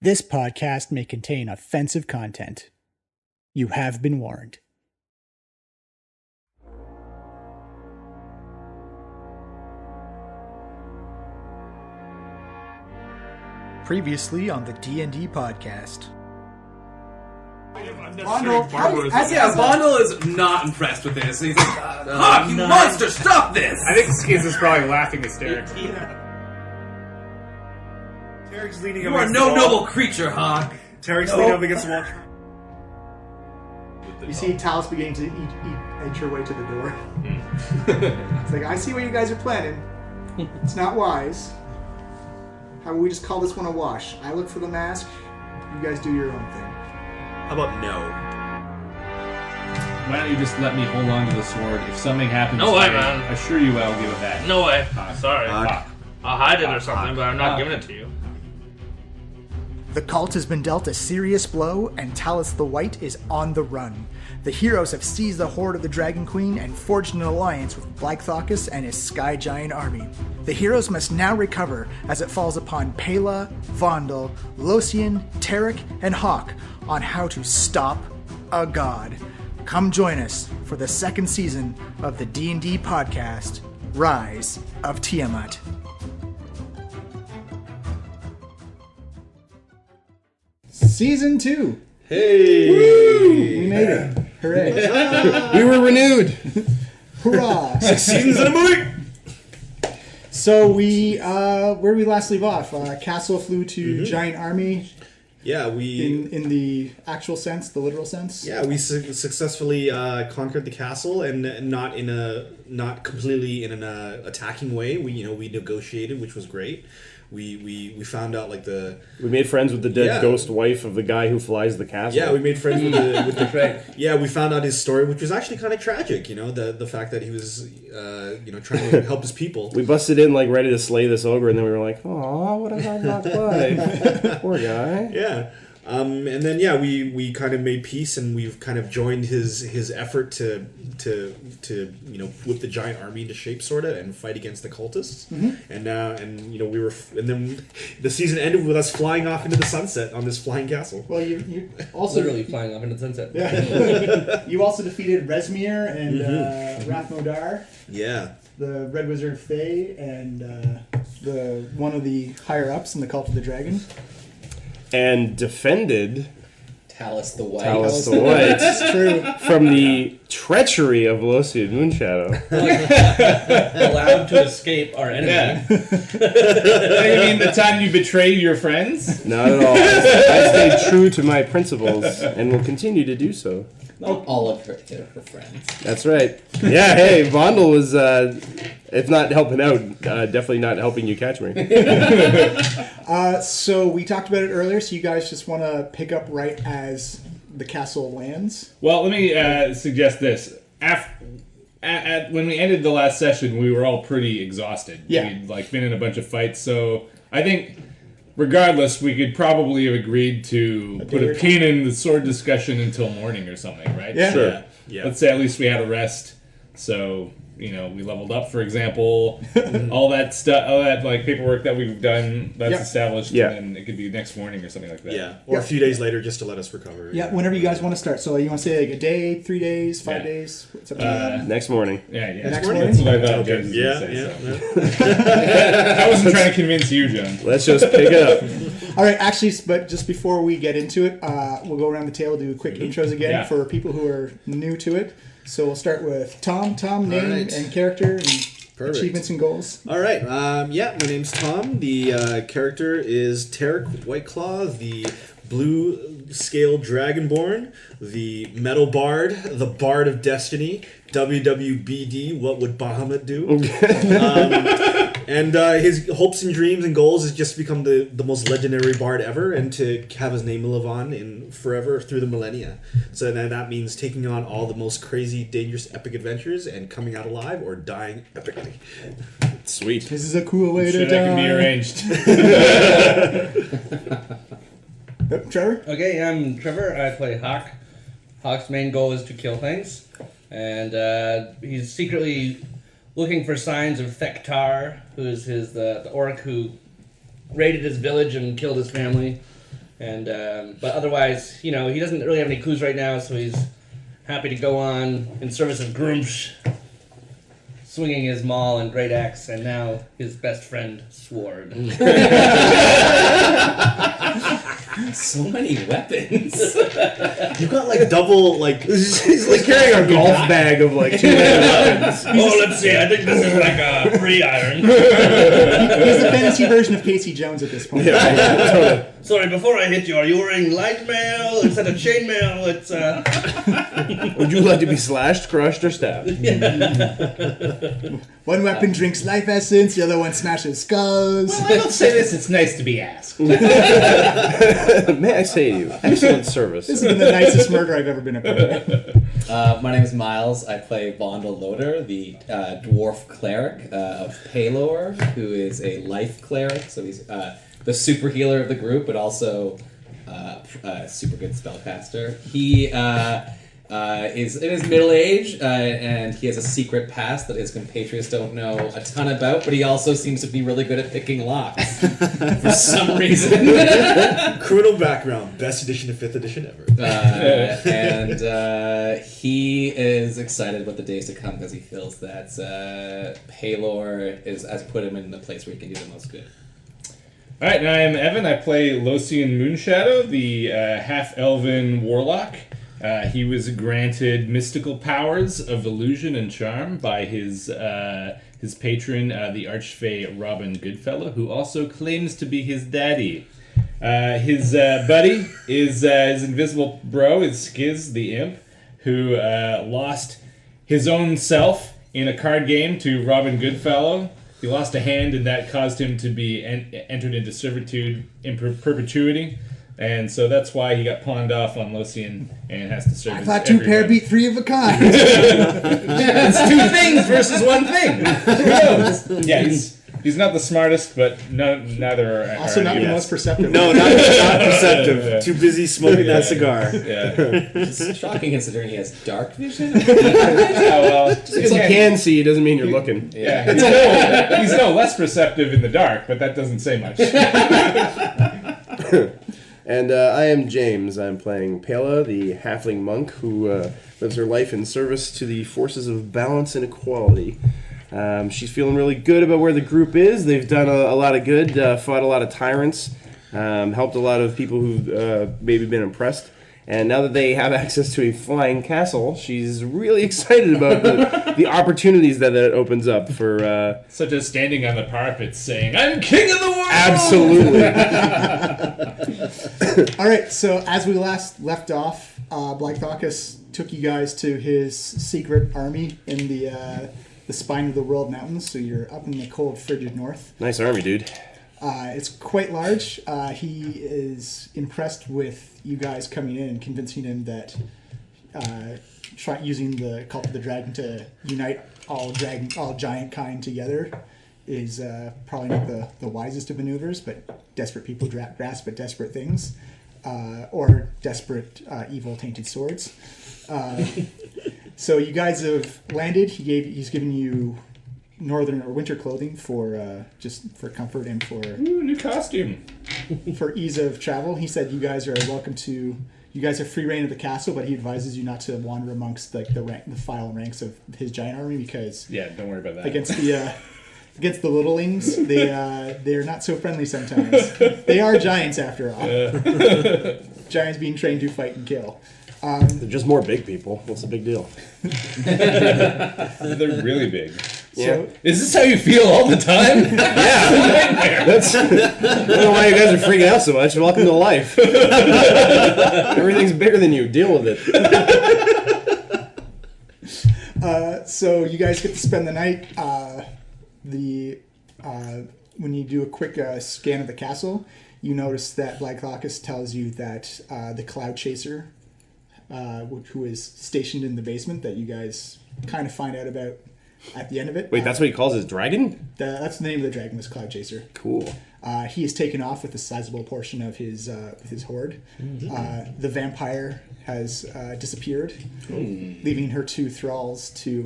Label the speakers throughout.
Speaker 1: This podcast may contain offensive content. You have been warned. Previously on the D&D Podcast.
Speaker 2: Bondle is not impressed with this. He's like, you monster, stop this!
Speaker 3: I think Skiz is probably laughing hysterically.
Speaker 4: Tarek's leaning
Speaker 2: You are no noble creature, Hawk.
Speaker 4: Tarek's leaning up against the wall.
Speaker 1: You see Talus beginning to edge her way to the door. It's like, I see what you guys are planning. It's not wise. How about we just call this one a wash? I look for the mask, you guys do your own thing.
Speaker 4: How about no?
Speaker 5: Why don't you just let me hold on to the sword? If something happens,
Speaker 6: No way,
Speaker 5: I
Speaker 6: man.
Speaker 5: assure you I'll give it back.
Speaker 6: No way. Sorry.
Speaker 5: Fuck.
Speaker 6: I'll hide it or something, but I'm not giving it to you.
Speaker 1: The cult has been dealt a serious blow, and Talus the White is on the run. The heroes have seized the hoard of the Dragon Queen and forged an alliance with Black Thaucus and his Sky Giant army. The heroes must now recover as it falls upon Pela, Vondel, Losian, Tarek, and Hawk on how to stop a god. Come join us for the second season of the D&D Podcast, Rise of Tiamat. Season 2.
Speaker 4: Hey!
Speaker 1: Woo! We made it. Hooray.
Speaker 4: We were renewed!
Speaker 1: Hurrah.
Speaker 4: 6 seasons in a movie!
Speaker 1: So we, where did we last leave off? Castle flew to Giant Army
Speaker 4: Yeah,
Speaker 1: in the actual sense, the literal sense.
Speaker 4: Yeah, we successfully conquered the castle, and not completely in an attacking way. We negotiated, which was great. We found out
Speaker 7: We made friends with the dead
Speaker 4: Yeah.
Speaker 7: ghost wife of the guy who flies the castle.
Speaker 4: Yeah, we made friends with the Yeah, we found out his story, which was actually kind of tragic. The fact that he was trying to help his people.
Speaker 7: We busted in ready to slay this ogre, and then we were like, "Aw, what a hard knock life, poor guy."
Speaker 4: Yeah. And then we kind of made peace, and we've kind of joined his effort to whip the giant army into shape, sort of, and fight against the cultists. And then the season ended with us flying off into the sunset on this flying castle.
Speaker 1: Well, you also
Speaker 2: Literally flying off into the sunset.
Speaker 1: Yeah. You also defeated Resmir and Rathmodar,
Speaker 4: Yeah.
Speaker 1: the Red Wizard Fae, and the one of the higher ups in the Cult of the Dragon.
Speaker 7: And defended
Speaker 2: Talus the White.
Speaker 7: Talus the White
Speaker 1: That's true.
Speaker 7: from the treachery of Losian Moonshadow.
Speaker 2: Allowed to escape our enemy.
Speaker 5: Yeah. You mean the time you betrayed your friends?
Speaker 7: Not at all. I stayed true to my principles and will continue to do so.
Speaker 2: Not all of her friends.
Speaker 7: That's right. Yeah, hey, Vondel was, if not helping out, definitely not helping you catch me.
Speaker 1: So we talked about it earlier, so you guys just want to pick up right as the castle lands?
Speaker 5: Well, let me suggest this. When we ended the last session, we were all pretty exhausted.
Speaker 1: Yeah.
Speaker 5: We'd been in a bunch of fights, so I think regardless, we could probably have agreed to put a pin in the sword discussion until morning or something, right?
Speaker 1: Yeah.
Speaker 7: Sure.
Speaker 4: Yeah.
Speaker 5: Let's say at least we had a rest. So, we leveled up, for example. all that stuff, all that paperwork that we've done, that's
Speaker 1: Yeah.
Speaker 5: established,
Speaker 7: Yeah.
Speaker 5: and then it could be next morning or something like that.
Speaker 4: Yeah. Or a few days later, just to let us recover.
Speaker 1: Yeah, whenever you guys want to start. So you want to say a day, 3 days, 5
Speaker 5: Yeah.
Speaker 1: days? It's up to you.
Speaker 7: Next morning.
Speaker 5: Yeah.
Speaker 1: Next
Speaker 5: That's
Speaker 1: morning?
Speaker 5: what I thought James was
Speaker 4: Yeah,
Speaker 5: going to say.
Speaker 4: yeah.
Speaker 5: So. I wasn't trying to convince you, John.
Speaker 7: Let's just pick it up.
Speaker 1: All right, actually, but just before we get into it, we'll go around the table, do quick intros again
Speaker 5: Yeah.
Speaker 1: for people who are new to it. So we'll start with Tom. Tom, name
Speaker 4: right.
Speaker 1: and character and
Speaker 4: Perfect.
Speaker 1: achievements and goals.
Speaker 4: All right. My name's Tom. The character is Tarek Whiteclaw, the blue scale dragonborn, the metal bard, the bard of destiny, WWBD, what would Bahamut do? And his hopes and dreams and goals is just to become the most legendary bard ever, and to have his name live on in forever through the millennia. So then that means taking on all the most crazy, dangerous, epic adventures and coming out alive or dying epically.
Speaker 7: Sweet.
Speaker 1: This is a cool way to
Speaker 5: Sure, that can be
Speaker 1: die.
Speaker 5: arranged.
Speaker 1: Trevor?
Speaker 2: Okay, I'm Trevor. I play Hawk. Hawk's main goal is to kill things. And he's secretly looking for signs of Thektar, who is the orc who raided his village and killed his family. And but otherwise, he doesn't really have any clues right now, so he's happy to go on in service of Grumsh, swinging his maul and great axe, and now his best friend, Sword.
Speaker 8: So many weapons.
Speaker 4: You got like double like.
Speaker 7: He's like carrying a golf bag of like 200 weapons.
Speaker 2: Let's see. I think this is like a free iron.
Speaker 1: He's the fantasy version of Casey Jones at this point.
Speaker 7: Yeah,
Speaker 2: Sorry, before I hit you, are you wearing light mail instead of chain mail? It's
Speaker 7: Would you like to be slashed, crushed, or stabbed?
Speaker 1: One weapon drinks life essence, the other one smashes skulls.
Speaker 8: I don't say this. It's nice to be asked.
Speaker 7: May I say to you, excellent service.
Speaker 1: This has been the nicest murder I've ever been a part of.
Speaker 8: My name is Miles. I play Vondel Loader, the dwarf cleric of Palor, who is a life cleric. So he's the super healer of the group, but also a super good spellcaster. He is in his middle age, and he has a secret past that his compatriots don't know a ton about, but he also seems to be really good at picking locks for some reason.
Speaker 4: Criminal background, best edition of 5th edition ever.
Speaker 8: And he is excited about the days to come because he feels that Palor has put him in the place where he can do the most good.
Speaker 5: All right, and I am Evan. I play Losian Moonshadow, the half-elven warlock. He was granted mystical powers of illusion and charm by his patron, the Archfey Robin Goodfellow, who also claims to be his daddy. His buddy is his invisible bro, is Skiz the Imp, who lost his own self in a card game to Robin Goodfellow. He lost a hand, and that caused him to be entered into servitude in perpetuity. And so that's why he got pawned off on Losian and has to serve.
Speaker 1: I thought two pair beat three of a kind.
Speaker 5: It's two things versus one thing. Who knows? Yeah, he's not the smartest, but neither are.
Speaker 1: Also, not the most perceptive.
Speaker 4: No, not perceptive. Too busy smoking that cigar.
Speaker 5: Yeah.
Speaker 8: It's shocking considering he has dark vision.
Speaker 5: Oh, well,
Speaker 7: Because you can see, doesn't mean you're looking.
Speaker 5: Yeah, he's no less perceptive in the dark, but that doesn't say much.
Speaker 7: And I am James. I'm playing Pela, the halfling monk who lives her life in service to the forces of balance and equality. She's feeling really good about where the group is. They've done a lot of good, fought a lot of tyrants, helped a lot of people who've maybe been impressed. And now that they have access to a flying castle, she's really excited about the opportunities that it opens up for...
Speaker 5: Such as standing on the parapet saying, "I'm king of the world!"
Speaker 7: Absolutely.
Speaker 1: All right, so as we last left off, Blythocus took you guys to his secret army in the spine of the world mountains, so you're up in the cold, frigid north.
Speaker 7: Nice army, dude.
Speaker 1: It's quite large. He is impressed with you guys coming in and convincing him that using the cult of the dragon to unite all giant kind together is probably not the wisest of maneuvers, but desperate people grasp at desperate things, or desperate evil tainted swords. So you guys have landed. He's given you northern or winter clothing for just for comfort and for
Speaker 5: New costume.
Speaker 1: for ease of travel. He said you guys are welcome to. You guys have free reign of the castle, but he advises you not to wander amongst the file ranks of his giant army because
Speaker 5: Yeah, don't worry about that.
Speaker 1: against the littlings, they're not so friendly sometimes. They are giants after all. Giants being trained to fight and kill.
Speaker 7: They're just more big people. What's the big deal?
Speaker 5: They're really big.
Speaker 7: Yeah.
Speaker 5: Is this how you feel all the time?
Speaker 7: That's, I don't know why you guys are freaking out so much. Welcome to life. Everything's bigger than you. Deal with it.
Speaker 1: So you guys get to spend the night. When you do a quick scan of the castle, you notice that Blythocus tells you that the Cloud Chaser, who is stationed in the basement, that you guys kind of find out about at the end of it.
Speaker 7: Wait, that's what he calls his dragon?
Speaker 1: That's the name of the dragon, this Cloud Chaser.
Speaker 7: Cool.
Speaker 1: He has taken off with a sizable portion of his hoard. The vampire has disappeared, leaving her 2 thralls to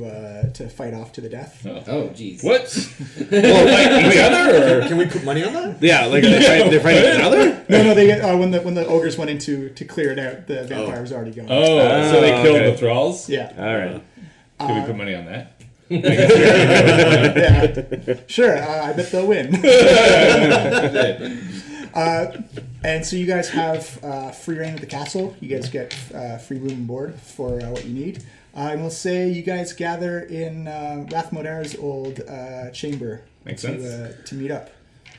Speaker 1: fight off to the death.
Speaker 8: Oh, jeez.
Speaker 5: What? Well, like each other, or
Speaker 4: Can we put money on that?
Speaker 7: Yeah, like they're fighting each other?
Speaker 1: No, they get when the ogres went in to clear it out, the vampire was already gone.
Speaker 5: oh, so they killed
Speaker 7: okay.
Speaker 5: the thralls?
Speaker 1: Yeah.
Speaker 7: All right.
Speaker 5: Can we put money on that?
Speaker 1: Yeah. Sure, I bet they'll win. And so you guys have free reign at the castle. You guys get free room and board for what you need. And we'll say you guys gather in Rathmodar's old chamber
Speaker 5: Makes
Speaker 1: to,
Speaker 5: sense.
Speaker 1: To meet up.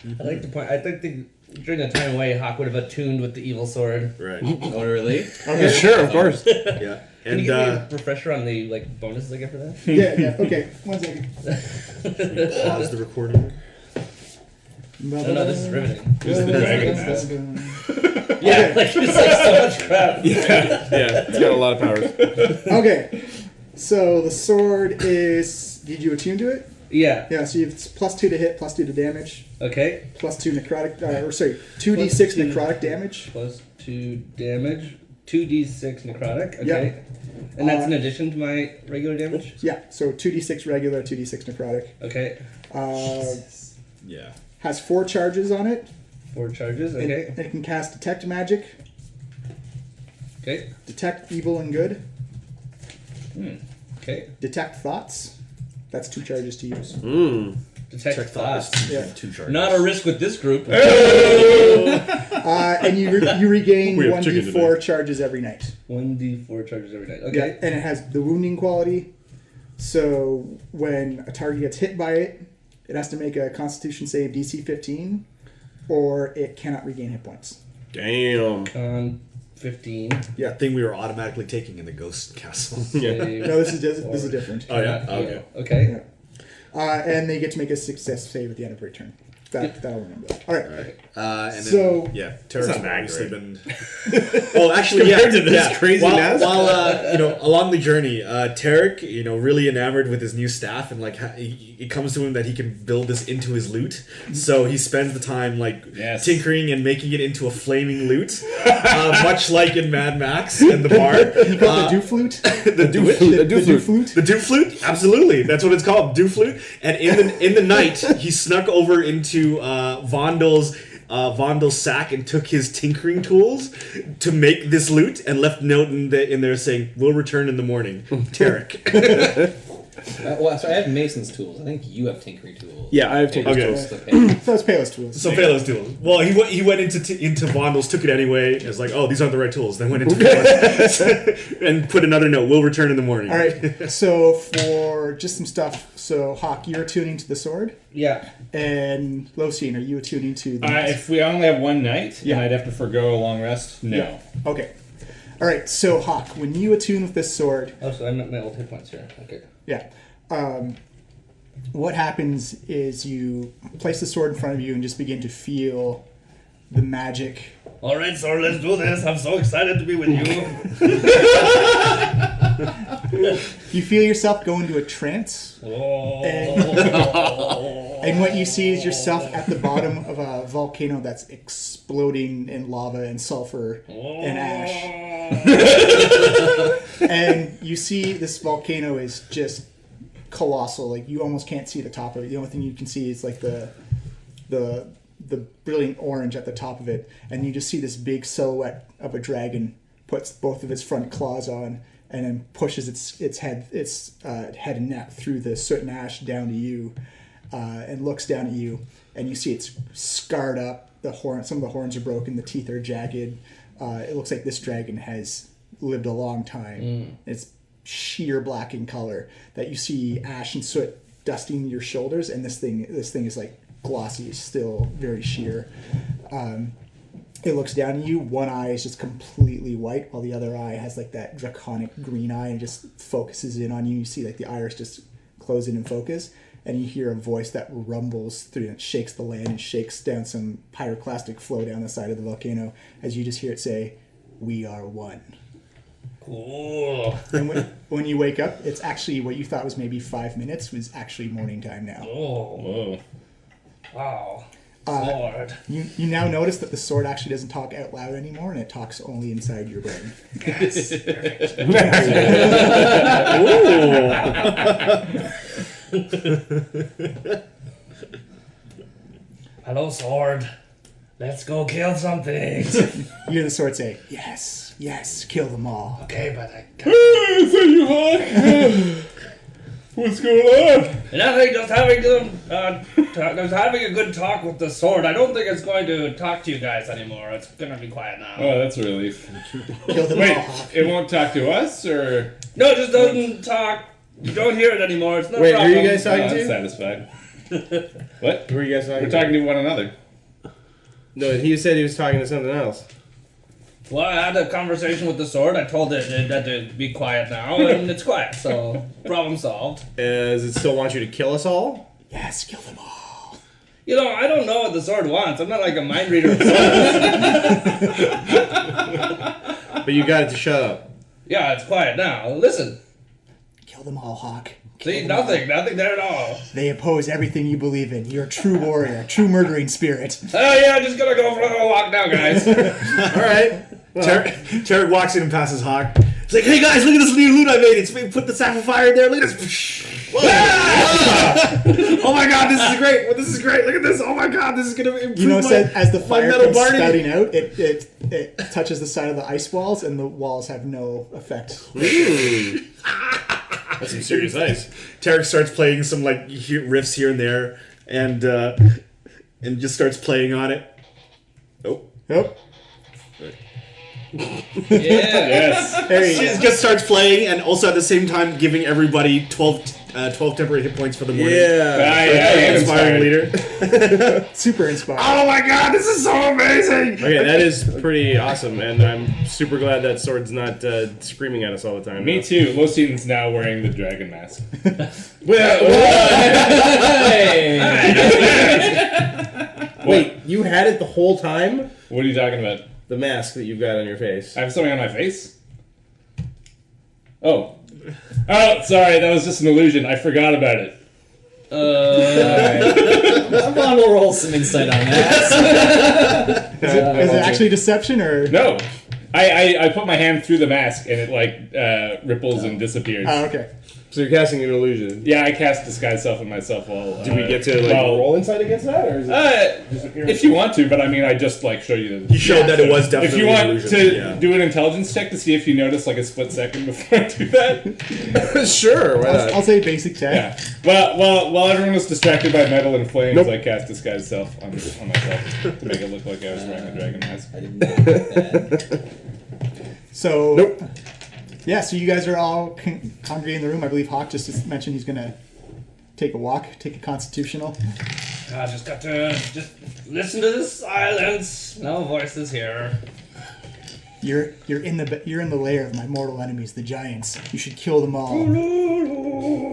Speaker 2: I'd like to point. I think during the time away, Hawk would have attuned with the evil sword.
Speaker 4: Right.
Speaker 8: Oh, really?
Speaker 1: Okay.
Speaker 7: Sure, of course.
Speaker 4: Yeah.
Speaker 2: Can
Speaker 4: And
Speaker 2: you give me a refresher on the bonuses I get for that?
Speaker 1: Yeah. Okay. 1 second.
Speaker 4: pause the recording.
Speaker 2: No, this is riveting.
Speaker 5: This is the dragon mask.
Speaker 2: Yeah, it's like so much crap.
Speaker 7: Yeah, it's got a lot of powers.
Speaker 1: Okay. So the sword is. Did you attune to it?
Speaker 2: Yeah.
Speaker 1: Yeah. So you have +2 to hit, +2 to damage,
Speaker 2: Okay.
Speaker 1: +2 necrotic. 2d6 necrotic damage.
Speaker 2: +2 damage. 2d6 necrotic. Okay. And that's in addition to my regular damage.
Speaker 1: Yeah. So 2d6 regular, 2d6 necrotic.
Speaker 2: Okay.
Speaker 4: Yeah.
Speaker 1: Has 4 charges on it.
Speaker 2: 4 charges.
Speaker 1: And
Speaker 2: Okay.
Speaker 1: it can cast detect magic,
Speaker 2: Okay.
Speaker 1: detect evil and good,
Speaker 2: Okay.
Speaker 1: detect thoughts. That's 2 charges to use.
Speaker 2: Detect thoughts.
Speaker 1: Yeah.
Speaker 4: 2 charges.
Speaker 2: Not a risk with this group.
Speaker 1: And you regain
Speaker 5: We have chicken
Speaker 1: 1d4 charges every night.
Speaker 2: 1d4 charges every night.
Speaker 1: Yeah,
Speaker 2: Okay.
Speaker 1: and it has the wounding quality. So when a target gets hit by it, it has to make a Constitution save DC 15, or it cannot regain hit points.
Speaker 7: Damn.
Speaker 2: Con 15.
Speaker 4: Yeah, thing we were automatically taking in the ghost castle.
Speaker 2: Save
Speaker 1: No, this is different.
Speaker 4: Oh yeah. Okay.
Speaker 2: Okay.
Speaker 1: And they get to make a success save at the end of every turn. That'll remember that. All right.
Speaker 4: And
Speaker 1: So-
Speaker 4: then, yeah, Tarek's
Speaker 7: not that
Speaker 4: obviously
Speaker 7: great.
Speaker 4: been. Well, actually,
Speaker 7: Compared
Speaker 4: yeah,
Speaker 7: to this
Speaker 4: yeah.
Speaker 7: craziness.
Speaker 4: While along the journey, Tarek, really enamored with his new staff, and it comes to him that he can build this into his loot. So he spends the time
Speaker 5: Yes.
Speaker 4: tinkering and making it into a flaming loot, much like in Mad Max and the bar.
Speaker 1: You call it the do flute?
Speaker 4: The do
Speaker 1: The do flute?
Speaker 4: The Dew Flute? Absolutely. That's what it's called, Dew Flute. And in the night, he snuck over into Vondel's sack and took his tinkering tools to make this loot and left a note in there saying, "We'll return in the morning, Tarek."
Speaker 8: So I have Mason's tools. I think you have tinkering tools.
Speaker 7: Yeah, I have taken
Speaker 4: Okay.
Speaker 7: tools.
Speaker 1: So it's Palos tools.
Speaker 4: So Phelo's tools. Well, he went into Vondel's, took it anyway. It was like, oh, these aren't the right tools. Then went into Phelo's and put another note. We'll return in the morning.
Speaker 1: All right. So for just some stuff. So Hawk, you're attuning to the sword,
Speaker 2: Yeah.
Speaker 1: and Losian, are you attuning to the?
Speaker 5: If we only have one night,
Speaker 1: Yeah.
Speaker 5: and I'd have to forgo a long rest, no.
Speaker 1: Yeah. Okay. All right. So Hawk, when you attune with this sword,
Speaker 2: Oh, so I'm at my old hit points here. Okay.
Speaker 1: yeah. What happens is you place the sword in front of you and just begin to feel the magic.
Speaker 2: All right, so let's do this. I'm so excited to be with you.
Speaker 1: You feel yourself go into a trance, and what you see is yourself at the bottom of a volcano that's exploding in lava and sulfur and ash. And you see this volcano is just colossal. Like, you almost can't see the top of it. The only thing you can see is like the brilliant orange at the top of it, and you just see this big silhouette of a dragon puts both of its front claws on and then pushes its head and neck through the soot and ash down to you, and looks down at you, and you see it's scarred up. Some of the horns are broken. The teeth are jagged. It looks like this dragon has lived a long time. It's sheer black in color. That you see ash and soot dusting your shoulders, and this thing is like glossy, still very sheer. It looks down at you. One eye is just completely white, while the other eye has like that draconic green eye and just focuses in on you. You see like the iris just close in and focus, and you hear a voice that rumbles through and shakes the land and shakes down some pyroclastic flow down the side of the volcano, as you just hear it say, "We are one."
Speaker 2: Cool.
Speaker 1: And when you wake up, it's actually what you thought was maybe 5 minutes was actually morning time now.
Speaker 2: Oh.
Speaker 5: Whoa.
Speaker 2: Wow. Sword.
Speaker 1: You now notice that the sword actually doesn't talk out loud anymore, and it talks only inside your brain.
Speaker 2: Yes. Hello, sword. Let's go kill some things.
Speaker 1: You hear the sword say, "Yes, yes, kill them all."
Speaker 2: Okay, but I can't.
Speaker 5: Is that you, Hawk? What's going on?
Speaker 2: Nothing, just having a good talk with the sword. I don't think it's going to talk to you guys anymore. It's gonna be quiet now.
Speaker 5: Oh, that's a relief.
Speaker 1: Kill them
Speaker 5: Wait,
Speaker 1: all.
Speaker 5: it won't talk to us, or?
Speaker 2: No, it just doesn't talk. You don't hear it anymore. It's no
Speaker 7: Wait, who
Speaker 2: problem.
Speaker 7: are you guys talking
Speaker 5: I'm
Speaker 7: to?
Speaker 5: satisfied. What?
Speaker 7: Who are you guys talking
Speaker 5: We're
Speaker 7: to?
Speaker 5: talking to one another.
Speaker 7: No, he said he was talking to something else.
Speaker 2: Well, I had a conversation with the sword. I told it to be quiet now, and it's quiet. So, problem solved.
Speaker 7: Does it still want you to kill us all?
Speaker 1: Yes, kill them all.
Speaker 2: You know, I don't know what the sword wants. I'm not like a mind reader of swords.
Speaker 7: But you got it to shut up.
Speaker 2: Yeah, it's quiet now. Listen.
Speaker 1: Kill them all, Hawk. Kill
Speaker 2: See,
Speaker 1: them all.
Speaker 2: nothing there at all.
Speaker 1: They oppose everything you believe in. You're a true warrior, a true murdering spirit.
Speaker 2: Oh, yeah, just gonna go for a little walk now, guys.
Speaker 4: All right. Tarek walks in and passes Hawk. He's like, "Hey guys, look at this new loot I made. It's put the sapphire in there. Look at this. Oh my god, this is great. This is great. Look at this. Oh my god, this is gonna improve
Speaker 1: You notice that as the
Speaker 4: my
Speaker 1: fire
Speaker 4: metal
Speaker 1: comes
Speaker 4: barding."
Speaker 1: spouting out, it touches the side of the ice walls, and the walls have no effect.
Speaker 7: That's some serious ice.
Speaker 4: Tarek starts playing some riffs here and there, and just starts playing on it. Oh.
Speaker 1: Yep.
Speaker 2: Yeah.
Speaker 5: Yes.
Speaker 1: There you
Speaker 4: She
Speaker 1: go.
Speaker 4: just starts playing, and also at the same time giving everybody 12 temporary hit points for the morning.
Speaker 5: I am
Speaker 4: Inspiring
Speaker 5: inspired.
Speaker 4: leader.
Speaker 1: Super inspiring.
Speaker 4: Oh my god, this is so amazing!
Speaker 7: Okay, that is pretty awesome, and I'm super glad that sword's not screaming at us all the time.
Speaker 5: Me too. Losin's now wearing the dragon mask.
Speaker 7: Wait, you had it the whole time?
Speaker 5: What are you talking about?
Speaker 7: The mask that you've got on your face.
Speaker 5: I have something on my face? Oh. Oh, sorry, that was just an illusion. I forgot about it.
Speaker 8: Vaughn will roll some insight on that.
Speaker 1: Is it actually deception or?
Speaker 5: No. I put my hand through the mask and it ripples and disappears.
Speaker 1: Oh, okay.
Speaker 7: So you're casting an illusion.
Speaker 5: Yeah, I cast disguise self on myself while.
Speaker 7: Do we get to roll insight against that, or is it disappear?
Speaker 5: If you want to, but I mean, I just show you the.
Speaker 4: He showed that it was definitely
Speaker 5: If you want
Speaker 4: an illusion.
Speaker 5: to do an intelligence check to see if you notice a split second before I do that.
Speaker 7: Sure, why not?
Speaker 1: I'll say basic check.
Speaker 5: Yeah. Well, while everyone was distracted by metal and flames, I cast disguise self on myself to make it look like I was wearing a dragon mask.
Speaker 8: I didn't know that.
Speaker 1: So.
Speaker 7: Nope.
Speaker 1: Yeah, so you guys are all congregating in the room. I believe Hawk just mentioned he's going to take a walk, take a constitutional.
Speaker 2: I just got to listen to the silence. No voices here.
Speaker 1: You're in the lair of my mortal enemies, the giants. You should kill them all.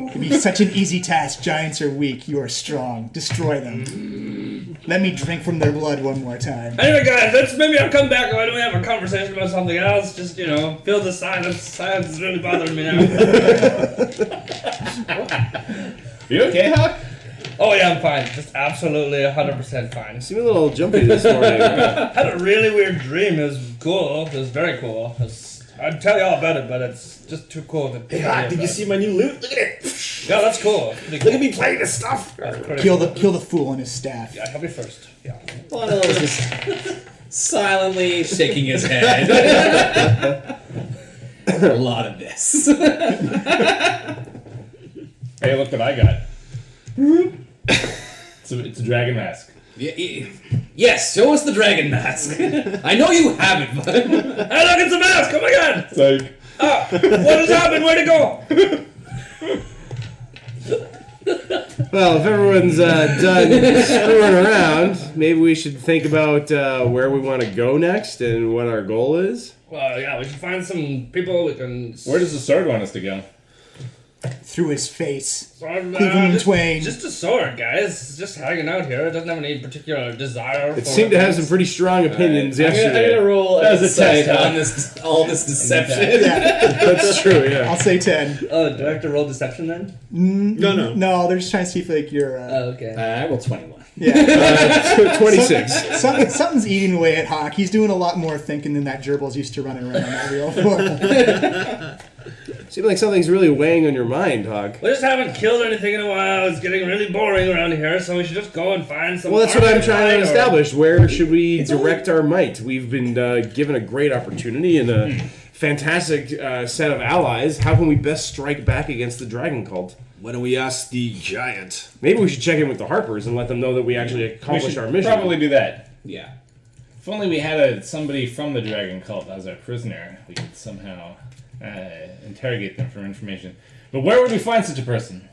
Speaker 1: It'd be such an easy task. Giants are weak. You are strong. Destroy them. Let me drink from their blood one more time.
Speaker 2: Anyway, guys, maybe I'll come back. Why don't we have a conversation about something else? Just, feel the silence. Silence is really bothering me now.
Speaker 5: You okay, Hawk?
Speaker 2: Oh, yeah, I'm fine. Just absolutely 100% fine.
Speaker 7: You seem a little jumpy this morning.
Speaker 2: I had a really weird dream. It was cool. It was very cool. I'd tell you all about it, but it's just too cool to
Speaker 4: Hey Hawk, did you see my new loot? Look at it!
Speaker 2: Yeah, that's cool.
Speaker 4: Look at me playing this stuff!
Speaker 1: Kill the fool and his staff.
Speaker 2: Yeah, help me first. Yeah.
Speaker 8: Vaughn is just silently shaking his head. A lot of this.
Speaker 5: Hey, look what I got. It's a dragon mask.
Speaker 8: Yes, show us the dragon mask. I know you have it, but
Speaker 2: Hey, look, it's a mask! Oh my god!
Speaker 5: It's like,
Speaker 2: What has happened? Where'd it go?
Speaker 7: Well, if everyone's done screwing around, maybe we should think about where we want to go next and what our goal is.
Speaker 2: Well, yeah, we should find some people we can...
Speaker 5: where does the sword want us to go?
Speaker 1: Through his face.
Speaker 2: Sword,
Speaker 1: Cleave him in twain.
Speaker 2: Just a sword, guys. It's just hanging out here. It doesn't have any particular desire.
Speaker 7: It seemed to have some pretty strong opinions
Speaker 8: I'm
Speaker 7: yesterday.
Speaker 8: gonna roll
Speaker 5: That was a
Speaker 8: insight
Speaker 5: test, huh?
Speaker 8: on all this deception.
Speaker 7: That's true, yeah.
Speaker 1: I'll say 10.
Speaker 2: Oh, do I have to roll deception then?
Speaker 4: No.
Speaker 1: No, they're just trying to see if you're.
Speaker 2: Oh, okay.
Speaker 8: I rolled 21.
Speaker 1: Yeah.
Speaker 7: 26.
Speaker 1: Something's eating away at Hawk. He's doing a lot more thinking than that gerbil's used to running around on that wheel for.
Speaker 7: Seems like something's really weighing on your mind, Hawk.
Speaker 2: We just haven't killed anything in a while. It's getting really boring around here, so we should just go and find some.
Speaker 7: Well, that's what I'm trying to
Speaker 2: or-
Speaker 7: establish. Where should we direct our might? We've been given a great opportunity and a fantastic set of allies. How can we best strike back against the dragon cult?
Speaker 4: Why don't we ask the giant?
Speaker 7: Maybe we should check in with the Harpers and let them know that we actually
Speaker 5: We
Speaker 7: accomplished
Speaker 5: should
Speaker 7: our mission.
Speaker 5: probably do that.
Speaker 8: Yeah.
Speaker 5: If only we had somebody from the dragon cult as our prisoner, we could somehow interrogate them for information. But where would we find such a person?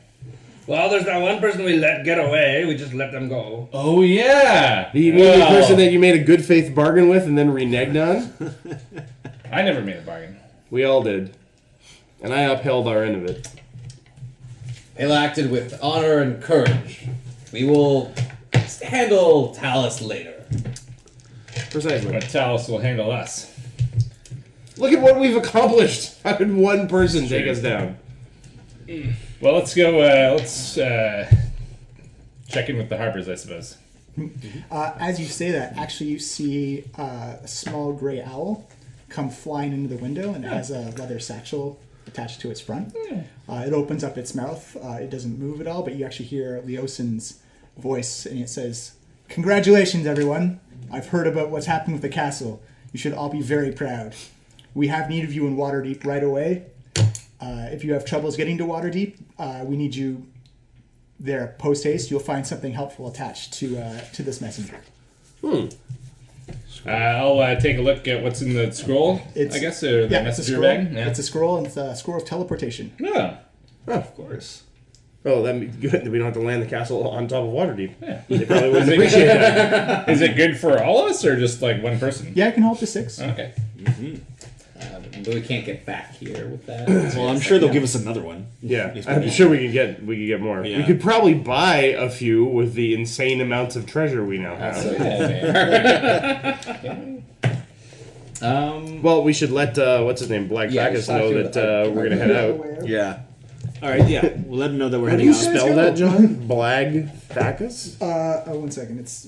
Speaker 2: Well, there's that one person we let get away. We just let them go.
Speaker 5: Oh, yeah!
Speaker 7: You mean the person that you made a good faith bargain with and then reneged on?
Speaker 5: I never made a bargain.
Speaker 7: We all did. And I upheld our end of it.
Speaker 8: Hale acted with honor and courage. We will handle Talus later.
Speaker 7: Precisely.
Speaker 5: But Talos will handle us.
Speaker 7: Look at what we've accomplished. How did one person take us down?
Speaker 5: Well, let's go, check in with the Harpers, I suppose.
Speaker 1: As you say that, actually you see a small gray owl come flying into the window, and it has a leather satchel attached to its front. It opens up its mouth. It doesn't move at all, but you actually hear Leosin's voice, and it says, "Congratulations, everyone. I've heard about what's happened with the castle. You should all be very proud. We have need of you in Waterdeep right away. If you have troubles getting to Waterdeep, we need you there post-haste. You'll find something helpful attached to this messenger."
Speaker 5: I'll take a look at what's in the scroll, I guess, or the
Speaker 1: it's a
Speaker 5: messenger
Speaker 1: scroll.
Speaker 5: bag. Yeah.
Speaker 1: It's a scroll, and it's a scroll of teleportation.
Speaker 5: Yeah.
Speaker 7: Oh, of course. Oh, that'd be good that we don't have to land the castle on top of Waterdeep.
Speaker 5: Yeah.
Speaker 7: They probably wouldn't appreciate that.
Speaker 5: Is it good for all of us, or just like one person?
Speaker 1: Yeah, it can hold up to 6.
Speaker 5: Okay.
Speaker 8: But we can't get back here with that.
Speaker 4: Well, I'm sure they'll give us another one.
Speaker 7: Yeah,
Speaker 4: It's
Speaker 7: I'm
Speaker 4: pretty-
Speaker 7: sure we could get more.
Speaker 4: Yeah.
Speaker 7: We could probably buy a few with the insane amounts of treasure we now have.
Speaker 8: So, yeah.
Speaker 7: Well, we should let what's his name, Black
Speaker 8: Yeah,
Speaker 7: Bacchus,
Speaker 8: talk
Speaker 7: know
Speaker 8: to-
Speaker 7: that we're gonna head out.
Speaker 4: Yeah. All right. Yeah. We'll let them know that we're
Speaker 7: How do
Speaker 4: heading
Speaker 7: you
Speaker 4: out.
Speaker 7: spell that, John? Blag Bacchus?
Speaker 1: 1 second. It's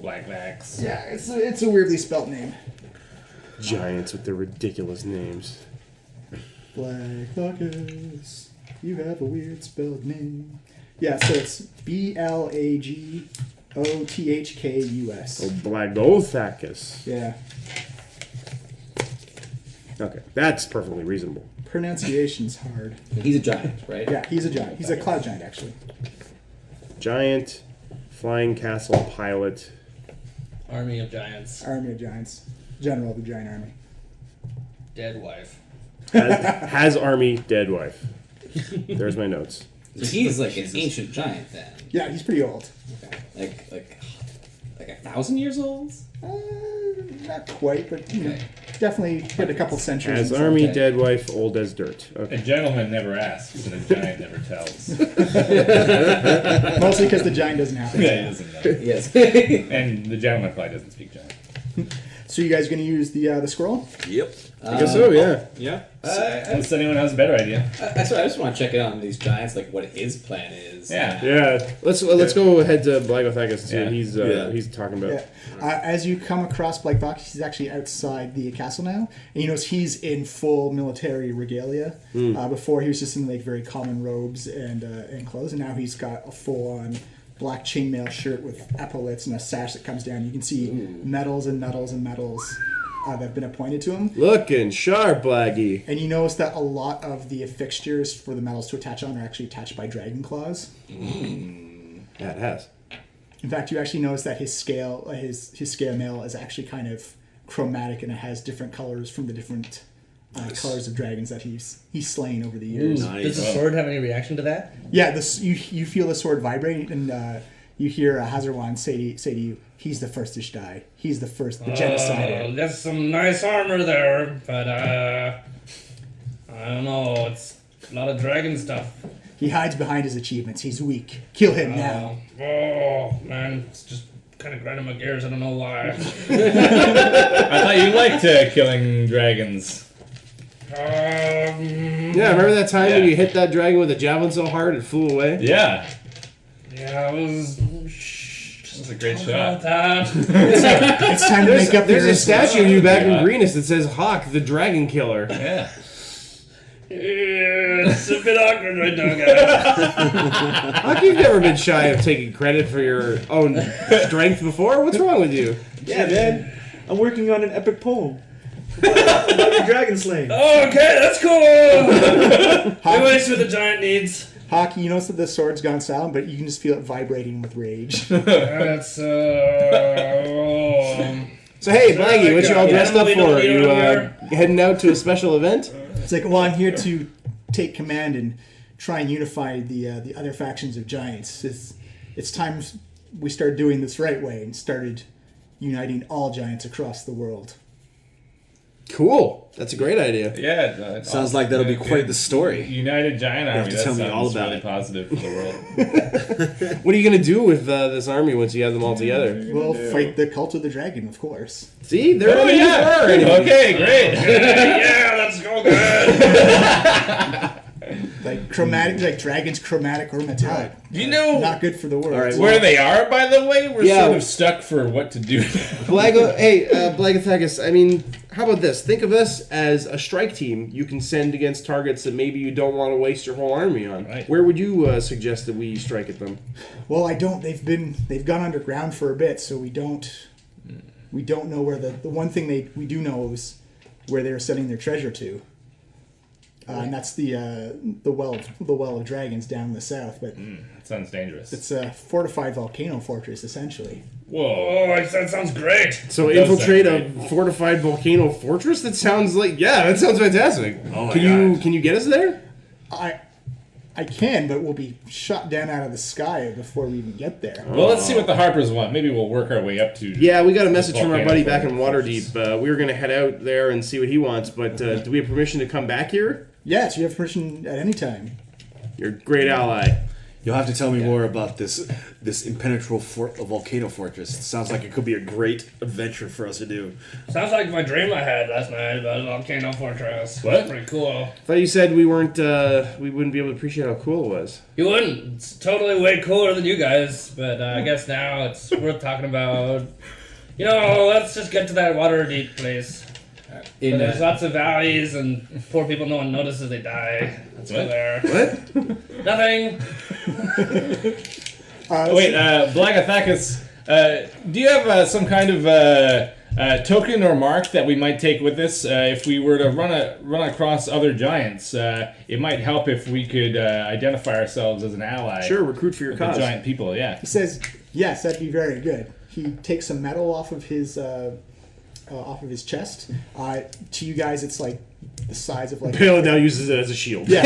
Speaker 5: Black Max.
Speaker 1: it's a weirdly spelt name.
Speaker 7: Giants with their ridiculous names.
Speaker 1: Black Bacchus, you have a weird spelled name. Yeah, so it's Blagotthkus.
Speaker 7: Oh, Blagothacus.
Speaker 1: Yeah,
Speaker 7: Okay, that's perfectly reasonable.
Speaker 1: pronunciation's hard.
Speaker 8: He's a giant, right?
Speaker 1: Yeah, he's a giant. He's a cloud giant, actually.
Speaker 7: Giant, flying castle pilot.
Speaker 2: Army of giants.
Speaker 1: Army of giants. General of the giant army.
Speaker 2: Dead wife.
Speaker 7: Has army, dead wife. There's my notes.
Speaker 8: So he's like an ancient giant then.
Speaker 1: Yeah, he's pretty old.
Speaker 8: Okay. Like 1,000 years old?
Speaker 1: Not quite, but you know, definitely hit a couple centuries.
Speaker 7: Has
Speaker 1: and
Speaker 7: army,
Speaker 8: okay.
Speaker 7: dead wife, old as dirt.
Speaker 5: A
Speaker 7: Okay.
Speaker 5: gentleman never asks, and a giant never tells.
Speaker 1: stuff. Mostly because the giant doesn't happen.
Speaker 5: Yeah, he doesn't know.
Speaker 8: Yes.
Speaker 5: And the gentleman probably doesn't speak giant.
Speaker 1: So you guys going to use the scroll?
Speaker 4: Yep.
Speaker 7: I guess so, yeah.
Speaker 4: Yeah.
Speaker 5: Unless anyone has a better idea.
Speaker 8: I just want to check in on these giants, like what his plan is.
Speaker 5: Yeah.
Speaker 7: Yeah. Let's go ahead to Blagothacus and see
Speaker 5: Yeah.
Speaker 7: what he's talking about.
Speaker 1: Yeah. As you come across Black Box, he's actually outside the castle now, and you notice he's in full military regalia. Before he was just in like very common robes and clothes, and now he's got a full-on black chainmail shirt with epaulets and a sash that comes down. You can see medals and medals and medals that have been appointed to him.
Speaker 7: Looking sharp, Blaggy.
Speaker 1: And you notice that a lot of the fixtures for the medals to attach on are actually attached by dragon claws.
Speaker 7: Yeah, it has.
Speaker 1: In fact, you actually notice that his scale mail is actually kind of chromatic, and it has different colors from the different colors of dragons that he's slain over the years.
Speaker 2: Does the sword have any reaction to that?
Speaker 1: Yeah, you feel the sword vibrate, and you hear Hazarwan say to you, "He's the first to die. He's the genocider."
Speaker 2: That's some nice armor there, but I don't know. It's a lot of dragon stuff.
Speaker 1: He hides behind his achievements. He's weak. Kill him now.
Speaker 2: Oh man, it's just kind of grinding my gears. I don't know why.
Speaker 5: I thought you liked killing dragons.
Speaker 7: Yeah, remember that time when you hit that dragon with a javelin so hard it flew away?
Speaker 5: Yeah.
Speaker 2: Yeah, it was.
Speaker 5: That's a great shot.
Speaker 1: It's time to make up.
Speaker 7: There's
Speaker 1: your
Speaker 7: a statue of you back in Greenest that says Hawk, the Dragon Killer.
Speaker 5: Yeah.
Speaker 2: It's a bit awkward right now, guys.
Speaker 7: Hawk, you've never been shy of taking credit for your own strength before? What's wrong with you?
Speaker 4: Yeah, man. I'm working on an epic poem about your dragon slaying.
Speaker 2: Okay, that's cool. Anyways, what the giant needs.
Speaker 1: Hockey, you notice that the sword's gone silent, but you can just feel it vibrating with rage.
Speaker 2: That's
Speaker 1: So hey, Blaggy, what you all dressed up for? You
Speaker 7: heading out to a special event?
Speaker 1: It's like, well, I'm here to take command and try and unify the other factions of giants. It's time we start doing this right way and started uniting all giants across the world.
Speaker 7: Cool. That's a great idea.
Speaker 5: Yeah.
Speaker 4: Sounds like that'll be quite the story.
Speaker 5: United Giant Army.
Speaker 4: have to
Speaker 5: That
Speaker 4: tell me all
Speaker 5: sounds
Speaker 4: about
Speaker 5: really
Speaker 4: it.
Speaker 5: positive for the world.
Speaker 7: What are you going to do with this army once you have them all together?
Speaker 1: We'll fight the cult of the dragon, of course.
Speaker 7: See? They're
Speaker 5: Oh, yeah. Okay, great.
Speaker 2: yeah, let's go good.
Speaker 1: Like dragons, chromatic or metallic.
Speaker 5: You know
Speaker 1: Not good for the world.
Speaker 7: All right,
Speaker 5: where they are, by the way? We're
Speaker 7: Yeah.
Speaker 5: sort of stuck for what to do.
Speaker 7: Blagathakis, I mean, how about this? Think of this as a strike team you can send against targets that maybe you don't want to waste your whole army on.
Speaker 5: Right.
Speaker 7: Where would you suggest that we strike at them?
Speaker 1: Well, I don't. They've gone underground for a bit, so we don't know where the one thing we do know is where they're sending their treasure to. And that's the well of dragons down in the south, but
Speaker 5: That sounds dangerous.
Speaker 1: it's a fortified volcano fortress essentially.
Speaker 2: Oh, that sounds great.
Speaker 7: So
Speaker 5: Does
Speaker 7: infiltrate
Speaker 5: sound
Speaker 7: a fortified volcano fortress? That sounds fantastic.
Speaker 4: Oh my
Speaker 7: Can you get us there?
Speaker 1: I can, but we'll be shot down out of the sky before we even get there.
Speaker 5: Well, let's see what the Harpers want. Maybe we'll work our way up to.
Speaker 7: Yeah, we got a message from our
Speaker 5: volcano
Speaker 7: buddy back in
Speaker 5: fortress.
Speaker 7: Waterdeep. We were going to head out there and see what he wants, but do we have permission to come back here?
Speaker 1: Yes, you have permission at any time.
Speaker 7: You're a great ally.
Speaker 4: You'll have to tell me more about this impenetrable volcano fortress. It sounds like it could be a great adventure for us to do.
Speaker 2: Sounds like my dream I had last night about a volcano fortress.
Speaker 5: What?
Speaker 2: Pretty cool.
Speaker 7: I thought you said we wouldn't be able to appreciate how cool it was.
Speaker 2: You wouldn't. It's totally way cooler than you guys, but I guess now it's worth talking about. Let's just get to that Waterdeep place. There's lots of valleys, and poor people, no one notices they die. Let's go there.
Speaker 7: What?
Speaker 2: Nothing.
Speaker 5: Wait, Blagathakis, do you have some kind of token or mark that we might take with us if we were to run across other giants? It might help if we could identify ourselves as an ally.
Speaker 7: Sure, recruit for your
Speaker 5: with the
Speaker 7: cause.
Speaker 5: giant people, yeah.
Speaker 1: He says, "Yes, that'd be very good." He takes some metal off of his chest. To you guys, it's like the size of like.
Speaker 4: Pale now uses it as a shield.
Speaker 1: Yeah.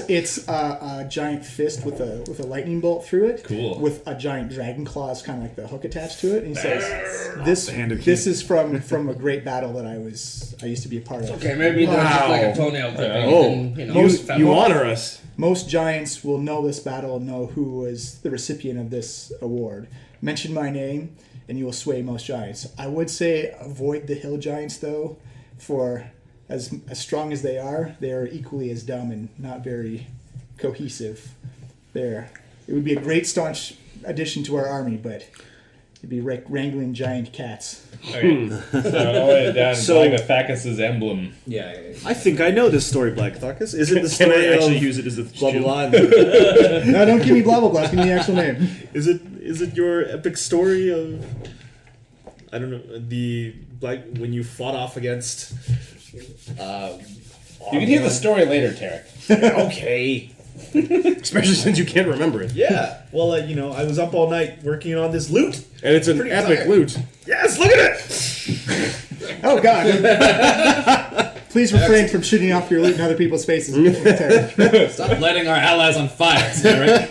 Speaker 1: It's a giant fist with a lightning bolt through it.
Speaker 5: Cool.
Speaker 1: With a giant dragon claws, kind of like the hook attached to it. And he says,
Speaker 4: hand of
Speaker 1: "This is from a great battle that I used to be a part of."
Speaker 2: Okay, maybe there's just like a toenail clipping.
Speaker 7: Oh, you honor us.
Speaker 1: Most giants will know this battle and know who was the recipient of this award. Mention my name, and you will sway most giants. I would say avoid the hill giants, though, for as strong as they are equally as dumb and not very cohesive. It would be a great staunch addition to our army, but it'd be wrangling giant cats.
Speaker 5: Okay. So I'll write it down.
Speaker 4: So-
Speaker 5: Blagathakis' emblem.
Speaker 8: Yeah.
Speaker 4: I think I know this story, Blagathakis. Is it the
Speaker 7: Can I
Speaker 4: story
Speaker 7: actually
Speaker 4: of
Speaker 7: use it as a
Speaker 4: blah
Speaker 7: shield?
Speaker 4: blah blah?
Speaker 1: No, don't give me blah blah blah. Give me the actual name.
Speaker 4: Is it your epic story of I don't know when you fought off against?
Speaker 5: You can hear the story later, Tarek.
Speaker 4: Okay.
Speaker 7: Especially since you can't remember it.
Speaker 4: Yeah. Well, I was up all night working on this loot.
Speaker 7: And it's an
Speaker 4: Pretty
Speaker 7: epic
Speaker 4: tired.
Speaker 7: loot.
Speaker 4: Yes, look at it.
Speaker 1: Oh God! Please refrain from shooting off your loot in other people's faces.
Speaker 8: Stop lighting our allies on fire, Sarah.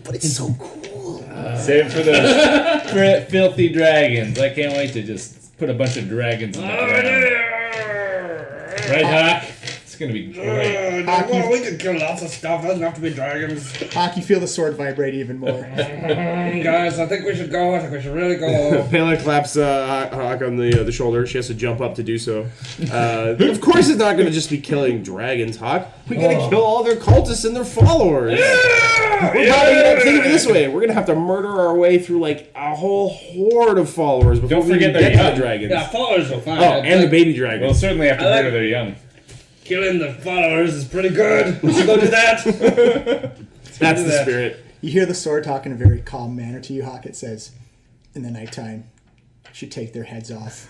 Speaker 4: But it's so cool.
Speaker 5: Save for the filthy dragons. I can't wait to just put a bunch of dragons in the ground. Right, Hawk? It's gonna be great.
Speaker 2: Well, we can kill lots of stuff. Doesn't have to be dragons.
Speaker 1: Hawk, you feel the sword vibrate even more.
Speaker 2: Guys, I think we should go. I think we should really go.
Speaker 7: Pela claps Hawk on the shoulder. She has to jump up to do so. Of course, it's not going to just be killing dragons, Hawk. We got to kill all their cultists and their followers. Think of it this way: we're going to have to murder our way through like a whole horde of followers before
Speaker 5: Don't
Speaker 7: we
Speaker 5: forget
Speaker 7: even
Speaker 5: they're
Speaker 7: get to
Speaker 5: young.
Speaker 7: the dragons.
Speaker 2: Yeah, followers are fine.
Speaker 7: Oh, and the baby dragon.
Speaker 5: We'll certainly have to
Speaker 2: I like-
Speaker 5: murder their young.
Speaker 2: Killing the followers is pretty good. We should go do that.
Speaker 7: That's
Speaker 2: do
Speaker 7: the
Speaker 2: that.
Speaker 7: spirit.
Speaker 1: You hear the sword talk in a very calm manner to you, Hawk. It says, in the nighttime, you should take their heads off.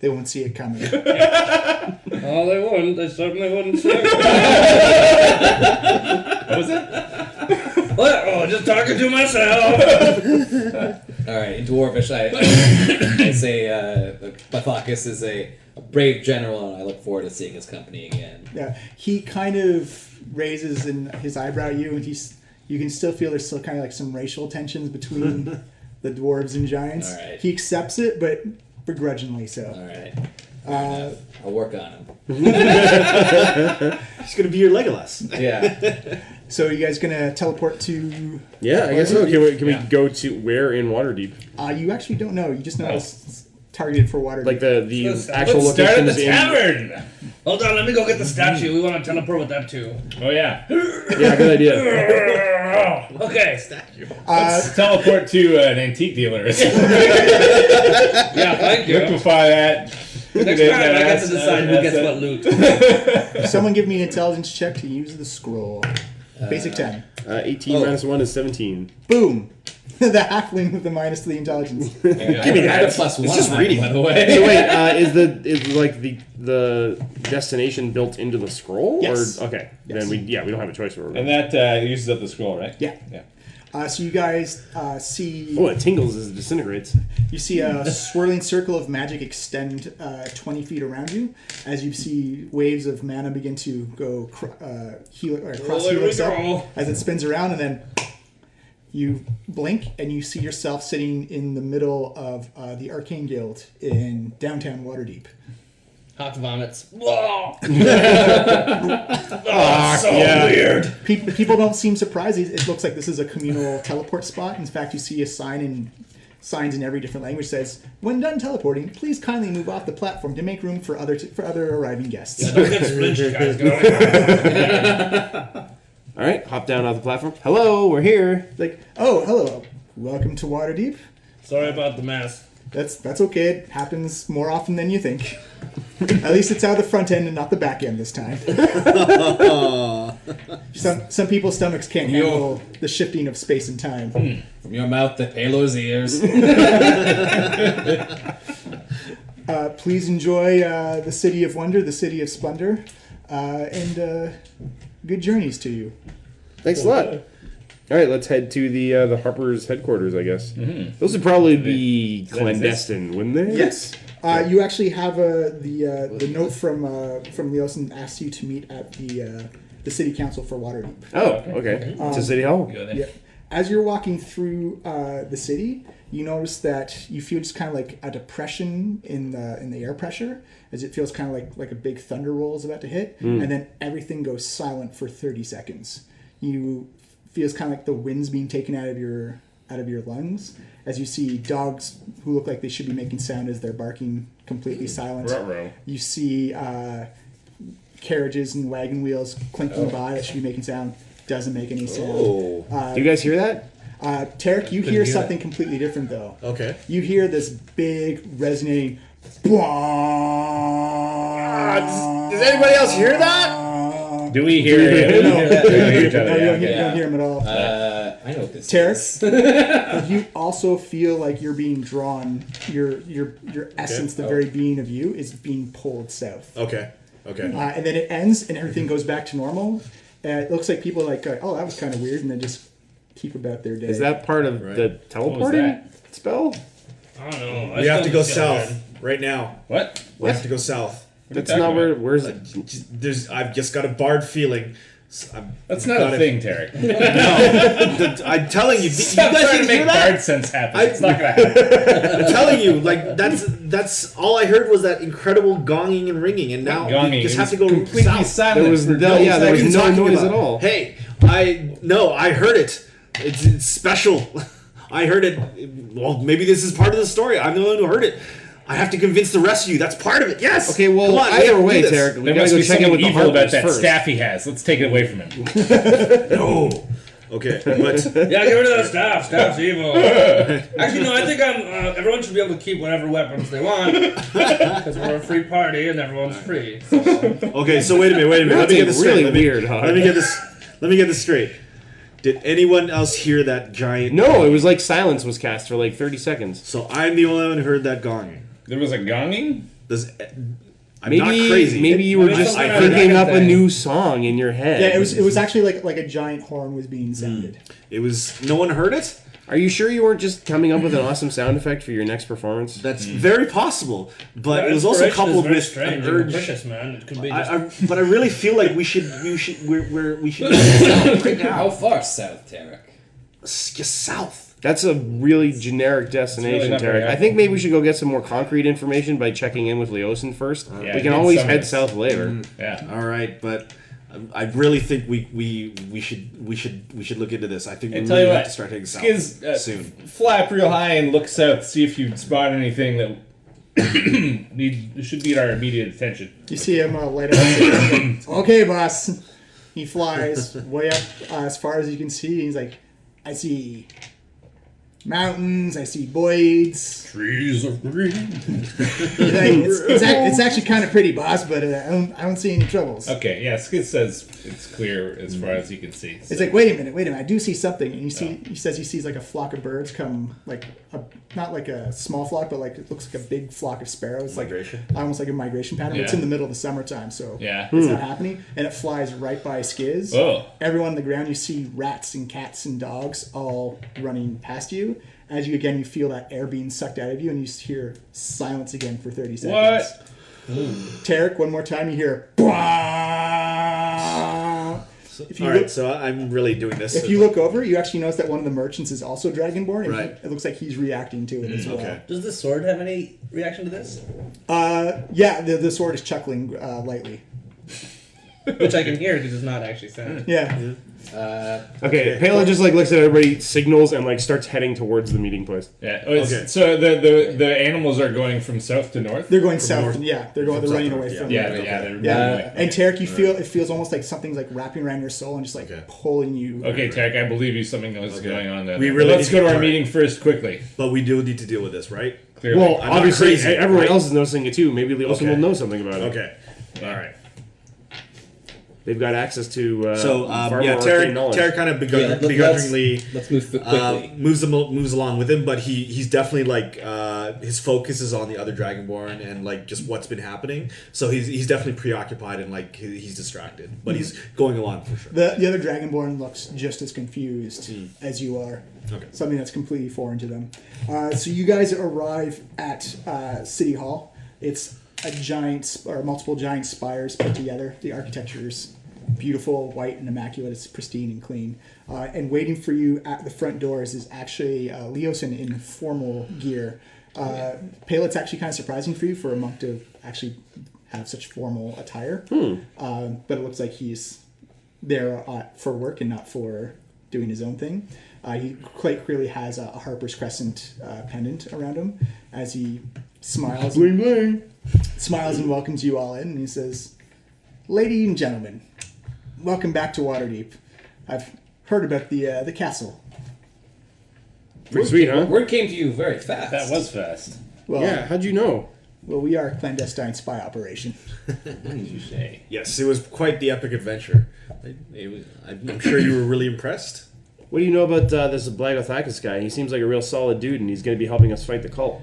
Speaker 1: They won't see it coming.
Speaker 2: Oh, they wouldn't. They certainly wouldn't see it.
Speaker 5: What was it?
Speaker 2: What? Oh, just talking to myself.
Speaker 8: All right, in Dwarvish, I say Bathakis is a brave general, and I look forward to seeing his company again.
Speaker 1: Yeah, he kind of raises his eyebrow at you, and you can still feel there's still kind of like some racial tensions between the dwarves and giants.
Speaker 8: All right.
Speaker 1: He accepts it, but begrudgingly so.
Speaker 8: All right, I'll work on him.
Speaker 4: He's gonna be your Legolas.
Speaker 8: Yeah.
Speaker 1: So you guys gonna teleport to?
Speaker 7: Yeah, I guess so. Can we go to where in Waterdeep?
Speaker 1: You actually don't know. You just know it's targeted for water.
Speaker 7: Like the actual
Speaker 2: Let's start at
Speaker 7: locations
Speaker 2: the
Speaker 7: in.
Speaker 2: tavern. Hold on, let me go get the statue. We want to teleport with that too.
Speaker 5: Oh yeah.
Speaker 7: Yeah, good idea.
Speaker 2: Okay.
Speaker 5: Let's teleport to an antique dealer.
Speaker 2: Yeah, thank you.
Speaker 5: Liquefy that.
Speaker 2: Next time I get to decide who gets what loot.
Speaker 1: Someone give me an intelligence check to use the scroll. Basic 10.
Speaker 7: 18 minus 1 is 17.
Speaker 1: Boom. The halfling with the minus to the intelligence.
Speaker 8: Give me that. I had a +1.
Speaker 7: It's just reading.
Speaker 8: by the way.
Speaker 7: So wait, is like the destination built into the scroll?
Speaker 1: Yes.
Speaker 7: Or okay,
Speaker 1: Yes.
Speaker 7: then we don't have a choice for it.
Speaker 5: And that uses up the scroll, right?
Speaker 1: Yeah.
Speaker 5: Yeah.
Speaker 1: So you guys see
Speaker 7: Oh, it tingles as it disintegrates.
Speaker 1: you see a swirling circle of magic extend 20 feet around you as you see waves of mana begin to go cross
Speaker 2: there
Speaker 1: helix
Speaker 2: we
Speaker 1: up
Speaker 2: go.
Speaker 1: as it spins around, and then you blink and you see yourself sitting in the middle of the Arcane Guild in downtown Waterdeep.
Speaker 2: Hot vomits. Whoa! So
Speaker 7: yeah.
Speaker 2: weird.
Speaker 1: People don't seem surprised. It looks like this is a communal teleport spot. In fact, you see a signs in every different language says, "When done teleporting, please kindly move off the platform to make room for other arriving guests."
Speaker 2: Don't get splinched, guys. Go.
Speaker 7: All right, hop down off the platform. Hello, we're here.
Speaker 1: Like, oh, hello, welcome to Waterdeep.
Speaker 2: Sorry about the mess.
Speaker 1: That's okay. It happens more often than you think. At least it's out of the front end and not the back end this time. Some people's stomachs can't handle the shifting of space and time.
Speaker 8: From your mouth to Halo's ears.
Speaker 1: Please enjoy the city of wonder, the city of splendor, and good journeys to you.
Speaker 7: Thanks a lot. All right, let's head to the Harper's headquarters, I guess. Mm-hmm. Those would probably be clandestine, wouldn't they?
Speaker 1: Yes. You actually have the note from Leosin asks you to meet at the city council for Waterdeep.
Speaker 7: Oh, okay. To City Hall.
Speaker 1: Yeah. As you're walking through the city, you notice that you feel just kind of like a depression in the air pressure, as it feels kind of like a big thunder roll is about to hit, and then everything goes silent for 30 seconds. You feels kind of like the wind's being taken out of your lungs, as you see dogs who look like they should be making sound as they're barking completely silent.
Speaker 5: Ruh-roh.
Speaker 1: You see carriages and wagon wheels clinking by that should be making sound. Doesn't make any sound.
Speaker 4: Oh.
Speaker 7: Do you guys hear that?
Speaker 1: Tarek, you hear something completely different though.
Speaker 4: Okay.
Speaker 1: You hear this big resonating.
Speaker 7: Does anybody else hear that?
Speaker 5: Do we hear it?
Speaker 1: No,
Speaker 5: We don't hear each
Speaker 1: no,
Speaker 5: other.
Speaker 1: you don't,
Speaker 5: Yeah,
Speaker 1: hear him at all.
Speaker 8: I know what this
Speaker 1: Tarek,
Speaker 8: is.
Speaker 1: you also feel like you're being drawn. Your essence, the very being of you, is being pulled south.
Speaker 4: Okay. Okay.
Speaker 1: And then it ends, and everything goes back to normal. And it looks like people are like, "Oh, that was kind of weird," and then just keep about their day.
Speaker 7: Is that part of the teleporting
Speaker 5: that?
Speaker 7: spell?
Speaker 2: I don't know.
Speaker 3: We have to go south right now.
Speaker 5: What?
Speaker 3: We have to go south.
Speaker 7: That's
Speaker 5: talking
Speaker 7: not
Speaker 5: about?
Speaker 7: where's it?
Speaker 3: I've just got a barred feeling
Speaker 5: That's not a thing, Tarek.
Speaker 4: No, I'm telling you, you
Speaker 5: Stop
Speaker 4: guys
Speaker 5: trying
Speaker 4: didn't
Speaker 5: to
Speaker 4: hear
Speaker 5: make
Speaker 4: that?
Speaker 5: bard sense happen. It's not gonna happen.
Speaker 4: I'm telling you, like that's all I heard was that incredible gonging and ringing, and now
Speaker 5: Gonging.
Speaker 4: we just
Speaker 5: It
Speaker 4: have to
Speaker 5: was
Speaker 4: go
Speaker 5: completely
Speaker 4: south.
Speaker 5: silent.
Speaker 7: There was
Speaker 5: for
Speaker 7: no, yeah, there
Speaker 4: What are
Speaker 7: was
Speaker 4: you
Speaker 7: no
Speaker 4: talking
Speaker 7: noise
Speaker 4: about?
Speaker 7: at all.
Speaker 4: Hey, I heard it. It's special. I heard it. Well, maybe this is part of the story. I'm the one who heard it. I have to convince the rest of you. That's part of it. Yes.
Speaker 7: Okay, well,
Speaker 4: Come on, we have
Speaker 7: either
Speaker 4: to
Speaker 7: way,
Speaker 4: do this.
Speaker 7: Tarek, we
Speaker 5: There
Speaker 7: gotta
Speaker 5: must
Speaker 7: go
Speaker 5: be
Speaker 7: check in
Speaker 5: something
Speaker 7: with the
Speaker 5: evil about
Speaker 7: Harpers
Speaker 5: that
Speaker 7: first.
Speaker 5: staff he has. Let's take it away from him.
Speaker 4: No. Okay, but
Speaker 2: Yeah, get rid of that staff. Staff's evil. Actually, no, I think everyone should be able to keep whatever weapons they want because we're a free party and everyone's free. So.
Speaker 4: okay. So wait a minute. Let me
Speaker 7: That's
Speaker 4: get this straight.
Speaker 7: really
Speaker 4: Let me-
Speaker 7: weird, huh?
Speaker 4: Let me get this straight. Did anyone else hear that giant?
Speaker 7: No, it was like silence was cast for like 30 seconds.
Speaker 4: So I'm the only one who heard that gonging.
Speaker 5: There was a gonging?
Speaker 4: I'm not crazy.
Speaker 7: Maybe you were
Speaker 2: Maybe
Speaker 7: just
Speaker 2: something
Speaker 7: thinking
Speaker 2: on
Speaker 7: up
Speaker 2: that
Speaker 7: a
Speaker 2: thing.
Speaker 7: new song in your head.
Speaker 1: Yeah, it was actually like a giant horn was being sounded.
Speaker 4: It was. No one heard it.
Speaker 7: Are you sure you weren't just coming up with an awesome sound effect for your next performance?
Speaker 4: That's very possible, but
Speaker 2: That
Speaker 4: it was also
Speaker 2: inspiration is
Speaker 4: coupled
Speaker 2: very
Speaker 4: with
Speaker 2: strange
Speaker 4: an
Speaker 2: and
Speaker 4: urge.
Speaker 2: capricious, man. It could be just.
Speaker 4: But I really feel like we should right
Speaker 8: How
Speaker 4: now.
Speaker 8: far south, Tarek?
Speaker 4: Just south.
Speaker 7: That's a really generic destination,
Speaker 5: not very
Speaker 7: Tarek. I
Speaker 5: helpful.
Speaker 7: think maybe we should go get some more concrete information by checking in with Leosin first.
Speaker 5: Yeah,
Speaker 7: we
Speaker 5: get
Speaker 7: can always
Speaker 5: some
Speaker 7: head
Speaker 5: of it.
Speaker 7: south later.
Speaker 5: Yeah.
Speaker 4: All right, but I really think we should look into this. I think we
Speaker 5: And tell
Speaker 4: really
Speaker 5: you
Speaker 4: have
Speaker 5: what,
Speaker 4: to start heading south
Speaker 5: Skiz,
Speaker 4: soon.
Speaker 5: fly up real high and look south, see if you spot anything that should need our immediate attention.
Speaker 1: You see him light up. Okay, boss. He flies way up as far as you can see. He's like, I see mountains. I see voids.
Speaker 5: Trees of green.
Speaker 1: It's actually kind of pretty, boss, but I don't see any troubles.
Speaker 5: Okay, yeah, Skiz says it's clear as far as you can see.
Speaker 1: It's like, wait a minute, I do see something. And he says he sees like a flock of birds come, like not like a small flock, but like it looks like a big flock of sparrows,
Speaker 4: Migration?
Speaker 1: like almost like a migration pattern. It's
Speaker 5: Yeah.
Speaker 1: in the middle of the summertime, so
Speaker 5: Yeah.
Speaker 1: it's not happening. And it flies right by Skiz.
Speaker 5: Oh.
Speaker 1: Everyone on the ground, you see rats and cats and dogs all running past you. As you feel that air being sucked out of you, and you hear silence again for 30 seconds.
Speaker 5: What?
Speaker 1: Tarek, one more time, you hear. Bwah! If you
Speaker 4: All
Speaker 1: look,
Speaker 4: right, so I'm really doing this.
Speaker 1: if you look over, you actually notice that one of the merchants is also Dragonborn, and
Speaker 4: Right.
Speaker 1: it looks like he's reacting to it as well.
Speaker 4: okay.
Speaker 2: Does the sword have any reaction to this?
Speaker 1: Yeah, the sword is chuckling lightly.
Speaker 2: Which I can hear because it's not actually sounding.
Speaker 1: Yeah.
Speaker 7: Okay, Pela just like looks at everybody, signals, and like starts heading towards the meeting place.
Speaker 5: Yeah.
Speaker 4: Okay.
Speaker 5: So the animals are going from south to north?
Speaker 1: They're going south.
Speaker 4: north-
Speaker 1: and yeah, they're
Speaker 4: from
Speaker 1: running
Speaker 4: south
Speaker 1: away
Speaker 4: north,
Speaker 1: from
Speaker 5: Yeah,
Speaker 1: you.
Speaker 5: they're
Speaker 1: Yeah,
Speaker 5: moving away.
Speaker 1: and Tarek, it feels almost like something's like wrapping around your soul and just like
Speaker 4: Okay.
Speaker 1: pulling you.
Speaker 5: Okay, Tarek, I believe you something else is going on there.
Speaker 4: We really
Speaker 5: Let's
Speaker 4: need
Speaker 5: go to
Speaker 4: to-
Speaker 5: our meeting first quickly.
Speaker 4: But we do need to deal with this, right?
Speaker 5: Clearly.
Speaker 7: Well,
Speaker 4: I'm not
Speaker 7: obviously,
Speaker 4: crazy,
Speaker 7: everyone
Speaker 4: right?
Speaker 7: else is noticing it too. Maybe Leosin
Speaker 4: Okay.
Speaker 7: will know something about it.
Speaker 4: Okay. All right.
Speaker 7: They've got access to
Speaker 4: So
Speaker 7: far
Speaker 4: yeah,
Speaker 7: more arcane
Speaker 4: Tarek
Speaker 7: knowledge.
Speaker 4: kind of
Speaker 8: let's-
Speaker 4: begrudgingly
Speaker 8: Let's move quickly.
Speaker 4: moves along with him, but he's definitely like his focus is on the other Dragonborn and like just what's been happening. So he's definitely preoccupied and like he's distracted, but he's going along for sure.
Speaker 1: The other Dragonborn looks just as confused as you are.
Speaker 4: Okay.
Speaker 1: Something that's completely foreign to them. So you guys arrive at City Hall. It's a giant or multiple giant spires put together. The architecture is beautiful, white and immaculate. It's pristine and clean. And waiting for you at the front doors is actually Leosin in formal gear. Palet's actually kind of surprising for you for a monk to actually have such formal attire. But it looks like he's there for work and not for doing his own thing. He quite clearly has a Harper's Crescent pendant around him as he smiles. Bling bling. Smiles and welcomes you all in, and he says, "Ladies and gentlemen, welcome back to Waterdeep. I've heard about the castle.
Speaker 7: Pretty sweet, huh?
Speaker 8: Word came to you very fast.
Speaker 5: That was fast.
Speaker 1: Well,
Speaker 7: Yeah, how'd you know?
Speaker 1: well, we are a clandestine spy operation.
Speaker 5: What did you say?
Speaker 4: Yes, it was quite the epic adventure. I'm sure you were really impressed.
Speaker 7: What do you know about this Blagothakis guy? He seems like a real solid dude, and he's going to be helping us fight the cult.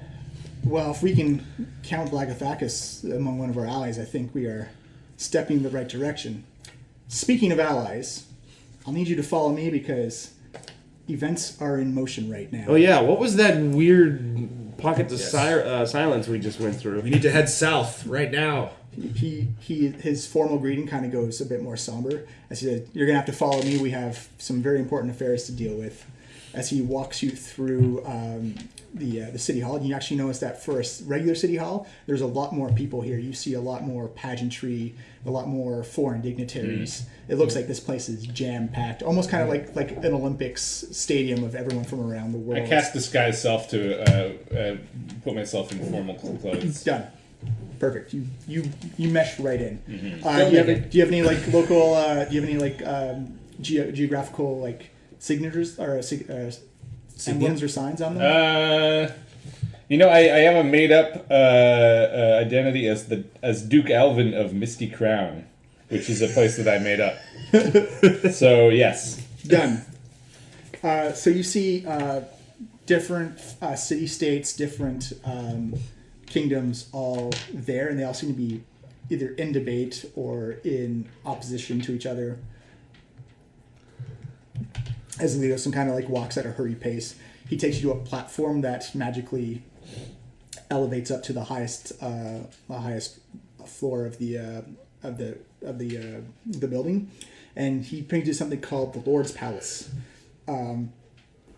Speaker 1: Well, if we can count Blagothakis among one of our allies, I think we are stepping in the right direction. Speaking of allies, I'll need you to follow me because events are in motion right now.
Speaker 7: Oh yeah, what was that weird pocket to silence we just went through?
Speaker 4: We need to head south right now.
Speaker 1: His formal greeting kind of goes a bit more somber as he said, "You're gonna have to follow me. We have some very important affairs to deal with." As he walks you through the city hall, you actually notice that for a regular city hall, there's a lot more people here. You see a lot more pageantry, a lot more foreign dignitaries. It looks like this place is jam packed, almost kind of like an Olympics stadium of everyone from around the world.
Speaker 5: I cast disguise self to put myself in formal clothes.
Speaker 1: Done. Perfect. You mesh right in.
Speaker 2: Mm-hmm.
Speaker 1: Do you have any like local? Do you have any like geographical like signatures or emblems or signs on them?
Speaker 5: I have a made up identity as Duke Alvin of Misty Crown, which is a place that I made up. So yes,
Speaker 1: Done. So you see different city states, different kingdoms all there, and they all seem to be either in debate or in opposition to each other. As Leosin kind of like walks at a hurried pace, he takes you to a platform that magically elevates up to the highest floor of the building, and he brings you something called the Lord's Palace.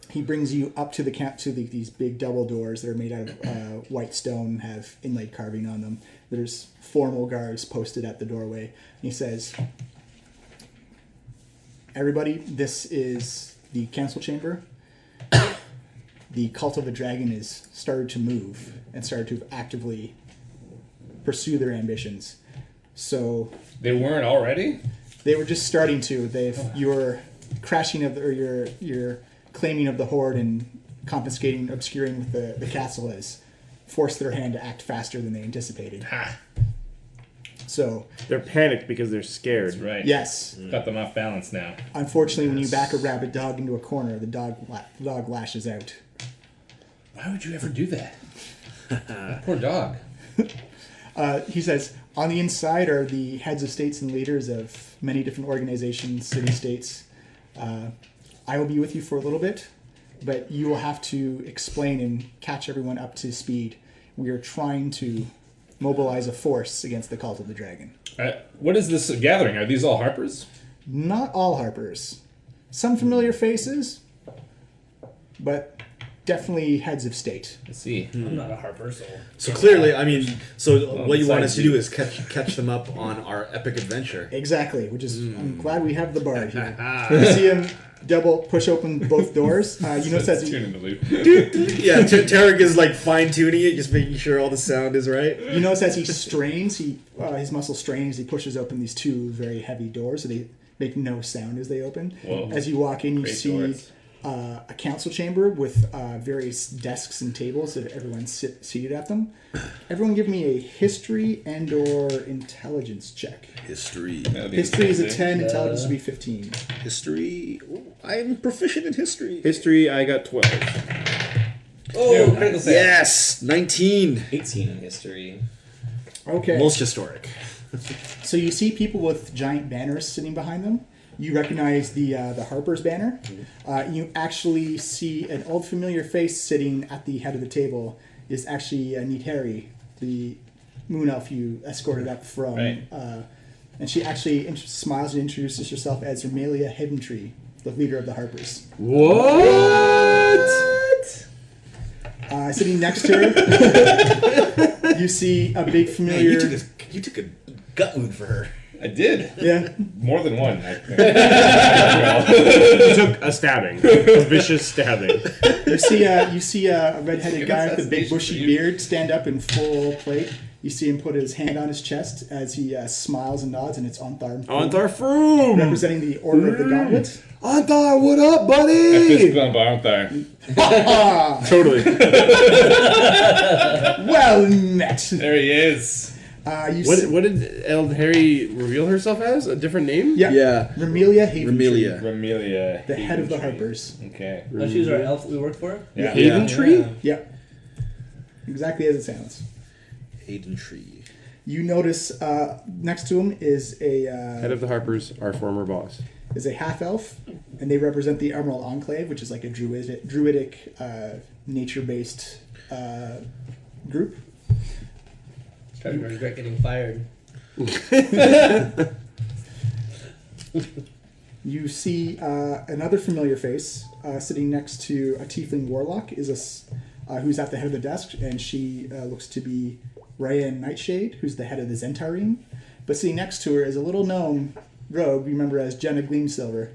Speaker 1: He brings you up to these big double doors that are made out of white stone, have inlaid carving on them. There's formal guards posted at the doorway. And he says, "Everybody, this is the council chamber. The cult of the dragon is started to move and started to actively pursue their ambitions. So
Speaker 5: they weren't already.
Speaker 1: They were just starting to. Your crashing of your claiming of the hoard and confiscating, obscuring with the castle has forced their hand to act faster than they anticipated.
Speaker 5: Ha!
Speaker 1: So
Speaker 7: They're panicked because they're scared.
Speaker 5: That's right.
Speaker 1: yes,
Speaker 5: Got them off balance now.
Speaker 1: unfortunately, when you back a rabid dog into a corner, the dog lashes out.
Speaker 5: Why would you ever do that? Poor dog.
Speaker 1: He says, on the inside are the heads of states and leaders of many different organizations, city-states. I will be with you for a little bit, but you will have to explain and catch everyone up to speed. We are trying to mobilize a force against the cult of the dragon.
Speaker 5: What is this gathering? Are these all Harpers?
Speaker 1: Not all Harpers. Some familiar faces, but definitely heads of state.
Speaker 5: Let's see.
Speaker 2: I'm not a Harper, so.
Speaker 3: So clearly, I mean, what you want
Speaker 5: besides
Speaker 3: us to
Speaker 5: you.
Speaker 3: do is catch them up on our epic adventure.
Speaker 1: Exactly, which is, I'm glad we have the bard here. You see him push open both doors. You notice as
Speaker 5: Tune
Speaker 1: he,
Speaker 5: in the loop.
Speaker 3: Yeah, Tarek is like fine tuning it, just making sure all the sound is right.
Speaker 1: you notice as he strains, his muscles strain as he pushes open these two very heavy doors, so they make no sound as they open.
Speaker 5: Whoa.
Speaker 1: As you walk in, you
Speaker 5: Great
Speaker 1: see
Speaker 5: doors.
Speaker 1: a council chamber with various desks and tables that everyone's seated at them. Everyone give me a history and/or intelligence check.
Speaker 3: History.
Speaker 1: History is a 10, intelligence would be 15.
Speaker 3: History. Ooh, I'm proficient in history.
Speaker 7: History, I got 12.
Speaker 2: Oh, critical save.
Speaker 3: Yes, 19.
Speaker 8: 18 in history.
Speaker 1: Okay.
Speaker 3: Most historic.
Speaker 1: So you see people with giant banners sitting behind them. You recognize the Harper's banner. You actually see an old familiar face sitting at the head of the table. Is actually Niteri, the moon elf you escorted up from.
Speaker 5: Right.
Speaker 1: And she actually smiles and introduces herself as Romelia Hiddentree, the leader of the Harpers.
Speaker 7: What?
Speaker 1: Sitting next to her, you see a big familiar.
Speaker 3: You took a gut wound for her.
Speaker 5: I did.
Speaker 1: Yeah.
Speaker 5: More than one, I think.
Speaker 7: You took a stabbing. A vicious stabbing.
Speaker 1: You see a redheaded guy with a big bushy beard stand up in full plate. You see him put his hand on his chest as he smiles and nods, and it's Onthar.
Speaker 7: Antar Froom!
Speaker 1: Representing the Order of the Gauntlet.
Speaker 7: Antar, what up,
Speaker 5: I fist
Speaker 7: buddy?
Speaker 5: bump, aren't there?
Speaker 7: Totally.
Speaker 1: Well met.
Speaker 5: There he is.
Speaker 7: What did Harry reveal herself as? A different name?
Speaker 1: Yeah.
Speaker 3: Yeah.
Speaker 1: Romelia Haventree,
Speaker 3: Romelia.
Speaker 5: Romelia.
Speaker 1: the head of the
Speaker 5: Haventree.
Speaker 1: Harpers.
Speaker 5: Okay.
Speaker 2: Oh, she was our elf we worked for?
Speaker 5: Yeah.
Speaker 7: Haventree?
Speaker 1: Yeah. Exactly as it sounds.
Speaker 3: Hayden Tree.
Speaker 1: You notice next to him is
Speaker 7: Head
Speaker 1: a
Speaker 7: of the Harpers, our former boss.
Speaker 1: half elf, and they represent the Emerald Enclave, which is like a druidic nature-based group.
Speaker 2: Trying to regret getting fired.
Speaker 1: You see another familiar face sitting next to a tiefling warlock who's at the head of the desk, and she looks to be Ryan Nightshade, who's the head of the Zentarim. But sitting next to her is a little gnome rogue you remember as Jenna Gleamsilver.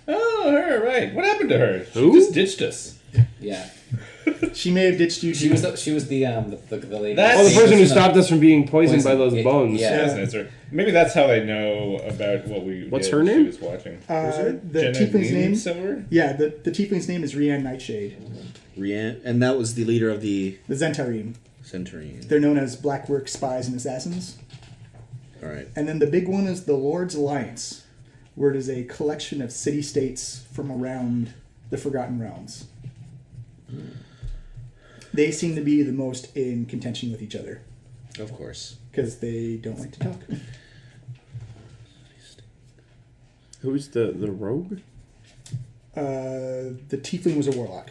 Speaker 5: Oh, her, right. What happened to her? She
Speaker 7: Who?
Speaker 5: just ditched us.
Speaker 8: Yeah.
Speaker 1: She may have ditched you.
Speaker 8: She was the lady.
Speaker 5: That's-
Speaker 7: Oh, the person who
Speaker 8: Poisoned-
Speaker 7: stopped us from being poisoned by
Speaker 8: Poisoned.
Speaker 7: those bones.
Speaker 8: Yeah.
Speaker 5: That's an answer. Maybe that's how I know about what we
Speaker 7: What's
Speaker 5: did
Speaker 7: her
Speaker 5: when
Speaker 7: name?
Speaker 5: She was watching.
Speaker 1: The
Speaker 5: Jenna
Speaker 1: tiefling's name.
Speaker 5: Silver?
Speaker 1: Yeah, the tiefling's name is Rian Nightshade.
Speaker 3: Rian, and that was the leader of the
Speaker 1: The Zentarim.
Speaker 3: Centurion.
Speaker 1: They're known as Blackwork Spies and Assassins.
Speaker 3: All right.
Speaker 1: And then the big one is the Lord's Alliance, where it is a collection of city-states from around the Forgotten Realms. They seem to be the most in contention with each other,
Speaker 3: Of course.
Speaker 1: because they don't like to talk.
Speaker 7: Who's the rogue?
Speaker 1: The Tiefling was a warlock.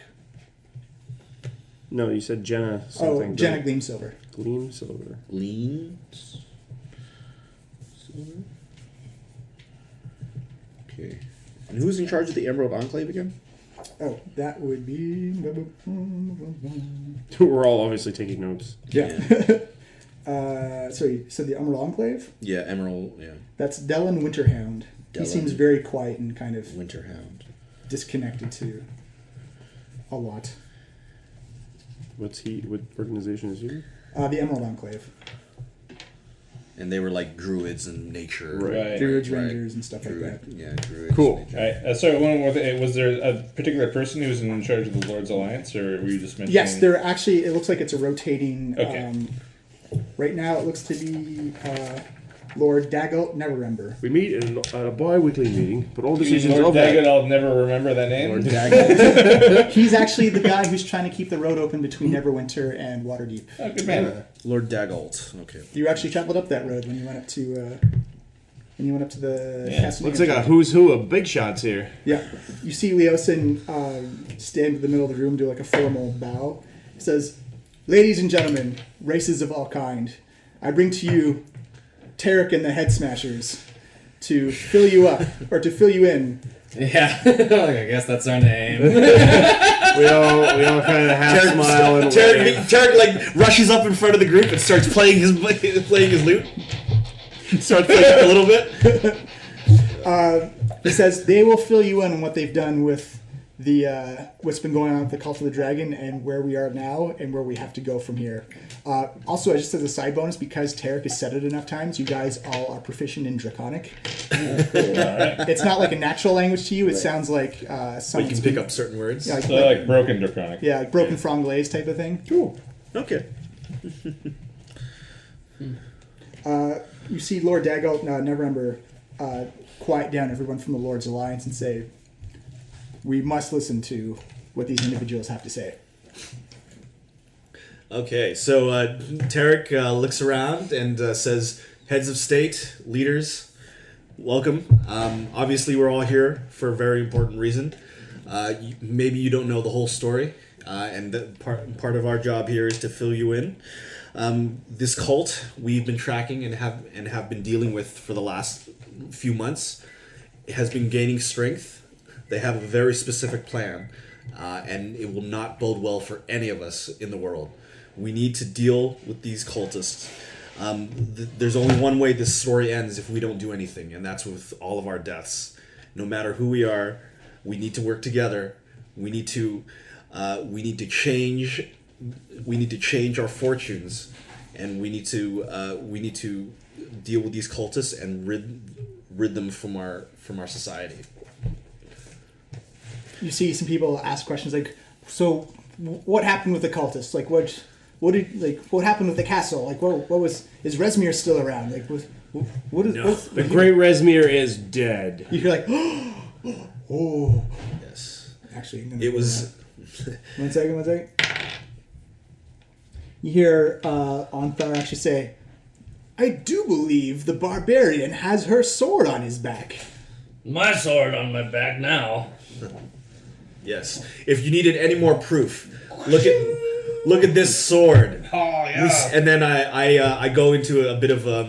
Speaker 7: No, you said Jenna something.
Speaker 1: Oh, Jenna Gleamsilver.
Speaker 7: Gleamsilver.
Speaker 3: Lean. Silver. Okay. And who's in charge of the Emerald Enclave again?
Speaker 1: Oh, that would be...
Speaker 7: We're all obviously taking notes.
Speaker 1: Yeah. Sorry, you said the Emerald Enclave?
Speaker 3: Yeah, Emerald. Yeah,
Speaker 1: That's Dellen Winterhound. He
Speaker 3: Dellen.
Speaker 1: seems very quiet and kind of
Speaker 3: Winterhound.
Speaker 1: disconnected to a lot.
Speaker 7: What organization is he?
Speaker 1: The Emerald Enclave.
Speaker 3: And they were like druids in nature.
Speaker 5: Right.
Speaker 1: Druids, rangers, and stuff
Speaker 3: Druid,
Speaker 1: like that.
Speaker 3: yeah, druids.
Speaker 7: Cool.
Speaker 3: in nature.
Speaker 5: Alright, sorry, one more thing. Was there a particular person who was in charge of the Lord's Alliance, or were you just mentioning?
Speaker 1: Yes, there actually, it looks like it's a rotating...
Speaker 5: Okay.
Speaker 1: Right now, it looks to be Lord Daggelt Neverember.
Speaker 7: We meet at a bi-weekly meeting, but all decisions
Speaker 5: Lord
Speaker 7: of that.
Speaker 5: Daggett, I'll never remember that name.
Speaker 3: Lord Daggett.
Speaker 1: He's actually the guy who's trying to keep the road open between Neverwinter and Waterdeep.
Speaker 5: Oh, good man.
Speaker 3: Lord Daggett. Okay.
Speaker 1: You actually traveled up that road when you went up to... the
Speaker 5: Yeah,
Speaker 1: castle.
Speaker 7: Looks like a who's who of big shots here.
Speaker 1: Yeah. You see Leosin stand in the middle of the room, do like a formal bow. He says, "Ladies and gentlemen, races of all kind, I bring to you Tarek and the Head Smashers to fill you up, or to fill you in."
Speaker 8: Yeah. I guess that's our name.
Speaker 7: We all kind of half smile and wave.
Speaker 3: Tarek like rushes up in front of the group and starts playing his lute. Starts playing a little bit.
Speaker 1: He says they will fill you in on what they've done with the what's been going on with the Cult of the Dragon and where we are now and where we have to go from here. Also, just as a side bonus, because Tarek has said it enough times, you guys all are proficient in Draconic. It's not like a natural language to you. It sounds like
Speaker 3: You
Speaker 1: someone
Speaker 3: can pick up certain words.
Speaker 1: Yeah,
Speaker 5: So like broken Draconic.
Speaker 1: yeah, like broken franglaise type of thing.
Speaker 3: Cool. Okay.
Speaker 1: You see Lord Daggelt Neverember quiet down everyone from the Lord's Alliance and say, "We must listen to what these individuals have to say."
Speaker 3: Okay, so Tarek looks around and says, "Heads of state, leaders, welcome. Obviously, we're all here for a very important reason. Maybe you don't know the whole story, and part of our job here is to fill you in. This cult we've been tracking and have been dealing with for the last few months has been gaining strength. They have a very specific plan, and it will not bode well for any of us in the world. We need to deal with these cultists. There's only one way this story ends if we don't do anything, and that's with all of our deaths. No matter who we are, we need to work together. We need to change. We need to change our fortunes, and we need to deal with these cultists and rid them from our society."
Speaker 1: You see some people ask questions like, "So, what happened with the cultists? Like, what happened with the castle? Like, what was? Is Resmir still around? Like, what is?
Speaker 7: No, the Great Resmir is dead.
Speaker 1: You're like, oh,
Speaker 3: Yes,
Speaker 1: actually, I'm gonna
Speaker 3: it was.
Speaker 1: One second. You hear Onthar actually say, "I do believe the barbarian has her sword on his back."
Speaker 2: My sword on my back now.
Speaker 3: Yes. If you needed any more proof, look Look at this sword.
Speaker 2: Oh yeah.
Speaker 3: And then I go into a bit of a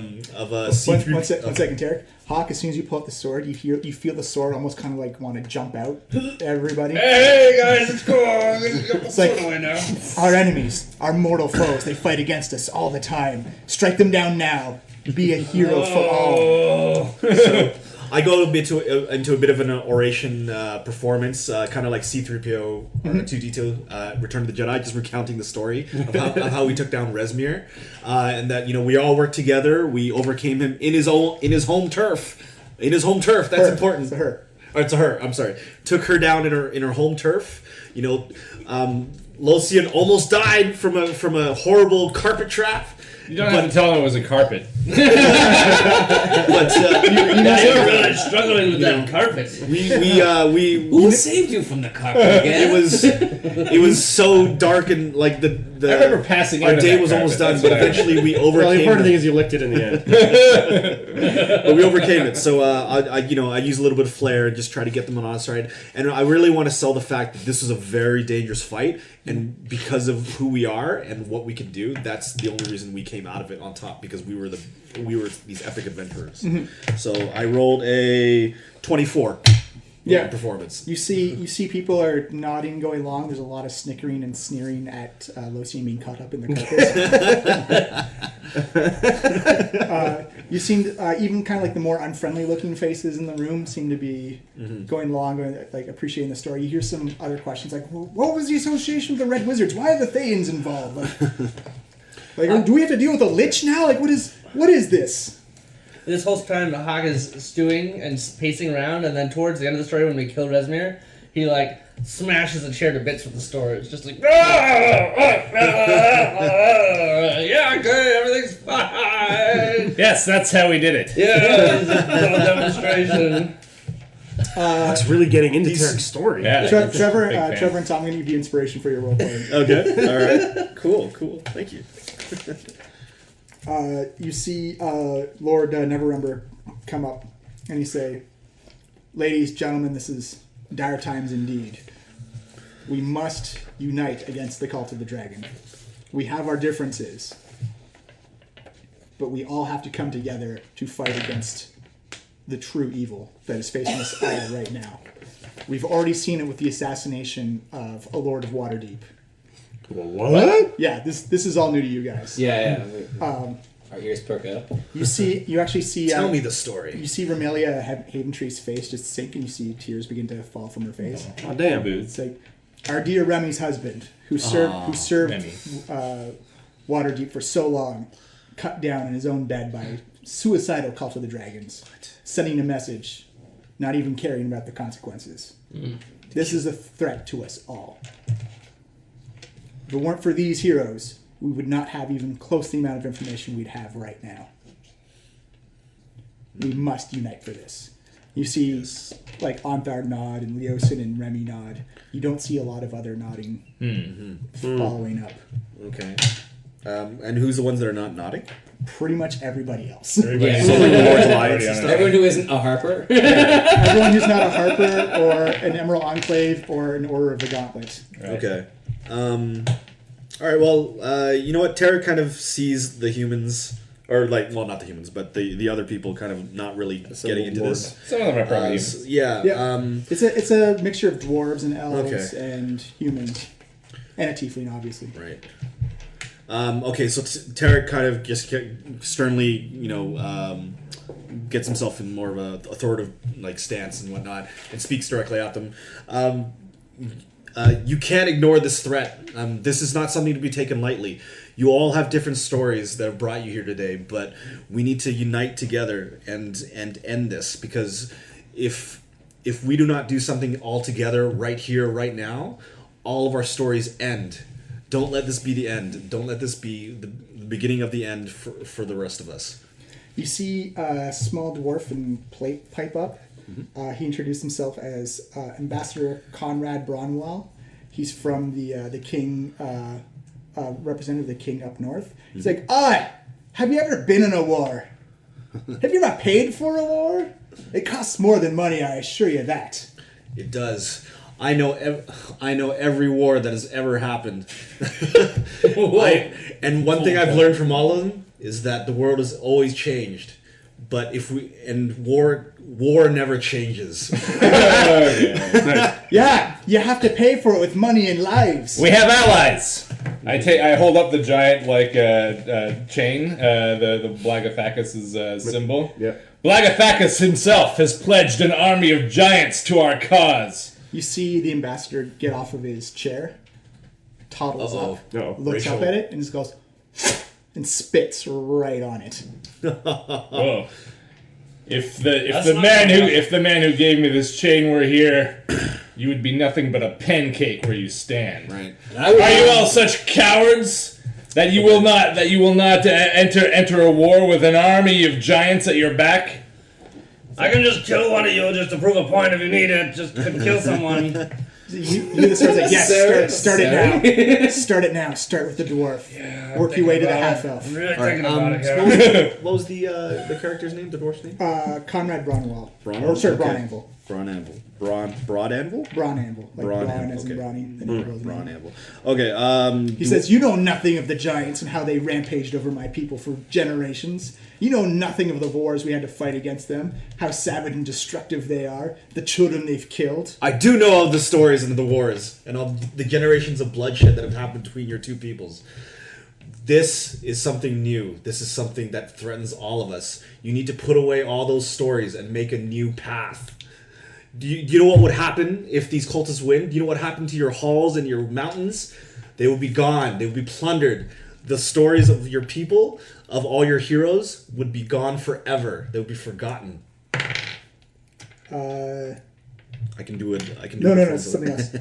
Speaker 3: C3.
Speaker 1: One second, Tarek. Hawk, as soon as you pull out the sword, you feel the sword almost kind of like want to jump out. Everybody.
Speaker 2: Hey guys, it's cool. It's
Speaker 1: like-
Speaker 2: away now.
Speaker 1: Our enemies, our mortal foes, they fight against us all the time. Strike them down now. Be a hero for all.
Speaker 3: So I go into a bit of an oration performance, kind of like C-3PO or R2-D2, Return of the Jedi, just recounting the story of how we took down Rezmir, and that we all worked together. We overcame him in his home turf. In his home turf. That's important.
Speaker 1: It's a her.
Speaker 3: Or it's a her. I'm sorry. Took her down in her home turf. Locian almost died from a horrible carpet trap.
Speaker 5: You don't have to tell them it was a carpet.
Speaker 3: But
Speaker 2: You're really struggling with that carpet.
Speaker 8: Who saved you from the carpet again?
Speaker 3: it was so dark and like the
Speaker 5: I remember passing out
Speaker 3: our
Speaker 5: of
Speaker 3: day
Speaker 5: that
Speaker 3: was almost
Speaker 5: carpet,
Speaker 3: done,
Speaker 5: that's
Speaker 3: but
Speaker 5: why.
Speaker 3: eventually we
Speaker 7: Well, the
Speaker 3: overcame
Speaker 7: important thing
Speaker 3: it.
Speaker 7: is you licked it in the end.
Speaker 3: But we overcame it. So I use a little bit of flair and just try to get them on our side. And I really want to sell the fact that this was a very dangerous fight, and because of who we are and what we can do, that's the only reason we came out of it on top, because we were these epic adventurers. So I rolled a 24.
Speaker 1: Yeah.
Speaker 3: Performance.
Speaker 1: You see people are nodding, going along. There's a lot of snickering and sneering at Locian being caught up in the carpet. You seem even kind of like the more unfriendly looking faces in the room seem to be going along, like appreciating the story. You hear some other questions like, well, what was the association with the Red Wizards? Why are the Thayans involved? Like do we have to deal with a lich now? Like what is this?
Speaker 2: This whole time, Hawk is stewing and pacing around, and then towards the end of the story, when we kill Rezmir, he like smashes a chair to bits with the storage, just like, yeah, okay, everything's fine.
Speaker 5: Yes, that's how we did it.
Speaker 2: Yeah, little demonstration.
Speaker 7: It's really getting into Tarek's story.
Speaker 5: Yeah,
Speaker 1: Trevor,
Speaker 5: big fan.
Speaker 1: Trevor and Tom, I'm going to give you inspiration for your role playing.
Speaker 3: Okay. All right. Cool. Thank you.
Speaker 1: You see Lord Neverember come up, and you say, "Ladies, gentlemen, this is dire times indeed. We must unite against the cult of the dragon. We have our differences, but we all have to come together to fight against the true evil that is facing us all right now. We've already seen it with the assassination of a Lord of Waterdeep.
Speaker 7: What?
Speaker 1: Yeah, this is all new to you guys.
Speaker 8: Yeah. Our ears perk up.
Speaker 1: You actually see.
Speaker 3: Tell me the story.
Speaker 1: You see Ramelia Haventree's face just sink, and you see tears begin to fall from her face.
Speaker 7: Oh, damn.
Speaker 1: It's like our dear Remy's husband, who served
Speaker 5: Remy.
Speaker 1: Waterdeep for so long, cut down in his own bed by suicidal cult of the dragons, sending a message, not even caring about the consequences. This is a threat to us all. If it weren't for these heroes, we would not have even close the amount of information we'd have right now. We must unite for this. You see, like, Onthar nod and Leosin and Remy nod. You don't see a lot of other nodding following up.
Speaker 3: Okay. And who's the ones that are not nodding?
Speaker 1: Pretty much everybody else.
Speaker 5: Everybody's
Speaker 8: Yeah.
Speaker 5: Lord's
Speaker 7: Alliance
Speaker 5: Alliance.
Speaker 8: Everyone who isn't a harper.
Speaker 1: Everyone who's not a Harper or an Emerald Enclave or an Order of the Gauntlet.
Speaker 5: Right.
Speaker 3: Okay. All right. Well, you know what? Tarek kind of sees the humans, or like, well, not the humans, but the other people, kind of not really getting into this.
Speaker 5: Some of them are probably
Speaker 3: S- yeah.
Speaker 1: Yeah. It's a mixture of dwarves and elves
Speaker 3: Okay.
Speaker 1: and humans. And a tiefling, obviously.
Speaker 3: Right. Okay, so Tarek kind of just sternly, gets himself in more of a authoritative stance and whatnot, and speaks directly at them. You can't ignore this threat. This is not something to be taken lightly. You all have different stories that have brought you here today, but we need to unite together and end this, because if we do not do something all together right here, right now, all of our stories end. Don't let this be the end. Don't let this be the beginning of the end for the rest of us.
Speaker 1: You see a small dwarf in plate pipe up. He introduced himself as Ambassador Conrad Bronwell. He's from the king, representative of the king up north. He's like, have you ever been in a war? Have you ever paid for a war? It costs more than money, I assure you that.
Speaker 3: It does. I know every war that has ever happened. And one thing I've learned from all of them is that the world has always changed. But war never changes.
Speaker 1: Yeah, you have to pay for it with money and lives.
Speaker 5: We have allies. I hold up the giant chain, the Blagathakis' symbol.
Speaker 7: Yep.
Speaker 5: Blagathakis himself has pledged an army of giants to our cause.
Speaker 1: You see the ambassador get off of his chair, toddles up, looks
Speaker 3: Racial.
Speaker 1: up at it, and just goes and spits right on it.
Speaker 5: Whoa. If the man who gave me this chain were here, you would be nothing but a pancake where you stand.
Speaker 3: Right.
Speaker 5: Are you all such cowards that you will not enter a war with an army of giants at your back?
Speaker 2: I can just kill one of you just to prove a point if you need it. Just kill someone.
Speaker 1: You the sword's like, yes, start it now. Start it now. Start with the dwarf.
Speaker 2: Yeah,
Speaker 1: Work your way to the half elf.
Speaker 2: I'm really
Speaker 3: All right,
Speaker 2: thinking about it here.
Speaker 3: what was the character's name? The dwarf's name?
Speaker 1: Conrad Bronwell.
Speaker 3: Bronwell?
Speaker 1: Or sorry,
Speaker 3: Okay.
Speaker 1: Bron Anvil.
Speaker 3: Broad Anvil?
Speaker 1: Bron Anvil. Like
Speaker 3: Bron
Speaker 1: Bron
Speaker 3: Anvil,
Speaker 1: as in
Speaker 3: okay.
Speaker 1: Bronny. the Negro's
Speaker 3: Broad
Speaker 1: name.
Speaker 3: Anvil. Okay.
Speaker 1: He says, you know nothing of the giants and how they rampaged over my people for generations. You know nothing of the wars we had to fight against them, how savage and destructive they are, the children they've killed.
Speaker 3: I do know all the stories and the wars and all the generations of bloodshed that have happened between your two peoples. This is something new. This is something that threatens all of us. You need to put away all those stories and make a new path. Do you know what would happen if these cultists win? Do you know what happened to your halls and your mountains? They would be gone. They would be plundered. The stories of your people, of all your heroes, would be gone forever. They would be forgotten. I can do it.
Speaker 1: No, it's something else.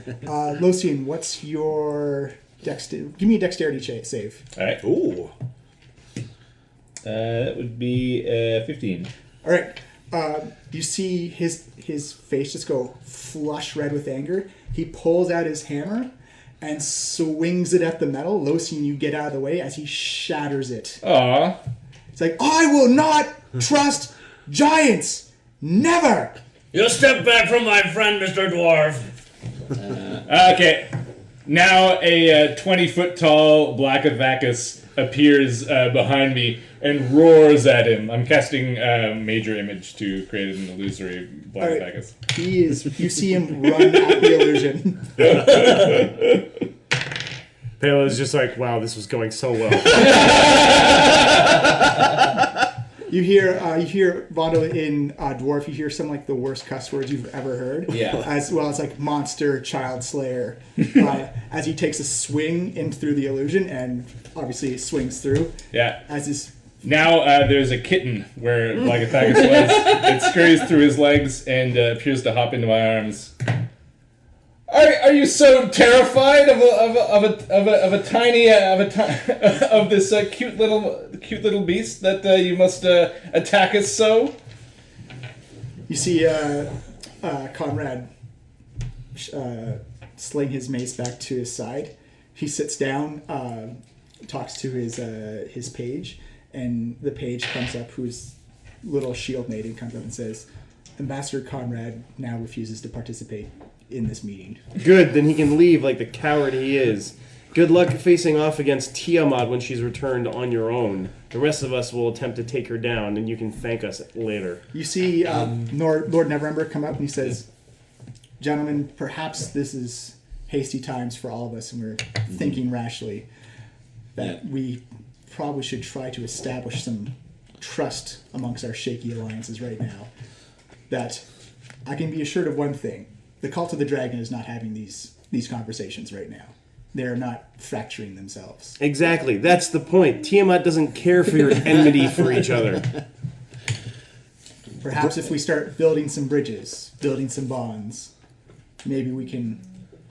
Speaker 1: Locian, what's your dexterity? Give me a dexterity save.
Speaker 5: All right.
Speaker 3: Ooh.
Speaker 5: That would be 15.
Speaker 1: All right. You see his face just go flush red with anger. He pulls out his hammer and swings it at the metal. Locian, you get out of the way as he shatters it.
Speaker 5: Aw.
Speaker 1: It's like, I will not trust giants! Never!
Speaker 2: You step back from my friend, Mr. Dwarf.
Speaker 5: Okay. Now a 20-foot tall Blagathakis appears behind me and roars at him. I'm casting Major Image to create an illusory Blagathakis.
Speaker 1: Right. He is. You see him run at the illusion.
Speaker 9: Pala's just like, wow, this was going so well.
Speaker 1: You hear Vondo in Dwarf. You hear some like the worst cuss words you've ever heard.
Speaker 8: Yeah.
Speaker 1: As well as like monster, child slayer. As he takes a swing in through the illusion and obviously swings through.
Speaker 5: Yeah.
Speaker 1: As his
Speaker 5: Now there's a kitten where Blagathakis was. It scurries through his legs and appears to hop into my arms. Are you so terrified of this cute little beast that you must attack us so?
Speaker 1: you see Conrad sling his mace back to his side. He sits down, talks to his page, and the page comes up, who's little shield maiden comes up and says, Ambassador Conrad now refuses to participate in this meeting.
Speaker 7: Good, then he can leave like the coward he is. Good luck facing off against Tiamat when she's returned on your own. The rest of us will attempt to take her down, and you can thank us later.
Speaker 1: You see Lord Neverember come up and he says, Gentlemen, perhaps this is hasty times for all of us, and we're thinking rashly that we probably should try to establish some trust amongst our shaky alliances right now. That I can be assured of one thing. The Cult of the Dragon is not having these conversations right now. They're not fracturing themselves.
Speaker 7: Exactly, that's the point. Tiamat doesn't care for your enmity for each other.
Speaker 1: Perhaps if we start building some bridges, building some bonds, maybe we can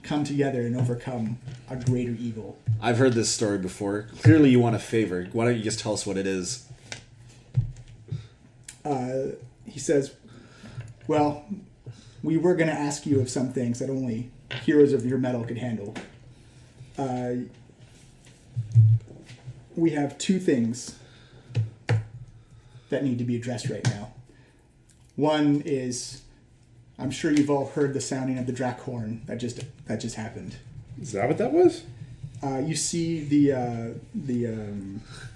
Speaker 1: come together and overcome a greater evil.
Speaker 3: I've heard this story before. Clearly you want a favor. Why don't you just tell us what it is?
Speaker 1: He says, well, we were going to ask you of some things that only heroes of your mettle could handle. We have two things that need to be addressed right now. One is I'm sure you've all heard the sounding of the Drac horn that just happened.
Speaker 9: Is that what that was?
Speaker 1: You see the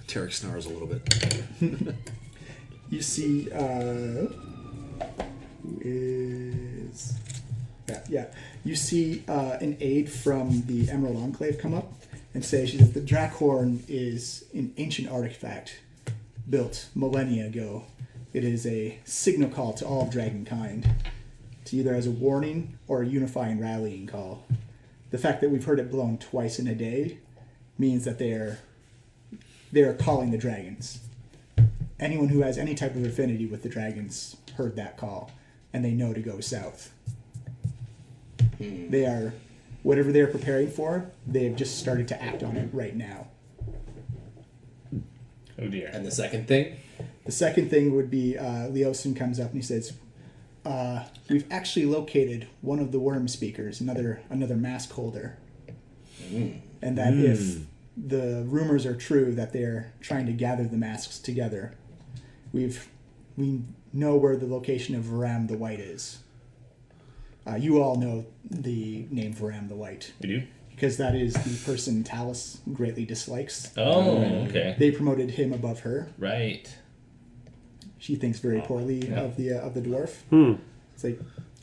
Speaker 3: Tarek snarls a little bit.
Speaker 1: you see who is yeah. You see an aide from the Emerald Enclave come up and say, she says, the Drac horn is an ancient artifact built millennia ago. It is a signal call to all of dragonkind. It's either as a warning or a unifying rallying call. The fact that we've heard it blown twice in a day means that they are calling the dragons. Anyone who has any type of affinity with the dragons heard that call, and they know to go south. They are, whatever they're preparing for, they've just started to act on it right now.
Speaker 5: Oh dear.
Speaker 8: And the second thing?
Speaker 1: The second thing would be Leosin comes up and he says, we've actually located one of the worm speakers, another mask holder. And that if the rumors are true that they're trying to gather the masks together, we know where the location of Varam the White is. You all know the name Varam the White.
Speaker 5: We do?
Speaker 1: Because that is the person Talus greatly dislikes.
Speaker 5: Oh, okay.
Speaker 1: They promoted him above her.
Speaker 5: Right.
Speaker 1: She thinks very poorly
Speaker 5: yeah.
Speaker 1: of the dwarf. It's like,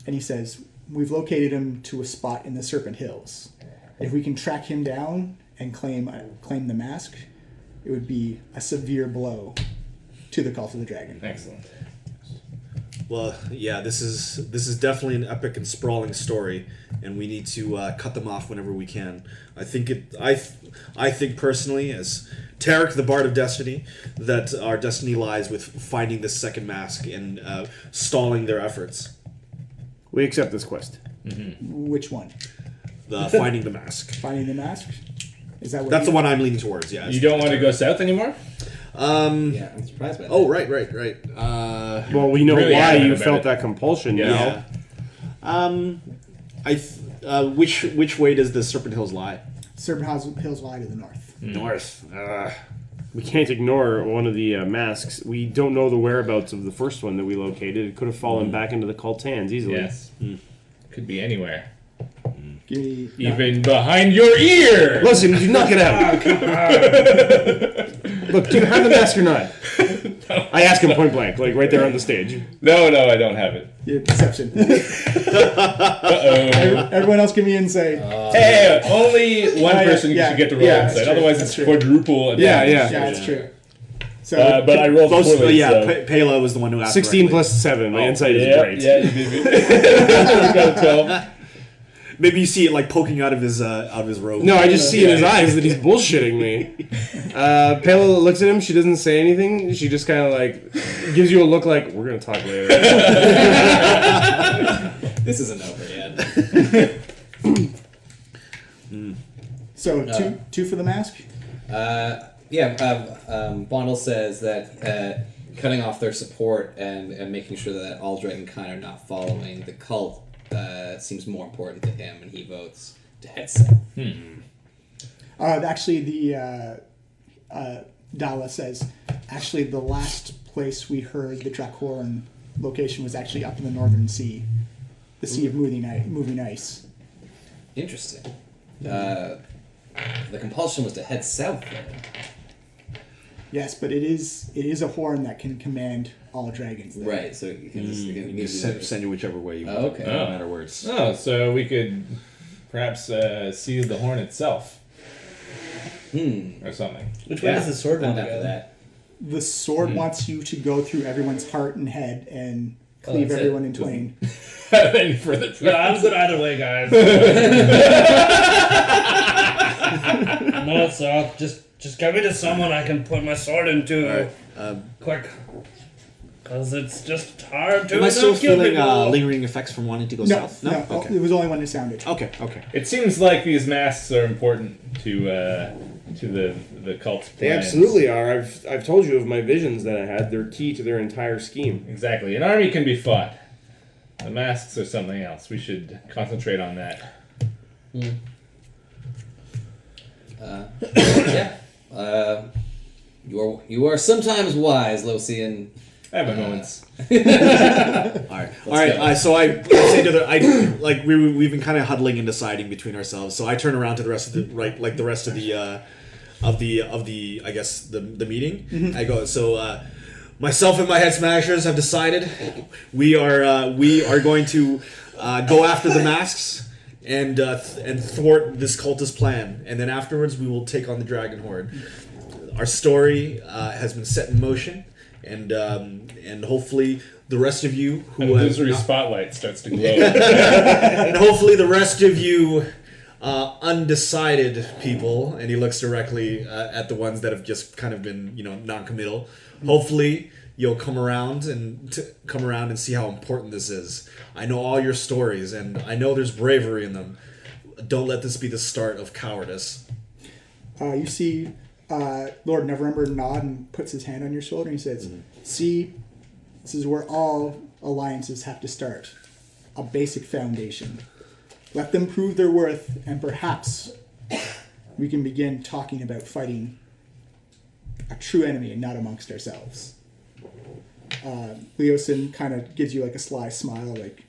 Speaker 1: and he says, we've located him to a spot in the Serpent Hills. If we can track him down and claim the mask, it would be a severe blow to the Cult of the Dragon.
Speaker 5: Excellent.
Speaker 3: Well, yeah, this is definitely an epic and sprawling story, and we need to cut them off whenever we can. I think personally, as Tarek, the Bard of Destiny, that our destiny lies with finding this second mask and stalling their efforts.
Speaker 9: We accept this quest.
Speaker 1: Which one?
Speaker 3: The finding the mask.
Speaker 1: Finding the mask? Is that what
Speaker 3: That's the one I'm leaning towards. Yeah.
Speaker 5: You don't want to go south anymore?
Speaker 8: Yeah, I'm surprised by that.
Speaker 3: Oh, right.
Speaker 9: Well, we know
Speaker 5: Really
Speaker 9: why
Speaker 5: adamant
Speaker 9: you
Speaker 5: about
Speaker 9: felt
Speaker 5: it.
Speaker 9: that compulsion.
Speaker 5: Yeah.
Speaker 3: Which way does the Serpent Hills lie?
Speaker 1: Serpent Hills lie to the north.
Speaker 9: North. We can't ignore one of the masks. We don't know the whereabouts of the first one that we located. It could have fallen back into the cult's hands easily.
Speaker 5: Yes. Could be anywhere.
Speaker 1: Give me,
Speaker 5: Even behind your ear!
Speaker 9: Listen, you knock it out. Look, do you have the mask or not? I ask him point blank, like right there on the stage.
Speaker 5: No, I don't have it.
Speaker 1: yeah, deception.
Speaker 5: Uh-oh.
Speaker 1: Everyone else give me insight.
Speaker 5: Hey, only one person
Speaker 1: yeah,
Speaker 5: should get to roll
Speaker 1: yeah, that's
Speaker 5: insight.
Speaker 1: true,
Speaker 5: Otherwise,
Speaker 1: that's
Speaker 5: it's
Speaker 1: true.
Speaker 5: quadruple.
Speaker 9: Yeah,
Speaker 5: advantage.
Speaker 1: Yeah, it's true. So,
Speaker 5: But I rolled poorly,
Speaker 3: yeah,
Speaker 5: so...
Speaker 3: Pela was the one who asked.
Speaker 9: 16
Speaker 3: correctly.
Speaker 9: plus 7. My insight is
Speaker 5: Yeah,
Speaker 9: great.
Speaker 5: yeah, you beat me. You got a 12.
Speaker 3: Maybe you see it like poking out of his robe.
Speaker 9: No, I just see in his eyes that he's bullshitting me. Pela looks at him. She doesn't say anything. She just kind of like gives you a look like, we're going to talk later.
Speaker 8: This isn't over yet.
Speaker 1: so two for the mask?
Speaker 8: Bondel says that cutting off their support and making sure that all Dragonkind are not following the cult seems more important to him, and he votes to head south.
Speaker 1: Actually, the Dala says, actually, the last place we heard the Drakhorn location was actually up in the Northern Sea, the Sea of Moving Ice.
Speaker 8: Interesting. The compulsion was to head south then.
Speaker 1: Yes, but it is a horn that can command all dragons. There.
Speaker 8: Right, so you can just...
Speaker 3: You can send you whichever way you want.
Speaker 8: Okay.
Speaker 3: No matter where it's.
Speaker 5: Oh, so we could perhaps see the horn itself. Or something.
Speaker 2: Which way does the sword
Speaker 8: I'm
Speaker 2: want to
Speaker 8: down for
Speaker 2: go?
Speaker 8: that.
Speaker 1: The sword wants you to go through everyone's heart and head and cleave
Speaker 2: that's it.
Speaker 1: everyone in twain.
Speaker 5: Any further
Speaker 2: Yeah, I'm good either way, guys. No, so just get me to someone I can put my sword into. Quick. Because it's just hard to
Speaker 3: Am I still
Speaker 2: not kill
Speaker 3: feeling
Speaker 2: people.
Speaker 3: lingering effects from wanting to go
Speaker 1: No,
Speaker 3: south?
Speaker 1: no,
Speaker 3: Okay.
Speaker 1: it was only when it sounded.
Speaker 3: Okay.
Speaker 5: It seems like these masks are important to the cult's
Speaker 9: They
Speaker 5: plans.
Speaker 9: absolutely are. I've told you of my visions that I had. They're key to their entire scheme.
Speaker 5: Exactly. An army can be fought. The masks are something else. We should concentrate on that.
Speaker 8: You are sometimes wise, Losian.
Speaker 5: I have my moments.
Speaker 3: All right. So I say to the we've been kind of huddling and deciding between ourselves. So I turn around to the rest of the rest of the I guess the meeting. I go, so myself and my head smashers have decided we are going to go after the masks and thwart this cultist plan, and then afterwards we will take on the dragon horde. Our story has been set in motion, and hopefully the rest of you who
Speaker 5: And the illusory spotlight starts to glow.
Speaker 3: and hopefully the rest of you undecided people, and he looks directly at the ones that have just kind of been non-committal. Hopefully you'll come around and see how important this is. I know all your stories, and I know there's bravery in them. Don't let this be the start of cowardice.
Speaker 1: You see Lord Neverember nod and puts his hand on your shoulder and he says, see, this is where all alliances have to start. A basic foundation. Let them prove their worth, and perhaps we can begin talking about fighting a true enemy and not amongst ourselves. Leosin kind of gives you like a sly smile, like,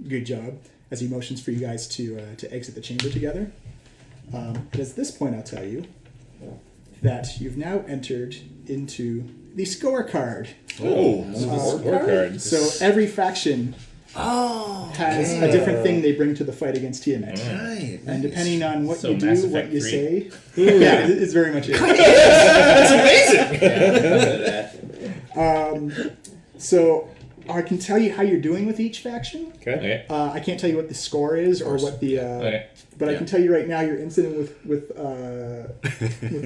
Speaker 1: good job, as he motions for you guys to exit the chamber together. But at this point, I'll tell you that you've now entered into the scorecard.
Speaker 5: Scorecard.
Speaker 1: So every faction has a different thing they bring to the fight against Tiamat.
Speaker 3: Right.
Speaker 1: And depending on what
Speaker 5: So
Speaker 1: you
Speaker 5: Mass
Speaker 1: do, what
Speaker 5: Effect
Speaker 1: you
Speaker 5: 3.
Speaker 1: say, yeah, it's very much it.
Speaker 3: That's amazing.
Speaker 1: So I can tell you how you're doing with each faction.
Speaker 5: Okay.
Speaker 1: I can't tell you what the score is or what the.
Speaker 5: Okay.
Speaker 1: But I can tell you right now, your incident with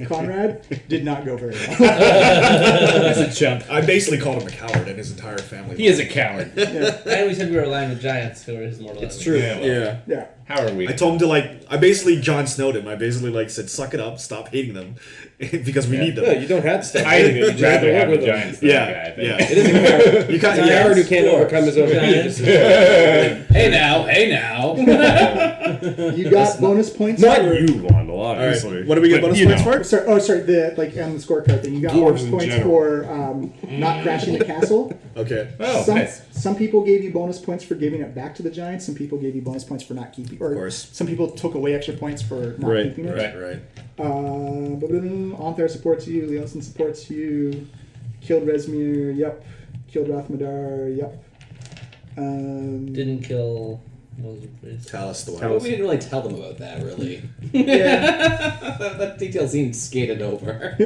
Speaker 1: Conrad did not go very well.
Speaker 5: That's a chump.
Speaker 3: I basically called him a coward and his entire family.
Speaker 5: He is a coward.
Speaker 2: And we said we were aligned with giants who are his mortal enemies.
Speaker 1: True.
Speaker 5: Yeah, well,
Speaker 1: Yeah.
Speaker 5: How are we?
Speaker 3: I told him to I basically Jon Snowed him. I basically said, suck it up, stop hating them, because we need them.
Speaker 7: No, you don't have to stop
Speaker 5: I
Speaker 7: hating it. You
Speaker 5: would
Speaker 7: just have
Speaker 5: rather
Speaker 7: to
Speaker 5: have
Speaker 7: work
Speaker 5: the
Speaker 7: with them.
Speaker 5: giants than the guy, I think.
Speaker 7: It is a coward.
Speaker 3: You can't.
Speaker 7: It's a coward who can't overcome his own
Speaker 2: Giants.
Speaker 7: weaknesses.
Speaker 8: Hey now.
Speaker 1: You got bonus points.
Speaker 9: Not
Speaker 1: for-
Speaker 9: you, Wandel,
Speaker 3: All
Speaker 9: obviously.
Speaker 3: right. What do we get
Speaker 9: But,
Speaker 3: bonus
Speaker 9: you
Speaker 3: points
Speaker 9: know.
Speaker 3: for?
Speaker 1: Sorry, on the scorecard thing. You got
Speaker 9: Dwarves
Speaker 1: bonus
Speaker 9: in
Speaker 1: points
Speaker 9: general.
Speaker 1: for not crashing the castle.
Speaker 3: Okay.
Speaker 5: Oh,
Speaker 1: some,
Speaker 5: nice.
Speaker 1: some people gave you bonus points for giving it back to the giants. Some people gave you bonus points for not keeping. Or
Speaker 3: course.
Speaker 1: some people took away extra points for not
Speaker 9: Right,
Speaker 1: keeping it.
Speaker 3: Right.
Speaker 1: Onther supports you. Leosin supports you. Killed Resmir. Yep. Killed Rathmadar. Yep.
Speaker 2: Didn't kill. What was it?
Speaker 3: Talus the
Speaker 8: Well,
Speaker 3: Wild.
Speaker 8: we didn't really tell them about that, really.
Speaker 1: Yeah.
Speaker 8: that detail seemed skated over.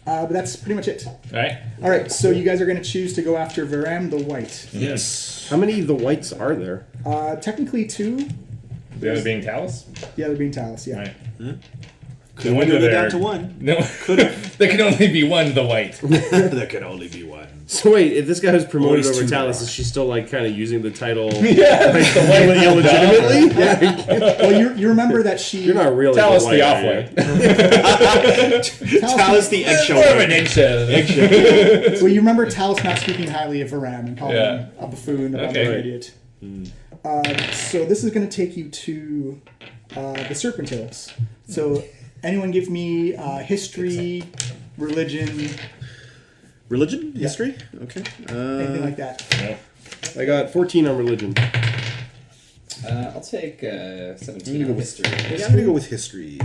Speaker 1: But that's pretty much it.
Speaker 5: Alright.
Speaker 1: All right. So you guys are going to choose to go after Varam the White.
Speaker 3: Yes.
Speaker 9: How many of the whites are there?
Speaker 1: Technically 2.
Speaker 5: The other being Talus?
Speaker 1: The other being Talus. Yeah.
Speaker 5: Alright.
Speaker 3: Could
Speaker 5: No
Speaker 3: we
Speaker 5: wonder
Speaker 3: go down
Speaker 5: they're-
Speaker 3: to one?
Speaker 5: No. there can only be one, the white.
Speaker 3: There can only be one.
Speaker 9: So wait, if this guy was promoted
Speaker 3: Always
Speaker 9: over
Speaker 3: two
Speaker 9: Talus,
Speaker 3: there
Speaker 9: is she still kind of using the title
Speaker 5: Yeah, like the white
Speaker 9: illegitimately?
Speaker 1: Well, you remember that she.
Speaker 9: You're not really
Speaker 5: Talus
Speaker 9: the
Speaker 5: the
Speaker 9: white,
Speaker 5: off-white.
Speaker 3: Talus the eggshell.
Speaker 5: More of an eggshell.
Speaker 1: Well, you remember Talus not speaking highly of Varam and calling
Speaker 5: Yeah.
Speaker 1: him a buffoon, a
Speaker 5: Okay.
Speaker 1: idiot. So this is going to take you to the Serpent Hills. So anyone give me history, religion,
Speaker 3: Religion? History? Okay.
Speaker 1: anything like that.
Speaker 9: I got 14 on religion.
Speaker 8: I'll take 17 on history.
Speaker 3: Yeah, I'm going to go with history.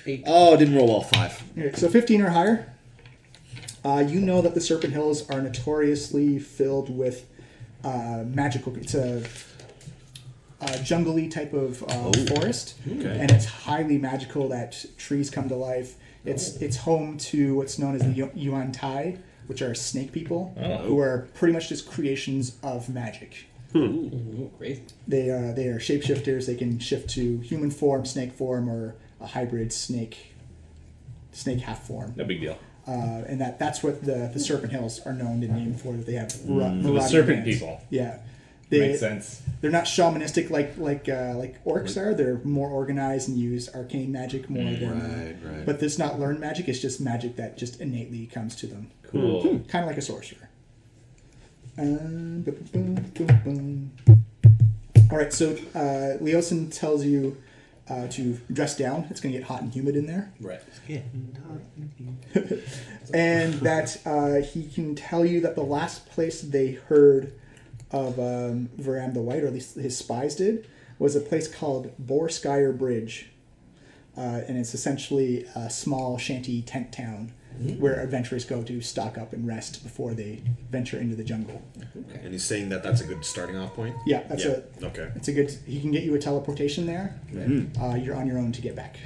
Speaker 2: 8.
Speaker 3: Oh, didn't roll all 5.
Speaker 1: Okay, so 15 or higher. You know that the Serpent Hills are notoriously filled with magical. It's a jungle-y type of forest, and it's highly magical. That trees come to life. It's home to what's known as the Yuan Tai, which are snake people, who are pretty much just creations of magic.
Speaker 8: Ooh, great.
Speaker 1: They are shapeshifters. They can shift to human form, snake form, or a hybrid snake half form.
Speaker 5: No big deal.
Speaker 1: And that's what the Serpent Hills are known and named for. That they have
Speaker 5: The serpent people.
Speaker 1: Yeah,
Speaker 5: Makes sense.
Speaker 1: They're not shamanistic like orcs are. They're more organized and use arcane magic more than.
Speaker 3: Right.
Speaker 1: But it's not learned magic. It's just magic that just innately comes to them.
Speaker 5: Cool.
Speaker 1: Kind of like a sorcerer. All right, so Leosin tells you to dress down. It's going to get hot and humid in there.
Speaker 8: Right.
Speaker 1: And that he can tell you that the last place they heard of Varam the White, or at least his spies did, was a place called Borskire Bridge. And it's essentially a small shanty tent town where adventurers go to stock up and rest before they venture into the jungle.
Speaker 3: Okay. And he's saying that that's a good starting off point?
Speaker 1: Yeah, that's
Speaker 3: okay.
Speaker 1: It's a good. He can get you a teleportation there. You're on your own to get back.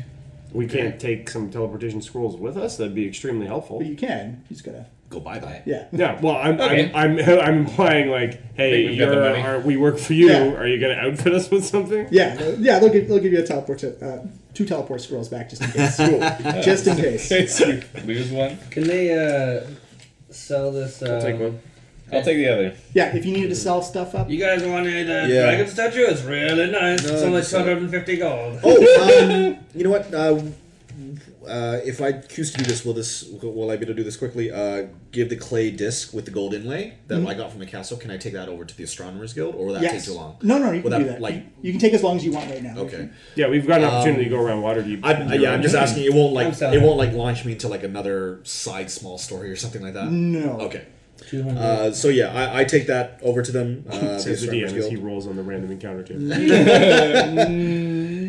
Speaker 9: We can't take some teleportation scrolls with us. That'd be extremely helpful.
Speaker 1: But you can. You just gotta
Speaker 3: go buy them.
Speaker 1: Yeah.
Speaker 9: Yeah. Well, I'm implying like, hey, we work for you.
Speaker 1: Yeah.
Speaker 9: Are you gonna outfit us with something?
Speaker 1: Yeah. They'll give you a teleport. 2 teleport scrolls back just in case. Cool. Just in case.
Speaker 5: You lose one.
Speaker 2: Can they sell this?
Speaker 9: I'll take one.
Speaker 5: I'll take the other.
Speaker 1: Yeah, if you needed to sell stuff up.
Speaker 2: You guys want the dragon statue? It's really nice. It's only 250 gold.
Speaker 3: Oh, you know what? If I choose to do this, will I be able to do this quickly? Give the clay disc with the gold inlay that I got from the castle. Can I take that over to the Astronomers Guild, or will that take too long?
Speaker 1: No, you can do that. You can take as long as you want right now.
Speaker 3: Okay.
Speaker 9: Yeah, we've got an opportunity to go around Waterdeep.
Speaker 3: I'm just asking. It won't launch me into like another side small story or something like that.
Speaker 1: No.
Speaker 3: Okay. So yeah, I take that over to them.
Speaker 9: Says the DM as he rolls on the random encounter table.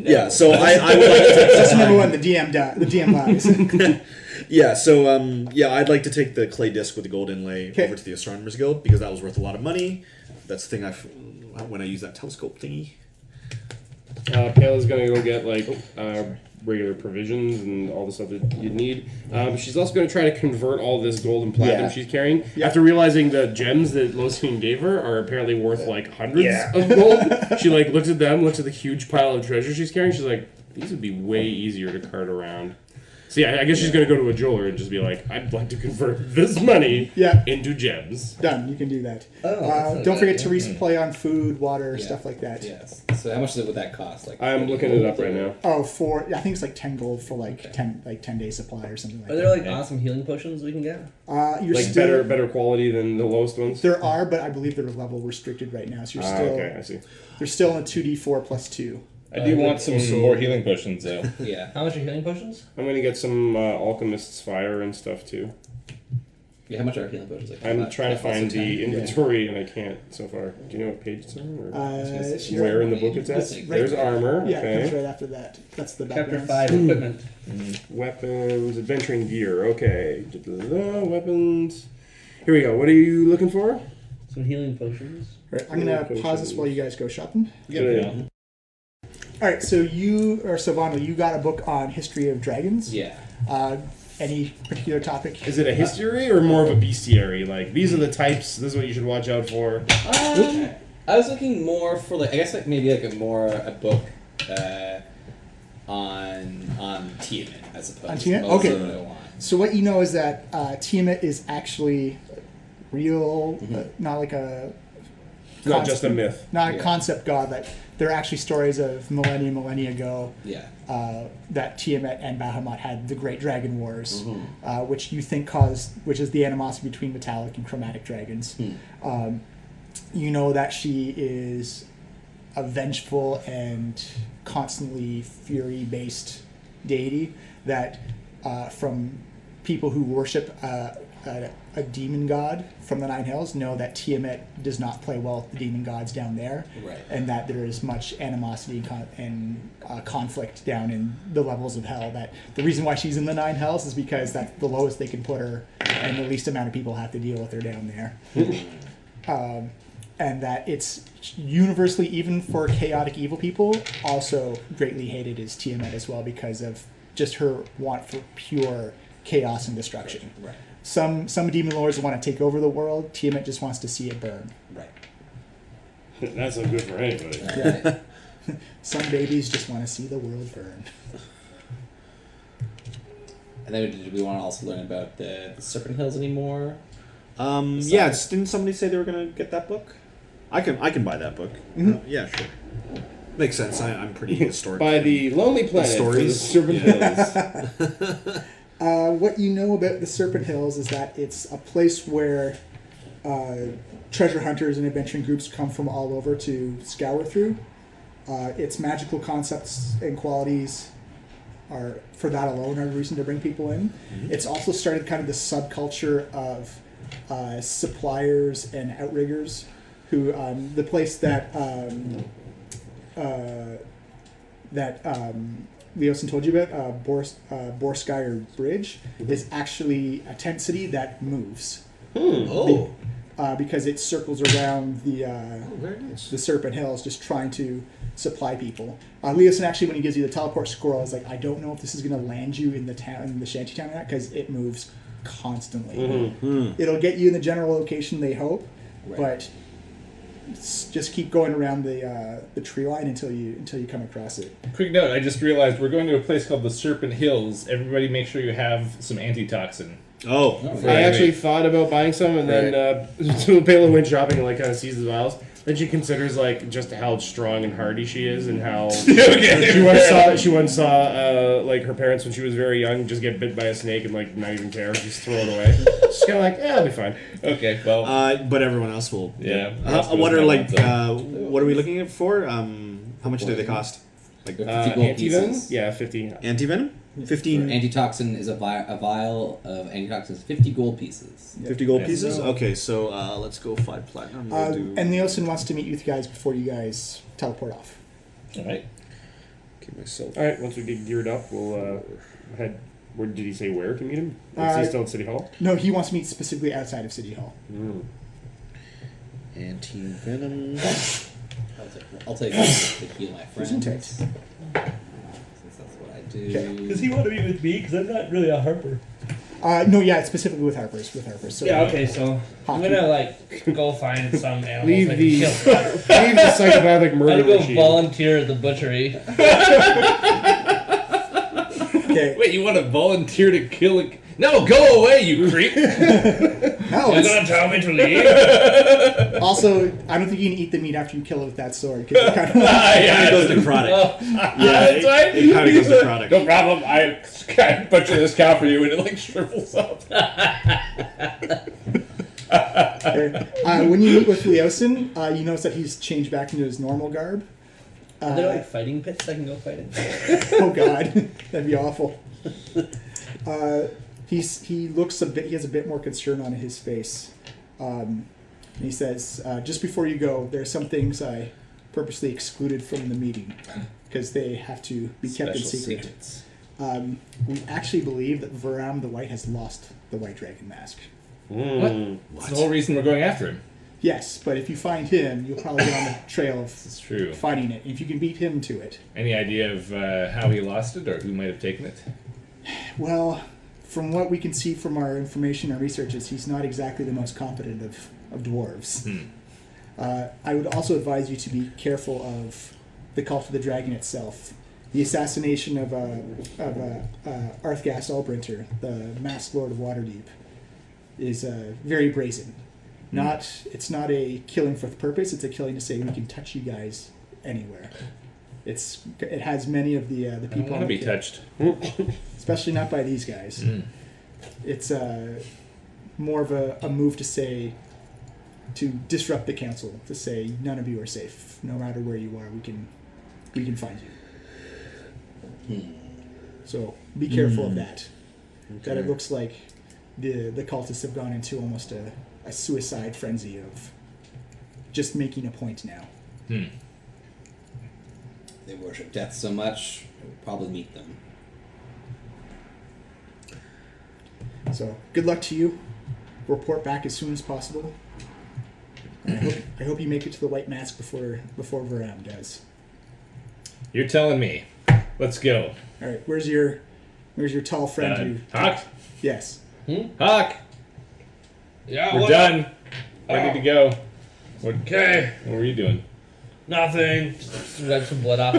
Speaker 3: Yeah, so I would like to take
Speaker 1: just remember when the DM lies.
Speaker 3: Yeah, so I'd like to take the clay disc with the gold inlay over to the Astronomers Guild because that was worth a lot of money. That's the thing when I use that telescope thingy.
Speaker 9: Payla's gonna go get like regular provisions and all the stuff that you need. She's also gonna try to convert all this gold and platinum she's carrying after realizing the gems that Losian gave her are apparently worth like hundreds of gold. She like looks at them, looks at the huge pile of treasure she's carrying. She's like, these would be way easier to cart around. So yeah, I guess she's gonna go to a jeweler and just be like, I'd like to convert this money into gems.
Speaker 1: Done. You can do that. Don't forget to resupply on food, water, stuff like that.
Speaker 8: Yes. So how much would that cost? Like
Speaker 9: I'm looking it up right now.
Speaker 1: Oh, I think it's like 10 gold for like 10 days supply or something like that.
Speaker 2: Are there like awesome healing potions we can get?
Speaker 1: You're
Speaker 9: like
Speaker 1: still,
Speaker 9: better quality than the lowest ones?
Speaker 1: There are, but I believe they're level restricted right now. So you're still
Speaker 9: okay, I see.
Speaker 1: They're still in a 2d4 plus 2.
Speaker 5: I do want some more healing potions, though.
Speaker 8: Yeah.
Speaker 2: How much are healing potions?
Speaker 9: I'm going to get some Alchemist's Fire and stuff, too.
Speaker 8: Yeah, how much are healing potions? Like,
Speaker 9: I'm trying to find the inventory, and I can't so far. Do you know what page it's on? Or where in the book it's at?
Speaker 1: Right
Speaker 9: There's armor.
Speaker 1: Yeah,
Speaker 9: okay.
Speaker 1: it's right after that. That's the
Speaker 2: Chapter
Speaker 1: background.
Speaker 2: 5, equipment.
Speaker 9: Weapons, adventuring gear. Okay. Weapons. Here we go. What are you looking for?
Speaker 2: Some healing potions.
Speaker 1: Right, I'm going to pause this while you guys go shopping.
Speaker 9: Yeah.
Speaker 1: All right, so Savano, you got a book on history of dragons.
Speaker 8: Yeah.
Speaker 1: Any particular topic?
Speaker 9: Is it a history or more of a bestiary? Like, these are the types, this is what you should watch out for?
Speaker 8: I was looking more for, like, I guess, like, maybe, like, a book on Tiamat, I suppose.
Speaker 1: On Tiamat?
Speaker 8: Most
Speaker 1: Okay.
Speaker 8: of what I want.
Speaker 1: So what you know is that Tiamat is actually real, not like a...
Speaker 9: Not just a myth.
Speaker 1: Not a concept god. That there are actually stories of millennia ago.
Speaker 8: Yeah.
Speaker 1: That Tiamat and Bahamut had the Great Dragon Wars, which you think which is the animosity between metallic and chromatic dragons. You know that she is a vengeful and constantly fury-based deity that from people who worship a demon god from the Nine Hells know that Tiamat does not play well with the demon gods down there, and that there is much animosity and conflict down in the levels of hell. That the reason why she's in the Nine Hells is because that's the lowest they can put her, and the least amount of people have to deal with her down there. And that it's universally, even for chaotic evil people, also greatly hated as Tiamat as well because of just her want for pure chaos and destruction.
Speaker 8: Right.
Speaker 1: Some demon lords want to take over the world. Tiamat just wants to see it burn.
Speaker 8: Right.
Speaker 9: That's not good for anybody.
Speaker 8: Right.
Speaker 1: Some babies just want to see the world burn.
Speaker 8: And then did we want to also learn about the Serpent Hills anymore?
Speaker 3: Yeah, didn't somebody say they were going to get that book? I can buy that book. Yeah, sure. Makes sense. I'm pretty historic.
Speaker 9: By the Lonely Planet
Speaker 3: stories.
Speaker 9: for the Serpent Hills.
Speaker 1: What you know about the Serpent Hills is that it's a place where treasure hunters and adventuring groups come from all over to scour through. Its magical concepts and qualities are, for that alone, are a reason to bring people in. Mm-hmm. It's also started kind of the subculture of suppliers and outriggers, who the place that Leosin told you about, Borskire Bridge, is actually a tent city that moves. Because it circles around the Serpent Hills, just trying to supply people. Leosin actually, when he gives you the teleport scroll, is like, I don't know if this is going to land you in the town, in the shanty town, because it moves constantly. Mm-hmm. It'll get you in the general location they hope, but just keep going around the tree line until you come across it.
Speaker 5: Quick note: I just realized we're going to a place called the Serpent Hills. Everybody, make sure you have some antitoxin.
Speaker 9: I actually thought about buying some, and then so Pela went shopping and kind of sees the vials. Then she considers just how strong and hardy she is, and how she once saw her parents when she was very young just get bit by a snake and not even care, just throw it away. She's kind of like, I'll be fine.
Speaker 5: Okay, well,
Speaker 3: but everyone else will.
Speaker 5: Yeah.
Speaker 3: What are we looking for? How much do they cost?
Speaker 8: 50 gold pieces.
Speaker 9: Yeah, 50.
Speaker 3: Antivenom? 15.
Speaker 8: Antitoxin is a vial of antitoxin is 50 gold pieces.
Speaker 3: 50 gold pieces? Okay, so let's go 5 platinum.
Speaker 1: And Leosin wants to meet you guys before you guys teleport off.
Speaker 5: All right.
Speaker 3: Keep myself.
Speaker 9: All right, once we get geared up, we'll head. Where did he say where to meet him? Is he still in City Hall?
Speaker 1: No, he wants to meet specifically outside of City Hall.
Speaker 3: Anti-venom.
Speaker 8: I'll take this to heal my friends. Since that's what I do.
Speaker 2: Okay. Does he want to meet with me? Because I'm not really a harper.
Speaker 1: No, yeah, it's specifically with Harper's. So
Speaker 2: yeah, okay, so I'm gonna go find some animals
Speaker 9: leave
Speaker 2: I
Speaker 9: the
Speaker 2: can kill.
Speaker 9: leave the psychopathic murder
Speaker 2: I'm gonna go
Speaker 9: machine.
Speaker 2: volunteer at the butchery.
Speaker 1: Okay.
Speaker 5: Wait, you want to volunteer to kill a... No, go away, you creep!
Speaker 1: No,
Speaker 2: You're gonna tell me to leave?
Speaker 1: also, I don't think you can eat the meat after you kill it with that sword, because it kind of
Speaker 3: It goes necrotic.
Speaker 5: That's right.
Speaker 3: It kind of goes necrotic.
Speaker 5: No problem, I butcher this cow for you and it shrivels up.
Speaker 1: when you meet with Leosin, you notice that he's changed back into his normal garb.
Speaker 2: Are there fighting pits I can go fight in?
Speaker 1: Oh god, that'd be awful. He looks a bit. He has a bit more concern on his face. And he says, "Just before you go, there are some things I purposely excluded from the meeting because they have to be kept in secret.
Speaker 5: Secrets.
Speaker 1: We actually believe that Varam the White has lost the White Dragon Mask.
Speaker 5: What? That's the whole reason we're going after him.
Speaker 1: Yes, but if you find him, you'll probably get on the trail of
Speaker 5: It's true.
Speaker 1: finding it. If you can beat him to it,
Speaker 5: Any idea of how he lost it or who might have taken it?
Speaker 1: well, from what we can see from our information and researches, he's not exactly the most competent of dwarves. I would also advise you to be careful of the Cult of the Dragon itself. The assassination of Arthgast Allbrinter, the Masked Lord of Waterdeep, is very brazen. It's not a killing for the purpose. It's a killing to say we can touch you guys anywhere. It has many of the
Speaker 5: I
Speaker 1: people.
Speaker 5: don't want to be touched.
Speaker 1: Especially not by these guys. It's more of a move to disrupt the council, to say none of you are safe. No matter where you are, we can find you. So be careful of that. Okay. That it looks like the cultists have gone into almost a suicide frenzy of just making a point now.
Speaker 8: They worship death so much, I would probably meet them.
Speaker 1: So good luck to you. Report back as soon as possible. And I hope you make it to the White Mask before Varam does.
Speaker 5: You're telling me. Let's go.
Speaker 1: All right, where's your tall friend?
Speaker 5: Hawk?
Speaker 1: Yes.
Speaker 5: Hawk!
Speaker 2: Yeah,
Speaker 5: We're done. Ready to go.
Speaker 2: Okay.
Speaker 5: What were you doing?
Speaker 2: Nothing. Just got some blood off.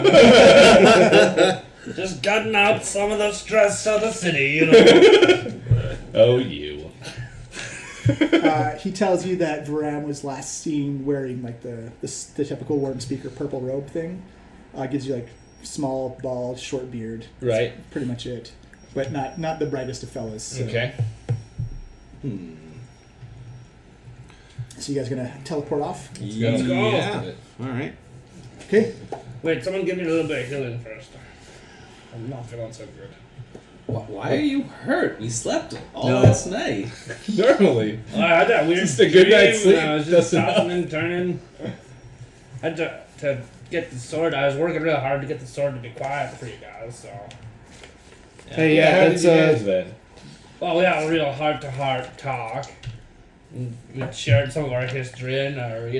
Speaker 2: Just gutting out some of the stress of the city, you know.
Speaker 5: Oh, you.
Speaker 1: He tells you that Varam was last seen wearing like the typical Worm Speaker purple robe thing. Gives you like small, bald, short beard.
Speaker 5: Right.
Speaker 1: That's pretty much it. But not the brightest of fellas. So.
Speaker 5: Okay.
Speaker 1: So you guys gonna teleport off?
Speaker 8: Let's
Speaker 2: go.
Speaker 3: Yeah. All right.
Speaker 1: Okay.
Speaker 2: Wait, someone give me a little bit of healing first. I'm not feeling so good.
Speaker 8: Why are you hurt? We slept all
Speaker 2: No.
Speaker 8: last night.
Speaker 5: Normally.
Speaker 2: Well, I had that weird
Speaker 5: Just a good night's
Speaker 2: dream,
Speaker 5: sleep.
Speaker 2: and I was
Speaker 5: That's
Speaker 2: just tossing and turning. I had to get the sword. I was working real hard to get the sword to be quiet for you guys, so...
Speaker 9: Hey,
Speaker 5: How
Speaker 9: yeah,
Speaker 5: did you manage
Speaker 9: that's
Speaker 5: that?
Speaker 2: Well, we had a real heart-to-heart talk. And we shared some of our history and our,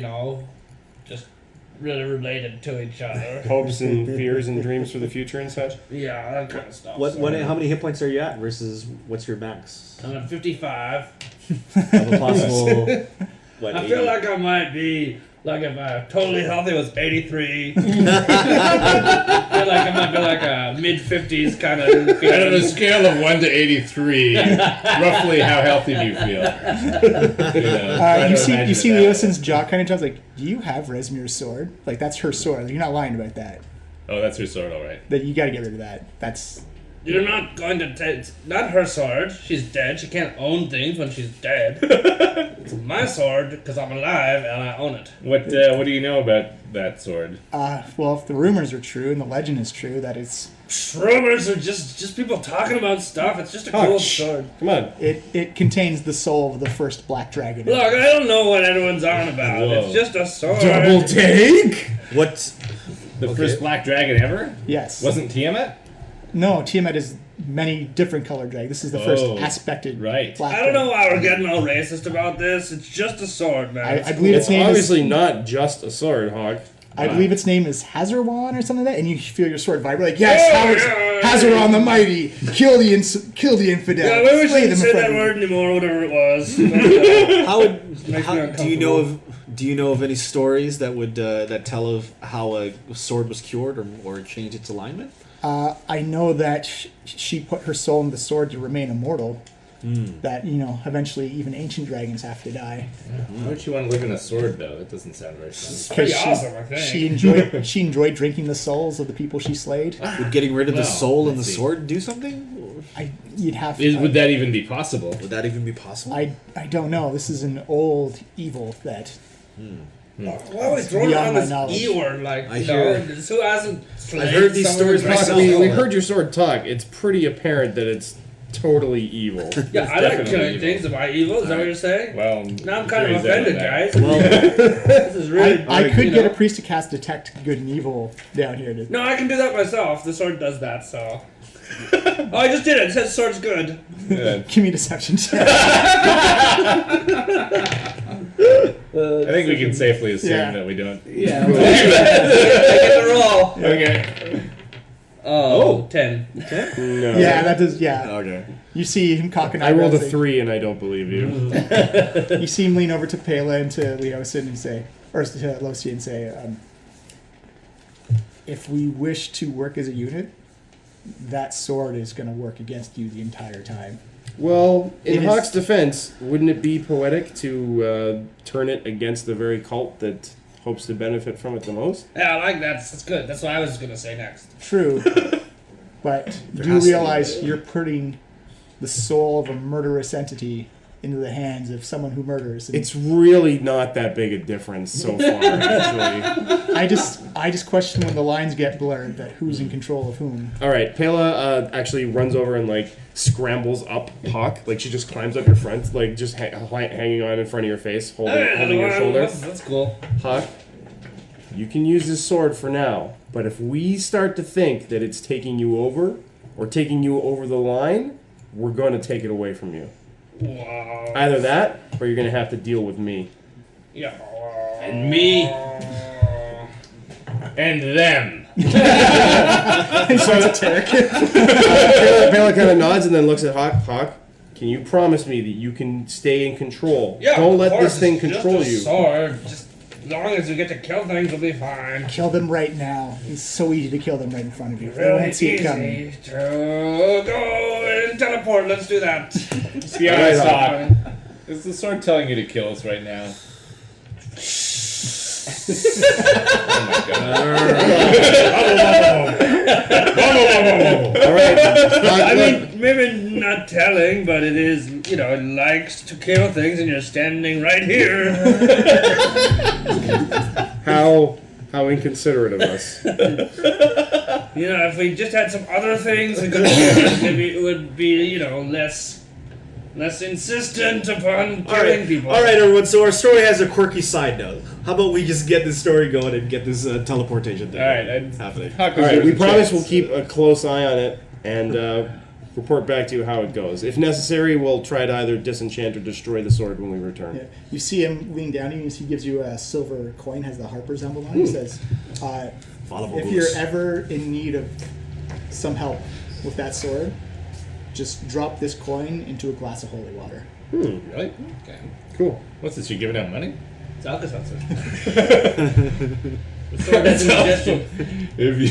Speaker 2: just really related to each other.
Speaker 9: hopes and fears and dreams for the future and such.
Speaker 2: Yeah, that kind of stuff.
Speaker 3: What?
Speaker 2: so.
Speaker 3: How many hit points are you at versus what's your max?
Speaker 2: I'm at 55.
Speaker 3: Of a possible. What?
Speaker 2: I
Speaker 3: 80?
Speaker 2: feel like I might be, like if I totally healthy was 83. I feel like I might be like a mid-50s kind of.
Speaker 5: Out of a scale of 1 to 83, roughly how healthy do you feel?
Speaker 1: You see Leosin's jaw kind of jumps like, do you have Resmir's sword? Like, that's her sword. Like, you're not lying about that.
Speaker 5: Oh, that's her sword, all right.
Speaker 1: That you got to get rid of that. That's...
Speaker 2: You're not going to take. It's not her sword. She's dead. She can't own things when she's dead. It's my sword because I'm alive and I own it.
Speaker 5: What do you know about that sword?
Speaker 1: Well, if the rumors are true and the legend is true, that it's...
Speaker 2: Rumors are just people talking about stuff. It's just a cool sword.
Speaker 9: Come on.
Speaker 1: It contains the soul of the first black dragon.
Speaker 2: Look, I don't know what anyone's on about.
Speaker 5: Whoa.
Speaker 2: It's just a sword.
Speaker 9: Double take?
Speaker 3: What?
Speaker 5: The first black dragon ever?
Speaker 1: Yes.
Speaker 5: Wasn't Tiamat?
Speaker 1: No, Tiamat is many different colored dragons. This is the first aspected
Speaker 5: right.
Speaker 1: black
Speaker 2: I don't know
Speaker 1: dragon.
Speaker 2: why we're getting all racist about this. It's just a sword, man.
Speaker 1: I believe
Speaker 9: It's
Speaker 1: its name
Speaker 9: obviously
Speaker 1: is...
Speaker 9: not just a sword, Hawk.
Speaker 1: I believe its name is Hazarwan or something like that, and you feel your sword vibrate like, yes,
Speaker 2: yeah.
Speaker 1: Hazarwan the Mighty, kill the infidel,
Speaker 2: Yeah, maybe we
Speaker 1: slay
Speaker 2: shouldn't
Speaker 1: them in
Speaker 2: say
Speaker 1: front
Speaker 2: that
Speaker 1: of you."
Speaker 2: word anymore, whatever it was.
Speaker 3: Do you know of any stories that would that tell of how a sword was cured or changed its alignment?
Speaker 1: I know that she put her soul in the sword to remain immortal. That, eventually even ancient dragons have to die.
Speaker 5: Why would you want to live in a sword, though? That doesn't sound very fun.
Speaker 2: Pretty
Speaker 1: Because
Speaker 2: awesome, I think.
Speaker 1: she enjoyed drinking the souls of the people she slayed.
Speaker 3: Would getting rid of the
Speaker 5: Well,
Speaker 3: soul in the
Speaker 5: let's see.
Speaker 3: sword do something?
Speaker 1: You'd have
Speaker 5: Would that even be possible?
Speaker 3: Would that even be possible?
Speaker 1: I don't know. This is an old evil that...
Speaker 2: Why are we throwing
Speaker 1: Beyond
Speaker 2: on
Speaker 1: my
Speaker 2: this
Speaker 1: knowledge.
Speaker 2: E-word? Like,
Speaker 3: I
Speaker 2: who
Speaker 3: hear-
Speaker 2: hasn't slayed
Speaker 3: I've heard these
Speaker 2: someone
Speaker 3: stories
Speaker 2: in
Speaker 3: myself.
Speaker 2: Brazil?
Speaker 9: We heard your sword talk. It's pretty apparent that it's totally evil.
Speaker 2: Yeah, I like
Speaker 5: definitely
Speaker 2: killing
Speaker 5: evil.
Speaker 2: things. Am I evil? Is that what you're saying?
Speaker 5: Well,
Speaker 2: Now I'm kind of
Speaker 5: phrase that
Speaker 2: offended,
Speaker 5: like that.
Speaker 2: guys.
Speaker 3: Well,
Speaker 2: This is really.
Speaker 1: I could get a priest to cast Detect Good and Evil down here.
Speaker 2: No, I can do that myself. The sword does that, so. Oh, I just did it. It says sword's good.
Speaker 5: Yeah.
Speaker 1: Give me deception check.
Speaker 5: I think we can safely assume
Speaker 1: Yeah.
Speaker 5: that we don't.
Speaker 2: Yeah. I get the roll.
Speaker 5: Okay.
Speaker 2: Oh, 10.
Speaker 9: No.
Speaker 1: Yeah, that does. Yeah,
Speaker 3: okay.
Speaker 1: you see him cocking.
Speaker 9: I rolled a
Speaker 1: eyebrows,
Speaker 9: 3 and I don't believe you.
Speaker 1: You see him lean over to Pela and to Leosin and say, or to Losi and say, if we wish to work as a unit, that sword is going to work against you the entire time.
Speaker 9: Well, in
Speaker 1: It is-
Speaker 9: Hawk's defense, wouldn't it be poetic to turn it against the very cult that hopes to benefit from it the most?
Speaker 2: Yeah, I like that. That's good. That's what I was going to say next.
Speaker 1: True, but do
Speaker 3: has to be.
Speaker 1: realize you're putting the soul of a murderous entity into the hands of someone who murders. And
Speaker 9: It's really not that big a difference so far, actually.
Speaker 1: I just question when the lines get blurred that who's in control of whom.
Speaker 9: All right, Pela actually runs over and scrambles up Hawk. Like she just climbs up your front, like just hanging on in front of your face, holding your shoulder.
Speaker 2: That's cool.
Speaker 9: Hawk, you can use this sword for now, but if we start to think that it's taking you over or taking you over the line, we're going to take it away from you.
Speaker 2: Wow.
Speaker 9: Either that, or you're going to have to deal with me.
Speaker 2: Yeah.
Speaker 5: And me. And them.
Speaker 9: Pela kind of nods and then looks at Hawk. Hawk, can you promise me that you can stay in control?
Speaker 2: Yeah.
Speaker 9: Don't
Speaker 2: of
Speaker 9: let
Speaker 2: course,
Speaker 9: this thing
Speaker 2: it's just
Speaker 9: control
Speaker 2: a
Speaker 9: you.
Speaker 2: Sword. Just as long as you get to kill things, we'll be fine.
Speaker 1: Kill them right now. It's so easy to kill them right in front of you. They
Speaker 2: Really
Speaker 1: won't see it
Speaker 2: easy
Speaker 1: coming.
Speaker 2: to go and teleport. Let's do that.
Speaker 5: Let's be honest, Hawk. Is the sword telling you to kill us right now? Oh my god.
Speaker 9: All right. Hawk,
Speaker 2: I
Speaker 9: look,
Speaker 2: mean, maybe not telling, but it is, it likes to kill things, and you're standing right here.
Speaker 9: how How inconsiderate of us.
Speaker 2: You know, if we just had some other things, it would be, you know, less insistent upon killing people.
Speaker 3: All right, everyone. So our story has a quirky side note. How about we just get this story going and get this teleportation thing happening?
Speaker 9: All right, we promise we'll keep a close eye on it and report back to you how it goes. If necessary, we'll try to either disenchant or destroy the sword when we return.
Speaker 1: Yeah. You see him lean down to you, and he gives you a silver coin, has the Harper's emblem on it. He says, if you're ever in need of some help with that sword, just drop this coin into a glass of holy water.
Speaker 5: Really? Okay.
Speaker 9: Cool.
Speaker 5: What's this? You giving out money?
Speaker 2: It's Alka-Seltzer. That's an suggestion.
Speaker 5: If you...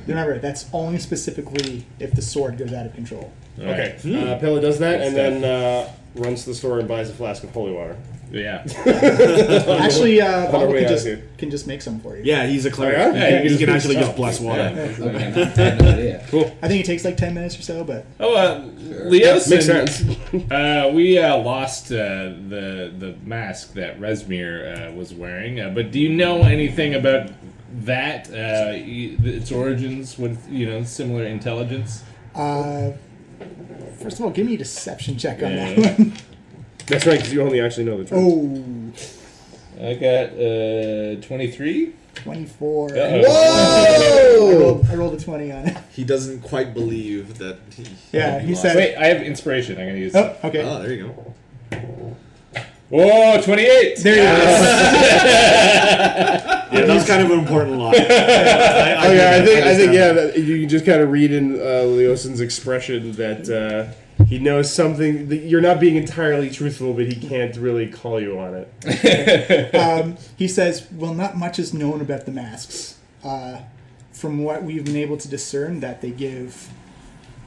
Speaker 1: Remember, that's only specifically if the sword goes out of control.
Speaker 9: Okay. Pilla does that and then runs to the store and buys a flask of holy water.
Speaker 5: Yeah.
Speaker 1: Actually, Bob
Speaker 9: way
Speaker 1: can just make some for you.
Speaker 3: Yeah, he's a cleric.
Speaker 9: Oh, yeah?
Speaker 3: He can actually just bless water.
Speaker 8: Okay, I had no idea.
Speaker 9: Cool.
Speaker 1: I think it takes like 10 minutes or so, but...
Speaker 5: Leos,
Speaker 9: Makes sense.
Speaker 5: we lost the mask that Resmir was wearing, but do you know anything about that? Its origins with, you know, similar intelligence?
Speaker 1: First of all, give me a deception check on that one.
Speaker 9: That's right, because you only actually know the truth.
Speaker 1: Oh,
Speaker 5: I got 23.
Speaker 1: 24.
Speaker 5: Uh-oh.
Speaker 1: I rolled a 20 on it.
Speaker 3: He doesn't quite believe that he...
Speaker 1: Yeah, he said...
Speaker 5: Wait, I have inspiration. I'm going to use
Speaker 1: Oh, okay.
Speaker 3: Oh, there you go.
Speaker 5: Whoa, 28!
Speaker 1: There you go.
Speaker 3: Yeah, that was kind of an important line.
Speaker 9: I think that you can just kind of read in Leosin's expression that he knows something. That you're not being entirely truthful, but he can't really call you on it.
Speaker 1: He says, well, not much is known about the masks. From what we've been able to discern, that they give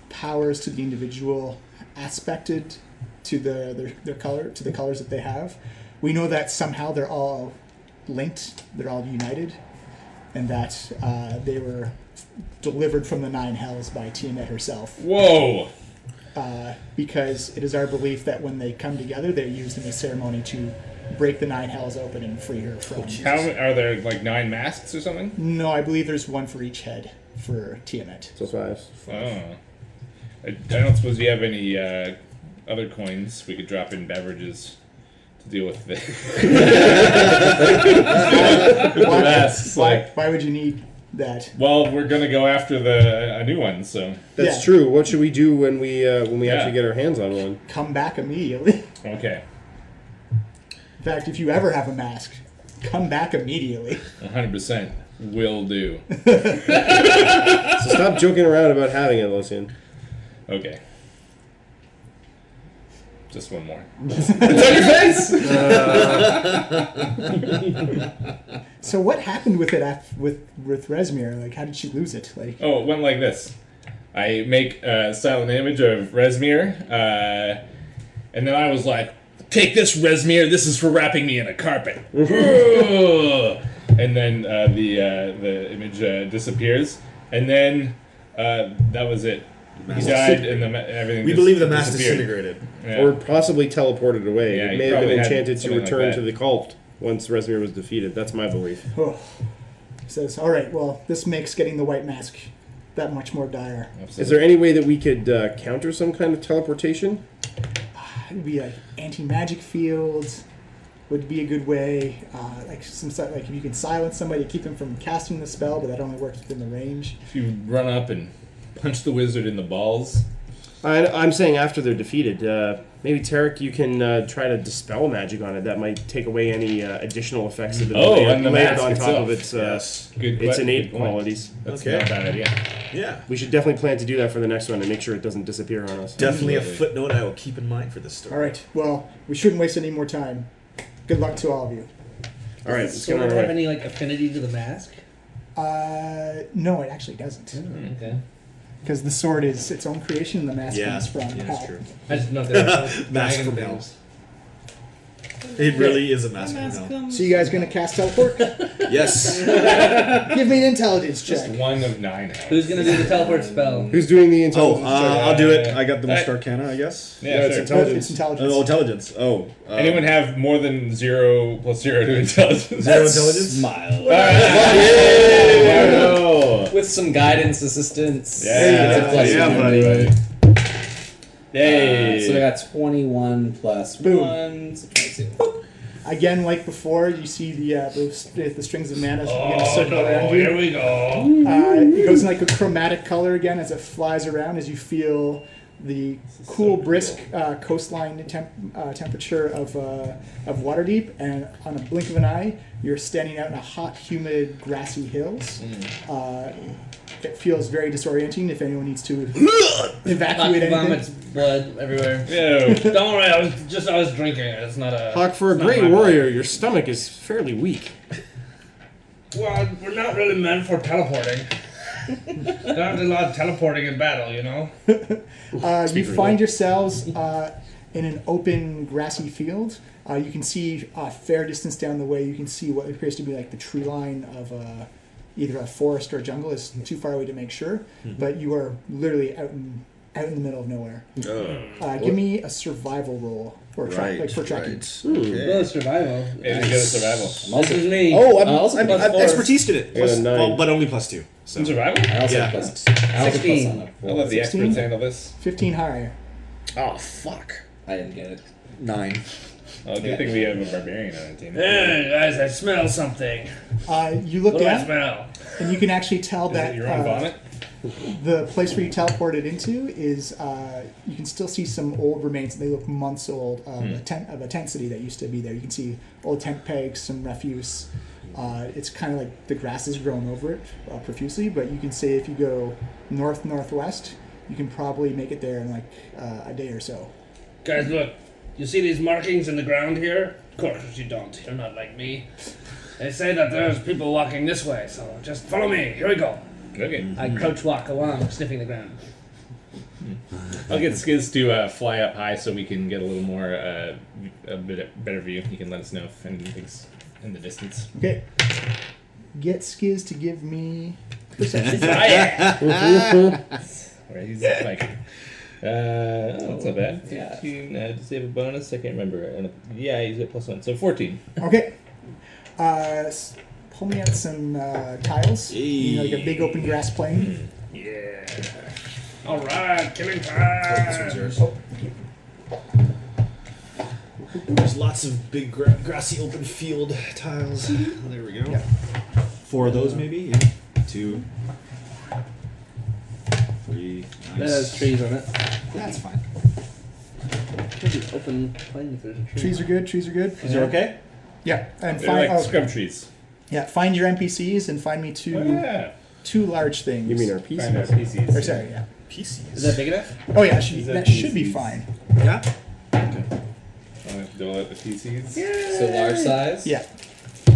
Speaker 1: powers to the individual aspected to their color, to the colors that they have. We know that somehow they're all linked, they're all united, and that they were delivered from the Nine Hells by Tiamat herself.
Speaker 5: Whoa!
Speaker 1: Because it is our belief that when they come together, they're used in a ceremony to break the Nine Hells open and free her from...
Speaker 5: How are there, like, 9 masks or something?
Speaker 1: No, I believe there's one for each head for Tiamat.
Speaker 9: So 5.
Speaker 5: Oh. I don't suppose you have any other coins we could drop in beverages to deal with the masks.
Speaker 1: Why would you need that?
Speaker 5: Well, we're gonna go after a new one, so
Speaker 9: That's
Speaker 1: Yeah.
Speaker 9: true. What should we do when we actually get our hands on one?
Speaker 1: Come back immediately.
Speaker 5: okay,
Speaker 1: In fact, if you ever have a mask, come back immediately.
Speaker 5: 100% will do.
Speaker 9: So stop joking around about having it, Lucian.
Speaker 5: Okay. Just one more. It's on your face.
Speaker 1: So what happened with it with Resmir? Like, how did she lose it? Like,
Speaker 5: Oh, it went like this. I make a silent image of Resmir, and then I was like, "Take this, Resmir. This is for wrapping me in a carpet." And then the image disappears, and then that was it. He died, and everything.
Speaker 3: We believe the mask
Speaker 5: disappeared.
Speaker 3: disintegrated.
Speaker 5: Yeah.
Speaker 9: Or possibly teleported away.
Speaker 5: Yeah,
Speaker 9: it
Speaker 5: he
Speaker 9: may have
Speaker 5: probably
Speaker 9: been
Speaker 5: had
Speaker 9: enchanted to
Speaker 5: something like
Speaker 9: return
Speaker 5: that.
Speaker 9: to the cult once Resmir was defeated. That's my belief.
Speaker 1: oh. He says, all right, well, this makes getting the white mask that much more dire.
Speaker 5: Absolutely.
Speaker 9: Is there any way that we could counter some kind of teleportation?
Speaker 1: It would be like anti-magic fields would be a good way. Like some sort, like if you can silence somebody, keep them from casting the spell, but that only works within the range.
Speaker 5: If you run up and punch the wizard in the balls.
Speaker 9: I'm saying after they're defeated. Maybe, Tarek, you can try to dispel magic on it. That might take away any additional effects that have been
Speaker 5: and the
Speaker 9: layered
Speaker 5: mask
Speaker 9: on top of
Speaker 5: itself.
Speaker 9: its
Speaker 5: Good
Speaker 9: innate
Speaker 5: point.
Speaker 9: qualities.
Speaker 5: That's
Speaker 3: Okay.
Speaker 5: not a bad idea.
Speaker 3: Yeah.
Speaker 9: We should definitely plan to do that for the next one and make sure it doesn't disappear on us.
Speaker 3: Definitely a
Speaker 5: Absolutely.
Speaker 3: footnote I will keep in mind for this story.
Speaker 1: All right, well, we shouldn't waste any more time. Good luck to all of you.
Speaker 9: All right,
Speaker 2: Does
Speaker 9: let's
Speaker 2: the
Speaker 9: get on
Speaker 2: sword
Speaker 9: our
Speaker 2: have
Speaker 9: way.
Speaker 2: any like affinity to the mask?
Speaker 1: No, it actually doesn't.
Speaker 2: Okay.
Speaker 1: Because the sword is its own creation and the mask
Speaker 3: Yeah,
Speaker 1: comes from
Speaker 3: yeah, that's true.
Speaker 2: I just know that
Speaker 3: Mask from
Speaker 2: things.
Speaker 3: It really is a mask now.
Speaker 1: So you guys gonna cast teleport?
Speaker 3: Yes.
Speaker 1: Give me an intelligence
Speaker 5: Just
Speaker 1: check.
Speaker 5: one of 9 health.
Speaker 2: Who's gonna do the teleport spell?
Speaker 7: Who's doing the
Speaker 3: Oh,
Speaker 7: intelligence?
Speaker 3: I'll do it. I got the most arcana, I guess.
Speaker 5: Yeah,
Speaker 9: No, it's
Speaker 5: sure.
Speaker 9: intelligence.
Speaker 1: It's intelligence.
Speaker 3: Oh, intelligence. Oh.
Speaker 5: Anyone have more than 0 plus 0 to intelligence?
Speaker 3: Zero intelligence?
Speaker 8: Smile.
Speaker 5: Wow.
Speaker 8: With some guidance assistance.
Speaker 5: Yeah.
Speaker 8: It's a plus
Speaker 3: Yeah,
Speaker 8: one.
Speaker 3: buddy.
Speaker 5: Yay.
Speaker 8: So I got 21 plus
Speaker 1: Boom.
Speaker 8: 1, so 22.
Speaker 1: Again, like before, you see the strings of mana begin to
Speaker 2: Oh
Speaker 1: circle
Speaker 2: no,
Speaker 1: around
Speaker 2: here
Speaker 1: you.
Speaker 2: we go.
Speaker 1: It goes in like a chromatic color again as it flies around, as you feel the cool, brisk coastline temperature of Waterdeep, and on a blink of an eye, you're standing out in a hot, humid, grassy hills. It feels very disorienting. If anyone needs to evacuate anything,
Speaker 2: Vomits blood everywhere.
Speaker 5: Ew.
Speaker 2: Don't worry, I was drinking it. It's not a.
Speaker 9: Hawk, for a
Speaker 2: it's not
Speaker 9: great
Speaker 2: my
Speaker 9: warrior, your stomach is fairly weak.
Speaker 2: blood. Well, we're not really meant for teleporting. Don't have to do a lot of teleporting in battle, you know.
Speaker 1: you find yourselves in an open, grassy field. You can see a fair distance down the way. You can see what appears to be like the tree line of either a forest or a jungle. It's too far away to make sure, but you are literally out in the middle of nowhere. Give me a survival roll for tracking.
Speaker 2: Well, survival.
Speaker 5: It's good at survival.
Speaker 2: This is me.
Speaker 3: Oh, I'm
Speaker 2: plus 4.
Speaker 3: expertise in it.
Speaker 9: I got a 9.
Speaker 3: Well, but only +2. So.
Speaker 5: In survival?
Speaker 8: I also
Speaker 3: Yeah.
Speaker 8: have plus, I also
Speaker 2: 16.
Speaker 8: plus on
Speaker 5: I'll let the
Speaker 1: 16?
Speaker 5: experts handle this.
Speaker 1: 15 higher.
Speaker 3: Oh, fuck.
Speaker 8: I didn't get it.
Speaker 3: 9.
Speaker 5: Oh, good thing we have a barbarian on our team.
Speaker 2: Hey guys, I smell something.
Speaker 1: You look
Speaker 2: What do I
Speaker 1: down,
Speaker 2: smell?
Speaker 1: and you can actually tell
Speaker 5: Is
Speaker 1: that
Speaker 5: it your own vomit?
Speaker 1: the place where you teleported into is you can still see some old remains. They look months old of a tent city that used to be there. You can see old tent pegs, some refuse. It's kind of like the grass has grown over it profusely, but you can say if you go northwest, you can probably make it there in like a day or so.
Speaker 2: Guys, look. You see these markings in the ground here? Of course you don't. You're not like me. They say that there's people walking this way, so just follow me. Here we go.
Speaker 5: Okay.
Speaker 2: I crouch walk along, sniffing the ground.
Speaker 5: I'll get Skiz to fly up high so we can get a little more, a bit better view. You can let us know if anything's in the distance.
Speaker 1: Okay. Get Skiz to give me perception.
Speaker 5: Where he's like, that's not bad.
Speaker 8: Yeah.
Speaker 5: 15, does he have a bonus? I can't remember. Yeah, he's at +1, so 14.
Speaker 1: Okay. Pull me out some tiles. You know, like a big open grass plain.
Speaker 2: Yeah. All right, killing
Speaker 3: This
Speaker 2: time.
Speaker 3: one's yours. There's lots of big grassy open field tiles. There we go.
Speaker 1: Yeah.
Speaker 3: 4 of those maybe? Yeah. 2. 3.
Speaker 2: That has trees on it.
Speaker 1: That's fine.
Speaker 2: Open plain if there's a tree.
Speaker 1: Trees are good. Trees are good.
Speaker 3: Is it okay?
Speaker 1: Yeah, and
Speaker 5: They're
Speaker 1: find
Speaker 5: like scrub trees.
Speaker 1: find your NPCs and find me two large things.
Speaker 7: You mean our
Speaker 5: Find our
Speaker 7: pieces?
Speaker 1: Or
Speaker 5: PCs.
Speaker 1: sorry, yeah.
Speaker 3: PCs.
Speaker 2: Is that big enough?
Speaker 1: Oh yeah,
Speaker 5: Is that
Speaker 1: that should be
Speaker 5: PCs?
Speaker 1: fine.
Speaker 3: Yeah?
Speaker 5: I'll have to dole out the PCs.
Speaker 8: So large size?
Speaker 1: Yeah,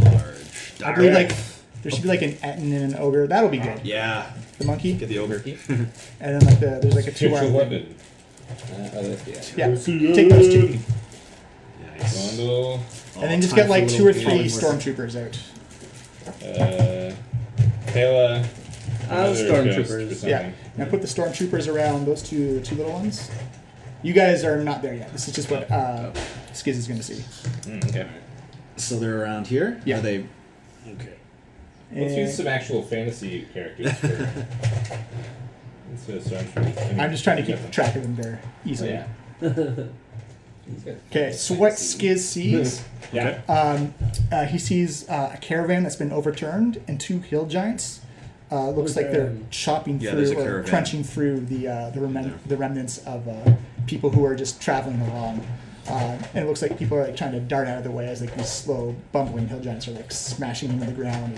Speaker 3: Large.
Speaker 1: I believe like there should be like an Etten and an ogre. That'll be good.
Speaker 3: Yeah.
Speaker 1: The monkey,
Speaker 3: Get the ogre.
Speaker 1: and then like there's like a 2
Speaker 5: Potential
Speaker 1: arm.
Speaker 5: weapon.
Speaker 8: Yeah.
Speaker 1: Yeah, take those 2,
Speaker 3: Nice.
Speaker 5: Bundle.
Speaker 1: and then just get like 2 or 3 stormtroopers out.
Speaker 5: Kayla.
Speaker 2: I'll
Speaker 5: another
Speaker 2: stormtroopers.
Speaker 5: ghost or something.
Speaker 1: Yeah, now put the stormtroopers around those two little ones. You guys are not there yet. This is just what Skiz is going to see.
Speaker 5: Okay.
Speaker 3: So they're around here?
Speaker 1: Yeah.
Speaker 3: Are they... Okay.
Speaker 5: Let's
Speaker 1: And
Speaker 5: use some actual fantasy characters for.
Speaker 1: I'm just trying to keep track of them there easily.
Speaker 8: Yeah.
Speaker 1: Okay, so what Skiz sees,
Speaker 5: Yeah.
Speaker 1: he sees a caravan that's been overturned and 2 hill giants. Looks like they're chopping
Speaker 3: Yeah, there's a
Speaker 1: through or
Speaker 3: caravan.
Speaker 1: crunching through the remnants of people who are just traveling along. And it looks like people are like trying to dart out of the way as like these slow bumbling hill giants are like smashing into the ground.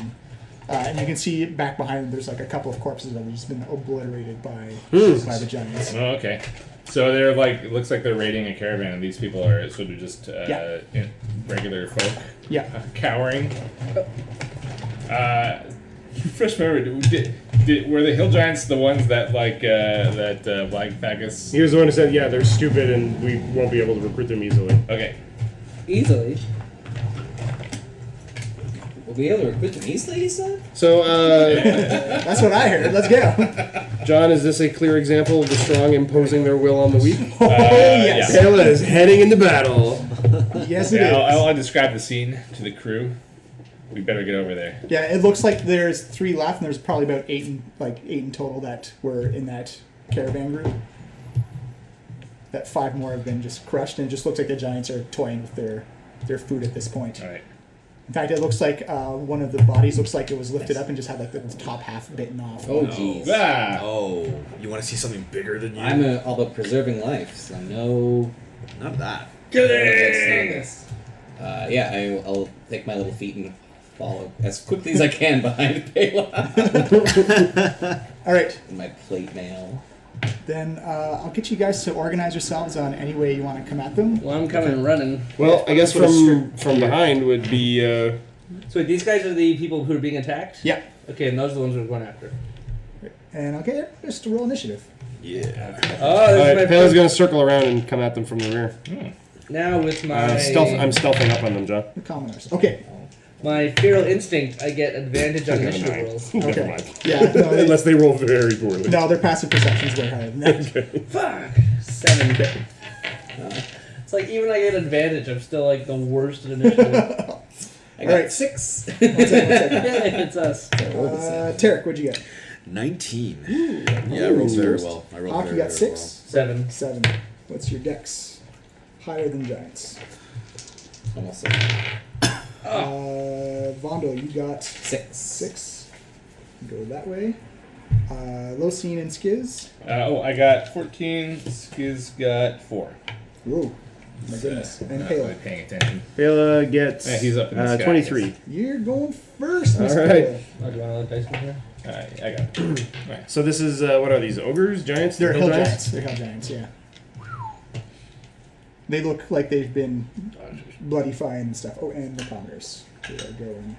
Speaker 1: And you can see back behind them there's like a couple of corpses that have just been obliterated by the giants.
Speaker 5: Oh, okay. So they're like, it looks like they're raiding a caravan, and these people are sort of just regular folk.
Speaker 1: Yeah.
Speaker 5: Cowering. Fresh memory. Were the hill giants the ones that like that Black Fagus?
Speaker 9: He was the one who said, yeah, they're stupid and we won't be able to recruit them easily.
Speaker 5: Okay.
Speaker 8: Easily. We'll be able to recruit them easily, he said?
Speaker 9: So,
Speaker 1: That's what I heard. Let's go.
Speaker 9: John, is this a clear example of the strong imposing their will on the weak?
Speaker 1: yes.
Speaker 9: Pela is heading into battle.
Speaker 1: Yes, it is.
Speaker 5: I'll describe the scene to the crew. We better get over there.
Speaker 1: Yeah, it looks like there's 3 left, and there's probably about 8 in total that were in that caravan group. That 5 more have been just crushed, and it just looks like the giants are toying with their food at this point.
Speaker 5: All right.
Speaker 1: In fact, it looks like one of the bodies looks like it was lifted up and just had like the top half bitten off.
Speaker 8: Oh, jeez.
Speaker 5: Ah!
Speaker 3: Oh, you want to see something bigger than you?
Speaker 8: I'm all about preserving life, so no...
Speaker 3: Not that.
Speaker 8: This. I'll take my little feet and follow as quickly as I can behind Pela.
Speaker 1: All right,
Speaker 8: In my plate mail.
Speaker 1: then I'll get you guys to organize yourselves on any way you want to come at them.
Speaker 2: Well, I'm coming running.
Speaker 9: Well, I guess from behind would be...
Speaker 2: So these guys are the people who are being attacked?
Speaker 1: Yeah,
Speaker 2: Okay, and those are the ones we're going after.
Speaker 1: and okay, just roll initiative.
Speaker 3: Yeah.
Speaker 2: Oh, this
Speaker 9: Alright,
Speaker 2: is my
Speaker 9: Pela's going to circle around and come at them from the rear.
Speaker 2: Now with my
Speaker 9: I'm stealthing up on them, John.
Speaker 1: The commoners. Okay.
Speaker 2: my feral instinct, I get advantage on
Speaker 9: Okay,
Speaker 2: initiative
Speaker 9: nine.
Speaker 2: rolls.
Speaker 9: Never
Speaker 1: Okay.
Speaker 9: mind.
Speaker 1: Yeah. No,
Speaker 9: Unless they roll very poorly.
Speaker 1: no, their passive perception's way higher than that.
Speaker 2: Fuck! 7. It's like even I get advantage, I'm still like the worst at initiative.
Speaker 8: I got
Speaker 1: Alright.
Speaker 8: 6.
Speaker 1: One second.
Speaker 2: Yeah, it's us.
Speaker 1: Tarek, what'd you get?
Speaker 3: 19. Yeah, I rolled very well. I rolled
Speaker 1: Aki
Speaker 3: very,
Speaker 1: got
Speaker 3: very
Speaker 1: 6.
Speaker 2: 7.
Speaker 1: 7. What's your dex? Higher than giants.
Speaker 8: Almost
Speaker 1: Vondo, you got
Speaker 8: 6.
Speaker 1: 6. Go that way. Losine and Skiz.
Speaker 5: I got 14. Skiz got 4.
Speaker 1: Whoa. My goodness. And
Speaker 5: Not really
Speaker 1: Pela.
Speaker 5: paying attention.
Speaker 9: Pela gets
Speaker 5: He's up in the sky,
Speaker 9: 23.
Speaker 1: You're going first, Miss
Speaker 9: All right.
Speaker 1: Pela.
Speaker 2: Oh, do you want to let dice go here?
Speaker 5: Alright, I got it. Alright.
Speaker 9: So this is, what are these, ogres? Giants?
Speaker 1: They're hill giants. They're hill giants, yeah. They look like they've been bloody fine and stuff. Oh, and the commoners. They are going.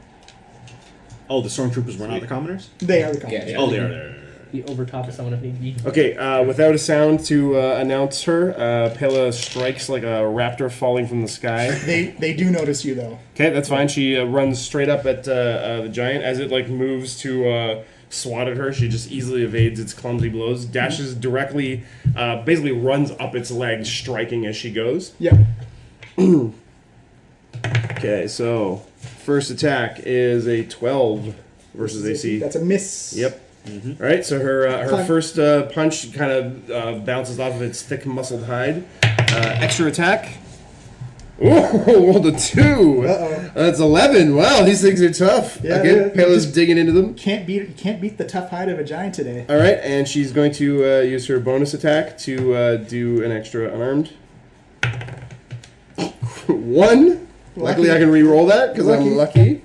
Speaker 3: Oh, the stormtroopers were not the commoners?
Speaker 1: They are the commoners.
Speaker 8: Yeah.
Speaker 3: Oh, they are there.
Speaker 2: He overtopped someone if need be.
Speaker 9: Okay, without a sound to announce her, Pela strikes like a raptor falling from the sky.
Speaker 1: They do notice you, though.
Speaker 9: Okay, that's fine. She runs straight up at the giant. As it like moves to swat at her, she just easily evades its clumsy blows, dashes directly, basically runs up its legs, striking as she goes.
Speaker 1: Yeah.
Speaker 9: Okay, so first attack is a 12 versus AC.
Speaker 1: That's a miss.
Speaker 9: Yep. All right, so her
Speaker 1: Fine.
Speaker 9: first punch kind of bounces off of its thick muscled hide. Extra attack. Oh, rolled a 2.
Speaker 1: Uh-oh.
Speaker 9: That's 11. Wow, these things are tough.
Speaker 1: Yeah,
Speaker 9: okay,
Speaker 1: they're
Speaker 9: Pela's
Speaker 1: just-
Speaker 9: digging into them.
Speaker 1: You can't beat the tough hide of a giant today.
Speaker 9: All right, and she's going to use her bonus attack to do an extra unarmed. 1. Luckily, I can re-roll that because I'm lucky.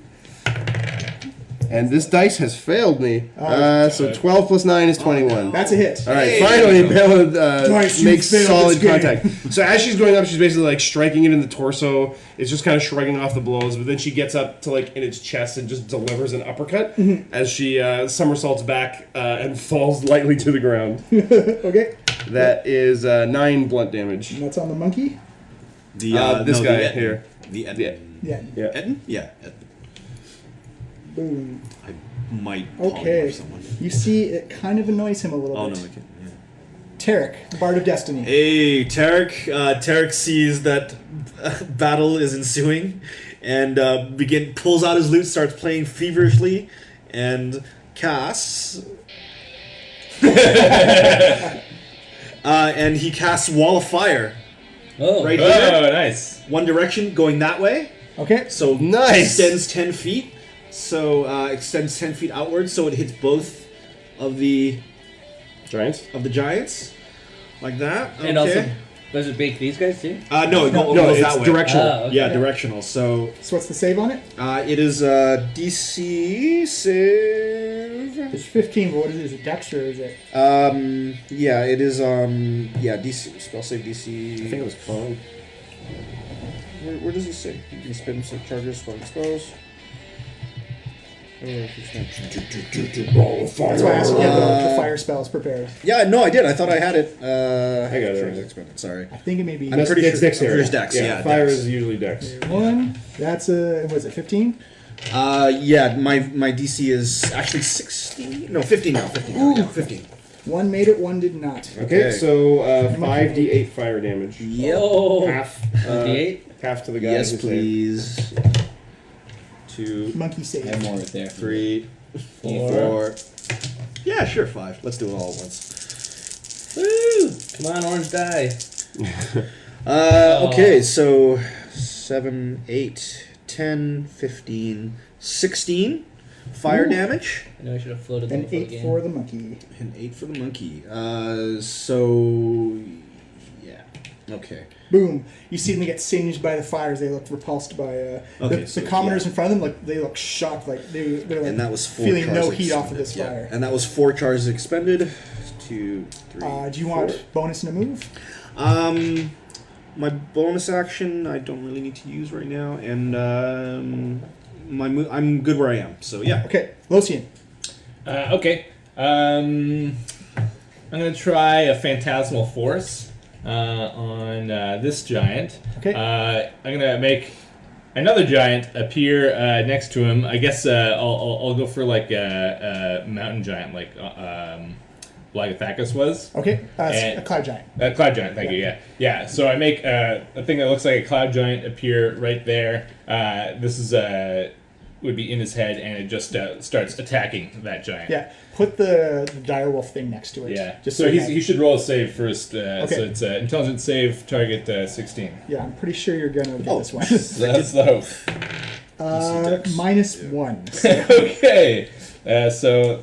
Speaker 9: And this dice has failed me. So 12 plus 9 is 21.
Speaker 1: That's a hit.
Speaker 9: All right, finally, Bella
Speaker 1: Dice, you
Speaker 9: makes
Speaker 1: failed
Speaker 9: solid
Speaker 1: this game.
Speaker 9: contact. So as she's going up, she's basically like striking it in the torso. It's just kind of shrugging off the blows, but then she gets up to like in its chest and just delivers an uppercut as she somersaults back and falls lightly to the ground.
Speaker 1: Okay.
Speaker 9: That is 9 blunt damage.
Speaker 1: And that's on the monkey.
Speaker 3: The,
Speaker 9: This
Speaker 3: no,
Speaker 9: guy
Speaker 3: the Etten.
Speaker 9: here.
Speaker 3: The Etten.
Speaker 1: Yeah.
Speaker 9: Yeah.
Speaker 3: Etten? Yeah. Etten.
Speaker 1: Boom.
Speaker 3: I might
Speaker 1: Okay.
Speaker 3: polymorph someone.
Speaker 1: You see, it kind of annoys him a little
Speaker 3: Oh,
Speaker 1: bit.
Speaker 3: no, I can't. Yeah.
Speaker 1: Tarek, Bard of Destiny.
Speaker 3: Hey, Tarek. Tarek sees that battle is ensuing and pulls out his lute, starts playing feverishly, and casts. And he casts Wall of Fire.
Speaker 2: Oh,
Speaker 3: Right
Speaker 5: Oh,
Speaker 3: here.
Speaker 5: nice.
Speaker 3: One direction, going that way.
Speaker 1: Okay.
Speaker 3: So
Speaker 9: Nice.
Speaker 3: extends 10 feet. So extends 10 feet outwards, so it hits both of the
Speaker 9: Giants?
Speaker 3: giants. Like that. Okay.
Speaker 2: And also, does it bake these guys too?
Speaker 3: No, it
Speaker 9: No,
Speaker 3: goes
Speaker 9: it's
Speaker 3: that way.
Speaker 9: directional.
Speaker 2: Oh, okay.
Speaker 3: Yeah, directional. So
Speaker 1: So what's the save on it?
Speaker 3: it is DC save.
Speaker 1: It's 15, but what is it? Is it Dex or is it?
Speaker 3: Yeah, it is DC spell save DC.
Speaker 9: I think it was fun.
Speaker 3: Where does it say? You can spend some charges for spells.
Speaker 1: That's why I asked if you had the fire spells prepared.
Speaker 3: Yeah, no, I did. I thought I had it.
Speaker 9: I got it.
Speaker 3: Expended. Sorry.
Speaker 1: I think it may be
Speaker 3: I'm pretty
Speaker 9: It's
Speaker 3: sure.
Speaker 9: dexterity.
Speaker 3: It's dex. Yeah,
Speaker 9: fire
Speaker 3: dex.
Speaker 9: is usually dex.
Speaker 1: 1. That's was it 15?
Speaker 3: Yeah, my DC is actually 16. No, 15 now. 15 now. Yeah, 15.
Speaker 1: 1 made it, 1 did not.
Speaker 9: Okay, so 5d8 fire damage.
Speaker 3: Yep.
Speaker 9: Half.
Speaker 2: D8?
Speaker 9: Half to the guy.
Speaker 3: Yes,
Speaker 9: who's
Speaker 3: please. 2,
Speaker 1: Monkey save.
Speaker 8: And more right there.
Speaker 3: 3, 4. Yeah, sure, 5. Let's do it all at once.
Speaker 2: Woo! Come on, orange die.
Speaker 3: Okay, so 7, 8, 10, 15, 16 fire damage.
Speaker 2: I know I should have floated
Speaker 1: And
Speaker 2: them for the
Speaker 1: 8
Speaker 2: game.
Speaker 1: for the monkey.
Speaker 3: And 8 for the monkey. So, yeah. Okay.
Speaker 1: Boom. You see them get singed by the fires. They look repulsed by
Speaker 3: Okay,
Speaker 1: the
Speaker 3: so,
Speaker 1: commoners
Speaker 3: yeah.
Speaker 1: in front of them. Like they look shocked. Like they're like
Speaker 3: And that was 4
Speaker 1: feeling
Speaker 3: charges
Speaker 1: no heat off of this
Speaker 3: expended.
Speaker 1: fire.
Speaker 3: And that was 4 charges expended. 2, 3,
Speaker 1: Do you
Speaker 3: 4.
Speaker 1: want bonus in a move?
Speaker 3: My bonus action I don't really need to use right now, and I'm good where I am. So yeah.
Speaker 1: Okay, Locian.
Speaker 5: Okay. I'm going to try a Phantasmal Force on this giant.
Speaker 1: Okay.
Speaker 5: I'm going to make another giant appear next to him. I guess I'll go for like a mountain giant, like Blagathacus was.
Speaker 1: Okay,
Speaker 5: And-
Speaker 1: a cloud giant.
Speaker 5: Cloud giant, thank you. Yeah. So I make a thing that looks like a cloud giant appear right there. This is would be in his head, and it just starts attacking that giant.
Speaker 1: Yeah, put the direwolf thing next to it.
Speaker 5: Yeah.
Speaker 1: Just
Speaker 5: So
Speaker 1: you
Speaker 5: he
Speaker 1: have-
Speaker 5: should roll a save first.
Speaker 1: Okay.
Speaker 5: So it's intelligence save, target 16.
Speaker 1: Yeah, I'm pretty sure you're gonna get this one.
Speaker 5: So that's the hope.
Speaker 1: -1.
Speaker 5: Okay. So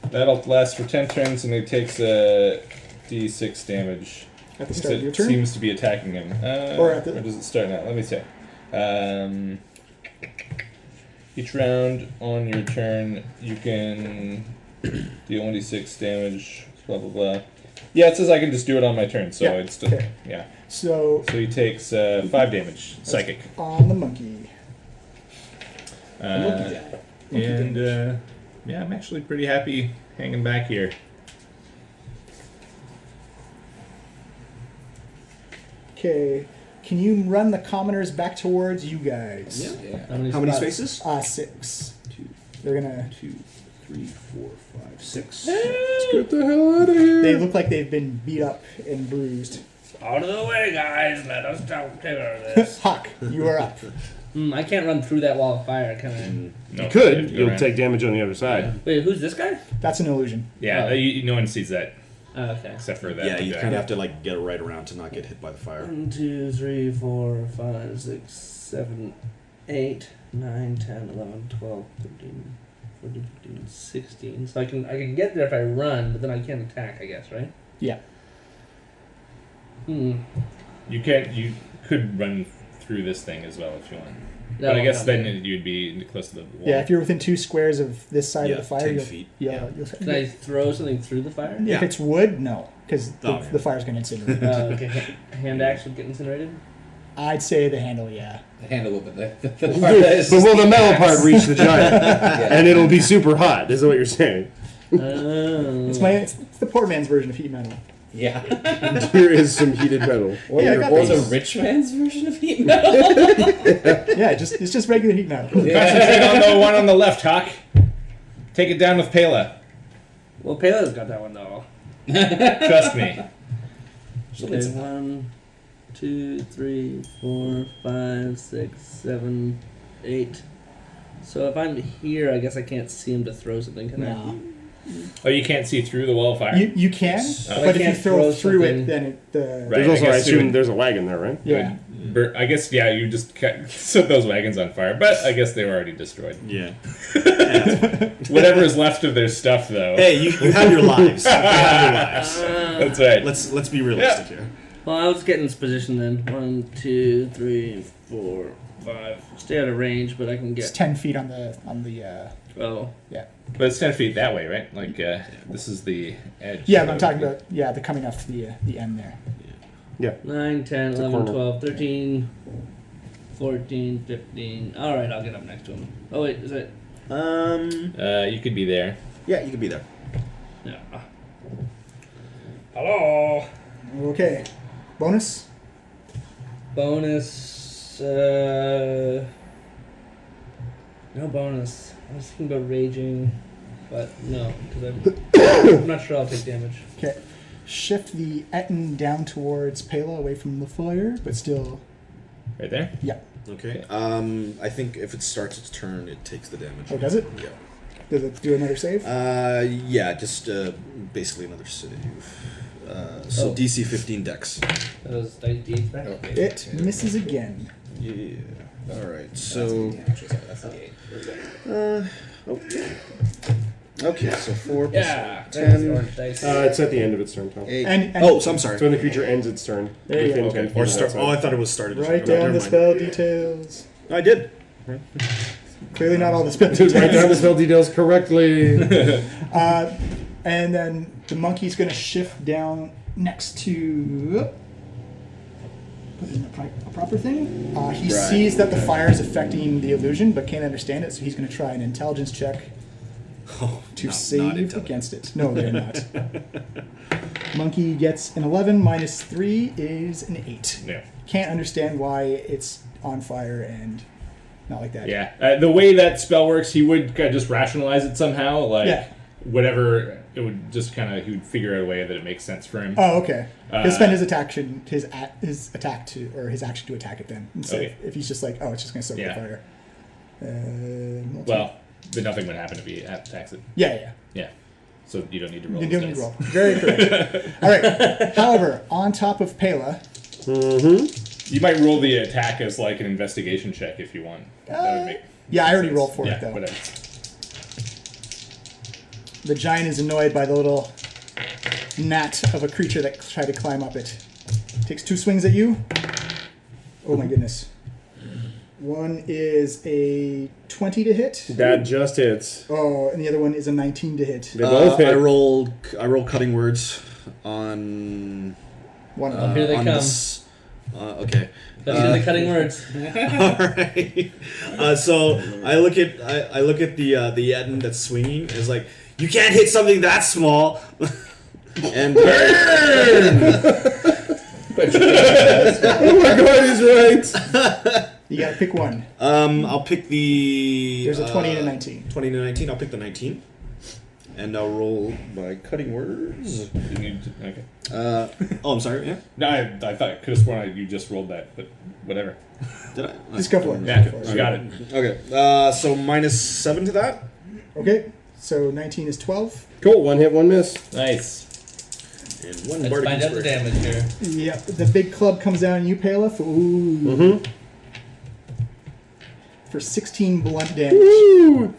Speaker 5: that'll last for 10 turns, and it takes d6 damage.
Speaker 1: At the
Speaker 5: So
Speaker 1: start of your
Speaker 5: it
Speaker 1: turn.
Speaker 5: seems to be attacking him.
Speaker 1: Or at the-
Speaker 5: Or does it start now? Let me see. Each round on your turn, you can deal 1d6 damage, blah, blah, blah. Yeah, it says I can just do it on my turn, so
Speaker 1: Yeah,
Speaker 5: it's still,
Speaker 1: okay.
Speaker 5: yeah.
Speaker 1: So
Speaker 5: So he takes 5 damage, psychic.
Speaker 1: on the monkey.
Speaker 5: And, yeah, I'm actually pretty happy hanging back here.
Speaker 1: Okay, can you run the commoners back towards you guys?
Speaker 3: Yeah.
Speaker 8: Yeah.
Speaker 3: How many
Speaker 2: spots?
Speaker 3: spaces?
Speaker 1: 6.
Speaker 3: 2,
Speaker 1: They're gonna.
Speaker 3: 2, 3, 4, 5, 6.
Speaker 9: Get the hell out of here!
Speaker 1: They look like they've been beat up and bruised.
Speaker 2: Out of the way, guys. Let us take care of this.
Speaker 1: Hawk, you are up.
Speaker 2: I can't run through that wall of fire, can I?
Speaker 5: No,
Speaker 9: You could.
Speaker 5: have to go
Speaker 9: You'll
Speaker 5: around.
Speaker 9: take damage on the other side.
Speaker 2: Wait, who's this guy?
Speaker 1: That's an illusion.
Speaker 5: Yeah,
Speaker 2: Oh.
Speaker 5: no one sees that
Speaker 2: Oh, okay.
Speaker 5: except for that.
Speaker 3: Yeah, you
Speaker 5: guy.
Speaker 3: kind of have to like get it right around to not get hit by the fire.
Speaker 2: 1, 2, 3, 4, 5, 6, 7, 8, 9, 10, 11, 12, 13, 14, 15, 16. So I can get there if I run, but then I can't attack, I guess, right?
Speaker 1: Yeah.
Speaker 2: Hmm.
Speaker 5: You could run through this thing as well if you want.
Speaker 2: No,
Speaker 5: But I guess
Speaker 2: no.
Speaker 5: then you'd be close to the wall.
Speaker 1: Yeah, if you're within 2 squares of this side
Speaker 3: Yeah,
Speaker 1: of the fire,
Speaker 3: 10
Speaker 1: you'll,
Speaker 3: feet.
Speaker 1: Yeah,
Speaker 2: Can I throw something through the fire?
Speaker 1: If
Speaker 3: Yeah.
Speaker 1: it's wood, no, because
Speaker 3: Oh, yeah.
Speaker 1: the fire's going to incinerate.
Speaker 2: Okay. Hand axe would get incinerated?
Speaker 1: I'd say the handle, yeah.
Speaker 8: The handle of it. The
Speaker 9: But
Speaker 8: part that is just
Speaker 9: will the metal
Speaker 8: axe.
Speaker 9: part reach the giant?
Speaker 8: Yeah.
Speaker 9: And it'll be super hot, is what you're saying.
Speaker 1: It's it's the poor man's version of heat metal.
Speaker 8: Yeah.
Speaker 9: Here is some heated metal.
Speaker 1: Yeah, I got
Speaker 8: Or the
Speaker 1: these.
Speaker 8: rich man's version of heat metal.
Speaker 1: Yeah, it's just regular heat metal.
Speaker 5: Concentrate on the one on the left, Hawk. Take it down with Pela.
Speaker 2: Well, Pele's got that one, though.
Speaker 5: Trust me.
Speaker 2: Okay, 1, 2, 3, 4, 5, 6, 7, 8. So if I'm here, I guess I can't see him to throw something, can
Speaker 1: No.
Speaker 5: Oh, you can't see through the wall of fire?
Speaker 1: You can,
Speaker 5: Oh.
Speaker 1: but
Speaker 2: I
Speaker 1: if you
Speaker 2: can't
Speaker 1: throw
Speaker 2: throw
Speaker 1: through
Speaker 2: something.
Speaker 1: it, then it
Speaker 5: Right.
Speaker 9: There's also,
Speaker 5: I
Speaker 9: I
Speaker 5: guess it
Speaker 9: assume,
Speaker 5: would-
Speaker 9: there's a wagon there, right?
Speaker 1: yeah.
Speaker 5: I guess, yeah, you just set those wagons on fire, but I guess they were already destroyed.
Speaker 3: Yeah.
Speaker 5: Whatever is left of their stuff, though.
Speaker 3: Hey, you have your lives. You have your lives.
Speaker 5: That's right.
Speaker 3: Let's be realistic here.
Speaker 2: Well, I'll just get in this position then. 1, 2, 3, 4, 5. Stay out of range, but I can
Speaker 1: It's
Speaker 2: get.
Speaker 1: 10 feet on the
Speaker 2: Oh.
Speaker 1: yeah.
Speaker 5: But it's 10 feet that way, right? Like, this is the edge.
Speaker 1: Yeah, but I'm talking about the coming off the end there.
Speaker 2: 9, 10,
Speaker 9: a
Speaker 2: 11,
Speaker 9: corner.
Speaker 2: 12, 13, 14, 15. Alright, I'll get up next to him. Oh, wait, is it?
Speaker 5: You could be there.
Speaker 3: Yeah, you could be there.
Speaker 2: Yeah. Hello.
Speaker 1: Okay. Bonus?
Speaker 2: Bonus. No bonus. I was thinking about raging, but no, because I'm not sure I'll take damage.
Speaker 1: Okay. Shift the Etten down towards Pela, away from the fire, but still.
Speaker 5: Right there?
Speaker 1: Yeah.
Speaker 3: Okay. I think if it starts its turn, it takes the damage.
Speaker 1: Oh, does it?
Speaker 3: Yeah.
Speaker 1: Does it do another save?
Speaker 3: Yeah, just basically another save. So DC 15 Dex.
Speaker 2: That was D8 back?
Speaker 8: Okay.
Speaker 1: It misses again.
Speaker 3: Yeah. All right.
Speaker 8: That's
Speaker 3: So.
Speaker 8: that's the 8.
Speaker 3: Okay. So 4 plus
Speaker 2: Yeah.
Speaker 3: 10.
Speaker 2: Orange dice.
Speaker 9: It's at the end of its turn, Tom.
Speaker 3: 8.
Speaker 1: And-
Speaker 3: So I'm sorry.
Speaker 9: So when the creature ends its turn,
Speaker 1: There you go.
Speaker 9: within 10 feet
Speaker 3: Or
Speaker 9: of
Speaker 3: start.
Speaker 9: that
Speaker 3: Oh, I
Speaker 9: side.
Speaker 3: thought it was started.
Speaker 1: Write
Speaker 3: No,
Speaker 1: down
Speaker 3: never
Speaker 1: the
Speaker 3: mind.
Speaker 1: spell details.
Speaker 3: I did.
Speaker 1: Clearly not all the spell
Speaker 9: Write down the
Speaker 1: details.
Speaker 9: spell details correctly.
Speaker 1: And then the monkey's going to shift down next to. Put it in a proper thing. He sees that the fire is affecting the illusion, but can't understand it, so he's going to try an intelligence check to
Speaker 3: not
Speaker 1: save
Speaker 3: intelligent.
Speaker 1: against it. No, they're not. Monkey gets an 11 minus 3 is an 8.
Speaker 5: Yeah.
Speaker 1: Can't understand why it's on fire and not like that.
Speaker 5: Yeah. The way that spell works, he would kind of just rationalize it somehow. Like,
Speaker 1: Yeah.
Speaker 5: whatever, it would just kind of, he would figure out a way that it makes sense for him.
Speaker 1: Oh, okay. He'll spend his action, his attack to, or his action to attack it then. Instead
Speaker 5: Okay.
Speaker 1: if he's just like, oh, it's just going to soak the
Speaker 5: Yeah.
Speaker 1: fire.
Speaker 5: Well, but nothing would happen if he attacks it.
Speaker 1: Yeah.
Speaker 5: Yeah. So you don't need to roll
Speaker 1: You
Speaker 5: those
Speaker 1: don't need to
Speaker 5: dice.
Speaker 1: roll. Very correct. All right. However, on top of Pela,
Speaker 5: You might roll the attack as like an investigation check if you want. That would make
Speaker 1: yeah, I already
Speaker 5: sense.
Speaker 1: rolled for
Speaker 5: yeah,
Speaker 1: it though.
Speaker 5: whatever.
Speaker 1: The giant is annoyed by the little gnat of a creature that tried to climb up it. Takes 2 swings at you. Oh my goodness. One is a 20 to hit.
Speaker 9: That just hits.
Speaker 1: Oh, and the other one is a 19 to hit.
Speaker 9: They both hit.
Speaker 3: I roll cutting words on.
Speaker 1: One.
Speaker 2: Here they
Speaker 3: on
Speaker 2: come.
Speaker 3: this- okay.
Speaker 2: Let's do the cutting words.
Speaker 3: All right. So I look at the Yeten that's swinging. It's like, you can't hit something that small. And
Speaker 9: Oh my god, he's right!
Speaker 1: You gotta pick one.
Speaker 3: I'll pick the.
Speaker 1: There's a 20 and a 19.
Speaker 3: 20 and a 19. I'll pick the 19. And I'll roll my cutting words.
Speaker 5: Okay.
Speaker 3: I'm sorry. Yeah.
Speaker 5: No, I thought I could have sworn you just rolled that, but whatever.
Speaker 3: Did I?
Speaker 1: Just go for it.
Speaker 5: Yeah,
Speaker 1: Go for
Speaker 5: you
Speaker 1: it.
Speaker 5: got it.
Speaker 3: Okay. So -7 to that.
Speaker 1: Okay, so 19 is 12.
Speaker 9: Cool, 1 hit, 1 miss.
Speaker 5: Nice.
Speaker 3: And 1
Speaker 2: Let's
Speaker 3: bardic
Speaker 2: find out the
Speaker 3: inspiration.
Speaker 2: damage here.
Speaker 1: Yep, the big club comes down on you, Pela, for, for 16 blunt damage.
Speaker 9: Woo!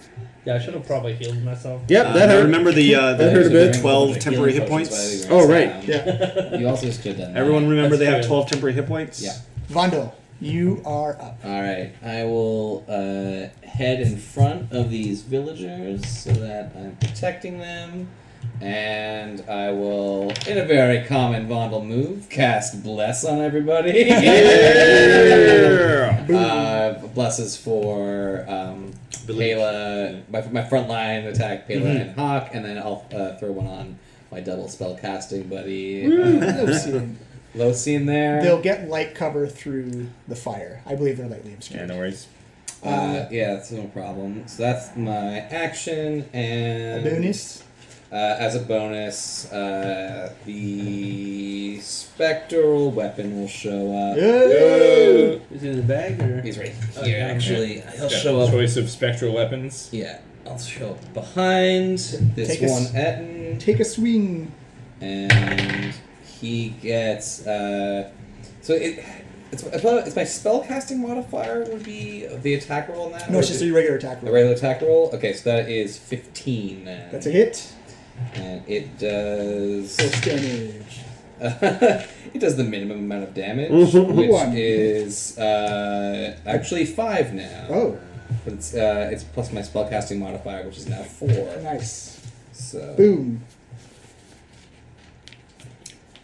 Speaker 2: Yeah, I should have probably healed myself.
Speaker 9: Yep, that
Speaker 3: Now
Speaker 9: hurt.
Speaker 3: remember the
Speaker 9: hurt a bit.
Speaker 3: 12 temporary hit points.
Speaker 9: Oh, right.
Speaker 1: Yeah.
Speaker 8: You also just did that.
Speaker 3: Everyone remember
Speaker 2: That's
Speaker 3: they have
Speaker 2: true.
Speaker 3: 12 temporary hit points.
Speaker 8: Yeah.
Speaker 1: Vondo, you are up.
Speaker 8: Alright, I will head in front of these villagers so that I'm protecting them. And I will, in a very common Vondel move, cast Bless on everybody. Blesses for Pela, my front line attack, Pela and Hawk, and then I'll throw one on my double spell casting buddy.
Speaker 1: Locian.
Speaker 8: Locian there.
Speaker 1: They'll get light cover through the fire. I believe they're lightly
Speaker 5: Yeah,
Speaker 1: obscured.
Speaker 5: no worries.
Speaker 8: Yeah, that's no problem. So that's my action,
Speaker 1: A
Speaker 8: and
Speaker 1: bonus.
Speaker 8: as a bonus, the spectral weapon will show up.
Speaker 1: Yeah.
Speaker 2: Is he in the bag or?
Speaker 8: He's right
Speaker 2: Oh,
Speaker 8: here,
Speaker 2: yeah.
Speaker 8: actually. He'll
Speaker 5: Got
Speaker 8: show
Speaker 5: a
Speaker 8: up.
Speaker 5: choice of spectral weapons.
Speaker 8: Yeah, I'll show up behind this
Speaker 1: Take a
Speaker 8: one
Speaker 1: s-
Speaker 8: Etten,
Speaker 1: Take a swing.
Speaker 8: and he gets. It's my spellcasting modifier would be the attack roll on that.
Speaker 1: No,
Speaker 8: or
Speaker 1: it's
Speaker 8: is
Speaker 1: just
Speaker 8: it
Speaker 1: a regular attack
Speaker 8: a
Speaker 1: roll.
Speaker 8: regular attack roll. Okay, so that is 15. Then.
Speaker 1: That's a hit.
Speaker 8: And it does.
Speaker 1: 6 damage.
Speaker 8: It does the minimum amount of damage,
Speaker 9: Mhm.
Speaker 8: which
Speaker 1: One.
Speaker 8: is actually 5 now.
Speaker 1: Oh,
Speaker 8: But it's plus my spellcasting modifier, which is now 4.
Speaker 1: nice.
Speaker 8: So
Speaker 1: Boom.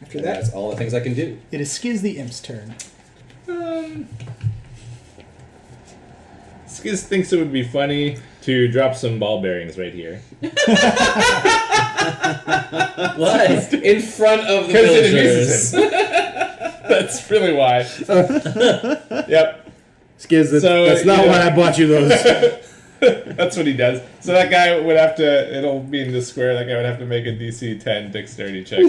Speaker 1: After that,
Speaker 8: that's all the things I can do.
Speaker 1: it is Skiz the Imp's turn.
Speaker 5: Skiz thinks it would be funny to drop some ball bearings right here.
Speaker 8: What? In front of the
Speaker 5: Because it
Speaker 8: villagers.
Speaker 5: amuses him. That's really why. Yep.
Speaker 9: Skiz, that's not why I bought you those.
Speaker 5: That's what he does. So that guy would have to, it'll be in the square, that guy would have to make a DC 10 dexterity check.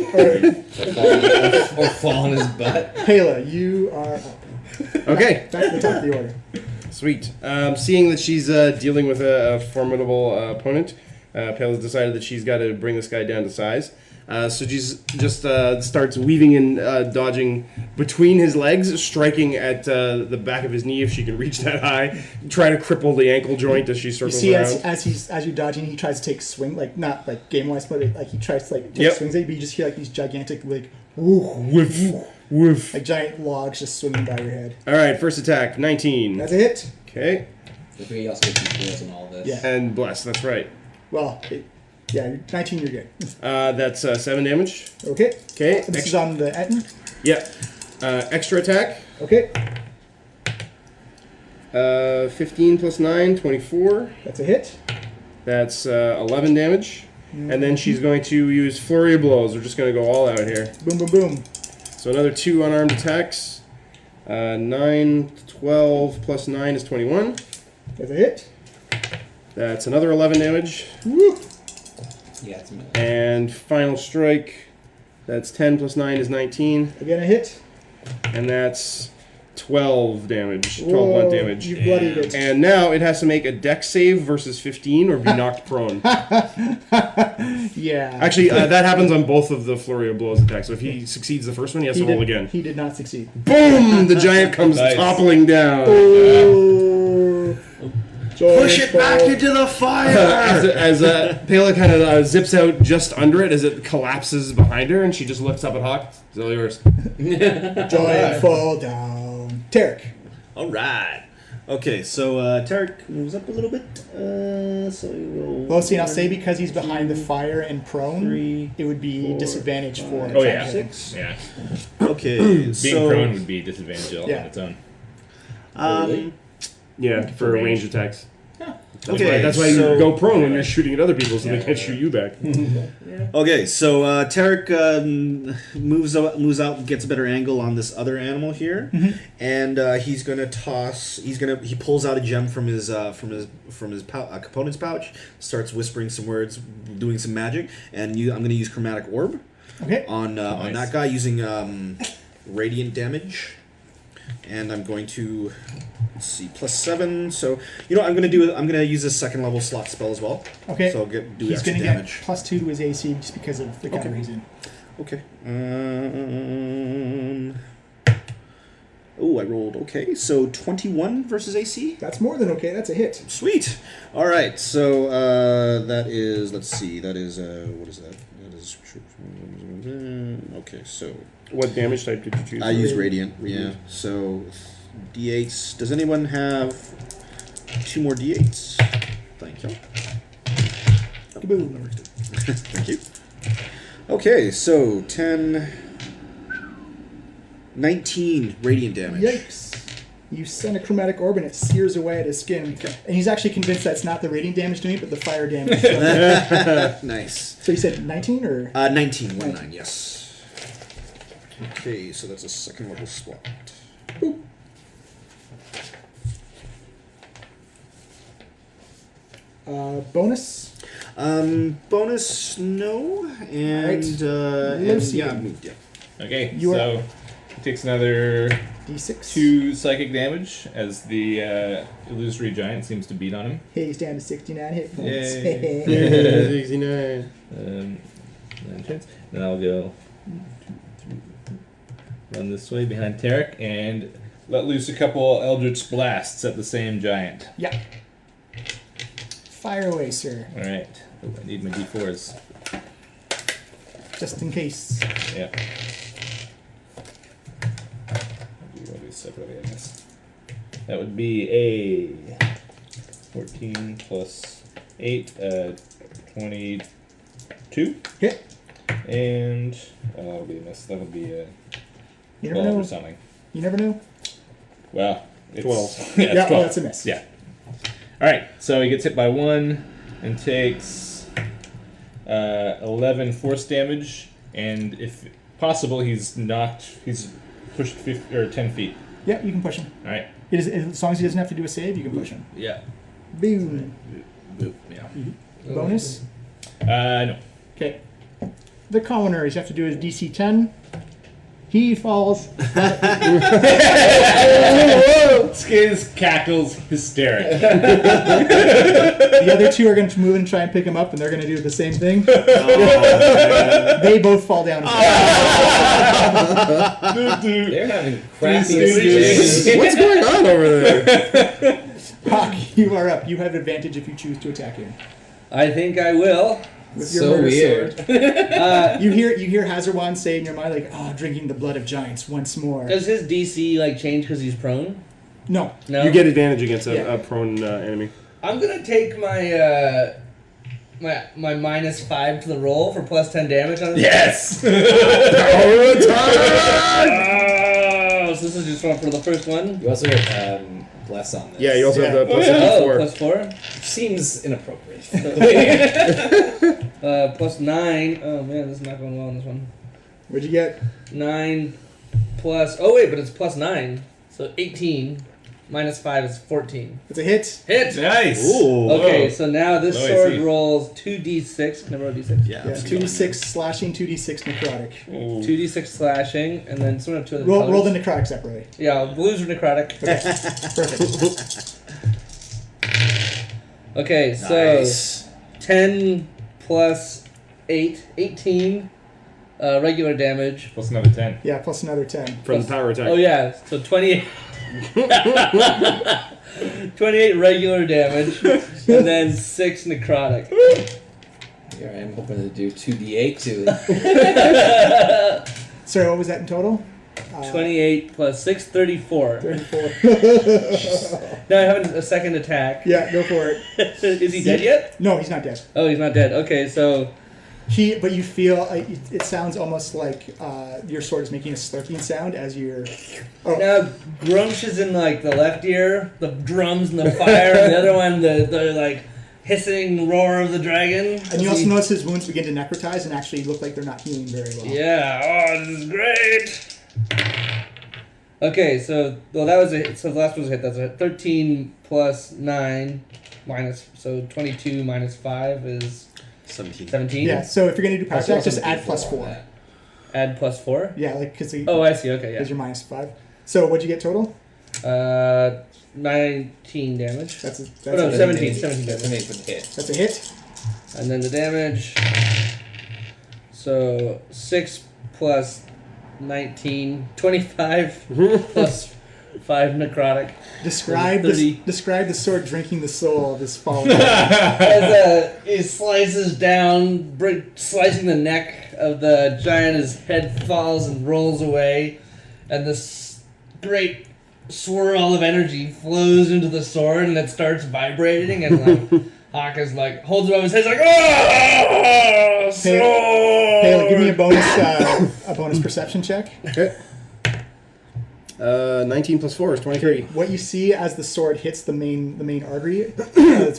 Speaker 8: Or fall on his butt.
Speaker 1: Pela, you are up.
Speaker 9: Okay.
Speaker 1: Back to the top of the order.
Speaker 9: Sweet. Seeing that she's dealing with a formidable opponent, Pale's decided that she's got to bring this guy down to size. So she's just starts weaving and dodging between his legs, striking at the back of his knee if she can reach that high, trying to cripple the ankle joint as she
Speaker 1: You
Speaker 9: circles
Speaker 1: see,
Speaker 9: around.
Speaker 1: as you're dodging, he tries to take swing, like not like game wise, but like he tries to like take
Speaker 9: Yep.
Speaker 1: swings at you, but you just hear like these gigantic like woof,
Speaker 9: Woof, woof.
Speaker 1: like giant logs just swinging by your head.
Speaker 9: All right, first attack, 19.
Speaker 1: That's a hit.
Speaker 9: Okay,
Speaker 8: He also gets heals and all this.
Speaker 1: Yeah.
Speaker 9: and bless. That's right.
Speaker 1: Well, yeah, 19. You're good.
Speaker 9: That's 7 damage.
Speaker 1: Okay.
Speaker 9: Okay.
Speaker 1: This is on the Etten.
Speaker 9: Yep. Extra attack.
Speaker 1: Okay.
Speaker 9: 15 plus 9, 24.
Speaker 1: That's a hit.
Speaker 9: That's 11 damage. And then she's going to use Flurry of Blows. We're just going to go all out here.
Speaker 1: Boom, boom, boom.
Speaker 9: So another 2 unarmed attacks. 9, 12 plus 9 is 21.
Speaker 1: That's a hit.
Speaker 9: That's another 11 damage.
Speaker 1: Woo.
Speaker 8: Yeah, it's metal.
Speaker 9: And final strike. That's 10 plus 9 is 19.
Speaker 1: Again, a hit.
Speaker 9: And that's 12 damage. 12
Speaker 1: Whoa,
Speaker 9: blunt damage.
Speaker 1: You bloodied it.
Speaker 9: And now it has to make a dex save versus 15 or be knocked prone.
Speaker 1: Yeah.
Speaker 9: Actually, that happens on both of the Flurry of Blows attacks. So if he succeeds the first one, he has to roll again.
Speaker 1: He did not succeed.
Speaker 9: Boom! The giant comes
Speaker 5: Nice.
Speaker 9: toppling down.
Speaker 1: Oh.
Speaker 3: Push it back into the fire!
Speaker 9: As Pela kind of zips out just under it as it collapses behind her, and she just looks up at Hawk. It's all yours.
Speaker 1: Giant fall down. Tarek.
Speaker 3: All right. Okay, so Tarek moves up a little bit. So we will.
Speaker 1: Well, see, and I'll say because he's behind the fire and prone, it would be disadvantage for him.
Speaker 5: Oh, yeah.
Speaker 3: 6.
Speaker 5: Yeah.
Speaker 3: Okay,
Speaker 5: Being
Speaker 3: so
Speaker 5: prone would be disadvantage all
Speaker 1: Yeah.
Speaker 5: on its own.
Speaker 9: Yeah, for range attacks.
Speaker 3: okay,
Speaker 9: That's why you
Speaker 3: so,
Speaker 9: go prone when you're shooting at other people, so they can't shoot you back.
Speaker 3: Okay, so Tarek moves out, gets a better angle on this other animal here, and he's gonna toss. He pulls out a gem from his component's pouch, starts whispering some words, doing some magic, and I'm gonna use chromatic orb
Speaker 1: Okay.
Speaker 3: on that guy using radiant damage. And I'm going to, let's see, +7. So I'm gonna use a second level slot spell as well.
Speaker 1: Okay.
Speaker 3: So I'll do
Speaker 1: He's
Speaker 3: extra
Speaker 1: going to
Speaker 3: damage.
Speaker 1: get +2 to his AC just because of the counter he's in.
Speaker 3: Okay. Oh, I rolled okay. So 21 versus AC.
Speaker 1: That's more than okay. That's a hit.
Speaker 3: Sweet. All right. So that is. Let's see. That is. What is that? That is. Okay. So
Speaker 9: What damage type did you choose?
Speaker 3: I use radiant. Yeah. So D8s. Does anyone have 2 more D8s? Thank you.
Speaker 1: Kaboom.
Speaker 3: Thank you. Okay. So 10. 19 radiant damage.
Speaker 1: Yikes. You send a chromatic orb and it sears away at his skin. And he's actually convinced that's not the radiant damage doing it, but the fire damage.
Speaker 3: Nice.
Speaker 1: So you said 19 or?
Speaker 3: 19. 1-9, yes. Okay, so that's a second level slot.
Speaker 1: Boop. Bonus?
Speaker 3: Bonus, no. And,
Speaker 1: Alright.
Speaker 3: and
Speaker 1: Lucy.
Speaker 3: yeah, I moved, yeah.
Speaker 5: Okay,
Speaker 1: You
Speaker 5: so he takes another
Speaker 1: D6.
Speaker 5: 2 psychic damage as the illusory giant seems to beat on him.
Speaker 1: Hey, he's down to 69 hit points.
Speaker 5: Yay.
Speaker 9: 69.
Speaker 5: 9 chance. Then I'll go run this way behind Tarek and let loose a couple Eldritch Blasts at the same giant.
Speaker 1: Yeah. Fire away, sir.
Speaker 5: Alright. Oh, I need my D4s.
Speaker 1: Just in case.
Speaker 5: Yeah. I'll do all these separately, I guess. That would be a 14 plus 8, 22.
Speaker 1: Hit.
Speaker 5: And that'll be a miss. That would be a
Speaker 1: You never
Speaker 5: 12
Speaker 1: know.
Speaker 5: or something.
Speaker 1: You never know.
Speaker 5: Well, it's
Speaker 9: 12.
Speaker 5: Yeah,
Speaker 1: Yeah,
Speaker 5: it's 12.
Speaker 1: oh, that's a miss.
Speaker 5: Yeah. Alright, so he gets hit by 1 and takes 11 force damage, and if possible, he's pushed 10 feet.
Speaker 1: Yeah, you can push him.
Speaker 5: Alright.
Speaker 1: As long as he doesn't have to do a save, you can push him.
Speaker 2: Yeah.
Speaker 1: Boom.
Speaker 2: Yeah.
Speaker 1: Bonus?
Speaker 5: No.
Speaker 1: Okay. The commoners have to do his DC 10. He falls.
Speaker 5: Skiz cackles hysteric.
Speaker 1: The other two are going to move and try and pick him up, and they're going to do the same thing. They both fall down.
Speaker 8: They're having crappy
Speaker 5: Stooges.
Speaker 8: situations.
Speaker 9: What's going on over there?
Speaker 1: Hawk, you are up. You have advantage if you choose to attack him.
Speaker 2: I think I will.
Speaker 1: With your
Speaker 8: So
Speaker 1: murder
Speaker 8: weird.
Speaker 1: sword. You hear Hazarwan say in your mind, like, drinking the blood of giants once more.
Speaker 2: Does his DC change because he's prone?
Speaker 1: No.
Speaker 2: No.
Speaker 9: You get advantage against
Speaker 1: Yeah.
Speaker 9: a prone enemy.
Speaker 2: I'm gonna take my my -5 to the roll for +10 damage on this.
Speaker 5: Yes!
Speaker 2: Oh, so this is just for the first one.
Speaker 8: You also get bless on this.
Speaker 9: Yeah, you also have the plus
Speaker 2: Oh,
Speaker 9: +4.
Speaker 2: +4.
Speaker 8: Seems inappropriate.
Speaker 2: +9. Oh man, this is not going well on this one.
Speaker 1: What'd you get?
Speaker 2: 9 plus. Oh wait, but it's +9, so 18. -5 is 14.
Speaker 1: It's a hit.
Speaker 2: Hit.
Speaker 5: Nice!
Speaker 9: Ooh.
Speaker 2: Okay, so now this
Speaker 5: Oh, I
Speaker 2: sword
Speaker 5: see.
Speaker 2: rolls 2d6. Can I roll d6?
Speaker 3: Yeah.
Speaker 1: Yeah, 2d6 slashing, 2d6 necrotic.
Speaker 2: 2d6 slashing, and then someone have two other
Speaker 1: Roll the
Speaker 2: colors.
Speaker 1: necrotic separately.
Speaker 2: Yeah, blues are necrotic.
Speaker 1: Perfect.
Speaker 2: Okay, so
Speaker 3: Nice.
Speaker 2: 10 plus 8, 18 regular damage.
Speaker 5: Plus another 10.
Speaker 1: Yeah, plus another 10.
Speaker 9: From the power attack.
Speaker 2: Oh yeah, so 28. 28 regular damage, and then 6 necrotic.
Speaker 8: Here I am hoping to do 2d8 too.
Speaker 1: Sorry, what was that in total?
Speaker 2: 28 plus 6, 34.
Speaker 1: 34.
Speaker 2: Now I have a second attack.
Speaker 1: Yeah, go for it.
Speaker 2: Is he dead yet?
Speaker 1: No, he's not dead.
Speaker 2: Oh, he's not dead. Okay, so
Speaker 1: But you feel it sounds almost like your sword is making a slurping sound as you're. Oh,
Speaker 2: now Grumsh is in like the left ear, the drums and the fire, and the other one the like hissing roar of the dragon.
Speaker 1: and you also notice his wounds begin to necrotize and actually look like they're not healing very well.
Speaker 2: Yeah. Oh, this is great. Okay, so that was a hit. So the last one was a hit. That's a 13 plus 9 minus. So 22 minus 5 is 17.
Speaker 1: Yeah. So if you're gonna do power
Speaker 8: Also
Speaker 1: attack, just
Speaker 8: some
Speaker 1: add
Speaker 8: D4
Speaker 1: plus
Speaker 8: on
Speaker 1: 4.
Speaker 8: that.
Speaker 2: Add plus 4.
Speaker 1: Yeah, like because
Speaker 2: Oh, I see. Okay,
Speaker 1: you're minus 5. So what'd you get total?
Speaker 2: yeah. 19 damage.
Speaker 1: That's
Speaker 2: Oh, no,
Speaker 1: a,
Speaker 2: 17 damage.
Speaker 8: That's an 8 for the hit.
Speaker 1: that's a hit.
Speaker 2: And then the damage. So 6 plus 19, 25 plus 5 necrotic.
Speaker 1: Describe
Speaker 2: 30.
Speaker 1: describe the sword drinking the soul of this fallen.
Speaker 2: As it slices down, slicing the neck of the giant, his head falls and rolls away, and this great swirl of energy flows into the sword, and it starts vibrating, and like Hawk is like holds it above his head, like oh, sword!
Speaker 1: Hey, give me a bonus perception check.
Speaker 9: Okay. 19 plus 4 is 23.
Speaker 1: What you see as the sword hits the main artery,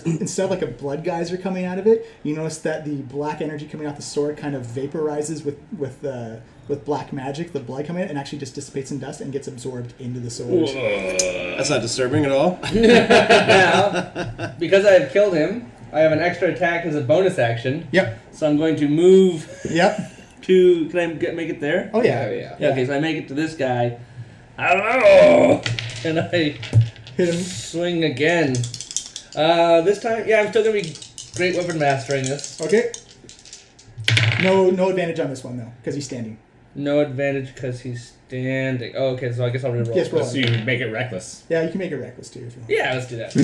Speaker 1: instead of like a blood geyser coming out of it, you notice that the black energy coming out the sword kind of vaporizes with black magic, the blood coming out, and actually just dissipates in dust and gets absorbed into the sword.
Speaker 9: That's not disturbing at all.
Speaker 2: Now, because I have killed him, I have an extra attack as a bonus action.
Speaker 1: Yep.
Speaker 2: So I'm going to move
Speaker 1: Yep.
Speaker 2: to. Can I make it there?
Speaker 1: Oh yeah.
Speaker 8: Yeah.
Speaker 2: Okay, so I make it to this guy. Hello! And I
Speaker 1: Hit him.
Speaker 2: swing again. This time, yeah, I'm still gonna be great weapon mastering this.
Speaker 1: Okay. No advantage on this one though, because he's standing.
Speaker 2: No advantage because he's standing. Oh, okay, so I guess I'll reroll.
Speaker 1: Yes, roll.
Speaker 5: So you make it reckless.
Speaker 1: Yeah, you can make it reckless too if you want.
Speaker 2: Yeah, let's do that.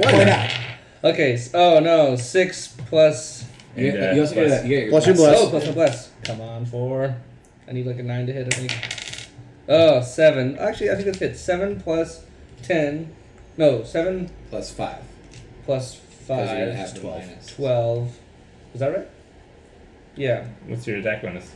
Speaker 1: Why not?
Speaker 2: Okay, oh no, 6 plus.
Speaker 8: You,
Speaker 5: And,
Speaker 8: you also get that. You get your
Speaker 9: Plus your
Speaker 8: bless.
Speaker 9: bless.
Speaker 2: Oh, plus my bless. Come on, 4. I need like a 9 to hit, I think. Oh, 7. Actually, I think that's hit. 7 plus 10. No, 7
Speaker 8: Plus 5.
Speaker 2: plus 5.
Speaker 8: Because you're going to have 12.
Speaker 2: 12. Is that right? Yeah.
Speaker 5: What's your attack bonus?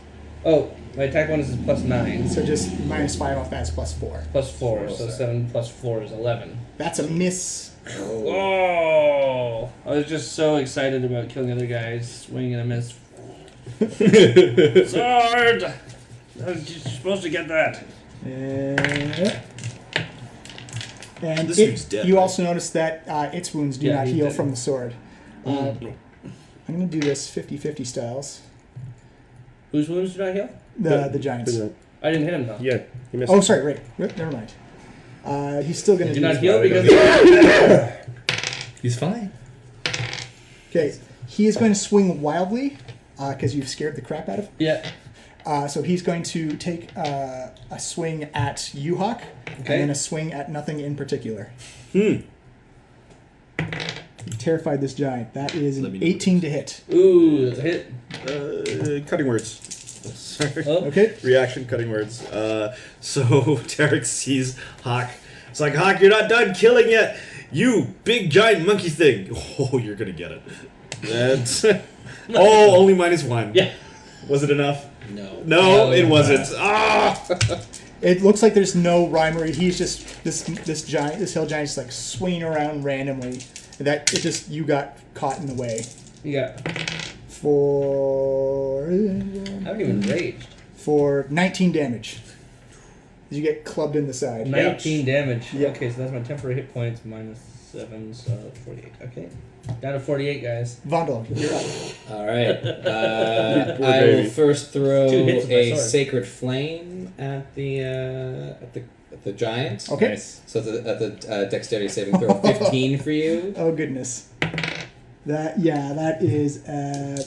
Speaker 2: Oh, my attack bonus is +9.
Speaker 1: So just -5 off that is +4.
Speaker 2: +4, so 7 + 4 is 11.
Speaker 1: That's a miss.
Speaker 2: Oh! I was just so excited about killing other guys, swing and a miss. Sword! You're supposed to get that.
Speaker 1: And
Speaker 3: This dude's dead,
Speaker 1: you
Speaker 3: right?
Speaker 1: also notice that its wounds do
Speaker 2: Yeah,
Speaker 1: not
Speaker 2: he's
Speaker 1: heal
Speaker 2: dead.
Speaker 1: from the sword. I'm going to do this 50-50 styles.
Speaker 2: Whose wounds did I heal?
Speaker 1: The giants.
Speaker 2: I didn't hit him though.
Speaker 9: Yeah, you missed.
Speaker 1: Oh, sorry, right. Never mind. He's still going to
Speaker 2: Did
Speaker 1: do
Speaker 2: you not
Speaker 1: his
Speaker 2: heal
Speaker 1: well.
Speaker 2: because
Speaker 3: He's fine.
Speaker 1: Okay, he is going to swing wildly because you've scared the crap out of him.
Speaker 2: Yeah.
Speaker 1: So he's going to take a swing at you, Hawk, and then a swing at nothing in particular. You terrified this giant. That is
Speaker 3: Let
Speaker 1: an
Speaker 3: me know
Speaker 1: 18 to hit.
Speaker 2: Ooh, that's a hit.
Speaker 3: Cutting words. Sorry.
Speaker 2: Oh.
Speaker 1: Okay.
Speaker 3: Reaction cutting words. So Tarek sees Hawk. It's like, Hawk, you're not done killing yet. You big giant monkey thing. Oh, you're gonna get it. That's only -1.
Speaker 2: Yeah.
Speaker 3: Was it enough?
Speaker 8: No.
Speaker 3: No, it wasn't. Ah!
Speaker 1: It looks like there's no rhyme or he's just this hill giant just like swinging around randomly. That it just you got caught in the way.
Speaker 2: Yeah.
Speaker 1: For
Speaker 2: I haven't even raged.
Speaker 1: for 19 damage. You get clubbed in the side.
Speaker 2: 19 damage.
Speaker 1: Yeah.
Speaker 2: Okay, so that's my temporary hit points -7, so 48. Okay. Down to 48, guys.
Speaker 1: Vondel, you're up.
Speaker 8: All right.
Speaker 9: Poor
Speaker 8: I will
Speaker 9: baby.
Speaker 8: first throw
Speaker 2: 2 hits with my
Speaker 8: a
Speaker 2: sword.
Speaker 8: sacred flame at the giant.
Speaker 1: Okay.
Speaker 5: Nice.
Speaker 8: So at the dexterity saving throw, 15 for you.
Speaker 1: Oh goodness. That is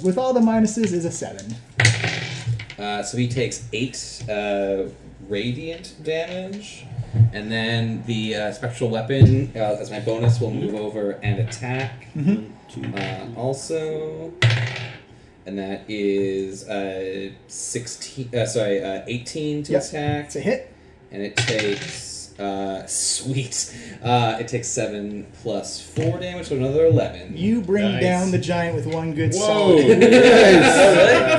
Speaker 1: with all the minuses is a 7.
Speaker 8: So he takes 8 radiant damage, and then the spectral weapon as my bonus will move over and attack. Also, and that is 18 to attack.
Speaker 1: It's a hit.
Speaker 8: And it takes it takes 7 plus 4 damage, so another 11.
Speaker 1: You bring
Speaker 5: Nice.
Speaker 1: down the giant with one good
Speaker 5: Whoa!
Speaker 1: solid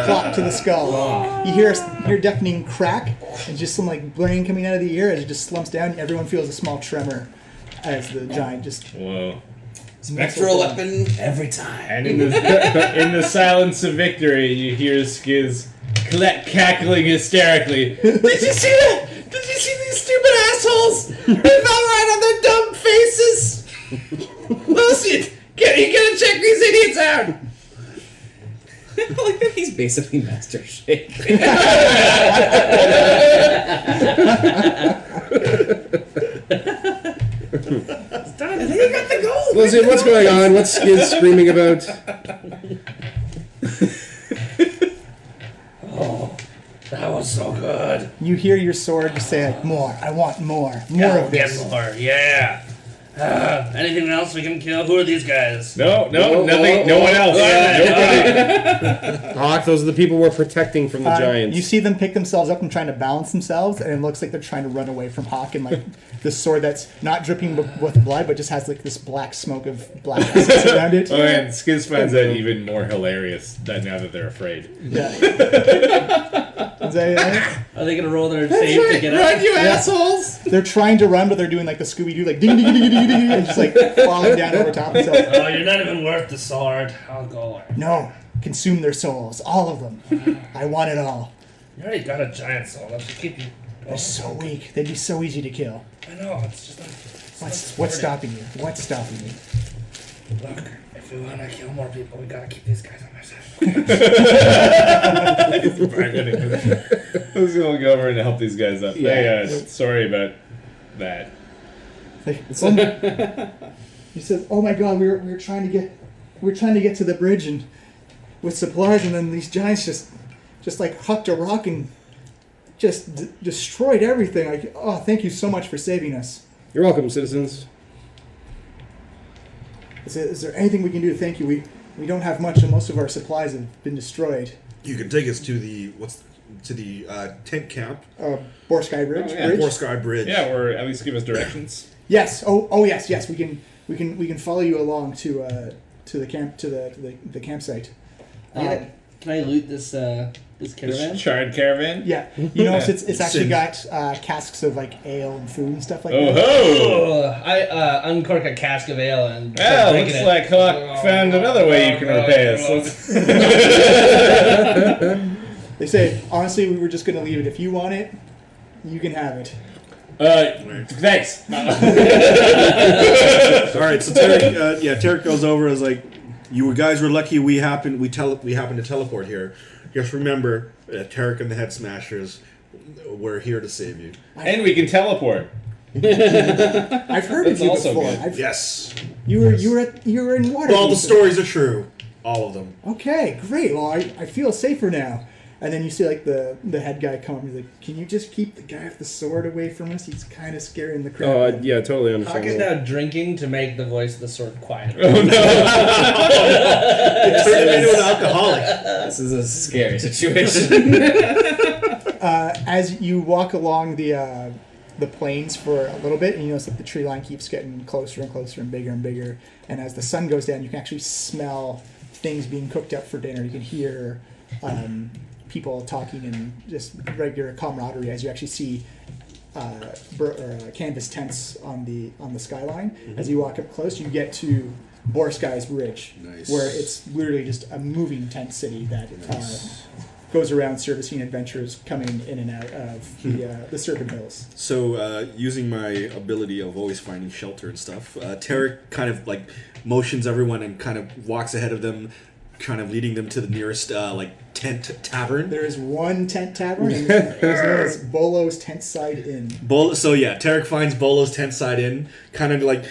Speaker 1: clock to the skull. You hear a deafening crack and just some like brain coming out of the ear as it just slumps down. Everyone feels a small tremor as the giant just
Speaker 5: Whoa.
Speaker 8: Spectral weapon every time.
Speaker 5: And in the silence of victory, you hear Skiz cackling hysterically. Did you see that? Did you see these stupid assholes? They fell right on their dumb faces. Lucian, you gotta check these idiots out.
Speaker 8: Like that he's basically Master Shake.
Speaker 2: You got the gold!
Speaker 9: Listen, what's going on? What's Skiz screaming about?
Speaker 2: Oh, that was so good.
Speaker 1: you hear your sword just say like more. I want more of this.
Speaker 2: Get more, yeah. Anything else we can kill? Who are these guys?
Speaker 5: No, nothing. No one else. Nobody.
Speaker 9: Hawk, those are the people we're protecting from the giants.
Speaker 1: You see them pick themselves up and trying to balance themselves, and it looks like they're trying to run away from Hawk and like this sword that's not dripping with blood, but just has like this black smoke of black essence around it.
Speaker 5: Oh man, Skiz finds that even more hilarious now that they're afraid.
Speaker 1: Yeah. Is that
Speaker 2: Are they gonna roll their save to get out?
Speaker 5: you assholes!
Speaker 1: They're trying to run, but they're doing like the Scooby-Doo, like ding ding ding ding ding ding, and just like falling down over top of themselves.
Speaker 2: Oh, you're not even worth the sword. I'll go away.
Speaker 1: No, consume their souls, all of them. I want it all.
Speaker 2: You already got a giant soul. That should keep you.
Speaker 1: They're so weak. They'd be so easy to kill.
Speaker 2: I know. It's just like.
Speaker 1: What's stopping you? What's stopping you?
Speaker 2: Look, if we want to kill more people, we gotta keep these guys on our side.
Speaker 5: Who's gonna go over and help these guys up?
Speaker 1: Yeah.
Speaker 5: Hey, sorry about that.
Speaker 1: He says, "Oh my God, we were trying to get to the bridge and with supplies, and then these giants just like hucked a rock and just destroyed everything. Like, oh, thank you so much for saving us.
Speaker 9: You're welcome, citizens.
Speaker 1: Is there anything we can do to thank you? We don't have much, and most of our supplies have been destroyed.
Speaker 3: You can take us to the tent camp,
Speaker 1: Borsky Bridge.
Speaker 8: Oh, yeah.
Speaker 1: Bridge?
Speaker 3: Borsky Bridge.
Speaker 5: Yeah, or at least give us directions.
Speaker 1: Yes. Oh yes. We can follow you along to the camp to the campsite.
Speaker 2: Can Can I loot this caravan?
Speaker 5: This charred caravan?
Speaker 1: Yeah, you notice it's actually got casks of like ale and food and stuff like that.
Speaker 5: Oh-ho!
Speaker 2: I uncork a cask of ale and
Speaker 5: Well,
Speaker 2: start
Speaker 5: looks
Speaker 2: drinking
Speaker 5: like Hawk found another way you can repay us.
Speaker 1: They say, honestly, we were just going to leave it. If you want it, you can have it.
Speaker 5: Thanks.
Speaker 3: All right, so Tarek goes over as like, you guys were lucky we happened to teleport here. Just remember, Tarek and the Head Smashers, we're here to save you.
Speaker 5: And we can teleport.
Speaker 1: I've heard of
Speaker 5: That's
Speaker 1: you
Speaker 5: also
Speaker 1: before.
Speaker 5: good.
Speaker 3: Yes.
Speaker 1: You were in water.
Speaker 3: All the stories are true. All of them.
Speaker 1: Okay, great. Well, I feel safer now. And then you see like the head guy come up and he's like, can you just keep the guy with the sword away from us? He's kind of scaring the crowd.
Speaker 9: Yeah, totally
Speaker 2: Hawk is
Speaker 9: understand.
Speaker 2: now drinking to make the voice of the sword quieter.
Speaker 3: It turned him into an alcoholic.
Speaker 8: This is a scary situation.
Speaker 1: As you walk along the plains for a little bit, and you notice that the tree line keeps getting closer and closer and bigger. And as the sun goes down, you can actually smell things being cooked up for dinner. You can hear people talking and just regular camaraderie as you actually see canvas tents on the skyline. Mm-hmm. As you walk up close, you get to Borskai's Bridge, where it's literally just a moving tent city that goes around servicing adventurers coming in and out of the Serpent Hills.
Speaker 3: So, using my ability of always finding shelter and stuff, Tarek kind of like motions everyone and kind of walks ahead of them, kind of leading them to the nearest tent tavern.
Speaker 1: There is one tent tavern, and it's Bolo's Tent Side Inn.
Speaker 3: Tarek finds Bolo's Tent Side Inn, kind of like,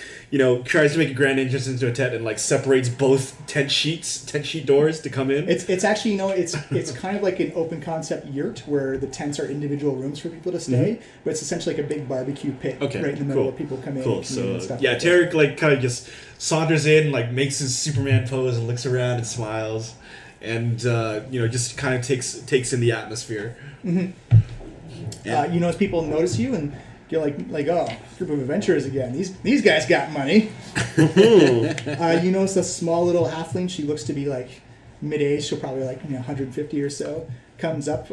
Speaker 3: tries to make a grand entrance into a tent and like separates both tent sheet doors to come in.
Speaker 1: It's actually, it's kind of like an open concept yurt where the tents are individual rooms for people to stay, but it's essentially like a big barbecue pit right in the middle where people come in.
Speaker 3: Cool.
Speaker 1: And stuff
Speaker 3: Yeah,
Speaker 1: like
Speaker 3: Tarek like kind of just saunters in, like makes his Superman pose and looks around and smiles, and just kind of takes in the atmosphere.
Speaker 1: Mm-hmm. As people notice you and you're like, oh, group of adventurers again. These guys got money. You notice a small little halfling. She looks to be like mid-age. She'll probably 150 or so. Comes up.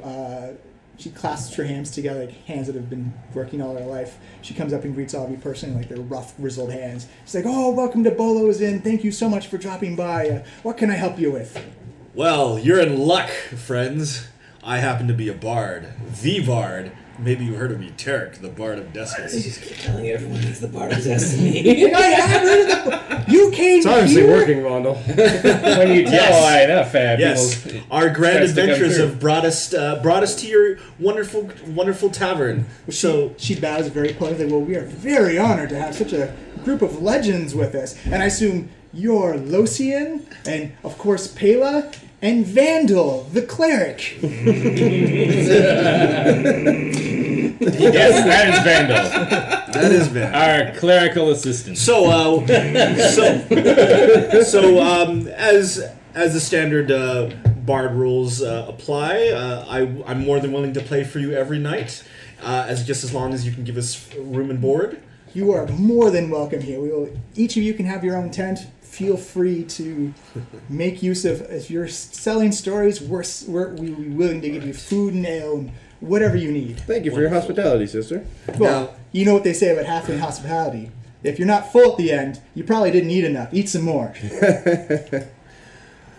Speaker 1: She clasps her hands together, like hands that have been working all her life. She comes up and greets all of you personally, like their rough, grizzled hands. She's like, "Oh, welcome to Bolo's Inn. Thank you so much for dropping by. What can I help you with?"
Speaker 3: Well, you're in luck, friends. I happen to be a bard. The bard. Maybe you heard of me, Tarek, the Bard of Destiny.
Speaker 8: You just keep telling everyone he's the Bard of Destiny.
Speaker 1: I have heard of you came
Speaker 9: It's obviously
Speaker 1: here?
Speaker 9: working, Vondel.
Speaker 5: When you tell enough,
Speaker 3: Yes, our grand adventures have brought us to your wonderful tavern. So
Speaker 1: she bows very politely. Well, we are very honored to have such a group of legends with us, and I assume you're Locian, and of course Pela, and Vandal, the cleric.
Speaker 5: Yes, that is Vandal.
Speaker 3: that is Vandal.
Speaker 5: Our clerical assistant.
Speaker 3: As the standard bard rules apply, I'm more than willing to play for you every night, as long as you can give us room and board.
Speaker 1: You are more than welcome here. Each of you can have your own tent. Feel free to make use of, if you're selling stories, we'll be willing to give you food and ale and whatever you need.
Speaker 9: Thank you for your hospitality, sister.
Speaker 1: Well, you know what they say about halfling hospitality. If you're not full at the end, you probably didn't eat enough. Eat some more.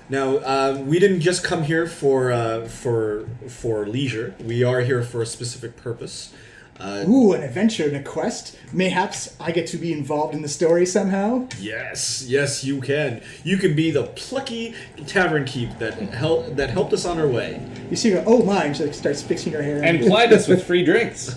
Speaker 3: Now, we didn't just come here for leisure. We are here for a specific purpose.
Speaker 1: An adventure and a quest. Mayhaps I get to be involved in the story somehow.
Speaker 3: Yes, you can. You can be the plucky tavern keep that helped us on our way.
Speaker 1: You see her, oh my, and she starts fixing her hair.
Speaker 5: And plied us with free drinks.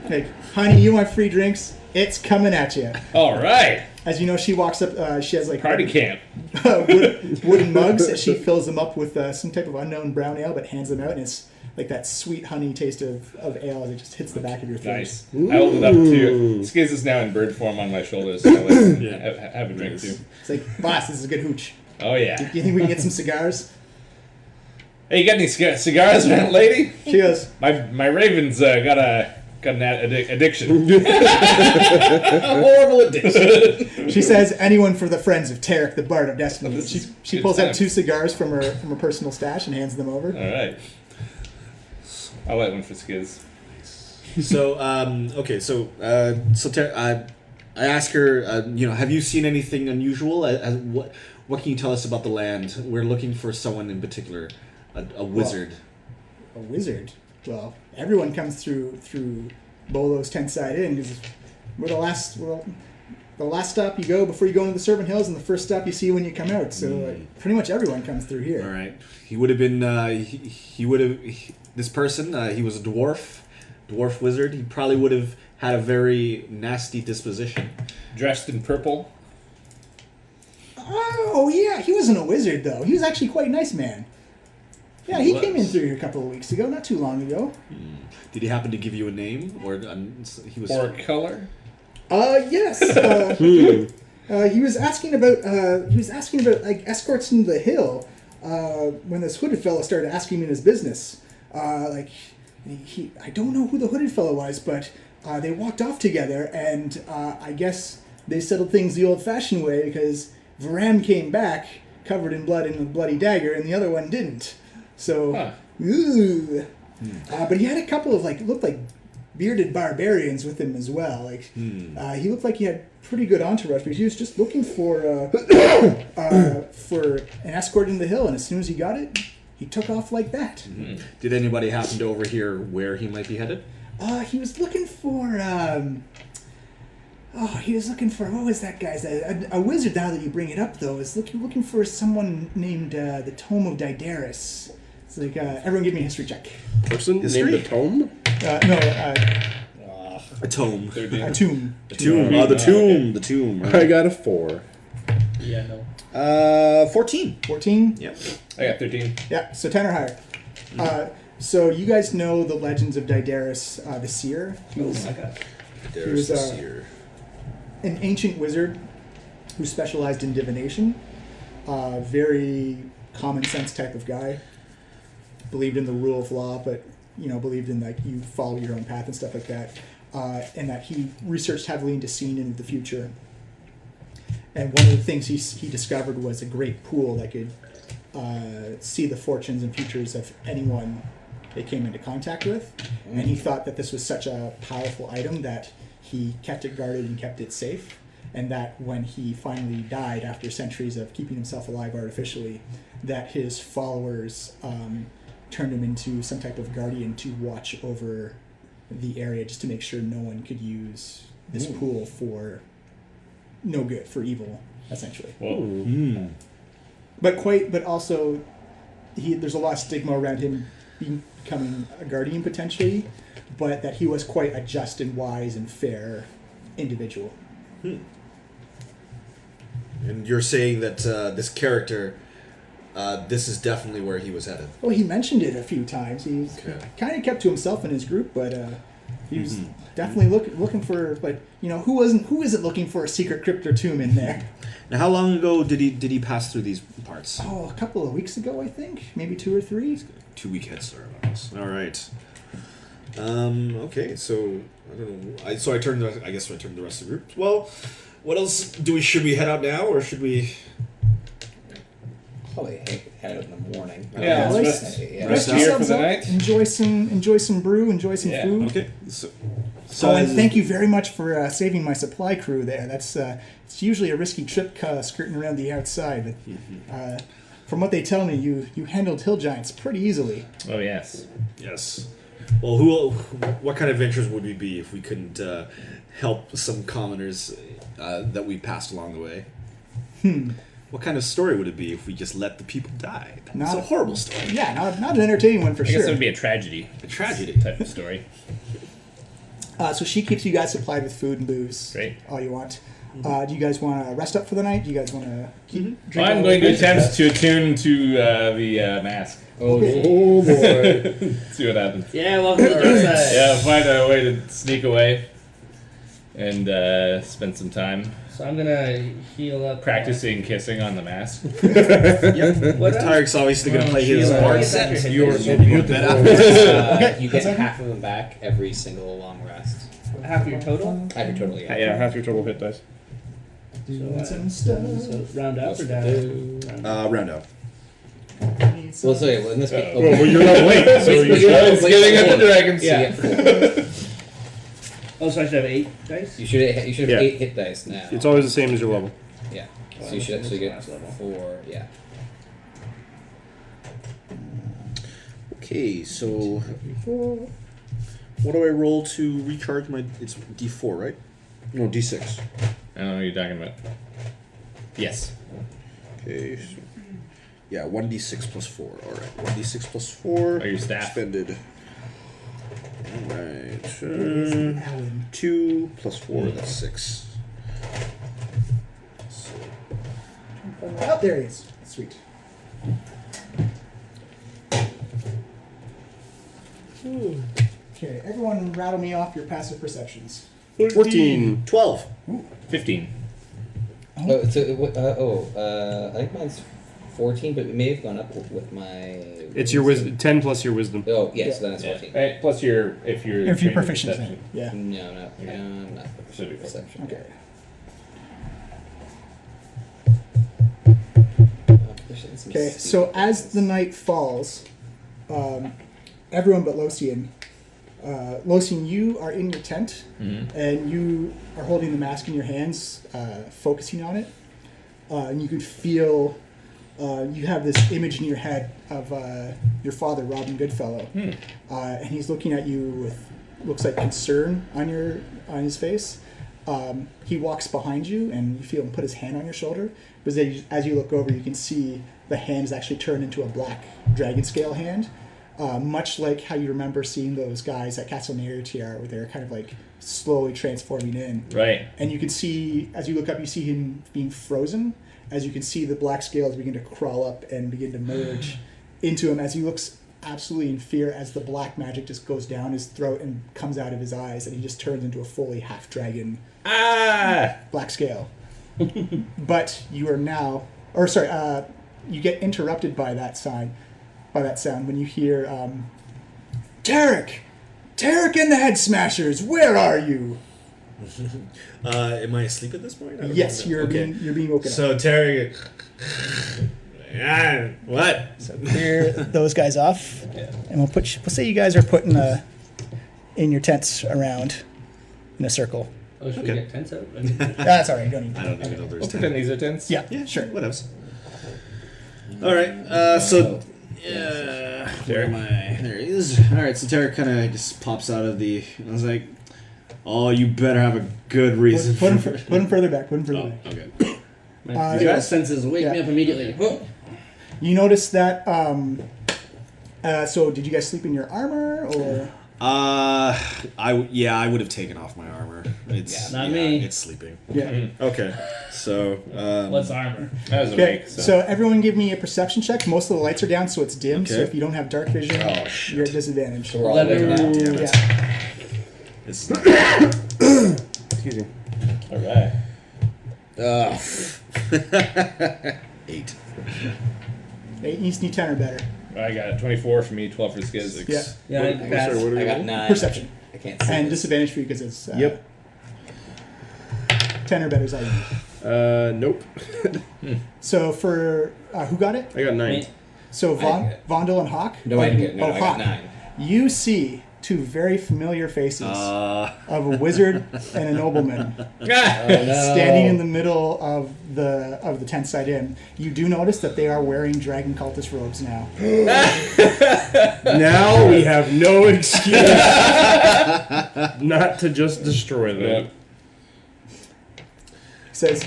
Speaker 1: Like, honey, you want free drinks? It's coming at you.
Speaker 5: All right.
Speaker 1: As you know, she walks up, she has like
Speaker 5: Party camp.
Speaker 1: wooden mugs, and she fills them up with some type of unknown brown ale, but hands them out, and it's like that sweet honey taste of ale as it just hits the back of your throat.
Speaker 5: Nice. I hold it up to Skiz is now in bird form on my shoulders, so I have a drink too.
Speaker 1: It's like, boss, this is a good hooch.
Speaker 5: Oh yeah.
Speaker 1: Do you think we can get some cigars?
Speaker 5: Hey, you got any cigars, lady?
Speaker 1: She goes,
Speaker 5: My Raven's got a got an addiction.
Speaker 8: A horrible addiction.
Speaker 1: She says, "Anyone for the friends of Tarek, the Bard of Destiny."
Speaker 5: This
Speaker 1: She
Speaker 5: is
Speaker 1: she
Speaker 5: good
Speaker 1: pulls out
Speaker 5: times.
Speaker 1: 2 cigars from her personal stash and hands them over.
Speaker 5: All right. I'll light one for Skiz.
Speaker 3: So, okay, so I ask her, have you seen anything unusual? What can you tell us about the land? We're looking for someone in particular, a wizard.
Speaker 1: A wizard? Well, everyone comes through Bolo's Tent-Side Inn because we're the last stop you go before you go into the Serpent Hills, and the first stop you see when you come out. So pretty much everyone comes through here.
Speaker 3: All right. He would have been. This person. He was a dwarf wizard. He probably would have had a very nasty disposition.
Speaker 5: Dressed in purple.
Speaker 1: Oh yeah, he wasn't a wizard though. He was actually quite a nice man. Yeah, he came in through here a couple of weeks ago, not too long ago.
Speaker 3: Did he happen to give you a name, or he was?
Speaker 5: Or color.
Speaker 1: Yes. He was asking about like escorts into the hill. When this hooded fellow started asking him in his business, I don't know who the hooded fellow was, but they walked off together, and I guess they settled things the old-fashioned way because Varam came back covered in blood and a bloody dagger, and the other one didn't. So, ooh. But he had a couple of looked like bearded barbarians with him as well. He looked like he had pretty good entourage, because he was just looking for an escort in the hill, and as soon as he got it, he took off like that.
Speaker 3: Did anybody happen to overhear where he might be headed?
Speaker 1: He was looking for what was that guy's a wizard? Now that you bring it up, though, is looking for someone named the Tome of Didaris. It's like everyone, give me a history check.
Speaker 7: Person
Speaker 3: History?
Speaker 7: named the Tome?
Speaker 3: A tome.
Speaker 1: A tomb.
Speaker 3: A tomb. Oh, the tomb. The tomb. Right.
Speaker 7: I got a 4.
Speaker 2: Yeah, no.
Speaker 3: 14.
Speaker 1: 14.
Speaker 3: Yep.
Speaker 5: I got 13.
Speaker 1: Yeah, so 10 or higher. So you guys know the legends of Didaris the Seer. He was
Speaker 3: There's
Speaker 1: the
Speaker 3: the
Speaker 1: seer. An ancient wizard who specialized in divination. Very common sense type of guy. Believed in the rule of law, but believed in you follow your own path and stuff like that. And that he researched heavily into seeing into the future. And one of the things he discovered was a great pool that could see the fortunes and futures of anyone they came into contact with. And he thought that this was such a powerful item that he kept it guarded and kept it safe. And that when he finally died, after centuries of keeping himself alive artificially, that his followers turned him into some type of guardian to watch over the area, just to make sure no one could use this pool for no good, for evil, essentially.
Speaker 5: Whoa.
Speaker 1: But also, there's a lot of stigma around him becoming a guardian potentially, but that he was quite a just and wise and fair individual.
Speaker 3: And you're saying that this character, this is definitely where he was headed.
Speaker 1: Well, he mentioned it a few times. He kind of kept to himself in his group, but he was definitely looking for. But who isn't looking for a secret crypt or tomb in there?
Speaker 3: Now, how long ago did he pass through these parts?
Speaker 1: Oh, a couple of weeks ago, I think, maybe 2 or 3.
Speaker 3: 2-week head start on us. All right. Okay, so I don't know. I turned. I guess I turned the rest of the group. Well, what else should we head out now, or should we?
Speaker 8: Probably head out in the morning.
Speaker 5: Yeah,
Speaker 1: let's
Speaker 5: rest
Speaker 1: Rest
Speaker 5: here
Speaker 1: yourselves
Speaker 5: for the
Speaker 1: up,
Speaker 5: night.
Speaker 1: enjoy some brew, enjoy some food.
Speaker 3: Okay.
Speaker 1: So and thank you very much for saving my supply crew there. That's it's usually a risky trip skirting around the outside, but from what they tell me, you handled hill giants pretty easily.
Speaker 5: Oh, yes.
Speaker 3: Yes. Well, what kind of adventures would we be if we couldn't help some commoners that we passed along the way? What kind of story would it be if we just let the people die? It's a horrible story.
Speaker 1: Yeah, not an entertaining one for
Speaker 5: I
Speaker 1: sure.
Speaker 5: guess it would be a tragedy.
Speaker 3: A tragedy
Speaker 5: Type of story.
Speaker 1: So she keeps you guys supplied with food and booze.
Speaker 5: Great.
Speaker 1: All you want. Do you guys want to rest up for the night? Do you guys want to keep drinking?
Speaker 5: I'm going to attempt to attune to the mask.
Speaker 9: Oh boy.
Speaker 5: See what happens.
Speaker 2: Yeah, welcome to the dark side.
Speaker 5: Yeah, find a way to sneak away. and spend some time
Speaker 2: So I'm gonna heal up.
Speaker 5: practicing kissing on the mask.
Speaker 3: Yep.
Speaker 2: What else?
Speaker 3: Tarek's obviously going to play his
Speaker 2: Heal
Speaker 3: part.
Speaker 2: up. Hit
Speaker 9: You're
Speaker 2: dice.
Speaker 8: You get half of them back every single long rest.
Speaker 2: Half your total.
Speaker 8: Half your total, yeah.
Speaker 9: Yeah, half your total hit dice.
Speaker 2: So round up or down?
Speaker 3: Round out.
Speaker 8: Well, so yeah, well, in this case,
Speaker 9: Well, you're level 8, so you
Speaker 5: It's getting at the dragons.
Speaker 2: Yeah.
Speaker 8: So you get 4.
Speaker 2: Oh, so I should have 8 dice.
Speaker 8: You should have
Speaker 9: Yeah.
Speaker 8: 8 hit dice now.
Speaker 9: It's always the same as your level.
Speaker 8: Yeah. So you should actually get
Speaker 2: Last level.
Speaker 8: 4. Yeah.
Speaker 3: Okay, so what do I roll to recharge my? It's D4, right? No, D6.
Speaker 5: I don't know what you're talking about. Yes.
Speaker 3: Okay. So, yeah, 1d6 plus 4. All right, 1d6 plus 4.
Speaker 5: Oh, your staff.
Speaker 3: Expended. All right. 2 plus 4. That's 6.
Speaker 1: Oh, there he is. Sweet. Okay, everyone rattle me off your passive perceptions.
Speaker 9: 14.
Speaker 3: 12.
Speaker 5: 15.
Speaker 8: Oh, so I think mine's 14, but it may have gone up with my.
Speaker 9: It's your wisdom. 10 plus your wisdom.
Speaker 8: Oh, yeah, so then it's 14.
Speaker 5: Right, plus your if you're
Speaker 1: If you're
Speaker 5: trained in
Speaker 1: proficient,
Speaker 5: perception.
Speaker 1: yeah.
Speaker 8: No, not
Speaker 5: Perception.
Speaker 8: perception.
Speaker 1: Okay. Okay, so as the night falls, everyone but Losian, Losian, you are in your tent, and you are holding the mask in your hands, focusing on it, and you can feel, you have this image in your head of your father, Robin Goodfellow, and he's looking at you with, looks like concern on his face. He walks behind you, and you feel him put his hand on your shoulder, but as you look over, you can see the hand is actually turned into a black dragon scale hand, much like how you remember seeing those guys at Castle Neritiar, where they're kind of like slowly transforming in.
Speaker 5: Right.
Speaker 1: And you can see, as you look up, you see him being frozen. As you can see, the black scales begin to crawl up and begin to merge into him as he looks absolutely in fear as the black magic just goes down his throat and comes out of his eyes, and he just turns into a fully half dragon black scale. But you are now, or sorry, you get interrupted by that sound when you hear, Tarek and the Head Smashers, where are you?
Speaker 3: Am I asleep at this point? I don't
Speaker 1: Yes,
Speaker 3: know.
Speaker 1: you're being woken up.
Speaker 3: So Terry, what?
Speaker 1: So clear those guys off, and we'll say you guys are putting in your tents around in a circle.
Speaker 2: Oh, should we get tents out? I mean,
Speaker 1: That's all right. You don't need.
Speaker 3: I don't even know there's
Speaker 5: We'll
Speaker 3: 10.
Speaker 5: pretend these are tents.
Speaker 1: Yeah, sure.
Speaker 3: What else? All right. So, where am I? There he is. All right. So Tarek kind of just pops out of the. I was like, "Oh, you better have a good reason."
Speaker 1: Put him further back. Put him further back.
Speaker 3: Okay.
Speaker 2: my zero senses wake me
Speaker 1: yeah.
Speaker 2: up immediately. Oh.
Speaker 1: You notice that. So, did you guys sleep in your armor, or?
Speaker 3: I would have taken off my armor. It's
Speaker 2: Not me.
Speaker 3: It's sleeping.
Speaker 1: Yeah.
Speaker 3: Okay. So,
Speaker 2: What's armor?
Speaker 5: That was a
Speaker 1: Okay.
Speaker 5: make.
Speaker 1: So everyone, give me a perception check. Most of the lights are down, so it's dim. So
Speaker 3: Okay.
Speaker 1: if you don't have dark vision,
Speaker 3: Oh, shit.
Speaker 1: you're at disadvantage.
Speaker 8: So we're all awake now.
Speaker 3: damn it.
Speaker 1: Yeah.
Speaker 3: It's
Speaker 9: Excuse me.
Speaker 5: All right.
Speaker 3: 8.
Speaker 1: You just need 10 or better.
Speaker 5: I got a 24 for me, 12 for Skiz.
Speaker 1: Yeah.
Speaker 2: Yeah,
Speaker 9: Sorry, what are
Speaker 8: I
Speaker 9: you
Speaker 8: got 9.
Speaker 1: Perception.
Speaker 8: I can't see.
Speaker 1: And
Speaker 8: this.
Speaker 1: disadvantage for you because it's.
Speaker 9: Yep.
Speaker 1: 10 or better is all you need.
Speaker 9: Nope.
Speaker 1: So for. Who got it?
Speaker 9: I got 9.
Speaker 2: Me.
Speaker 1: So
Speaker 8: I didn't get it.
Speaker 1: Vondel and Hawk?
Speaker 8: No, I didn't get it. No,
Speaker 1: Oh,
Speaker 8: I
Speaker 1: Hawk.
Speaker 8: got 9.
Speaker 1: You see two very familiar faces of a wizard and a nobleman standing in the middle of the tent side inn. You do notice that they are wearing dragon cultist robes now.
Speaker 9: Now we have no excuse not to just destroy them.
Speaker 1: Says,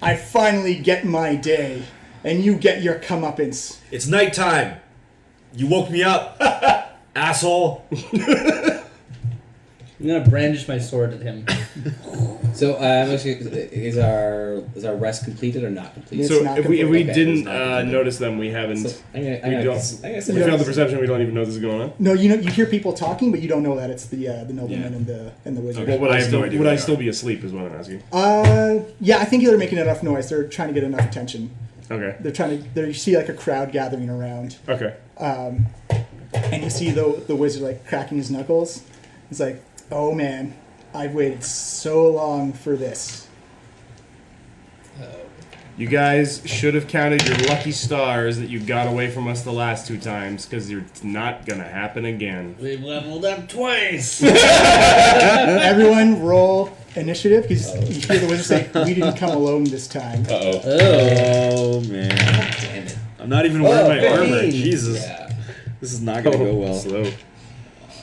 Speaker 1: I finally get my day, and you get your comeuppance.
Speaker 3: It's nighttime. You woke me up, asshole.
Speaker 2: I'm gonna brandish my sword at him.
Speaker 8: So, is our rest completed or not completed?
Speaker 1: It's
Speaker 9: So
Speaker 1: not
Speaker 9: if we
Speaker 1: completed.
Speaker 9: didn't
Speaker 4: It's not completed.
Speaker 9: notice them, we haven't.
Speaker 8: So,
Speaker 9: We failed
Speaker 8: don't.
Speaker 9: the perception. We don't even know this is going on.
Speaker 1: No, you hear people talking, but you don't know that it's the nobleman and the wizard.
Speaker 9: Well, would I
Speaker 4: have
Speaker 9: still
Speaker 4: no idea
Speaker 9: would
Speaker 4: who
Speaker 9: I
Speaker 4: they
Speaker 9: still
Speaker 4: are.
Speaker 9: be asleep? Is what I'm asking.
Speaker 1: Yeah, I think they're making enough noise. They're trying to get enough attention.
Speaker 9: Okay.
Speaker 1: They're trying to. You see like a crowd gathering around,
Speaker 9: Okay.
Speaker 1: and you see the wizard like cracking his knuckles. He's like, "Oh man, I've waited so long for this."
Speaker 9: You guys should have counted your lucky stars that you got away from us the last 2 times, because it's not gonna happen again.
Speaker 2: We've leveled up twice.
Speaker 1: Everyone roll initiative because you hear the wizard say, "We didn't come alone this time."
Speaker 5: Uh-oh.
Speaker 4: Oh man.
Speaker 8: Damn it.
Speaker 4: I'm not even wearing my
Speaker 2: 15.
Speaker 4: armor. Jesus.
Speaker 8: Yeah.
Speaker 4: This is not gonna go well.
Speaker 9: Slow.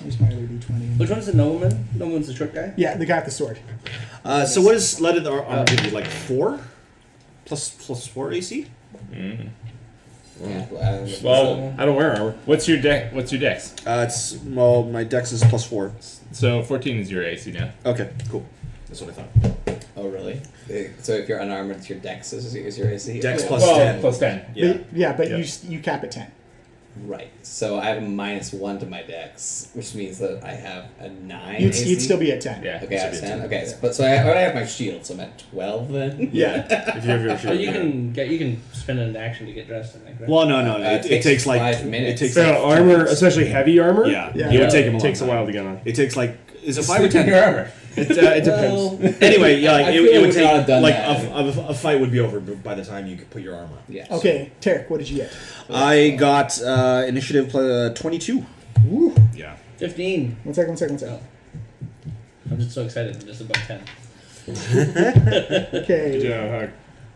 Speaker 1: Here's my other d20.
Speaker 2: Which one's the nobleman? Nobleman's the short guy?
Speaker 1: Yeah, the guy with the sword.
Speaker 4: So what does leaded armor give you? Like 4? Plus 4 AC?
Speaker 8: Yeah.
Speaker 5: Well,
Speaker 9: I don't wear armor.
Speaker 5: what's your dex?
Speaker 4: My dex is plus 4.
Speaker 5: So 14 is your AC now.
Speaker 4: Okay, cool. That's what I thought.
Speaker 8: Oh, really? So if you're unarmored, it's your dex is your AC?
Speaker 4: Dex
Speaker 8: Okay.
Speaker 4: plus
Speaker 5: Well,
Speaker 4: 10.
Speaker 5: plus 10.
Speaker 4: Yeah.
Speaker 1: But
Speaker 5: Yeah.
Speaker 1: you cap at 10.
Speaker 8: Right. So I have a -1 to my dex, which means that I have a 9
Speaker 1: You'd
Speaker 8: AC?
Speaker 1: still be at 10.
Speaker 5: Yeah.
Speaker 8: Okay, I have
Speaker 4: be a
Speaker 8: 10.
Speaker 4: 10.
Speaker 8: Okay, but so I already have my shield, so I'm at 12 then?
Speaker 1: Yeah.
Speaker 4: If you have your
Speaker 2: Oh,
Speaker 4: shield.
Speaker 2: you can spend an action to get dressed, I think, right?
Speaker 4: Well, no. It takes like
Speaker 8: 5 minutes.
Speaker 4: It takes
Speaker 9: So
Speaker 4: like
Speaker 9: armor, especially heavy armor.
Speaker 4: Yeah.
Speaker 1: Yeah.
Speaker 4: It would take him a long
Speaker 9: takes a
Speaker 4: time.
Speaker 9: while to get on.
Speaker 4: It takes like is it 5 or
Speaker 2: Sleep in
Speaker 4: 10?
Speaker 2: your armor.
Speaker 9: It depends.
Speaker 2: Well,
Speaker 4: Anyway, yeah, like,
Speaker 8: I
Speaker 4: it,
Speaker 8: feel
Speaker 4: it
Speaker 8: like
Speaker 4: would
Speaker 8: we could not have
Speaker 4: take
Speaker 8: done
Speaker 4: like
Speaker 8: that.
Speaker 4: a fight would be over by the time you could put your armor on.
Speaker 8: Yeah.
Speaker 1: Okay, Tarek, what did you get?
Speaker 4: I got initiative 22.
Speaker 1: Woo.
Speaker 4: Yeah.
Speaker 2: 15.
Speaker 1: One second.
Speaker 2: I'm just so excited. I'm just above 10.
Speaker 1: Okay.
Speaker 9: Yeah, Huck.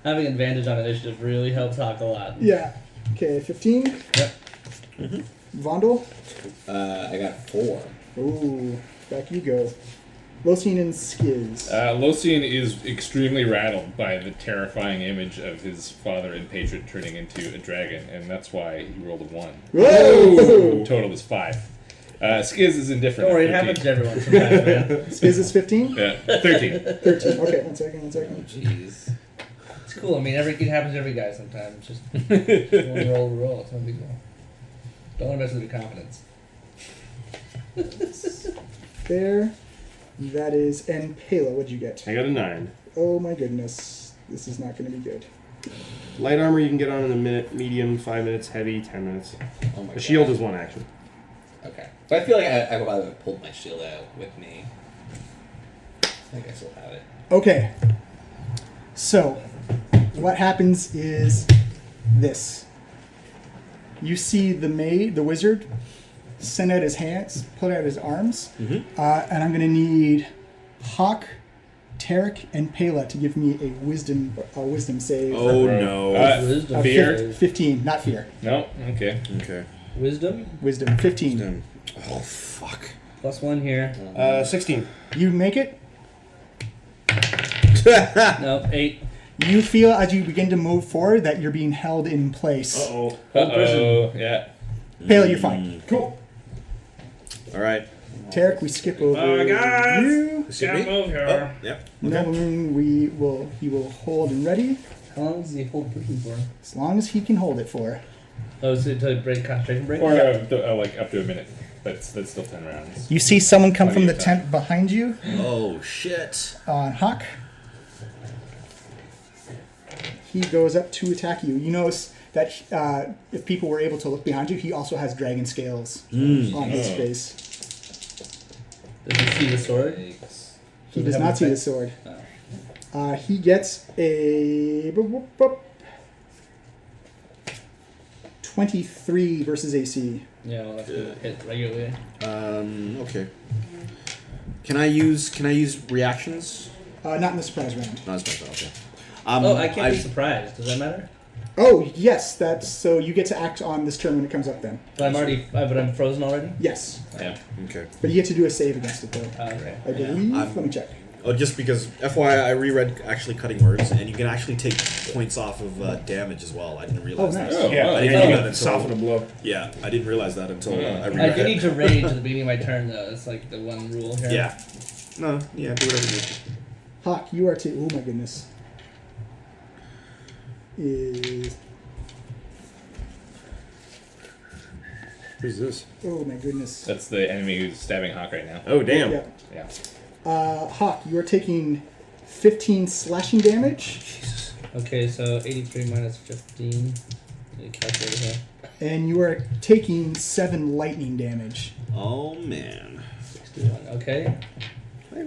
Speaker 2: Having advantage on initiative really helps Hawk a lot.
Speaker 1: Yeah. Okay, 15.
Speaker 2: Yep.
Speaker 1: Vondel.
Speaker 8: I got 4.
Speaker 1: Ooh, back you go. Losine and Skiz.
Speaker 5: Locian is extremely rattled by the terrifying image of his father and patron turning into a dragon, and that's why he rolled a 1.
Speaker 1: Whoa!
Speaker 5: Total is 5. Skiz is indifferent.
Speaker 2: Don't worry, it
Speaker 5: at
Speaker 2: happens
Speaker 5: 13.
Speaker 2: to everyone sometimes, man.
Speaker 1: Skiz is 15?
Speaker 5: Yeah, 13.
Speaker 1: 13. Okay, one second.
Speaker 8: Jeez.
Speaker 2: It's cool. I mean, it happens to every guy sometimes. Just one roll. It's no big deal. Don't mess with your confidence.
Speaker 1: There. That is. And Pela, what'd you get?
Speaker 9: I got a 9.
Speaker 1: Oh my goodness. This is not going to be good.
Speaker 9: Light armor you can get on in a minute. Medium 5 minutes. Heavy 10 minutes.
Speaker 8: Oh my
Speaker 9: The shield
Speaker 8: God.
Speaker 9: is 1 action.
Speaker 8: Okay. But I feel like I would have pulled my shield out with me. I think I still have it.
Speaker 1: Okay. So, what happens is this. You see the wizard, send out his hands, put out his arms, and I'm going to need Hawk, Tarek, and Pela to give me a wisdom save.
Speaker 4: Oh no.
Speaker 2: Wisdom.
Speaker 5: Fear?
Speaker 1: 15, not fear.
Speaker 5: No? Okay.
Speaker 4: Okay.
Speaker 2: Wisdom.
Speaker 1: Wisdom, 15.
Speaker 4: Oh fuck.
Speaker 2: +1 here.
Speaker 9: 16.
Speaker 1: You make it.
Speaker 2: No, 8.
Speaker 1: You feel as you begin to move forward that you're being held in place.
Speaker 9: Uh-oh.
Speaker 5: Uh-oh. Yeah.
Speaker 1: Pela, you're fine.
Speaker 9: Cool.
Speaker 4: All right.
Speaker 1: Tarek, we skip over
Speaker 6: guys.
Speaker 1: you.
Speaker 6: Can't move here.
Speaker 4: Yep.
Speaker 1: Nobleman, he will hold and ready
Speaker 2: How long does he hold person for?
Speaker 1: as long as he can hold it for.
Speaker 2: Oh, is it to break concentration break?
Speaker 5: Or like up to a minute. That's still 10 rounds.
Speaker 1: You see someone come from
Speaker 5: Plenty
Speaker 1: the
Speaker 5: of time.
Speaker 1: tent behind you
Speaker 4: Oh shit.
Speaker 1: on Hawk. He goes up to attack you. You notice that if people were able to look behind you, he also has dragon scales on his face.
Speaker 2: Does he see the sword?
Speaker 1: He does not see the sword. He gets a 23 versus AC.
Speaker 2: Yeah, well, that's gonna hit regularly.
Speaker 4: Okay. Can I use reactions?
Speaker 1: Not in the surprise round.
Speaker 4: Not as much. Okay.
Speaker 2: Oh, I can't be surprised. Does that matter?
Speaker 1: Oh yes, that's so you get to act on this turn when it comes up. Then
Speaker 2: But I'm frozen already.
Speaker 1: yes,
Speaker 5: Yeah.
Speaker 4: Okay.
Speaker 1: but you get to do a save against it though.
Speaker 2: Right.
Speaker 1: I believe.
Speaker 4: I'm-
Speaker 1: Let me check.
Speaker 4: Oh, just because FYI, I reread actually cutting words, and you can actually take points off of damage as well. I didn't realize
Speaker 1: Oh, nice.
Speaker 4: that.
Speaker 5: Oh,
Speaker 9: Yeah,
Speaker 5: wow.
Speaker 4: I didn't
Speaker 9: yeah,
Speaker 4: know
Speaker 9: you
Speaker 4: that
Speaker 9: can
Speaker 4: until
Speaker 9: soften a blow.
Speaker 4: Yeah, I didn't realize that until I
Speaker 2: I
Speaker 4: reread
Speaker 2: do need
Speaker 4: it.
Speaker 2: to rage at the beginning of my turn though. It's like the one rule here.
Speaker 4: Yeah. No. Yeah. Do whatever you need.
Speaker 1: Hawk, you are to. Oh my goodness.
Speaker 9: Who's this?
Speaker 1: Oh my goodness.
Speaker 5: That's the enemy who's stabbing Hawk right now.
Speaker 9: Oh, damn.
Speaker 1: Yeah.
Speaker 5: Yeah.
Speaker 1: Hawk, you are taking 15 slashing damage.
Speaker 2: Okay, so 83 minus 15. Calculator here.
Speaker 1: And you are taking 7 lightning damage.
Speaker 4: Oh man.
Speaker 2: 61. Okay.
Speaker 4: I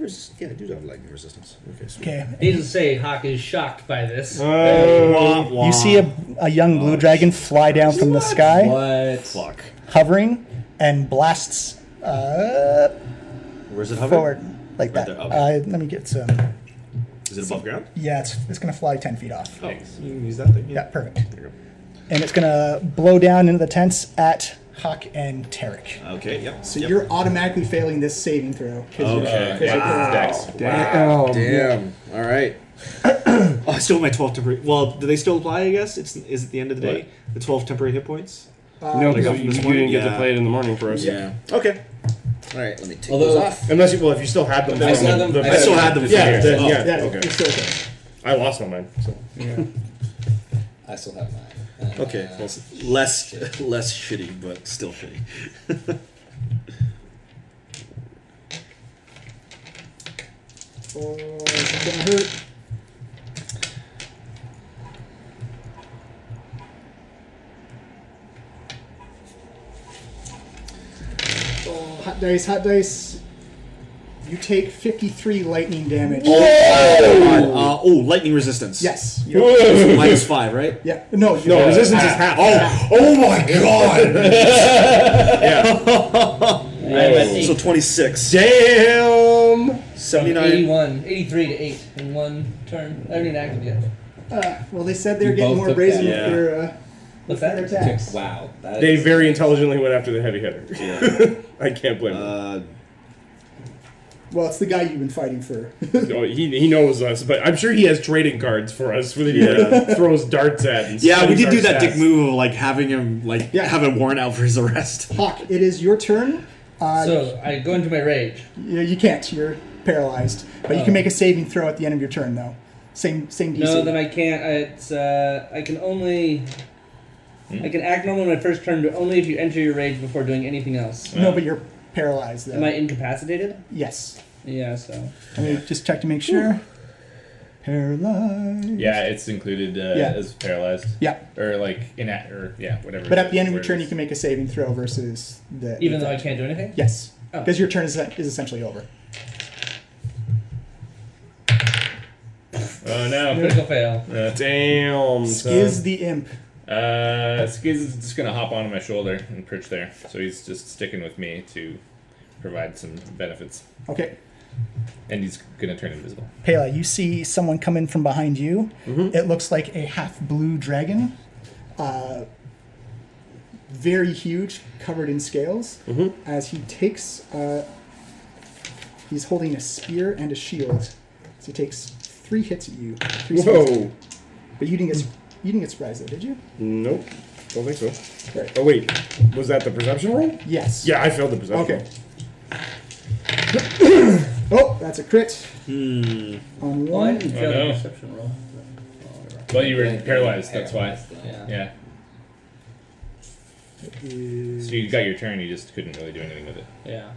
Speaker 4: do have lightning resistance. Okay. Sweet.
Speaker 1: Okay.
Speaker 2: Needless to say, Hawk is shocked by this.
Speaker 1: You see a young blue dragon fly down from the sky,
Speaker 8: What?
Speaker 4: Fuck.
Speaker 1: hovering, and blasts
Speaker 4: Where's it hovering?
Speaker 1: forward like
Speaker 4: Right
Speaker 1: that.
Speaker 4: there, okay.
Speaker 1: Let me get some.
Speaker 4: Is it above ground?
Speaker 1: Yeah, it's going to fly 10 feet off.
Speaker 4: Oh, you can use that thing.
Speaker 1: Yeah, perfect.
Speaker 4: There you
Speaker 1: And it's going to blow down into the tents at Hawk and Tarek.
Speaker 4: go. Okay. Yep.
Speaker 1: So
Speaker 4: yep.
Speaker 1: you're automatically failing this saving throw.
Speaker 4: Okay.
Speaker 5: Dex.
Speaker 4: Damn. All right. Oh, I still have my 12 temporary. Well, do they still apply? I guess is it the end of the day? The 12 temporary hit points.
Speaker 9: No,
Speaker 4: Like
Speaker 9: because
Speaker 4: up
Speaker 9: you,
Speaker 4: this
Speaker 9: you
Speaker 4: morning?
Speaker 9: didn't get to
Speaker 4: Yeah.
Speaker 9: play it in the morning for us.
Speaker 4: Yeah. Okay. All right. Let me take
Speaker 8: Although-
Speaker 4: those off.
Speaker 9: Unless you, well, if you still had them.
Speaker 8: I
Speaker 9: from
Speaker 8: still had them-
Speaker 9: the-
Speaker 8: I still
Speaker 4: had them.
Speaker 9: Yeah, then,
Speaker 4: Oh.
Speaker 9: yeah.
Speaker 1: Yeah,
Speaker 9: Okay.
Speaker 1: it's still okay.
Speaker 9: I lost on mine. So.
Speaker 8: I still have mine.
Speaker 4: Okay. Well, less shitty, but still shitty.
Speaker 1: Oh, it's going to hurt. Oh, hot dice, hot dice. You take 53 lightning damage.
Speaker 4: Lightning resistance.
Speaker 1: Yes.
Speaker 4: Minus 5, right?
Speaker 1: Yeah. No, you
Speaker 9: No, resistance is half.
Speaker 4: Oh my god!
Speaker 2: I'm at 8.
Speaker 4: So 26.
Speaker 9: Damn!
Speaker 4: 79.
Speaker 2: 81. 83 to 8 in one turn. I haven't even acted yet.
Speaker 1: Well, they said they're
Speaker 8: You
Speaker 1: getting
Speaker 8: both
Speaker 1: more
Speaker 8: took
Speaker 1: brazen
Speaker 8: that.
Speaker 1: with
Speaker 4: Yeah.
Speaker 1: their
Speaker 2: What's
Speaker 1: their
Speaker 2: that?
Speaker 1: attacks.
Speaker 8: Wow. That
Speaker 9: They
Speaker 8: is-
Speaker 9: very intelligently went after the heavy hitter.
Speaker 4: Yeah.
Speaker 9: I can't blame them.
Speaker 1: Well, it's the guy you've been fighting for.
Speaker 9: Oh, he knows us, but I'm sure he has trading cards for us that he throws darts at. And
Speaker 4: Yeah, we
Speaker 9: studies
Speaker 4: did do
Speaker 9: our
Speaker 4: that dick
Speaker 9: stats.
Speaker 4: move of like having him
Speaker 1: Yeah.
Speaker 4: have a warrant out for his arrest.
Speaker 1: Hawk, it is your turn.
Speaker 2: So I go into my rage.
Speaker 1: You can't. You're paralyzed. But you can make a saving throw at the end of your turn, though. Same DC.
Speaker 2: No, then I can't. It's I can only. I can act normal in my first turn, but only if you enter your rage before doing anything else.
Speaker 1: No, but you're paralyzed, though.
Speaker 2: Am I incapacitated?
Speaker 1: Yes.
Speaker 2: Yeah, so.
Speaker 1: Let me just check to make sure. Paralyzed.
Speaker 5: Yeah, it's included
Speaker 1: Yeah.
Speaker 5: as paralyzed.
Speaker 1: Yeah.
Speaker 5: Or like or whatever.
Speaker 1: But at the end of your
Speaker 5: word
Speaker 1: turn,
Speaker 5: is.
Speaker 1: you can make a saving throw versus the.
Speaker 2: Even though I can't do anything?
Speaker 1: Yes.
Speaker 2: Oh.
Speaker 1: Because your turn is essentially over.
Speaker 5: Oh no!
Speaker 2: Critical fail.
Speaker 9: Damn.
Speaker 1: Skiz the imp.
Speaker 5: Skiz is just gonna hop onto my shoulder and perch there. So he's just sticking with me to provide some benefits,
Speaker 1: Okay.
Speaker 5: and he's gonna turn invisible.
Speaker 1: Pela, you see someone come in from behind you.
Speaker 9: Mm-hmm.
Speaker 1: It looks like a half blue dragon. Very huge, covered in scales.
Speaker 9: Mm-hmm.
Speaker 1: As he takes. He's holding a spear and a shield. So he takes 3 hits at you. 3 swings.
Speaker 9: Whoa.
Speaker 1: But you didn't get surprised, though, did you?
Speaker 9: Nope. Don't think so.
Speaker 1: Right.
Speaker 9: Oh wait, was that the perception roll?
Speaker 1: Yes.
Speaker 9: Yeah, I failed the perception
Speaker 1: Okay.
Speaker 9: roll.
Speaker 1: Oh, that's a crit. On
Speaker 2: Well, I
Speaker 1: 1.
Speaker 2: didn't fail
Speaker 5: no.
Speaker 2: the perception roll.
Speaker 5: Well, you were paralyzed. That's why.
Speaker 2: Yeah.
Speaker 5: Yeah. So you got your turn. You just couldn't really do anything with it.
Speaker 2: Yeah.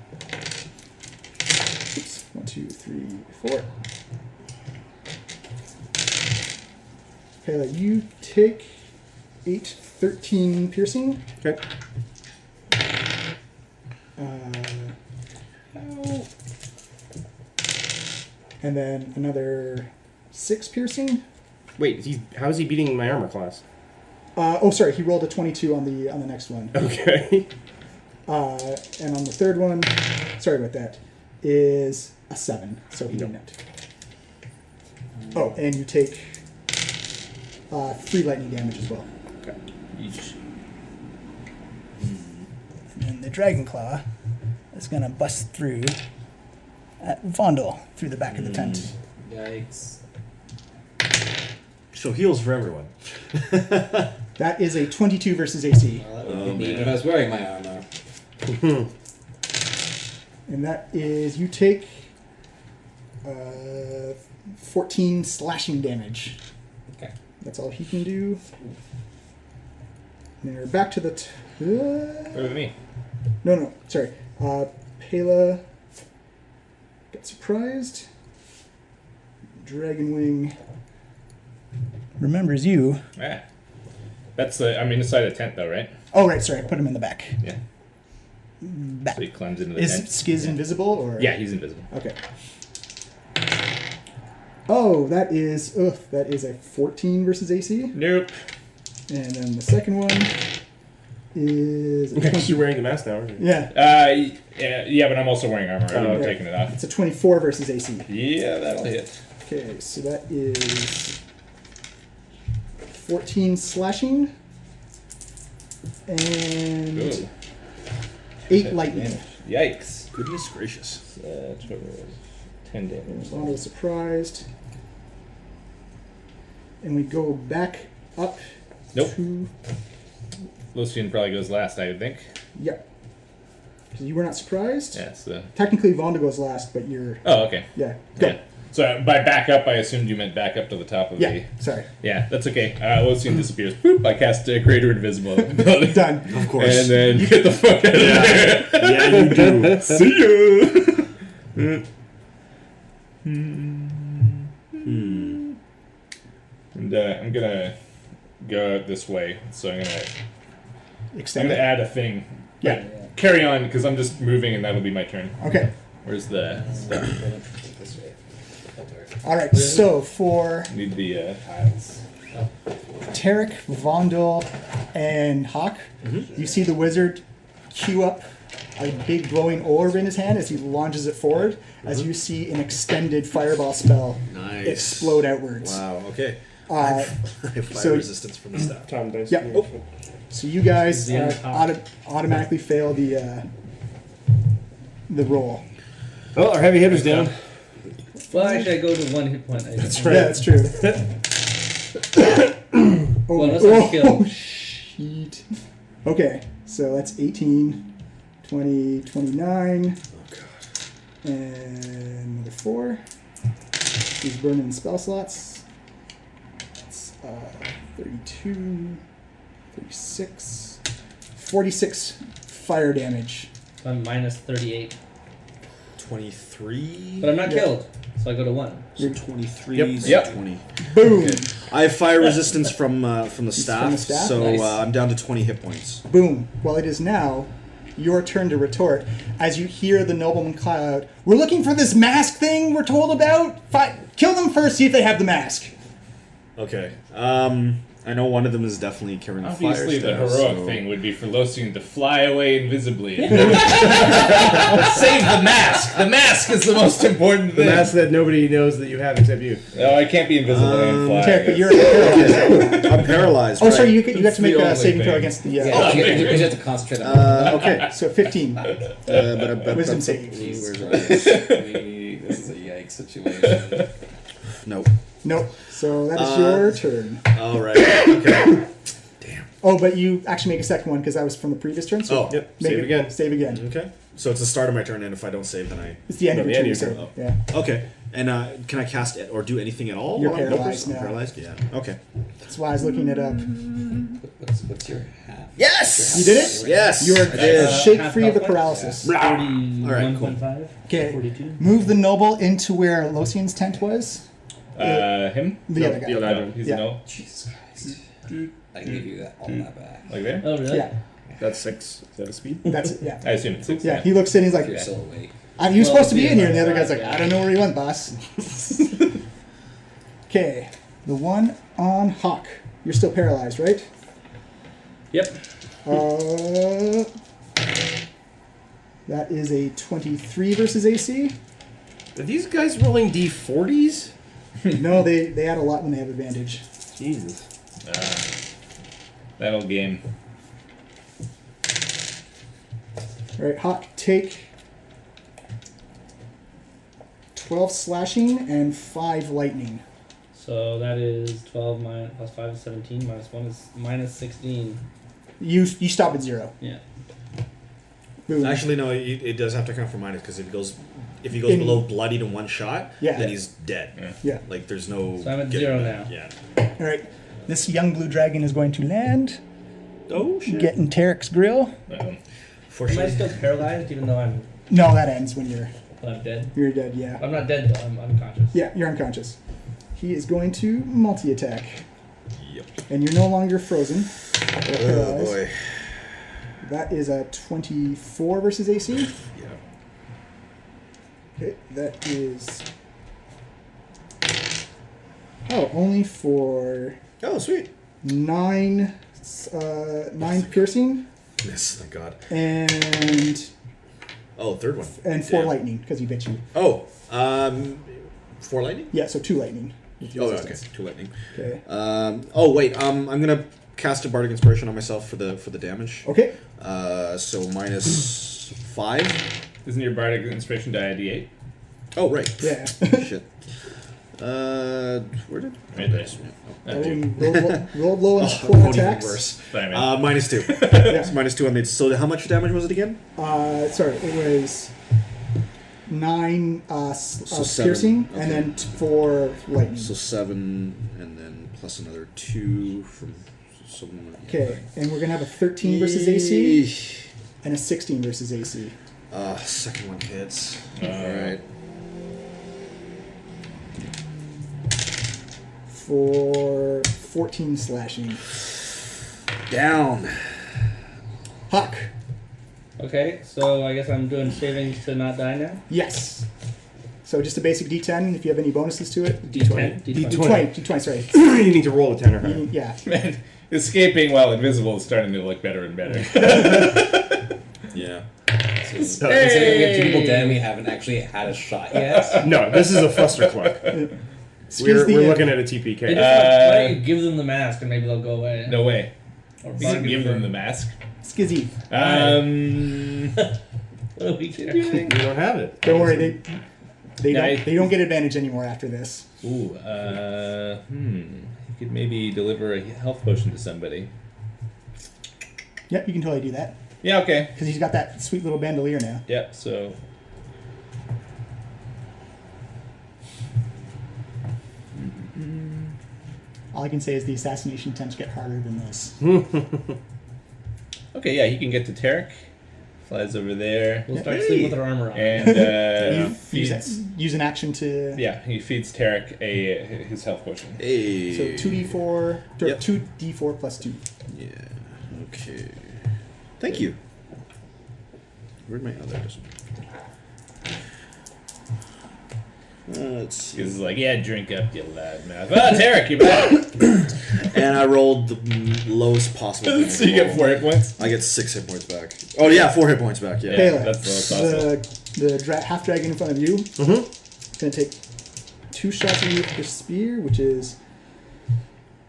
Speaker 1: Oops. 1, 2, 3, 4. Pela, you take 8, 13 piercing.
Speaker 9: Okay.
Speaker 1: And then another 6 piercing.
Speaker 9: Wait, how is he beating my armor class?
Speaker 1: Sorry, he rolled a 22 on the next one.
Speaker 9: Okay.
Speaker 1: And on the third one, sorry about that, is a 7. So he didn't. Oh, and you take 3 lightning damage as well.
Speaker 9: Okay.
Speaker 1: And the dragon claw is gonna bust through at Vondel through the back of the tent.
Speaker 8: Yikes.
Speaker 4: So heals for everyone.
Speaker 1: That is a 22 versus AC.
Speaker 8: Well, that would be neat if I was wearing my armor.
Speaker 1: And that is, you take 14 slashing damage.
Speaker 8: Okay.
Speaker 1: That's all he can do. And we're back to the...
Speaker 5: What with me?
Speaker 1: No, sorry. Pela got surprised. Dragon Wing remembers you.
Speaker 5: Ah. That's I'm inside a tent though, right?
Speaker 1: Oh, right, sorry. Put him in the back.
Speaker 5: Yeah.
Speaker 1: Back.
Speaker 5: So he climbs into the
Speaker 1: Is
Speaker 5: tent.
Speaker 1: Skiz invisible? Or?
Speaker 5: Yeah, he's invisible.
Speaker 1: Okay. Oh, that is a 14 versus AC.
Speaker 5: Nope.
Speaker 1: And then the second one is a
Speaker 9: Because you're wearing the mask now, aren't you?
Speaker 1: yeah,
Speaker 5: Yeah, but I'm also wearing armor. I'm
Speaker 1: okay.
Speaker 5: taking it off.
Speaker 1: It's a 24 versus AC.
Speaker 5: Yeah, that'll hit.
Speaker 1: Okay, so that is 14 slashing and
Speaker 5: Ooh.
Speaker 1: 8 lightning.
Speaker 5: Yikes.
Speaker 3: Goodness gracious.
Speaker 5: 10 damage.
Speaker 1: Rondo surprised. And we go back up
Speaker 5: Nope.
Speaker 1: to...
Speaker 5: Lucian probably goes last, I would think.
Speaker 1: Yeah. Because you were not surprised?
Speaker 5: Yeah, so...
Speaker 1: Technically, Vonda goes last, but you're...
Speaker 5: Oh, okay.
Speaker 1: Yeah, go.
Speaker 5: Yeah. So by back up, I assumed you meant back up to the top of
Speaker 1: Yeah,
Speaker 5: the...
Speaker 1: sorry.
Speaker 5: Yeah, that's okay. Lucian disappears. Boop, I cast Greater Invisibility.
Speaker 1: Done.
Speaker 3: Of course.
Speaker 5: And then get the fuck out of there.
Speaker 3: Yeah, you do.
Speaker 5: See ya! And I'm gonna go out this way, so I'm gonna
Speaker 1: Extend it.
Speaker 5: add a thing.
Speaker 1: Yeah.
Speaker 5: But carry on, because I'm just moving, and that'll be my turn.
Speaker 1: Okay.
Speaker 5: Where's the stuff?
Speaker 8: This way.
Speaker 1: All right, so for
Speaker 5: Need the tiles.
Speaker 1: Tarek, Vondel, and Hawk, you see the wizard cue up a big glowing orb in his hand as he launches it forward, as you see an extended fireball spell
Speaker 3: Nice.
Speaker 1: explode outwards.
Speaker 3: Wow, okay.
Speaker 1: Uh,
Speaker 3: I have fire
Speaker 1: so-
Speaker 3: resistance from the staff.
Speaker 9: Tom dice.
Speaker 1: Yeah.
Speaker 9: Oh.
Speaker 1: so you guys
Speaker 2: The end
Speaker 1: automatically fail the roll.
Speaker 9: Oh, our heavy hitter's down.
Speaker 2: Well, actually, I go to 1 hit point. That's
Speaker 9: right.
Speaker 1: Yeah, that's true.
Speaker 2: Well, unless I'm killed.
Speaker 1: Shit. Okay, so that's 18, 20, 29.
Speaker 3: Oh, God.
Speaker 1: And another 4. He's burning spell slots. That's 32, 36, 46 fire damage.
Speaker 2: So I'm minus 38.
Speaker 3: 23.
Speaker 2: But I'm not
Speaker 1: Yeah.
Speaker 2: killed, so I go to 1.
Speaker 3: So 23
Speaker 5: Yep.
Speaker 3: is
Speaker 5: Yep.
Speaker 3: 20.
Speaker 1: Boom!
Speaker 3: Okay. I have fire resistance from the staff,
Speaker 1: staff?
Speaker 3: so
Speaker 2: Nice.
Speaker 3: I'm down to 20 hit points.
Speaker 1: Boom. Well, it is now your turn to retort as you hear the nobleman cry out, "We're looking for this mask thing we're told about. Kill them first, see if they have the mask."
Speaker 3: Okay. I know one of them is definitely carrying a fire
Speaker 5: Obviously, the
Speaker 3: staff,
Speaker 5: heroic
Speaker 3: so-
Speaker 5: thing would be for Lucian to fly away invisibly. Save the mask! The mask is the most important
Speaker 9: The
Speaker 5: thing.
Speaker 9: mask that nobody knows that you have except you.
Speaker 5: No, I can't be invisible and fly.
Speaker 1: Okay, but you're paralyzed.
Speaker 3: I'm paralyzed.
Speaker 1: Oh,
Speaker 3: right?
Speaker 1: sorry, you got to
Speaker 5: It's
Speaker 1: make
Speaker 5: the
Speaker 1: a
Speaker 5: only
Speaker 1: saving throw
Speaker 5: thing.
Speaker 1: against the...
Speaker 8: You have to concentrate on
Speaker 3: Okay.
Speaker 1: So 15. Wisdom save.
Speaker 8: This is a yikes situation.
Speaker 3: Nope.
Speaker 1: Nope. So that is your turn.
Speaker 3: All right. Okay.
Speaker 1: Oh, but you actually make a second one because that was from the previous turn. So
Speaker 3: Oh,
Speaker 9: Yep.
Speaker 1: make
Speaker 9: Save
Speaker 1: it
Speaker 9: again.
Speaker 1: Save again.
Speaker 3: Okay. So it's the start of my turn, and if I don't save, then I.
Speaker 1: It's the end
Speaker 9: No,
Speaker 1: of
Speaker 9: the
Speaker 1: your
Speaker 9: end
Speaker 1: turn.
Speaker 9: of your
Speaker 1: So,
Speaker 9: turn.
Speaker 1: yeah.
Speaker 3: Okay. And can I cast it or do anything at all?
Speaker 1: You're
Speaker 3: while I'm
Speaker 1: paralyzed
Speaker 3: I'm
Speaker 1: now.
Speaker 3: paralyzed. Yeah. Okay.
Speaker 1: That's why I was looking it up.
Speaker 8: What's your half?
Speaker 3: Yes.
Speaker 1: You did it?
Speaker 3: Yes.
Speaker 1: You are
Speaker 3: I did.
Speaker 1: shake
Speaker 2: half
Speaker 1: free of the
Speaker 2: health points?
Speaker 1: paralysis.
Speaker 3: All right. Cool.
Speaker 2: 31.5.
Speaker 1: Okay.
Speaker 2: 42.
Speaker 1: Move the noble into where Losian's tent was.
Speaker 5: Him?
Speaker 1: The other guy.
Speaker 9: The other
Speaker 5: No,
Speaker 9: guy.
Speaker 5: he's
Speaker 1: Yeah.
Speaker 5: a no.
Speaker 8: Jesus Christ. I give you that all that back.
Speaker 5: Like there?
Speaker 2: Oh, really?
Speaker 1: Yeah.
Speaker 9: That's 6. Is that a speed?
Speaker 1: That's it. Yeah.
Speaker 5: I assume it's 6.
Speaker 1: Yeah. He looks in. He's like,
Speaker 8: You're so awake.
Speaker 1: he was
Speaker 2: Well,
Speaker 1: supposed to be
Speaker 2: it's
Speaker 1: in here, and
Speaker 2: the
Speaker 1: the other
Speaker 2: other
Speaker 1: guy's like,
Speaker 2: side,
Speaker 1: I don't know where he went, boss. Okay. The one on Hawk. You're still paralyzed, right?
Speaker 2: Yep.
Speaker 1: That is a 23 versus AC.
Speaker 9: Are these guys rolling D40s?
Speaker 1: No, they add a lot when they have advantage.
Speaker 9: Jesus.
Speaker 5: That old game.
Speaker 1: All right, Hawk, take 12 slashing and 5 lightning.
Speaker 2: So that is 12 plus 5 is 17, minus 1 is minus 16.
Speaker 1: You stop at 0.
Speaker 2: Yeah.
Speaker 1: Boom.
Speaker 3: Actually, no. It does have to count for minus because if it goes if he goes below bloodied in one shot,
Speaker 1: Yeah.
Speaker 3: then he's dead.
Speaker 1: Yeah.
Speaker 3: Like there's no.
Speaker 2: So I'm at
Speaker 3: getting
Speaker 2: 0
Speaker 3: that.
Speaker 2: now.
Speaker 3: Yeah.
Speaker 1: All right. This young blue dragon is going to land,
Speaker 3: Oh shit.
Speaker 1: getting Tarek's grill.
Speaker 2: Am I
Speaker 3: Fortunately,
Speaker 2: still paralyzed even though I'm
Speaker 1: No, that ends when
Speaker 2: dead?
Speaker 1: you're dead. Yeah.
Speaker 2: I'm not dead though. I'm unconscious.
Speaker 1: Yeah, you're unconscious. He is going to multi-attack,
Speaker 3: Yep.
Speaker 1: and you're no longer frozen.
Speaker 3: Oh boy.
Speaker 1: That is a 24 versus AC.
Speaker 3: Yeah.
Speaker 1: Okay, that is. Oh, only for
Speaker 3: Oh sweet.
Speaker 1: 9 piercing
Speaker 3: Yes, thank God.
Speaker 1: and
Speaker 3: Oh, third one.
Speaker 1: 4
Speaker 3: Yeah.
Speaker 1: lightning because he bit you.
Speaker 3: Oh, 4 lightning.
Speaker 1: Yeah, so 2 lightning. with the
Speaker 3: Oh, okay.
Speaker 1: resistance.
Speaker 3: 2 lightning.
Speaker 1: Okay.
Speaker 3: Oh wait. I'm gonna cast a bardic inspiration on myself for the damage.
Speaker 1: Okay.
Speaker 3: So -5.
Speaker 5: Isn't your bardic inspiration die a d8?
Speaker 3: Oh right.
Speaker 1: Yeah.
Speaker 3: Shit. Where did?
Speaker 5: Right there.
Speaker 1: Oh, you rolled low on
Speaker 3: Oh,
Speaker 1: full
Speaker 3: even
Speaker 1: attacks.
Speaker 3: worse.
Speaker 5: Sorry, man.
Speaker 3: -2.
Speaker 1: Yeah.
Speaker 3: It's -2 on the. So how much damage was it again?
Speaker 1: Sorry, it was 9
Speaker 3: 7,
Speaker 1: piercing
Speaker 3: okay.
Speaker 1: and then 4 lightning.
Speaker 3: So 7, and then plus another 2 from someone.
Speaker 1: Okay, and we're gonna have a 13 versus AC and a 16 versus AC.
Speaker 3: Second one hits. All right.
Speaker 1: For 14 slashing.
Speaker 3: Down.
Speaker 1: Huck.
Speaker 2: Okay, so I guess I'm doing savings to not die now.
Speaker 1: Yes. So just a basic D10. If you have any bonuses to it,
Speaker 2: D20.
Speaker 1: D20. Sorry.
Speaker 9: You need to roll a 10 or higher.
Speaker 1: Yeah.
Speaker 5: Man, escaping while invisible is starting to look better and better.
Speaker 3: Yeah.
Speaker 8: So considering we have 2 people dead and we haven't actually had a shot yet.
Speaker 9: No, this is a flustercluck. We're looking at a
Speaker 2: They
Speaker 9: TPK.
Speaker 2: just why don't you give them the mask and maybe they'll go away?
Speaker 5: No way.
Speaker 2: Or
Speaker 5: You can
Speaker 2: bargain
Speaker 5: give
Speaker 2: for-
Speaker 5: them the mask.
Speaker 1: Skizzy.
Speaker 2: What are we doing?
Speaker 9: We don't have it.
Speaker 1: Don't worry,
Speaker 5: Yeah,
Speaker 1: they don't get advantage anymore after this.
Speaker 5: Ooh, you could maybe deliver a health potion to somebody.
Speaker 1: Yep, you can totally do that
Speaker 5: Yeah, okay.
Speaker 1: because he's got that sweet little bandolier now.
Speaker 5: Yeah, so
Speaker 1: All I can say is the assassination attempts get harder than this.
Speaker 5: okay, yeah, he can get to Tarek. Flies over there.
Speaker 2: We'll start sleeping with our armor on.
Speaker 5: And
Speaker 1: Use an action to.
Speaker 5: yeah, he feeds Tarek his health potion.
Speaker 3: Hey.
Speaker 1: So 2d4,
Speaker 3: Yep.
Speaker 1: 2d4 plus 2.
Speaker 3: Yeah. Okay. Thank you. Where'd my other? Let's see.
Speaker 5: He's like, yeah, drink up, you loudmouth. Ah, Tarek, you're back.
Speaker 3: And I rolled the lowest possible. damage
Speaker 5: So you get
Speaker 3: roll.
Speaker 5: 4 hit points.
Speaker 3: I get 6 hit points back. Oh yeah, 4 hit points back. Yeah.
Speaker 5: Yeah.
Speaker 1: Pele,
Speaker 5: that's possible.
Speaker 1: the half dragon in front of you is going to take 2 shots at you with the spear, which is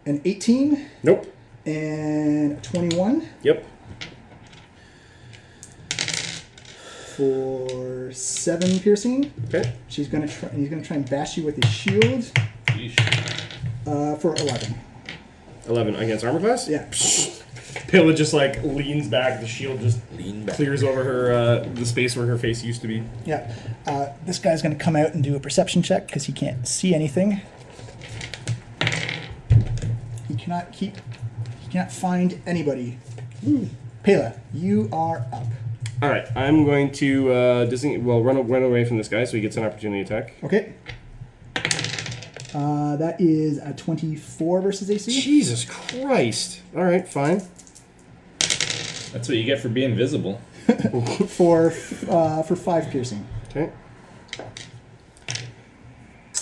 Speaker 1: an 18
Speaker 9: Nope.
Speaker 1: and a 21
Speaker 9: Yep.
Speaker 1: for 7 piercing.
Speaker 9: Okay.
Speaker 1: He's going to try and bash you with his shield
Speaker 5: Yeesh.
Speaker 1: for 11.
Speaker 9: 11 against armor class?
Speaker 1: Yeah.
Speaker 9: Pilla just like leans back. The shield just
Speaker 3: Lean back.
Speaker 9: clears over her the space where her face used to be.
Speaker 1: Yeah. This guy's going to come out and do a perception check because he can't see anything. He cannot find anybody. Pela, you are up.
Speaker 9: All right, I'm going to run away from this guy so he gets an opportunity attack.
Speaker 1: Okay. That is a 24 versus AC.
Speaker 9: Jesus Christ! All right, fine.
Speaker 5: That's what you get for being visible.
Speaker 1: for 5 piercing.
Speaker 9: Okay.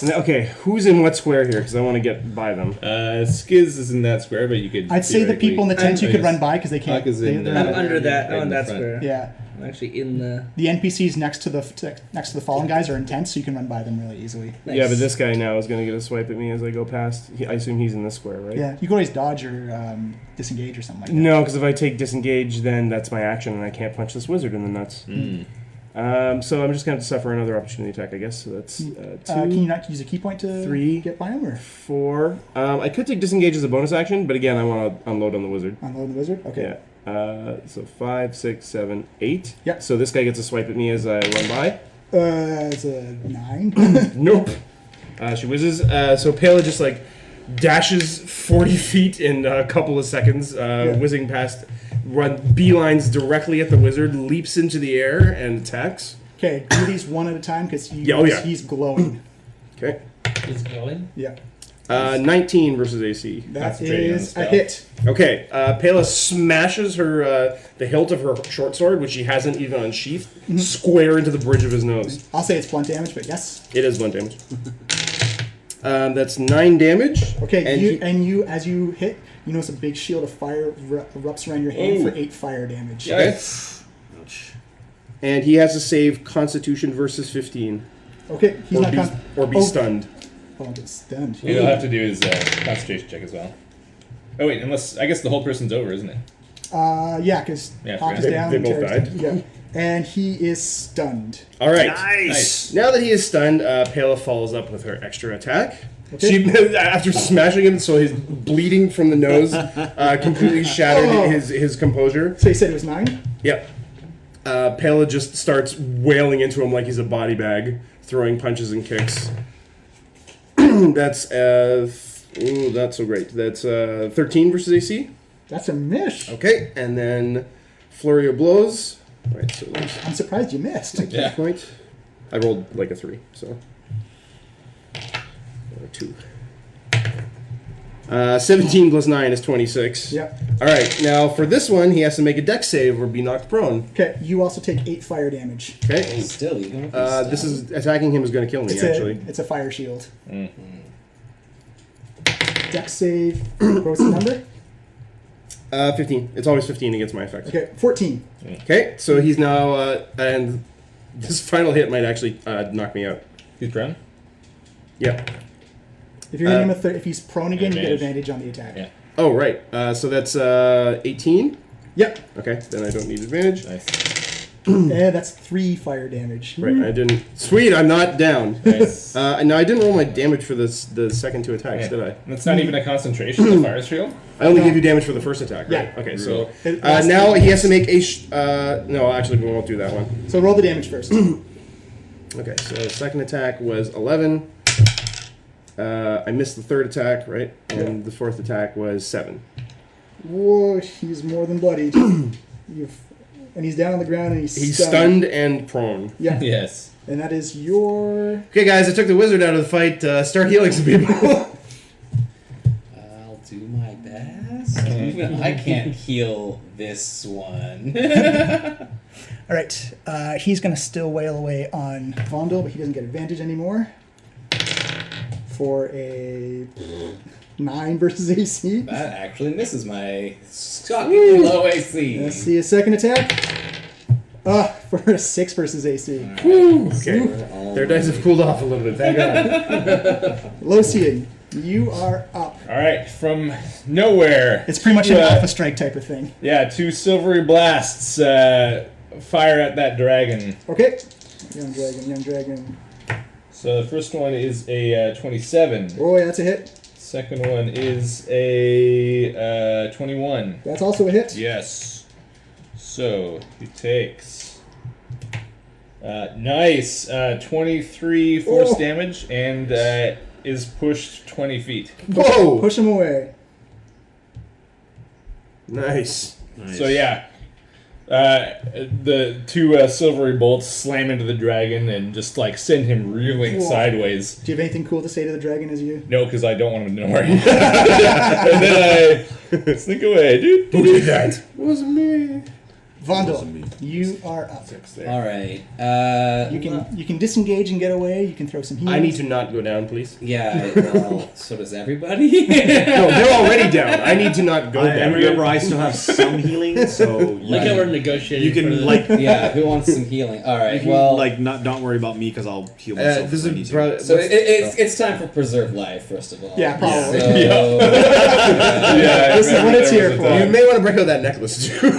Speaker 9: Okay, who's in what square here? Because I want to get by them.
Speaker 5: Skiz is in that square, but you could.
Speaker 1: I'd say the people in the tents you could run by because they can't.
Speaker 5: Huck is in,
Speaker 1: they're
Speaker 2: I'm
Speaker 1: not-
Speaker 2: under that
Speaker 5: right
Speaker 2: on
Speaker 5: in
Speaker 2: that
Speaker 5: front.
Speaker 2: square.
Speaker 1: yeah.
Speaker 2: I'm actually in the.
Speaker 1: The NPCs next to the fallen guys are in tents, so you can run by them really easily.
Speaker 2: Nice.
Speaker 9: Yeah, but this guy now is going to get a swipe at me as I go past. I assume he's in this square, right?
Speaker 1: Yeah, you can always dodge or disengage or something like that.
Speaker 9: No, because if I take disengage, then that's my action, and I can't punch this wizard in the nuts. So I'm just going to suffer another opportunity attack, I guess. So that's 2,
Speaker 1: Can you not use a key point to
Speaker 9: 3,
Speaker 1: get by him or
Speaker 9: 4. I could take disengage as a bonus action, but again, I want to unload on the wizard.
Speaker 1: unload the wizard? Okay.
Speaker 9: Yeah. So 5, 6, 7, 8.
Speaker 1: Yep.
Speaker 9: So this guy gets a swipe at me as I run by.
Speaker 1: It's a 9.
Speaker 9: Nope. She whizzes. So Pela just like dashes 40 feet in a couple of seconds, whizzing past, beelines directly at the wizard, leaps into the air and attacks.
Speaker 1: Okay, do these one at a time because he's glowing.
Speaker 9: Okay.
Speaker 2: He's going?
Speaker 1: Yeah.
Speaker 9: 19 versus AC.
Speaker 1: That
Speaker 5: Concentrating on the
Speaker 1: is a
Speaker 5: spell.
Speaker 1: hit.
Speaker 9: Okay, Pela smashes her the hilt of her short sword, which she hasn't even unsheathed, square into the bridge of his nose.
Speaker 1: I'll say it's blunt damage, but yes.
Speaker 9: It is 1 damage. That's 9 damage.
Speaker 1: Okay,
Speaker 9: and
Speaker 1: you as you hit, you notice a big shield of fire erupts around your hand for 8 fire damage.
Speaker 9: Yes. And he has to save Constitution versus 15,
Speaker 1: Okay, he's not
Speaker 9: or be stunned.
Speaker 1: Oh, get stunned.
Speaker 5: What he'll have to do is concentration check as well. Oh wait, unless I guess the whole person's over, isn't it?
Speaker 1: Yeah, because
Speaker 5: Yeah,
Speaker 1: Hawk is
Speaker 5: they
Speaker 1: down.
Speaker 9: both
Speaker 1: Terry's
Speaker 9: died.
Speaker 1: down. Yeah, and he is stunned.
Speaker 9: All right.
Speaker 3: Nice.
Speaker 9: Now that he is stunned, Pela follows up with her extra attack.
Speaker 1: Okay.
Speaker 9: She, after smashing him, so he's bleeding from the nose, completely shattered his composure.
Speaker 1: So you said it was 9?
Speaker 9: Yep. Pela just starts wailing into him like he's a body bag, throwing punches and kicks. That's not so great. That's 13 versus AC.
Speaker 1: That's a miss.
Speaker 9: Okay, and then flurry of blows. Right, so there's
Speaker 1: I'm surprised you missed.
Speaker 9: a key point. I rolled like a 3, so 2. 17 plus 9 is 26.
Speaker 1: Yep.
Speaker 9: All right, now for this one, he has to make a dex save or be knocked prone.
Speaker 1: Okay, you also take 8 fire damage.
Speaker 9: Okay.
Speaker 8: Still, you don't.
Speaker 9: This is attacking him is going to kill me.
Speaker 1: It's a fire shield. Dex save. What's the number?
Speaker 9: 15. It's always 15 against my effect.
Speaker 1: Okay, 14.
Speaker 9: Okay, so he's now and this final hit might actually knock me out.
Speaker 5: He's prone.
Speaker 9: Yep.
Speaker 1: If you're hitting him if he's prone again, you get
Speaker 5: Advantage.
Speaker 1: advantage on the attack.
Speaker 5: Yeah.
Speaker 9: Oh right. So that's 18.
Speaker 1: Yep.
Speaker 9: Okay, then I don't need advantage.
Speaker 5: Nice.
Speaker 1: That's 3 fire damage.
Speaker 9: Right, I didn't. Sweet, I'm not down.
Speaker 5: Nice.
Speaker 9: No, I didn't roll my damage for the second 2 attacks,
Speaker 5: Yeah.
Speaker 9: did I?
Speaker 5: That's not even a concentration. The fire shield.
Speaker 9: I only give you damage for the first attack, right?
Speaker 1: Yeah.
Speaker 9: Okay, so
Speaker 1: It lasts
Speaker 9: now
Speaker 1: 3
Speaker 9: he has to make a. No, actually, we won't do that one.
Speaker 1: So roll the damage first.
Speaker 9: Okay, so second attack was 11. I missed the third attack, right? And the fourth attack was 7.
Speaker 1: Whoa, he's more than bloodied. And he's down on the ground and he's
Speaker 9: stunned and prone.
Speaker 1: Yeah.
Speaker 5: Yes.
Speaker 1: And that is your...
Speaker 9: Okay, guys, I took the wizard out of the fight. Start healing some people.
Speaker 8: I'll do my best. I can't heal this one.
Speaker 1: All right. He's going to still wail away on Vondel, but he doesn't get advantage anymore. For a 9 versus AC.
Speaker 8: That actually misses my shockingly low AC.
Speaker 1: Let's see a second attack. For a 6 versus AC.
Speaker 9: Okay. Their dice have cooled off a little bit, thank God.
Speaker 1: Locian, you are up.
Speaker 5: All right. From nowhere.
Speaker 1: It's pretty much an alpha strike type of thing.
Speaker 5: Yeah. 2 silvery blasts fire at that dragon.
Speaker 1: Okay. Young dragon.
Speaker 5: So the first one is a 27.
Speaker 1: Oh, yeah, that's a hit.
Speaker 5: Second one is a 21.
Speaker 1: That's also a hit.
Speaker 5: Yes. So he takes nice 23 force damage and is pushed 20 feet.
Speaker 9: Whoa!
Speaker 1: Push him away.
Speaker 9: Nice.
Speaker 5: So yeah, the 2 silvery bolts slam into the dragon and just like send him reeling
Speaker 1: Whoa.
Speaker 5: sideways.
Speaker 1: Do you have anything cool to say to the dragon as you...
Speaker 5: No, because I don't want him to know where he is. And then I sneak away. Dude,
Speaker 9: Who did that? It wasn't me.
Speaker 1: Vondel, you are up.
Speaker 8: All right.
Speaker 1: You can disengage and get away. You can throw some heals.
Speaker 9: I need to not go down, please.
Speaker 8: Yeah, well, so does everybody.
Speaker 9: No, they're already down. I need to not go
Speaker 3: I
Speaker 9: down.
Speaker 3: remember I still have some healing, so
Speaker 2: Like how we're negotiating.
Speaker 3: you
Speaker 2: for
Speaker 3: can
Speaker 2: the-
Speaker 3: like
Speaker 8: Yeah, who wants some healing? All right,
Speaker 3: you can,
Speaker 8: well,
Speaker 3: like not don't worry about me because I'll heal myself.
Speaker 9: This
Speaker 3: if I need
Speaker 9: is
Speaker 3: to.
Speaker 8: so it's time for preserve life first of all.
Speaker 1: Yeah, probably.
Speaker 8: So,
Speaker 5: Yeah,
Speaker 1: This is what it's here for.
Speaker 9: You may want to break out that necklace too.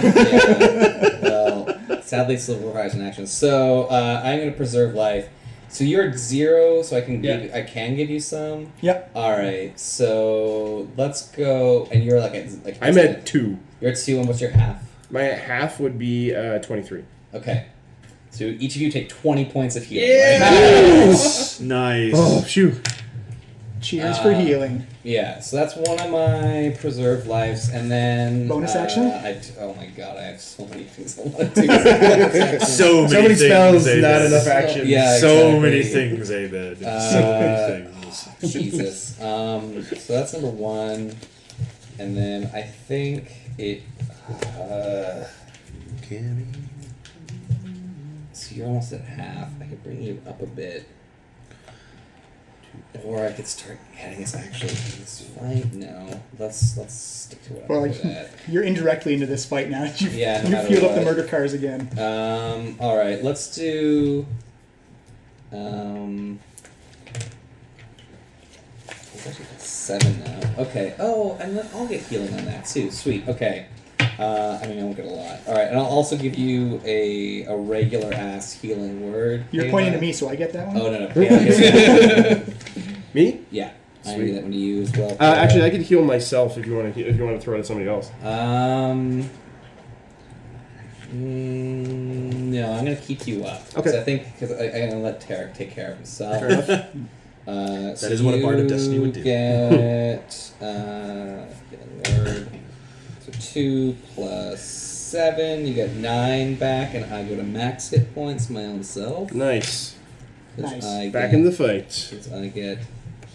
Speaker 8: well, sadly, still requires an action. So I'm going to preserve life. So you're at 0, so I can give you some.
Speaker 1: Yep.
Speaker 8: All right, so let's go. And you're like
Speaker 9: I'm at 2.
Speaker 8: You're at 2, and what's your half?
Speaker 9: My half would be 23.
Speaker 8: Okay. So each of you take 20 points of healing.
Speaker 3: Nice. Nice.
Speaker 7: Oh, shoot.
Speaker 1: Cheers for healing.
Speaker 8: Yeah, so that's one of my preserved lives, and then
Speaker 1: Bonus action?
Speaker 8: Oh my god, I have so many things I want to do.
Speaker 3: So
Speaker 7: So many spells,
Speaker 3: things,
Speaker 7: not
Speaker 3: Abed.
Speaker 7: enough action.
Speaker 8: Yeah,
Speaker 3: So
Speaker 8: exactly.
Speaker 3: many things, Abed. So many things.
Speaker 8: Jesus. So that's number one, and then I think it. So you're almost at half. I could bring you up a bit. Or I could start adding this actually. This fight? No. Let's stick to what
Speaker 1: Well,
Speaker 8: I'm good at.
Speaker 1: you're indirectly into this fight now. You,
Speaker 8: Yeah, no
Speaker 1: you
Speaker 8: matter
Speaker 1: fueled up the
Speaker 8: what.
Speaker 1: murder cars again.
Speaker 8: Alright, let's do. It's actually 7 now. Okay. Oh, and then I'll get healing on that too. Sweet. Okay. I mean, I won't get a lot. Alright, and I'll also give you a regular ass healing word.
Speaker 1: You're
Speaker 8: Kayla.
Speaker 1: pointing to me, so I get that one?
Speaker 8: Oh, no. Kayla.
Speaker 7: Me?
Speaker 8: Yeah. I
Speaker 7: Sweet.
Speaker 8: do that when you use well.
Speaker 7: Actually, I could heal myself if you want to throw it at somebody else.
Speaker 8: No, I'm gonna keep you up.
Speaker 7: Okay.
Speaker 8: 'Cause I think I'm gonna let Tarek take care of himself.
Speaker 7: Fair enough.
Speaker 8: That
Speaker 3: is what a Bard of Destiny would do.
Speaker 8: Get word. So 2 plus 7, you get 9 back, and I go to max hit points my own self.
Speaker 7: Nice.
Speaker 8: 'Cause
Speaker 1: Nice.
Speaker 8: I
Speaker 7: Back
Speaker 8: get,
Speaker 7: in the fight.
Speaker 8: 'cause I get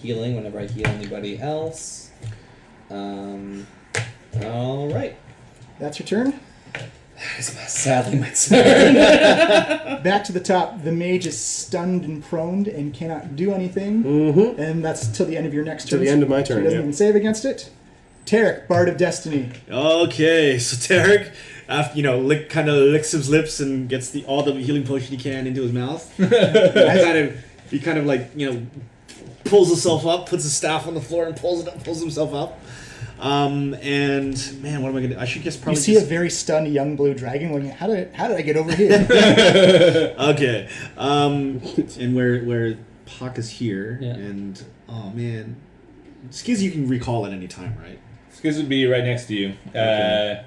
Speaker 8: healing whenever I heal anybody else. All right.
Speaker 1: That's your turn.
Speaker 8: It's sadly my turn.
Speaker 1: Back to the top. The mage is stunned and proned and cannot do anything.
Speaker 7: Mm-hmm.
Speaker 1: And that's till the end of your next
Speaker 7: Till
Speaker 1: turn.
Speaker 7: the end of my
Speaker 1: So
Speaker 7: turn,
Speaker 1: he doesn't
Speaker 7: yeah.
Speaker 1: even save against it. Tarek, Bard of Destiny.
Speaker 3: Okay, so Tarek, after kind of licks his lips and gets all the healing potion he can into his mouth. he kind of pulls himself up, puts his staff on the floor, and pulls himself up. And man, what am I gonna do? I should guess
Speaker 1: You
Speaker 3: probably.
Speaker 1: see a very stunned young blue dragon going, how did I get over here?
Speaker 3: Okay. And where Puck is here,
Speaker 8: Yeah.
Speaker 3: and oh man, Skiz, you can recall at any time, right?
Speaker 5: Skiz would be right next to you.
Speaker 3: Okay.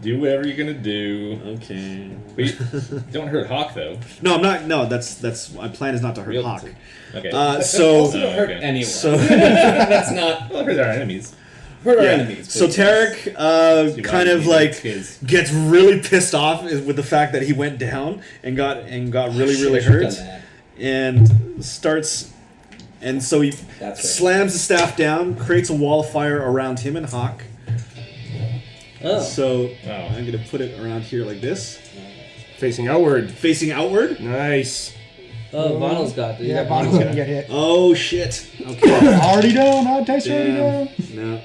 Speaker 5: Do whatever you're gonna do.
Speaker 3: Okay.
Speaker 5: But don't hurt Hawk though.
Speaker 3: No, I'm not. No, that's my plan is not to hurt
Speaker 5: Real-
Speaker 3: Hawk.
Speaker 5: Okay.
Speaker 3: So
Speaker 8: Also don't hurt
Speaker 5: okay.
Speaker 8: anyone.
Speaker 3: so
Speaker 8: That's not
Speaker 5: Well, hurt our enemies.
Speaker 8: hurt our
Speaker 3: yeah.
Speaker 8: enemies.
Speaker 3: So
Speaker 8: please.
Speaker 3: Tarek
Speaker 5: You
Speaker 3: kind
Speaker 5: want
Speaker 3: of
Speaker 5: me
Speaker 3: like
Speaker 5: Skiz.
Speaker 3: gets really pissed off with the fact that he went down and got really
Speaker 8: Should've
Speaker 3: really
Speaker 8: done
Speaker 3: hurt
Speaker 8: that.
Speaker 3: and starts. And so he
Speaker 8: That's right.
Speaker 3: slams the staff down, creates a wall of fire around him and Hawk.
Speaker 2: Oh.
Speaker 3: So
Speaker 5: Oh.
Speaker 3: I'm going to put it around here like this,
Speaker 7: Facing outward.
Speaker 3: facing outward.
Speaker 7: Nice.
Speaker 2: Oh, Bonel's got it.
Speaker 1: Yeah, Bonnie's gonna get hit.
Speaker 3: Oh shit! Okay.
Speaker 1: Already down. Oh, dice are already
Speaker 3: Damn.
Speaker 1: down.
Speaker 3: No.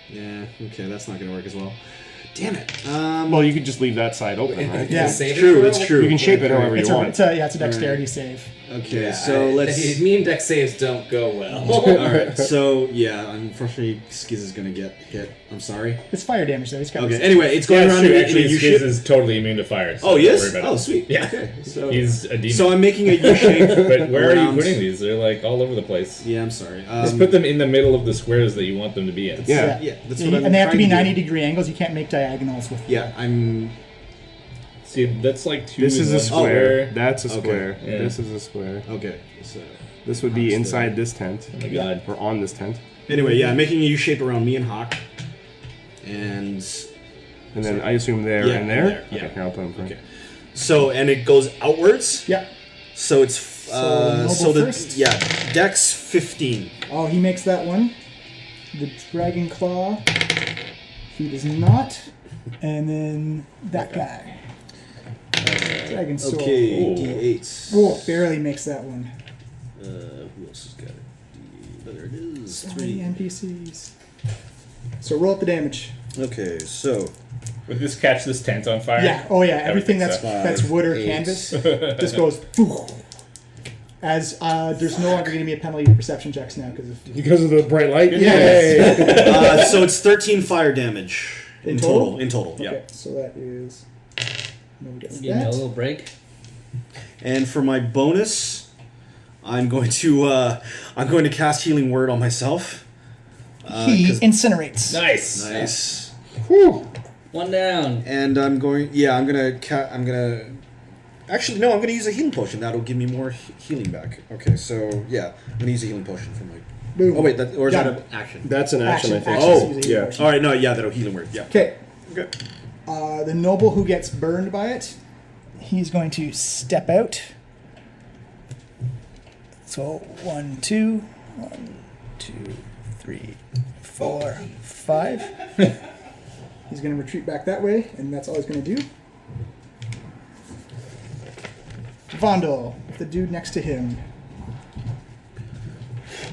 Speaker 3: Yeah. Okay, that's not going to work as well. Damn it.
Speaker 7: Well, you could just leave that side open, right?
Speaker 1: Yeah.
Speaker 8: Saving
Speaker 3: True.
Speaker 8: throw?
Speaker 3: It's true.
Speaker 7: You can shape it however you want.
Speaker 1: It's a dexterity save.
Speaker 3: Okay.
Speaker 8: Yeah,
Speaker 3: So let's.
Speaker 8: Me and deck saves don't go well.
Speaker 3: All right. So yeah, unfortunately, Skiz is going to get hit. I'm sorry.
Speaker 1: It's fire damage though. It's got
Speaker 3: Okay. Anyway, it's going
Speaker 5: Yeah,
Speaker 3: around
Speaker 5: true.
Speaker 3: in a
Speaker 5: Actually,
Speaker 3: U-shape.
Speaker 5: Skiz is totally immune to fire. So
Speaker 3: Oh
Speaker 5: don't
Speaker 3: yes.
Speaker 5: worry about
Speaker 3: Oh
Speaker 5: it.
Speaker 3: sweet.
Speaker 5: Yeah.
Speaker 3: Okay. So
Speaker 5: He's a demon.
Speaker 3: I'm making a U-shape.
Speaker 5: But where are you
Speaker 3: around-
Speaker 5: putting these? They're like all over the place.
Speaker 3: Yeah, I'm sorry.
Speaker 5: Just put them in the middle of the squares that you want them to be in.
Speaker 7: Yeah.
Speaker 3: Yeah, that's what I'm
Speaker 1: and they have to
Speaker 3: trying
Speaker 1: be
Speaker 3: do.
Speaker 1: 90-degree angles. You can't make diagonals with.
Speaker 3: Yeah, I'm.
Speaker 5: See, that's like two.
Speaker 7: This
Speaker 5: in
Speaker 7: is a
Speaker 5: one
Speaker 7: square. That's a
Speaker 3: Okay.
Speaker 7: square.
Speaker 5: Yeah.
Speaker 7: This is a square.
Speaker 3: Okay. So
Speaker 7: This would be inside this tent.
Speaker 5: Oh my god.
Speaker 7: Or on this tent.
Speaker 3: anyway, yeah, I'm making a U-shape around me and Hawk, and
Speaker 7: And then I assume there
Speaker 3: Yeah,
Speaker 7: and there?
Speaker 3: and there, yeah.
Speaker 7: Okay, I'll put them
Speaker 3: okay. So and it goes outwards.
Speaker 1: Yeah.
Speaker 3: So it's
Speaker 1: Noble first?
Speaker 3: Dex 15.
Speaker 1: Oh, he makes that one. The dragon claw. He does not. And then that guy. Dragon sword.
Speaker 3: Okay,
Speaker 5: Ooh.
Speaker 3: D8.
Speaker 1: Oh, barely makes that one.
Speaker 3: Who else has got it? There it is.
Speaker 1: So many NPCs. So roll up the damage.
Speaker 3: Okay, so
Speaker 5: Would this catch this tent on fire?
Speaker 1: Yeah. Oh yeah. Everything that's
Speaker 5: so.
Speaker 1: that's wood or
Speaker 3: 8.
Speaker 1: canvas just goes. Poof. As there's no longer going to be a penalty to perception checks now because of
Speaker 7: Because of the bright light?
Speaker 1: Yeah.
Speaker 3: so it's 13 fire damage
Speaker 1: In total?
Speaker 3: In total,
Speaker 1: Okay,
Speaker 3: yeah.
Speaker 1: so that is. No, we get
Speaker 2: Give me a
Speaker 1: that.
Speaker 2: little break.
Speaker 3: And for my bonus, I'm going to cast Healing Word on myself.
Speaker 1: He
Speaker 3: 'cause-
Speaker 1: incinerates.
Speaker 5: Nice.
Speaker 3: Nice.
Speaker 1: Whew.
Speaker 2: One down.
Speaker 3: And I'm going. Yeah, I'm gonna. Actually, no, I'm going to use a healing potion. That'll give me more healing back. Okay, so, yeah. I'm going to use a healing potion for my...
Speaker 1: Boom.
Speaker 3: Oh, wait, is
Speaker 1: Done.
Speaker 3: that an action?
Speaker 9: That's an action, I think.
Speaker 1: Actions,
Speaker 3: Oh,
Speaker 1: use a healing
Speaker 9: yeah.
Speaker 1: potion.
Speaker 3: All right, no, yeah, that'll healing word. Yeah.
Speaker 1: Okay.
Speaker 3: Okay.
Speaker 1: The noble who gets burned by it, he's going to step out. So 1, 2, 1, 2, 3, 4, 5. He's going to retreat back that way, and that's all he's going to do. Vondel, the dude next to him.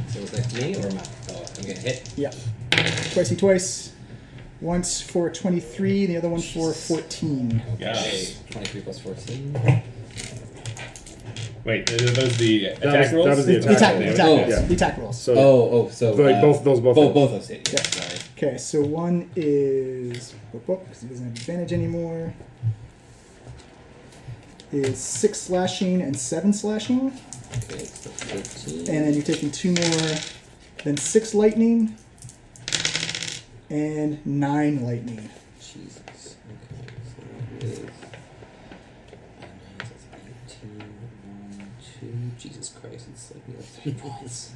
Speaker 8: So is that me or am I? Oh, I'm getting hit.
Speaker 1: Yeah. Twice. Once for 23, the other one for 14.
Speaker 8: Okay, 23 plus 14.
Speaker 5: Wait, are those the attack
Speaker 9: That was
Speaker 5: rolls?
Speaker 9: the attack.
Speaker 1: The attack rolls.
Speaker 9: So,
Speaker 8: So
Speaker 9: like both those
Speaker 8: both those hit.
Speaker 1: Yeah.
Speaker 8: Sorry.
Speaker 1: Okay, so one is, because he doesn't have advantage anymore, is 6 slashing and 7 slashing.
Speaker 8: Okay, so 15.
Speaker 1: And then you're taking 2 more, then 6 lightning, and 9 lightning.
Speaker 8: Jesus. Okay, so that is 18, 1, 2. Jesus Christ, it's like we have 3 points.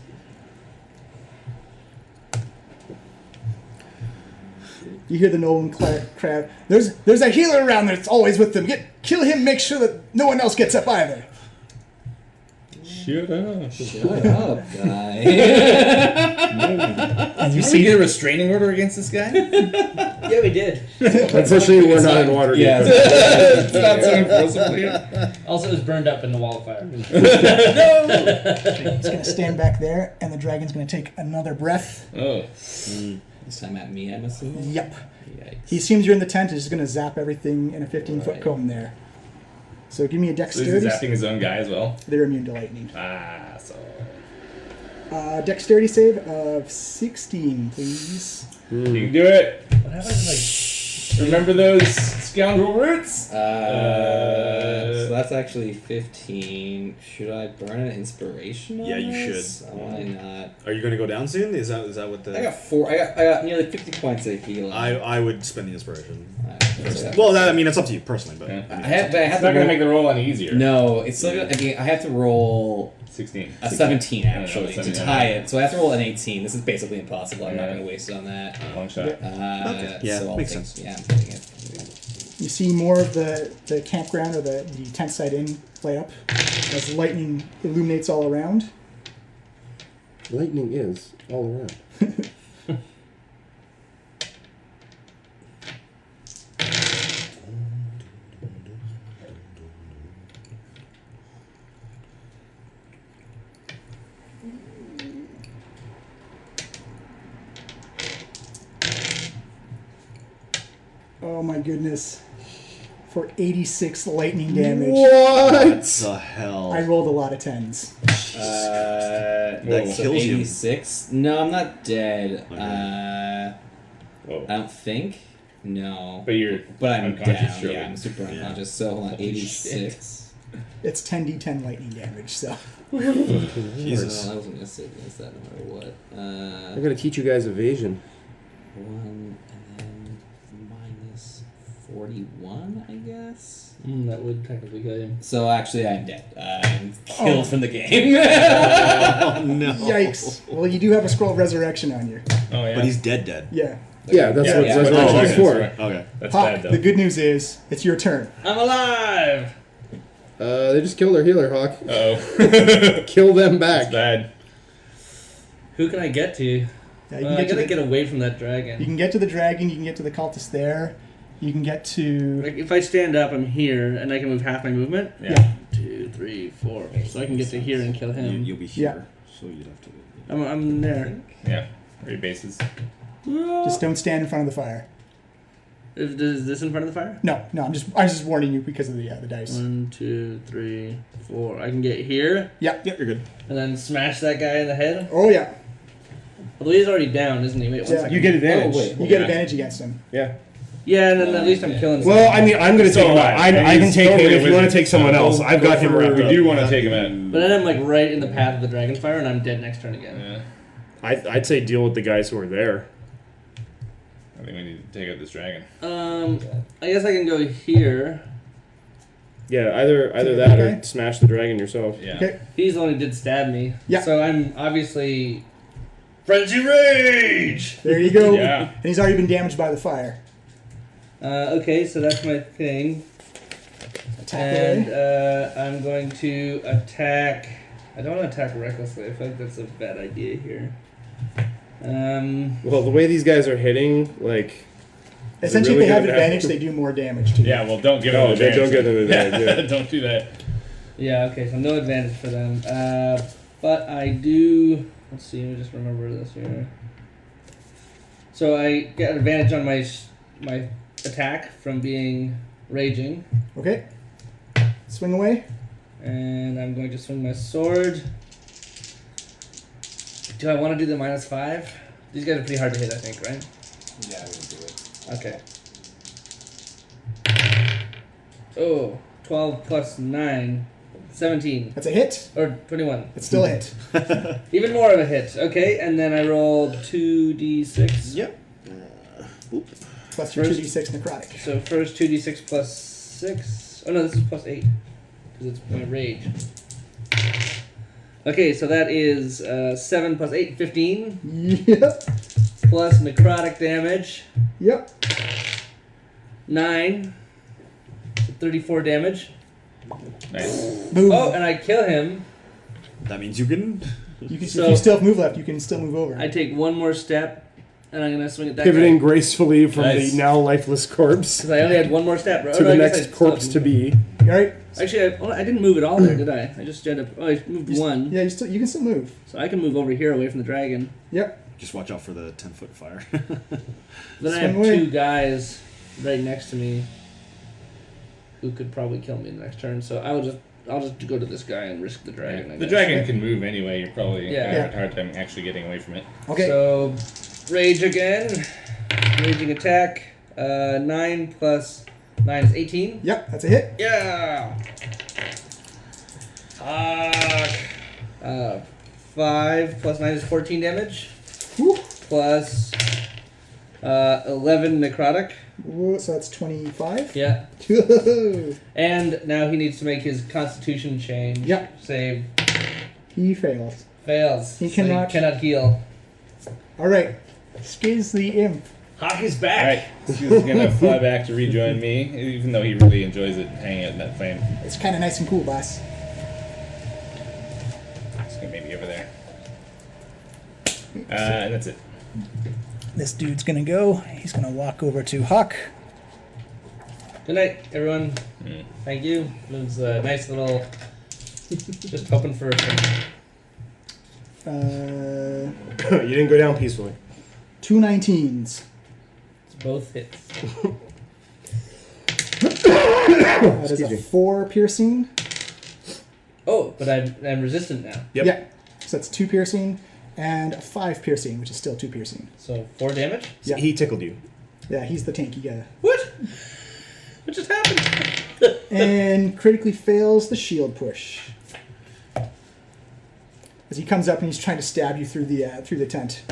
Speaker 1: You hear the Nolan crowd. There's a healer around there that's always with them. Kill him, make sure that no one else gets up either.
Speaker 5: Shut up.
Speaker 8: Shut up, guy.
Speaker 1: And you
Speaker 2: Did we
Speaker 1: see
Speaker 2: get a restraining order against this guy?
Speaker 6: Yeah, we did.
Speaker 9: unfortunately, we're not in water.
Speaker 8: Yeah,
Speaker 5: It's not so impossible here.
Speaker 6: Also, it was burned up in the wall of fire.
Speaker 1: he's going to stand back there, and the dragon's going to take another breath.
Speaker 5: Oh.
Speaker 8: This time at me, I'm assuming.
Speaker 1: Yep.
Speaker 8: Yikes.
Speaker 1: He assumes you're in the tent. He's just going to zap everything in a 15-foot
Speaker 8: Right.
Speaker 1: cone there. So give me a
Speaker 5: So
Speaker 1: dexterity.
Speaker 5: he's zapping his own guy as well.
Speaker 1: They're immune to lightning.
Speaker 5: Ah, so.
Speaker 1: Dexterity save of 16, please.
Speaker 5: You can do it.
Speaker 2: What happens
Speaker 5: Remember those scoundrel roots?
Speaker 8: So that's actually 15. Should I burn an inspiration on
Speaker 3: Yeah, you
Speaker 8: this?
Speaker 3: should.
Speaker 8: Why not?
Speaker 3: Are you going to go down soon? Is that what the...
Speaker 8: I got 4. I got nearly 50 points of healing.
Speaker 3: I would spend the inspiration.
Speaker 8: So-
Speaker 3: Well, I mean, it's up to you personally, but...
Speaker 5: Yeah.
Speaker 8: I have
Speaker 5: It's
Speaker 8: to
Speaker 5: not going to
Speaker 8: roll-
Speaker 5: make the roll any easier.
Speaker 8: No, it's still gonna, I mean, I have to roll
Speaker 5: 16.
Speaker 8: a 17 actually to
Speaker 5: 17,
Speaker 8: tie it. So I have to roll an 18. This is basically impossible. I'm not
Speaker 5: Yeah.
Speaker 8: going to waste it on that.
Speaker 5: Long shot.
Speaker 3: Okay. Yeah,
Speaker 8: so I'll
Speaker 3: makes
Speaker 8: take,
Speaker 3: sense.
Speaker 8: Yeah, I'm taking it.
Speaker 1: You see more of the campground or the tent site in light up as lightning illuminates all around.
Speaker 7: Lightning is all around.
Speaker 1: Oh my goodness. For 86 lightning damage.
Speaker 3: What the hell?
Speaker 1: I rolled a lot of 10s.
Speaker 3: That
Speaker 8: So
Speaker 3: kills you.
Speaker 8: 86. No, I'm not dead.
Speaker 5: Whoa.
Speaker 8: I don't think. No.
Speaker 5: But you're
Speaker 8: But I'm
Speaker 5: unconscious,
Speaker 8: down.
Speaker 5: surely.
Speaker 8: Yeah, I'm super unconscious. So hold on, 86.
Speaker 1: It's 10d10 lightning damage, so.
Speaker 3: Jesus.
Speaker 8: I wasn't gonna say against that no matter what.
Speaker 7: I gotta teach you guys evasion.
Speaker 8: 1 and then minus 41, I guess.
Speaker 2: that would technically kill him.
Speaker 8: So actually, I'm dead. I'm killed from the game.
Speaker 3: Oh, no.
Speaker 1: Yikes. Well, you do have a scroll of resurrection on you.
Speaker 5: Oh, yeah.
Speaker 3: But he's dead.
Speaker 1: Yeah.
Speaker 7: Yeah, that's what
Speaker 8: yeah.
Speaker 7: resurrection
Speaker 3: Oh,
Speaker 7: is
Speaker 3: okay.
Speaker 7: for.
Speaker 3: Okay.
Speaker 5: That's
Speaker 1: Hawk,
Speaker 5: bad, though.
Speaker 1: the good news is, it's your turn.
Speaker 2: I'm alive!
Speaker 7: They just killed our healer, Hawk.
Speaker 5: Uh-oh.
Speaker 7: Kill them back.
Speaker 5: That's bad.
Speaker 2: Who can I get to?
Speaker 1: Yeah, you, can
Speaker 2: I
Speaker 1: get to
Speaker 2: gotta
Speaker 1: the,
Speaker 2: get away from that
Speaker 1: you
Speaker 2: dragon.
Speaker 1: can get to the dragon, you can get to the cultist there, you can get to...
Speaker 2: Like, if I stand up, I'm here, and I can move half my movement.
Speaker 1: Yeah.
Speaker 2: 2, 3, 4. So I can get to here and kill him.
Speaker 3: You'll be here, so you'd have to...
Speaker 2: I'm there.
Speaker 5: Yeah. Three bases.
Speaker 1: Just don't stand in front of the fire.
Speaker 2: Is this in front of the fire?
Speaker 1: No, I was just warning you because of the dice.
Speaker 2: 1, 2, 3, 4. I can get here,
Speaker 1: Yeah.
Speaker 3: Yep, you're good.
Speaker 2: and then smash that guy in the head.
Speaker 1: Oh, yeah.
Speaker 2: Although he's already down, isn't he? Wait, one
Speaker 1: Yeah.
Speaker 2: second.
Speaker 9: You get advantage.
Speaker 8: Oh, wait.
Speaker 1: You get advantage against him.
Speaker 9: Yeah.
Speaker 2: Yeah, and then at least I'm killing
Speaker 9: Well, I mean, I'm gonna
Speaker 5: Still
Speaker 9: take him out.
Speaker 5: alive.
Speaker 9: I can
Speaker 5: He's
Speaker 9: take him
Speaker 5: totally
Speaker 9: if you want
Speaker 5: wizard.
Speaker 9: to take someone else. I've got him wrapped
Speaker 5: We
Speaker 9: up.
Speaker 5: do want to take him in.
Speaker 2: But then I'm like right in the path of the dragon fire, and I'm dead next turn again.
Speaker 5: Yeah.
Speaker 9: I'd say deal with the guys who are there.
Speaker 5: I think we need to take out this dragon.
Speaker 2: I guess I can go here.
Speaker 9: Yeah, either
Speaker 1: the
Speaker 9: that
Speaker 1: guy?
Speaker 9: or smash the dragon yourself.
Speaker 5: Yeah.
Speaker 1: Okay.
Speaker 2: He's the one who did stab me.
Speaker 1: Yeah.
Speaker 2: So I'm obviously frenzy rage.
Speaker 1: There you go.
Speaker 5: Yeah.
Speaker 1: And he's already been damaged by the fire.
Speaker 2: Okay, so that's my thing.
Speaker 1: Attack
Speaker 2: And
Speaker 1: away.
Speaker 2: I'm going to attack. I don't want to attack recklessly. I feel like that's a bad idea here.
Speaker 9: Well, the way these guys are hitting, like...
Speaker 1: Essentially,
Speaker 9: really
Speaker 1: if they have
Speaker 9: gonna
Speaker 1: advantage, they do more damage to you.
Speaker 5: Yeah, well, don't give
Speaker 9: No,
Speaker 5: them
Speaker 9: they
Speaker 5: advantage.
Speaker 9: don't get an advantage, yeah.
Speaker 5: Don't do that.
Speaker 2: Yeah, okay, so no advantage for them. But I do. Let's see, let me just remember this here. So I get advantage on my attack from being raging.
Speaker 1: Okay. Swing away.
Speaker 2: And I'm going to swing my sword. Do I want to do the -5? These guys are pretty hard to hit, I think, right?
Speaker 8: Yeah, we can do it.
Speaker 2: Okay. Oh, 12 plus 9. 17.
Speaker 1: That's a hit.
Speaker 2: Or 21.
Speaker 1: It's still a hit.
Speaker 2: Even more of a hit. Okay, and then I rolled 2d6.
Speaker 3: Yep.
Speaker 1: Plus your
Speaker 2: First-
Speaker 1: 2d6 necrotic.
Speaker 2: So first 2d6 plus 6. Oh no, this is plus 8. Because it's my rage. Okay, so that is 7 plus 8, 15.
Speaker 1: Yep.
Speaker 2: Plus necrotic damage,
Speaker 1: Yep.
Speaker 2: 9. So 34 damage.
Speaker 5: Nice.
Speaker 1: Move.
Speaker 2: Oh, and I kill him.
Speaker 3: That means you can.
Speaker 1: You can,
Speaker 2: so-
Speaker 1: if you still have move left, you can still move over.
Speaker 2: I take one more step, and I'm going to swing at that
Speaker 9: Pivoting
Speaker 2: guy.
Speaker 9: gracefully from
Speaker 5: Nice.
Speaker 9: the now lifeless corpse
Speaker 2: Because I only had one more step.
Speaker 9: to the next corpse to be.
Speaker 1: All right.
Speaker 2: Actually, I didn't move at all there, did I? I just ended up... Oh, I moved
Speaker 1: You
Speaker 2: one.
Speaker 1: Yeah, you can still move.
Speaker 2: So I can move over here away from the dragon.
Speaker 1: Yep.
Speaker 3: Just watch out for the 10-foot fire.
Speaker 2: Then I
Speaker 1: Swing
Speaker 2: have
Speaker 1: away.
Speaker 2: 2 guys right next to me who could probably kill me the next turn. So I'll just go to this guy and risk the dragon. I
Speaker 5: The
Speaker 2: guess.
Speaker 5: dragon can move anyway. You're probably
Speaker 2: Yeah.
Speaker 5: gonna have a hard time actually getting away from it.
Speaker 1: Okay.
Speaker 2: So rage again. Raging attack. 9 plus 9 is 18.
Speaker 1: Yep, that's a hit.
Speaker 2: Yeah. Fuck. 5 plus 9 is 14 damage.
Speaker 1: Woo.
Speaker 2: Plus 11 necrotic.
Speaker 1: Whoa, so that's 25.
Speaker 2: Yeah.
Speaker 1: he
Speaker 2: And now he needs to make his constitution change.
Speaker 1: Yep.
Speaker 2: Save.
Speaker 1: fails.
Speaker 2: Fails.
Speaker 1: He
Speaker 2: So
Speaker 1: cannot-
Speaker 2: cannot heal.
Speaker 1: All right. Skiz the imp.
Speaker 2: Hawk is
Speaker 5: All
Speaker 2: back.
Speaker 5: right, he's gonna fly back to rejoin me, even though he really enjoys it hanging out in that flame.
Speaker 1: It's kind of nice and cool, boss.
Speaker 5: It's gonna maybe over there. And that's it.
Speaker 1: This dude's gonna go. He's gonna walk over to Huck.
Speaker 2: Good night, everyone. Thank you. It was a nice little. Just hoping for.
Speaker 1: Uh,
Speaker 9: You didn't go down peacefully.
Speaker 1: 2 19s.
Speaker 2: Both hits.
Speaker 1: That is a 4 piercing.
Speaker 2: Oh, but I'm resistant now.
Speaker 3: Yep.
Speaker 1: Yeah. So that's 2 piercing and a 5 piercing, which is still 2 piercing.
Speaker 2: So 4 damage.
Speaker 1: Yeah.
Speaker 9: He tickled you.
Speaker 1: Yeah, he's the tanky guy.
Speaker 2: What? What just happened?
Speaker 1: And critically fails the shield push. As he comes up and he's trying to stab you through the tent.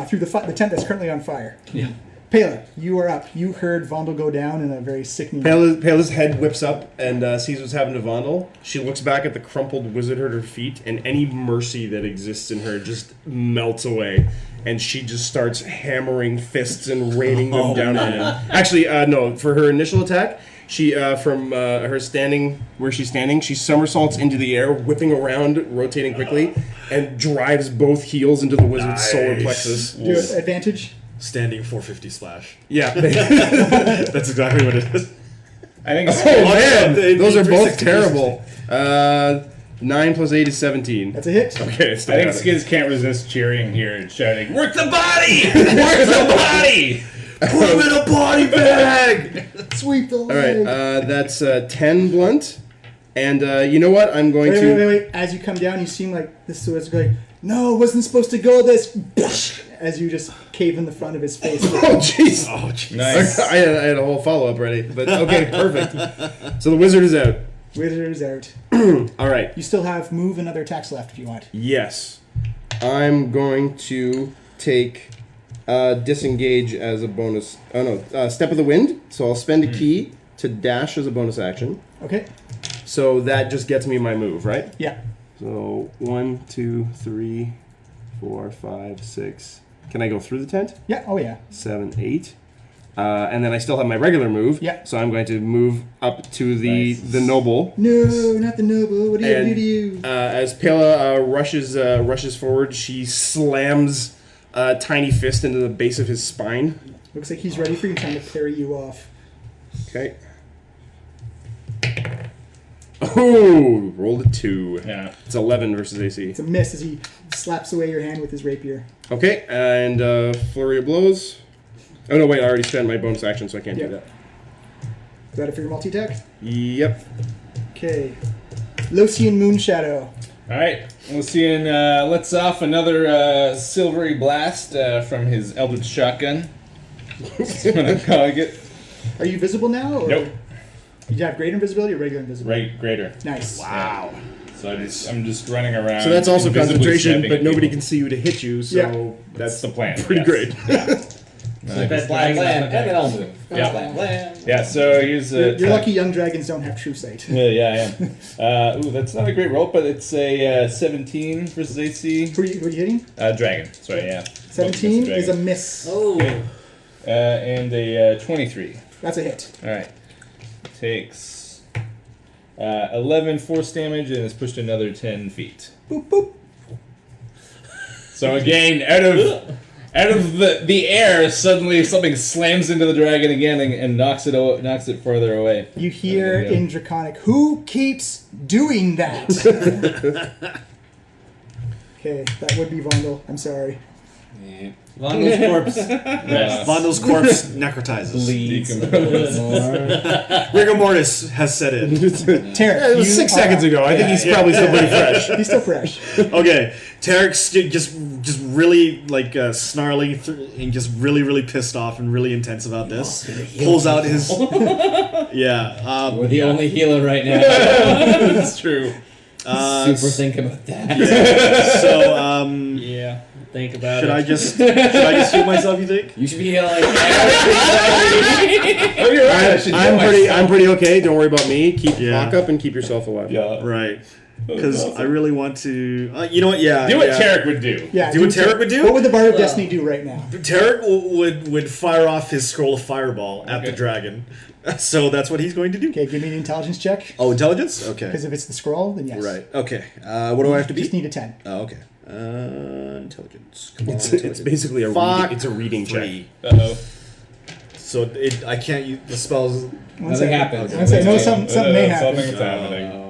Speaker 1: Through the tent that's currently on fire.
Speaker 2: Yeah.
Speaker 1: Pela, you are up. You heard Vondel go down in a very sickening...
Speaker 9: Pela's head whips up and sees what's happened to Vondel. She looks back at the crumpled wizard at her feet, and any mercy that exists in her just melts away. And she just starts hammering fists and raining them down on him. Actually, no. For her initial attack, she from her standing where she's standing, she somersaults into the air, whipping around, rotating quickly, and drives both heels into the wizard's solar plexus.
Speaker 1: Do it. Advantage?
Speaker 3: Standing 450 splash.
Speaker 9: Yeah.
Speaker 3: That's exactly what it is.
Speaker 5: I think it's
Speaker 9: Oh man, those are both
Speaker 3: 360.
Speaker 9: terrible. 9 plus 8 is 17.
Speaker 1: That's a hit.
Speaker 9: Okay,
Speaker 5: I think
Speaker 9: it's
Speaker 5: Skiz can't resist cheering here and shouting, "Work the body! Work the body!"
Speaker 3: Put him in a body bag!
Speaker 1: Sweep the
Speaker 9: All
Speaker 1: leg.
Speaker 9: right, that's 10 blunt. And you know what? I'm going to...
Speaker 1: Wait. As you come down, you seem like this is going, no, it wasn't supposed to go this. As you just cave in the front of his face.
Speaker 9: Oh, jeez.
Speaker 3: Oh, jeez.
Speaker 5: Nice.
Speaker 9: I had a whole follow-up ready. But okay, perfect. So the wizard is out.
Speaker 1: Wizard is out.
Speaker 9: All right.
Speaker 1: You still have move and other attacks left if you want.
Speaker 9: Yes. I'm going to take disengage as a bonus. Oh, no. Step of the wind. So I'll spend a key
Speaker 7: to dash as a bonus action.
Speaker 1: Okay.
Speaker 7: So that just gets me my move, right?
Speaker 1: Yeah.
Speaker 7: So 1, 2, 3, 4, 5, 6. Can I go through the tent?
Speaker 1: Yeah. Oh yeah.
Speaker 7: 7, 8. And then I still have my regular move.
Speaker 1: Yeah.
Speaker 7: So I'm going to move up to the noble.
Speaker 1: No, not the noble. What do you
Speaker 7: And,
Speaker 1: do to you?
Speaker 7: As Pela rushes forward, she slams a tiny fist into the base of his spine.
Speaker 1: Looks like he's ready for you, trying to parry you off.
Speaker 7: Okay. Oh, rolled a 2.
Speaker 5: Yeah.
Speaker 7: It's 11 versus AC.
Speaker 1: It's a miss as he slaps away your hand with his rapier.
Speaker 7: Okay, and flurry of blows. Oh no, wait! I already spent my bonus action, so I can't do that.
Speaker 1: Is that it for your multi-attack?
Speaker 7: Yep.
Speaker 1: Okay. Locian Moonshadow.
Speaker 5: All right, Lucian lets off another silvery blast from his Eldritch Shotgun. That's what I'm calling it.
Speaker 1: Are you visible now? Or
Speaker 5: Nope.
Speaker 1: You have greater invisibility or regular invisibility?
Speaker 5: Right, greater.
Speaker 1: Nice.
Speaker 7: Wow.
Speaker 5: So I'm just running around.
Speaker 7: So that's also
Speaker 5: invisibly
Speaker 7: concentration,
Speaker 5: stabbing
Speaker 7: but nobody
Speaker 5: people.
Speaker 7: can see you to hit you. So
Speaker 1: Yeah.
Speaker 5: That's the plan.
Speaker 7: pretty
Speaker 5: yes.
Speaker 7: great.
Speaker 5: Yeah.
Speaker 8: Blam, blam, and then I'll move.
Speaker 5: Yeah.
Speaker 8: Blam, blam.
Speaker 5: Yeah. So here's
Speaker 1: You're lucky young dragons don't have true sight.
Speaker 5: Yeah, I am. Ooh, that's not a great roll, but it's a 17 versus AC.
Speaker 1: Who are you hitting?
Speaker 5: Dragon. Sorry, yeah.
Speaker 1: 17
Speaker 5: Dragon.
Speaker 1: is a miss.
Speaker 6: Oh.
Speaker 5: And a 23.
Speaker 1: That's a hit.
Speaker 5: All right. Takes 11 force damage and is pushed another 10 feet.
Speaker 1: Boop, boop.
Speaker 5: So again, out of the air, suddenly something slams into the dragon again and knocks it further away.
Speaker 1: You hear
Speaker 5: There you go.
Speaker 1: in Draconic, who keeps doing that? Okay, that would be Vondel. I'm sorry.
Speaker 8: Yeah.
Speaker 6: Vondel's corpse.
Speaker 3: Vondel's corpse necrotizes.
Speaker 8: Bleeds.
Speaker 3: Rigor mortis has set in.
Speaker 1: Tarek,
Speaker 7: It was 6 seconds ago. I think he's probably still pretty fresh.
Speaker 1: He's still fresh.
Speaker 3: Okay, Tarek's just really like snarling and just really pissed off and really intense about this. Pulls out his
Speaker 8: We're the only healer right now.
Speaker 5: That's true.
Speaker 8: Super think about that.
Speaker 3: So
Speaker 6: Yeah. Think about
Speaker 3: should
Speaker 6: it.
Speaker 3: I just shoot myself? You think?
Speaker 8: You should be healing.
Speaker 7: I'm pretty okay. Don't worry about me. Keep
Speaker 3: Yeah.
Speaker 7: lock up and keep yourself alive.
Speaker 5: Yeah.
Speaker 3: Right. Because I really want to. You know what? Yeah.
Speaker 5: Do what
Speaker 3: yeah.
Speaker 5: Tarek would do.
Speaker 1: Yeah.
Speaker 3: Do what Tarek would do?
Speaker 1: What would the Bard of Destiny do right now?
Speaker 3: Tarek would fire off his scroll of fireball at the dragon. So that's what he's going to do.
Speaker 1: Okay, give me an intelligence check.
Speaker 3: Oh, intelligence? Okay.
Speaker 1: Because if it's the scroll, then yes.
Speaker 3: Right. Okay. What do I have to
Speaker 1: Just
Speaker 3: be?
Speaker 1: need a 10.
Speaker 3: Oh, okay. Intelligence. Come on,
Speaker 7: It's
Speaker 3: intelligence.
Speaker 7: basically a
Speaker 3: Fuck.
Speaker 7: it's a reading check.
Speaker 3: 3.
Speaker 5: Uh-oh.
Speaker 3: So I can't use the spells.
Speaker 1: One
Speaker 8: Nothing
Speaker 1: second.
Speaker 8: happens.
Speaker 1: One second. No, something may happen.
Speaker 5: Something's happening.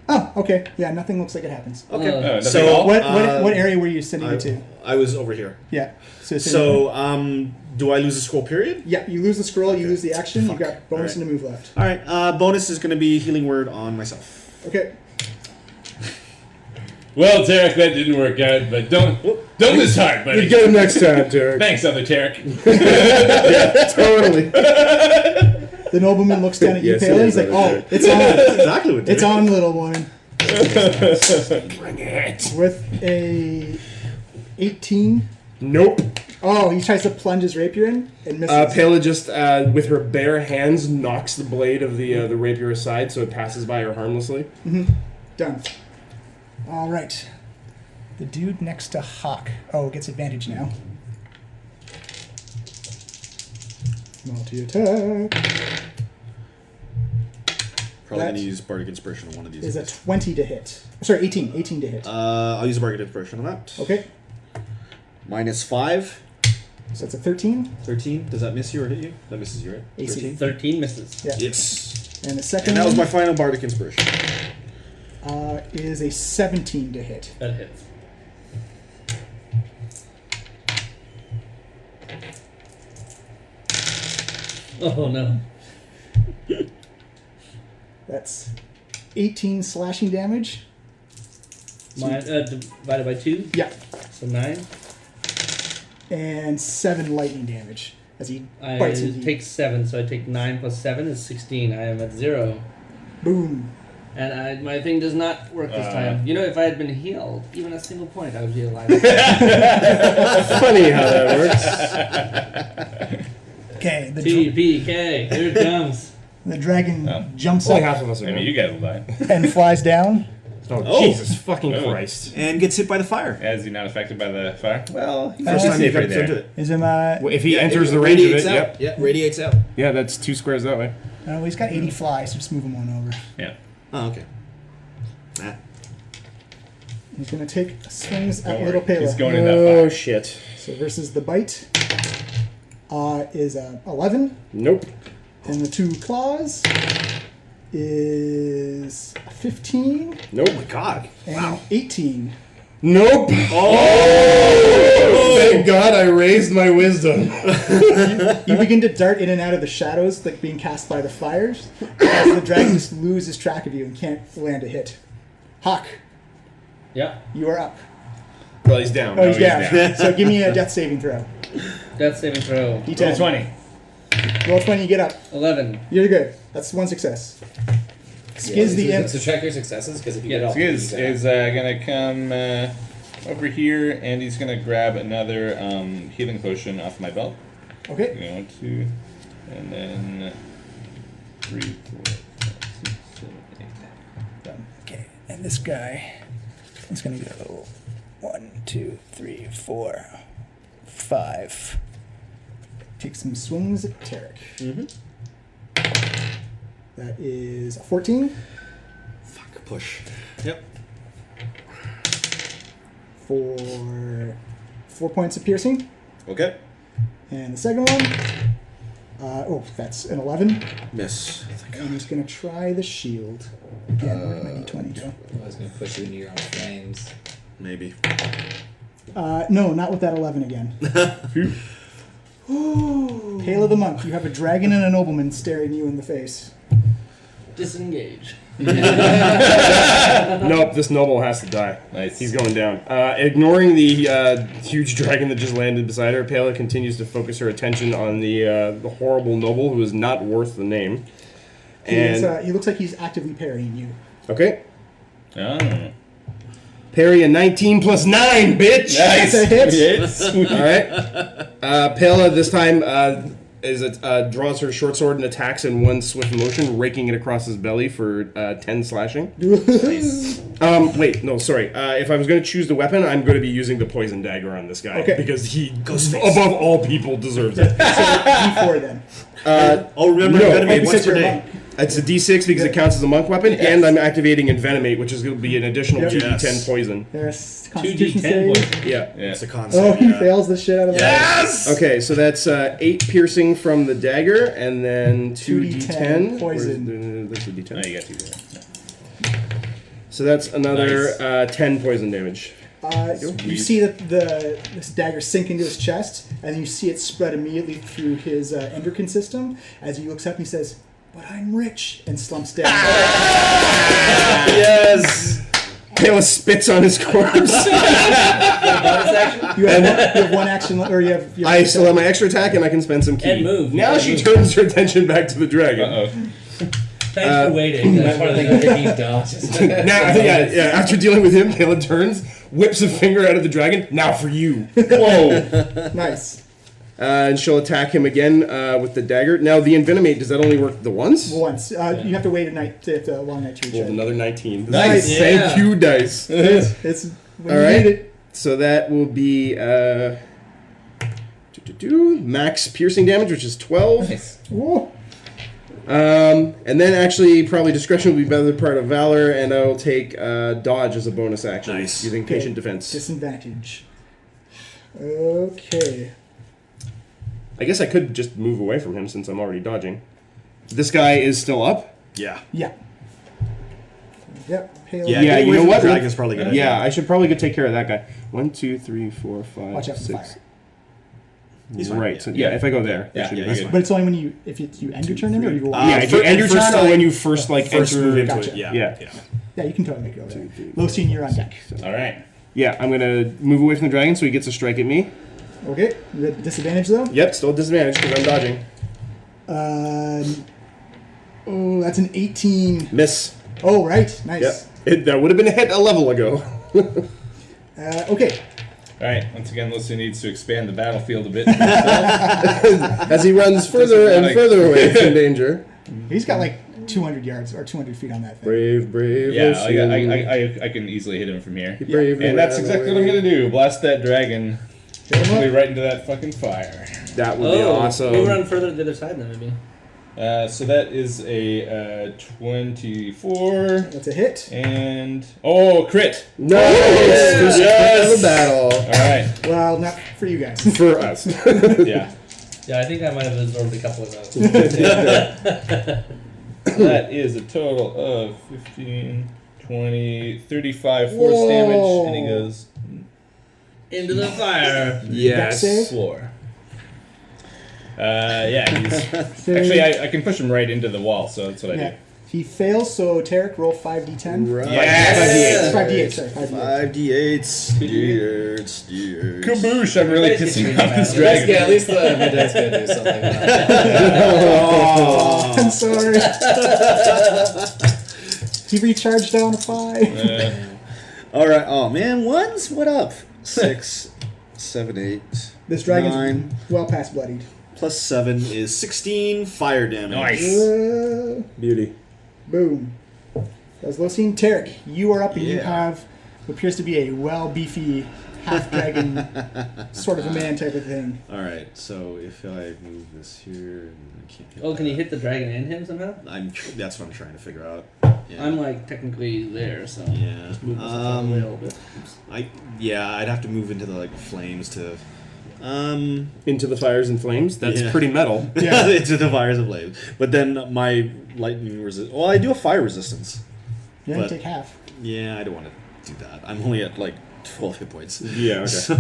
Speaker 1: Oh, okay. Yeah, nothing looks like it happens.
Speaker 3: Okay.
Speaker 5: nothing
Speaker 3: so
Speaker 5: at all?
Speaker 1: What area were you sending it to?
Speaker 3: I was over here.
Speaker 1: Yeah.
Speaker 3: So do I lose a scroll period?
Speaker 1: Yeah, you lose the scroll, you lose the action, you've got bonus
Speaker 3: Alright.
Speaker 1: and a move left.
Speaker 3: All right. Bonus is going to be healing word on myself.
Speaker 1: Okay.
Speaker 5: Well, Tarek, that didn't work out, but don't lose heart, buddy.
Speaker 7: You get him next time, Derek.
Speaker 5: Thanks, other Tarek.
Speaker 7: Totally.
Speaker 1: The nobleman looks down at you,
Speaker 7: Yes, it
Speaker 1: Pele.
Speaker 7: is
Speaker 1: He's like,
Speaker 7: other
Speaker 1: "Oh, it's on.
Speaker 3: Exactly what.
Speaker 1: It's on, little one."
Speaker 7: Bring it.
Speaker 1: With a 18.
Speaker 7: Nope.
Speaker 1: Oh, he tries to plunge his rapier in and misses.
Speaker 7: Pela just, with her bare hands, knocks the blade of the rapier aside so it passes by her harmlessly.
Speaker 1: Done. All right. The dude next to Hawk. Oh, gets advantage now. Multi-attack
Speaker 3: Probably going
Speaker 1: That
Speaker 3: to use Bardic Inspiration on one of these.
Speaker 1: is a 20 to hit. Sorry, 18. 18 to hit.
Speaker 3: I'll use Bardic Inspiration on that.
Speaker 1: Okay.
Speaker 3: -5.
Speaker 1: So that's a 13.
Speaker 3: 13. Does that miss you or hit you? That misses you, right?
Speaker 1: AC.
Speaker 3: 13?
Speaker 6: 13 misses.
Speaker 1: Yeah.
Speaker 3: Yes.
Speaker 1: And the second
Speaker 3: And that was my
Speaker 1: one
Speaker 3: final Bardic Inspiration.
Speaker 1: is a 17 to hit.
Speaker 6: That hits. Oh no.
Speaker 1: That's 18 slashing damage.
Speaker 6: Divided by 2,
Speaker 1: Yeah.
Speaker 6: so 9.
Speaker 1: And 7 lightning damage as he
Speaker 6: I
Speaker 1: bites into you.
Speaker 6: take 7, so I take 9 plus 7 is 16. I am at 0.
Speaker 1: Boom.
Speaker 6: And my thing does not work this time. You know, if I had been healed, even a single point, I would be alive.
Speaker 7: Funny how that works.
Speaker 1: Okay,
Speaker 6: TPK, here it comes.
Speaker 1: the dragon jumps
Speaker 9: Only
Speaker 1: up
Speaker 9: half of us are
Speaker 5: I mean,
Speaker 9: going.
Speaker 5: you guys will die.
Speaker 1: and flies down.
Speaker 9: Oh, Jesus fucking
Speaker 5: Oh.
Speaker 9: Christ.
Speaker 3: And gets hit by the fire.
Speaker 5: Is he not affected by the fire? Well, he's
Speaker 3: First time he
Speaker 5: safer
Speaker 3: comes into
Speaker 5: there.
Speaker 3: it.
Speaker 1: Is him,
Speaker 9: Well, if he
Speaker 3: Yeah,
Speaker 9: enters
Speaker 3: it
Speaker 9: the range of it,
Speaker 3: radiates out.
Speaker 9: yep.
Speaker 3: Yeah, radiates out.
Speaker 9: Yeah, that's 2 squares that way.
Speaker 1: well, he's got 80 fly, so just move him on over.
Speaker 5: Yeah.
Speaker 3: Oh, okay. Ah.
Speaker 1: He's going to take swings at
Speaker 5: Don't
Speaker 1: little
Speaker 5: worry. He's
Speaker 1: Pela.
Speaker 5: going in that
Speaker 9: Oh,
Speaker 5: fire.
Speaker 9: shit.
Speaker 1: So versus the bite is 11,
Speaker 9: Nope.
Speaker 1: and the 2 claws is 15
Speaker 9: Nope.
Speaker 3: Oh my god.
Speaker 1: and 18.
Speaker 9: Nope. Oh! Thank God I raised my wisdom.
Speaker 1: You begin to dart in and out of the shadows, like being cast by the fires, as the dragon just loses track of you and can't land a hit. Hawk,
Speaker 6: Yeah.
Speaker 1: you are up.
Speaker 9: Well, he's down.
Speaker 1: Oh, he's
Speaker 5: he's
Speaker 1: down.
Speaker 5: down.
Speaker 1: So give me a death saving throw.
Speaker 6: Death saving throw.
Speaker 1: D10.
Speaker 5: Roll 20.
Speaker 1: Roll 20, you get up.
Speaker 6: 11.
Speaker 1: You're good. That's 1 success. Skiz the imp.
Speaker 8: So check your successes, because if you
Speaker 6: Yeah,
Speaker 8: get all
Speaker 5: Skiz
Speaker 8: these,
Speaker 5: is gonna come over here, and he's gonna grab another healing potion off my belt.
Speaker 1: Okay.
Speaker 5: 1, 2, and then 3, 4, 5, 6, 7, 8. Done.
Speaker 1: Okay. And this guy is going to go 1, 2, 3, 4, 5. Take some swings at Tarek.
Speaker 3: Mm-hmm.
Speaker 1: That is a 14
Speaker 3: Fuck, push. Yep.
Speaker 1: for 4 points of piercing.
Speaker 3: Okay.
Speaker 1: And the second one, that's an 11.
Speaker 3: Miss.
Speaker 1: And he's going to try the shield. Again, where'd my d20 go?
Speaker 8: I was going to push you into your own flames.
Speaker 3: Maybe.
Speaker 1: No, not with that 11 again. Pale of the Monk, you have a dragon and a nobleman staring you in the face.
Speaker 6: Disengage.
Speaker 9: Nope, this noble has to die.
Speaker 5: Nice.
Speaker 9: He's going down. Ignoring the huge dragon that just landed beside her, Pela continues to focus her attention on the horrible noble who is not worth the name. And
Speaker 1: He looks like he's actively parrying you.
Speaker 9: okay,
Speaker 5: Oh.
Speaker 9: parry a 19 plus 9, bitch.
Speaker 1: That's a hit.
Speaker 9: All right. Pela this time draws her short sword and attacks in one swift motion, raking it across his belly for 10 slashing. Wait, no, sorry. If I was going to choose the weapon, I'm going to be using the poison dagger on this guy because he, above all people, deserves it.
Speaker 1: So D4 then.
Speaker 3: Remember,
Speaker 9: no,
Speaker 3: envenomate
Speaker 1: because
Speaker 3: once per
Speaker 1: you're a
Speaker 3: day.
Speaker 1: monk.
Speaker 9: It's a D6 because it counts as a monk weapon, and I'm activating Envenomate, which is going to be an additional
Speaker 1: Yep.
Speaker 9: 2d10
Speaker 3: Yes.
Speaker 9: poison.
Speaker 1: There's Constitution
Speaker 6: 2d10
Speaker 1: save.
Speaker 6: poison.
Speaker 9: Yeah.
Speaker 3: It's a
Speaker 1: Oh,
Speaker 3: concept.
Speaker 1: he fails the shit out of that.
Speaker 3: Yes!
Speaker 9: Okay, so that's 8 piercing from the dagger, and then 2d10
Speaker 1: poison.
Speaker 9: That's a d10.
Speaker 5: Oh, you got 2 there.
Speaker 9: So that's another
Speaker 5: Nice.
Speaker 9: 10 poison damage.
Speaker 1: You see that this dagger sink into his chest, and you see it spread immediately through his endocrine system as he looks up and he says, "But I'm rich," and slumps down.
Speaker 9: Yes! Pela spits on his corpse.
Speaker 1: You have one action, or you have.
Speaker 9: I still have my extra attack, and I can spend some ki.
Speaker 6: And move.
Speaker 9: Now
Speaker 6: And
Speaker 9: she
Speaker 6: move.
Speaker 9: turns her attention back to the dragon.
Speaker 5: Uh-oh.
Speaker 6: Thanks for waiting. That's one of the things.
Speaker 8: He dodges.
Speaker 9: Now, yeah. After dealing with him, Pela turns, whips a finger out of the dragon. Now for you.
Speaker 5: Whoa.
Speaker 1: Nice.
Speaker 9: And she'll attack him again with the dagger. Now, the Envenomate, does that only work the once?
Speaker 1: Once. You have to wait a long night to reach
Speaker 9: Rolled
Speaker 1: it.
Speaker 9: another 19.
Speaker 1: Nice.
Speaker 9: Thank
Speaker 6: Yeah.
Speaker 9: you, dice.
Speaker 1: It's when
Speaker 9: All
Speaker 1: you
Speaker 9: right.
Speaker 1: need it.
Speaker 9: So that will be max piercing damage, which is 12.
Speaker 6: Nice.
Speaker 1: Whoa.
Speaker 9: And then actually, probably discretion will be better part of valor, and I will take dodge as a bonus action.
Speaker 3: Nice.
Speaker 9: Using patient defense.
Speaker 1: Disadvantage. Okay.
Speaker 9: I guess I could just move away from him since I'm already dodging. This guy is still up.
Speaker 3: Yeah.
Speaker 1: Yeah. Yep. Pale.
Speaker 3: Yeah,
Speaker 9: Yeah,
Speaker 3: getting
Speaker 9: you
Speaker 3: away
Speaker 9: know
Speaker 3: from
Speaker 9: what?
Speaker 3: the dragon's probably good.
Speaker 9: Yeah, I should probably go take care of that guy. 1, 2, 3, 4, 5,
Speaker 1: Watch out for
Speaker 9: 6.
Speaker 1: fire.
Speaker 3: He's fine.
Speaker 9: Right. So, yeah, if I go there, that should be
Speaker 3: he's
Speaker 9: fine.
Speaker 3: fine.
Speaker 1: But it's only when you end your turn in, or you go.
Speaker 9: Yeah, if you end your
Speaker 3: first
Speaker 9: turn or
Speaker 3: time-
Speaker 9: when you first
Speaker 3: First
Speaker 9: enter
Speaker 3: move into
Speaker 1: Gotcha.
Speaker 3: it. Yeah.
Speaker 9: Yeah.
Speaker 1: Yeah, you can totally make it over there. Losine, you're on deck.
Speaker 5: All right.
Speaker 9: Yeah, I'm gonna move away from the dragon so he gets a strike at me.
Speaker 1: Okay. You have disadvantage though.
Speaker 9: Yep, still disadvantage because I'm dodging.
Speaker 1: That's an 18.
Speaker 9: Miss.
Speaker 1: Oh, right. Nice.
Speaker 9: Yep. That would have been a hit a level ago.
Speaker 1: Okay.
Speaker 5: All Alright, once again, Lucy needs to expand the battlefield a bit.
Speaker 7: As he runs further and further away from danger.
Speaker 1: He's got like 200 yards or 200 feet on that thing.
Speaker 7: Brave.
Speaker 5: Yeah,
Speaker 7: Lucian.
Speaker 5: I can easily hit him from here.
Speaker 7: Bravely
Speaker 5: And that's
Speaker 7: ran
Speaker 5: exactly what I'm
Speaker 7: away.
Speaker 5: going to do. Blast that dragon
Speaker 1: Hit him up.
Speaker 5: right into that fucking fire.
Speaker 7: That would be awesome.
Speaker 6: We'll run further to the other side then, maybe.
Speaker 5: So that is a 24.
Speaker 1: That's a hit.
Speaker 5: And... Oh, crit!
Speaker 7: Nice! First crit of the battle.
Speaker 5: Alright.
Speaker 1: Well, not for you guys.
Speaker 9: For us.
Speaker 5: Yeah.
Speaker 6: Yeah, I think I might have absorbed a couple of those.
Speaker 5: That is a total of 15, 20, 35 force damage. And he goes...
Speaker 6: Into the fire.
Speaker 7: Yes.
Speaker 1: Dex save?
Speaker 5: Floor. Yeah, he's... Actually, I can push him right into the wall, so that's what I
Speaker 1: Yeah.
Speaker 5: do.
Speaker 1: He fails, so Tarek, roll 5d10.
Speaker 3: Right.
Speaker 5: Yes!
Speaker 1: 5d8, sorry. 5d8.
Speaker 3: 5d8. Steers.
Speaker 5: Kaboosh! I'm really pissing off this
Speaker 8: Yeah,
Speaker 5: dragon.
Speaker 8: at least the Midnight's gonna do something.
Speaker 3: Oh.
Speaker 1: I'm sorry. He recharged down a 5.
Speaker 3: All right. Oh man, ones. What up? 6, 7, 8.
Speaker 1: This dragon's
Speaker 3: 9
Speaker 1: well past bloodied.
Speaker 3: plus 7 is 16 fire damage.
Speaker 5: Nice.
Speaker 7: Beauty.
Speaker 1: Boom. That was Lucine. Tarek, you are up and you
Speaker 3: Yeah.
Speaker 1: have what appears to be a well beefy half dragon sort of a man type of thing.
Speaker 3: All right. So if I move this here, I can't hit
Speaker 6: Oh, can you
Speaker 3: that.
Speaker 6: hit the dragon and him somehow?
Speaker 3: That's what I'm trying to figure out. Yeah.
Speaker 6: I'm like technically there, so
Speaker 3: Yeah.
Speaker 6: just move myself out of the way a little bit. Oops.
Speaker 3: I'd have to move into the flames to.
Speaker 9: Into the fires and flames. That's
Speaker 3: Yeah.
Speaker 9: pretty metal.
Speaker 1: Yeah.
Speaker 3: into the fires of flames. But then my lightning Well, I do have fire resistance.
Speaker 1: You only
Speaker 3: But-
Speaker 1: take half.
Speaker 3: Yeah, I don't want to do that. I'm only at like 12 hit points.
Speaker 9: Yeah, okay.
Speaker 3: So,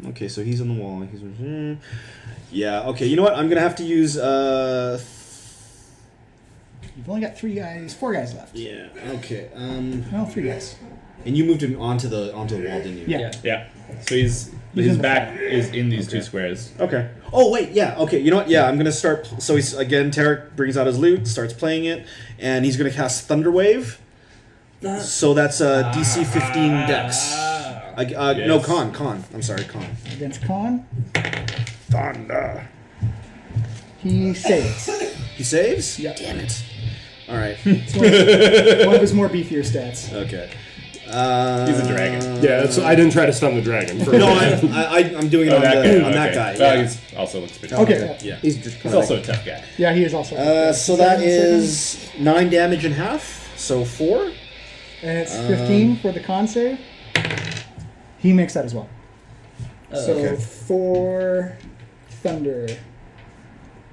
Speaker 3: okay, so he's on the wall. Yeah. Okay. You know what? I'm gonna have to use.
Speaker 1: You've only got 4 guys left.
Speaker 3: Yeah. Okay.
Speaker 1: No, 3 guys.
Speaker 3: And you moved him onto the wall, didn't you?
Speaker 1: Yeah.
Speaker 5: Yeah. So his
Speaker 1: in the
Speaker 5: back is in these two squares.
Speaker 3: Okay. Oh wait, yeah. Okay. You know what? Yeah, I'm gonna start. So he's again. Tarek brings out his lute, starts playing it, and he's gonna cast Thunder Wave. So that's a DC 15 Dex. No,
Speaker 5: Yes.
Speaker 3: con. I'm sorry, con.
Speaker 1: Against Khan,
Speaker 3: Thunder.
Speaker 1: he saves.
Speaker 3: He saves.
Speaker 1: Yeah.
Speaker 3: Damn it. All right.
Speaker 1: One of his more beefier stats.
Speaker 3: Okay.
Speaker 5: He's a dragon.
Speaker 9: Yeah, so I didn't try to stun the dragon.
Speaker 3: No, I'm doing it on, that
Speaker 5: Okay.
Speaker 3: guy.
Speaker 5: Well,
Speaker 3: Yeah.
Speaker 5: he also looks pretty.
Speaker 1: Okay.
Speaker 3: Yeah.
Speaker 7: He's just
Speaker 5: He's also a tough guy.
Speaker 1: Yeah, he is also.
Speaker 3: So that is 9 damage and half. So 4.
Speaker 1: And it's 15 for the con save. He makes that as well. So
Speaker 3: okay.
Speaker 1: 4 thunder.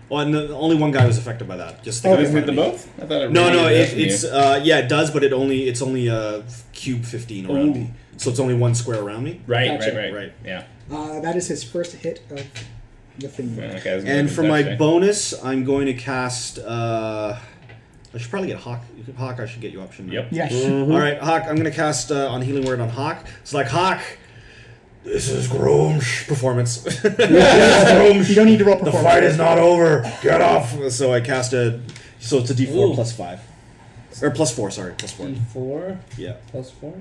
Speaker 3: Well, and only one guy was affected by that. Just the
Speaker 1: Oh,
Speaker 3: guy in
Speaker 1: isn't
Speaker 3: front
Speaker 5: Hit
Speaker 3: of
Speaker 5: them
Speaker 3: me.
Speaker 5: both? I thought it
Speaker 3: No,
Speaker 5: radiated
Speaker 3: it's
Speaker 5: from
Speaker 3: yeah, it does, but it's only cube 15 around me. So it's only 1 square around me.
Speaker 5: Right,
Speaker 1: Gotcha.
Speaker 5: right. Yeah.
Speaker 1: That is his first hit of the thing.
Speaker 5: Well, that guy's
Speaker 3: And
Speaker 5: gonna
Speaker 3: for my
Speaker 5: touch, eh?
Speaker 3: bonus, I'm going to cast. I should probably get Hawk. Hawk, I should get you up, shouldn't I?
Speaker 5: Yep.
Speaker 1: Yes.
Speaker 3: All right, Hawk. I'm going to cast on Healing Word on Hawk. It's like Hawk. This is Gromsh performance.
Speaker 1: You don't need to roll
Speaker 3: The
Speaker 1: performance.
Speaker 3: fight is not over. Get off. So I cast So it's a D4
Speaker 6: Ooh.
Speaker 3: plus 5. Or plus 4, sorry. Plus 4.
Speaker 6: D4
Speaker 3: Yeah.
Speaker 6: plus 4.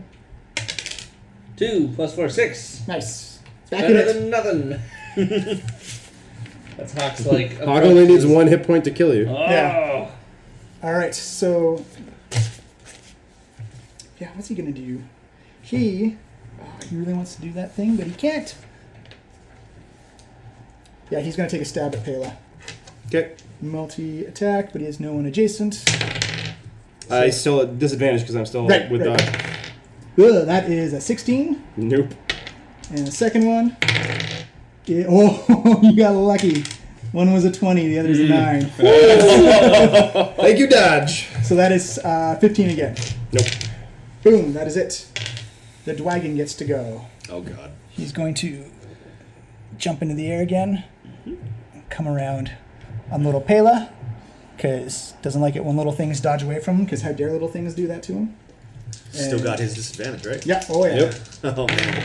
Speaker 6: 2 plus 4, 6.
Speaker 1: Nice. Back in
Speaker 6: Better
Speaker 1: it.
Speaker 6: than nothing. That's Hawk's like.
Speaker 9: Hog only needs 1 hit point to kill you.
Speaker 6: Oh.
Speaker 1: Yeah. All right. So, yeah, what's he gonna do? He really wants to do that thing, but he can't. Yeah, he's gonna take a stab at Pela.
Speaker 9: Okay.
Speaker 1: Multi attack, but he has no one adjacent.
Speaker 9: I still at disadvantage because I'm still
Speaker 1: Right,
Speaker 9: with
Speaker 1: right.
Speaker 9: dodge.
Speaker 1: Ugh, that is a 16.
Speaker 9: Nope.
Speaker 1: And the second one. Oh, you got lucky. One was a 20, the other is a 9.
Speaker 7: Thank you, Dodge.
Speaker 1: So that is 15 again.
Speaker 9: Nope.
Speaker 1: Boom, that is it. The Dwagon gets to go.
Speaker 3: Oh, God.
Speaker 1: He's going to jump into the air again. Come around on little Pela. Because doesn't like it when little things dodge away from him. Because how dare little things do that to him?
Speaker 3: Still
Speaker 1: And-
Speaker 3: got his disadvantage, right?
Speaker 1: Yeah, oh yeah.
Speaker 3: Yep. Oh, man.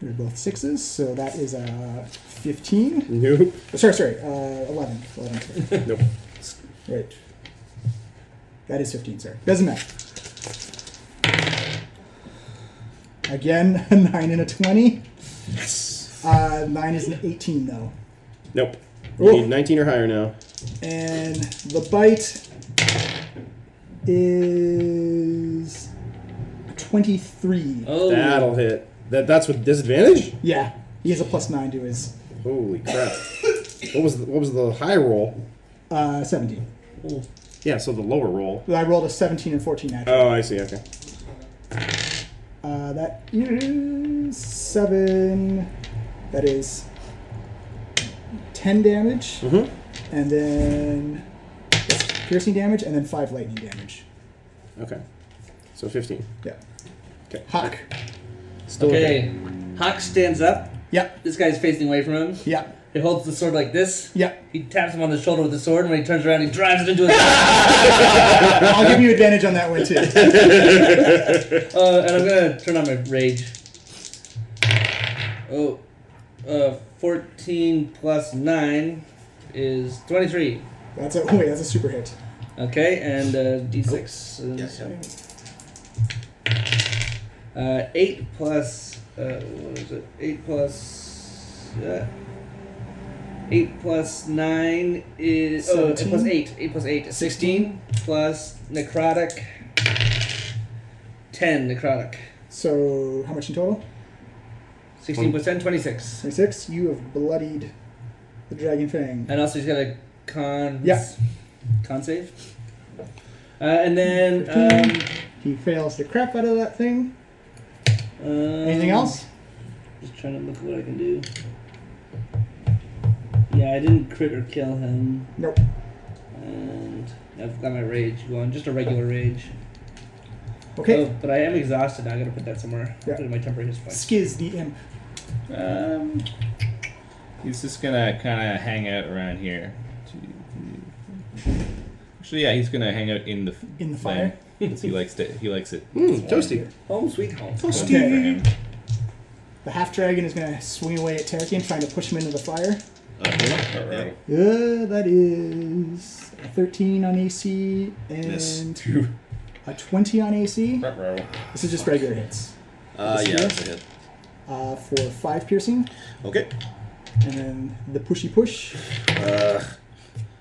Speaker 1: They're both 6s. So that is a 15.
Speaker 9: Nope.
Speaker 1: Sorry, 11. 11.
Speaker 9: Nope.
Speaker 1: Right. That is 15, sorry. Doesn't matter. Again, a 9 and a 20. Yes. 9 is an 18, though.
Speaker 9: Nope. You need 19 or higher now.
Speaker 1: And the bite is 23.
Speaker 6: Oh.
Speaker 9: That'll hit. That's with disadvantage?
Speaker 1: Yeah, he has a +9 to his
Speaker 9: Holy crap. What was the high roll?
Speaker 1: 17.
Speaker 9: Yeah, so the lower roll.
Speaker 1: I rolled a 17 and 14 natural.
Speaker 9: Oh, I see. Okay.
Speaker 1: That is 7. That is 10 damage.
Speaker 9: Mm-hmm.
Speaker 1: And then piercing damage, and then 5 lightning damage.
Speaker 9: Okay. So 15.
Speaker 1: Yeah.
Speaker 9: Okay.
Speaker 1: Hawk.
Speaker 9: Still
Speaker 2: Okay. Hawk stands up.
Speaker 1: Yep.
Speaker 2: This guy's facing away from him.
Speaker 1: Yep.
Speaker 2: He holds the sword like this.
Speaker 1: Yep.
Speaker 2: He taps him on the shoulder with the sword, and when he turns around, he drives it into his
Speaker 1: I'll give you advantage on that one too.
Speaker 2: And I'm gonna turn on my rage. 14 plus 9 is 23.
Speaker 1: That's a super hit.
Speaker 2: Okay, and D6. 8 plus what is it? 8 plus 9 is
Speaker 1: 17?
Speaker 2: 8 plus 8. 8 plus 8 is 16 plus necrotic 10 necrotic.
Speaker 1: So how much in total?
Speaker 2: 16 plus 10, 26.
Speaker 1: 26. You have bloodied the dragon fang.
Speaker 2: And also he's got a con save. And then
Speaker 1: 15. He fails the crap out of that thing. Anything else?
Speaker 2: Just trying to look at what I can do. Yeah, I didn't crit or kill him.
Speaker 1: Nope.
Speaker 2: And I've got my rage going, just a regular rage.
Speaker 1: Okay.
Speaker 2: Oh, but I am exhausted now. I gotta put that somewhere.
Speaker 1: Yeah.
Speaker 2: Put it in my temporary hit point.
Speaker 1: Skiz the imp.
Speaker 5: He's just gonna kind of hang out around here. Actually, yeah, he's gonna hang out in the
Speaker 1: fire.
Speaker 5: Because he likes it.
Speaker 9: toasty.
Speaker 2: Home sweet home.
Speaker 5: Toasty for him.
Speaker 1: The half dragon is going to swing away at Terrakian, trying to push him into the fire.
Speaker 5: Alright.
Speaker 1: That is a 13 on AC and a 20 on AC. This is just regular hits.
Speaker 3: Yeah, that's a hit.
Speaker 1: For 5 piercing.
Speaker 3: Okay.
Speaker 1: And then the pushy push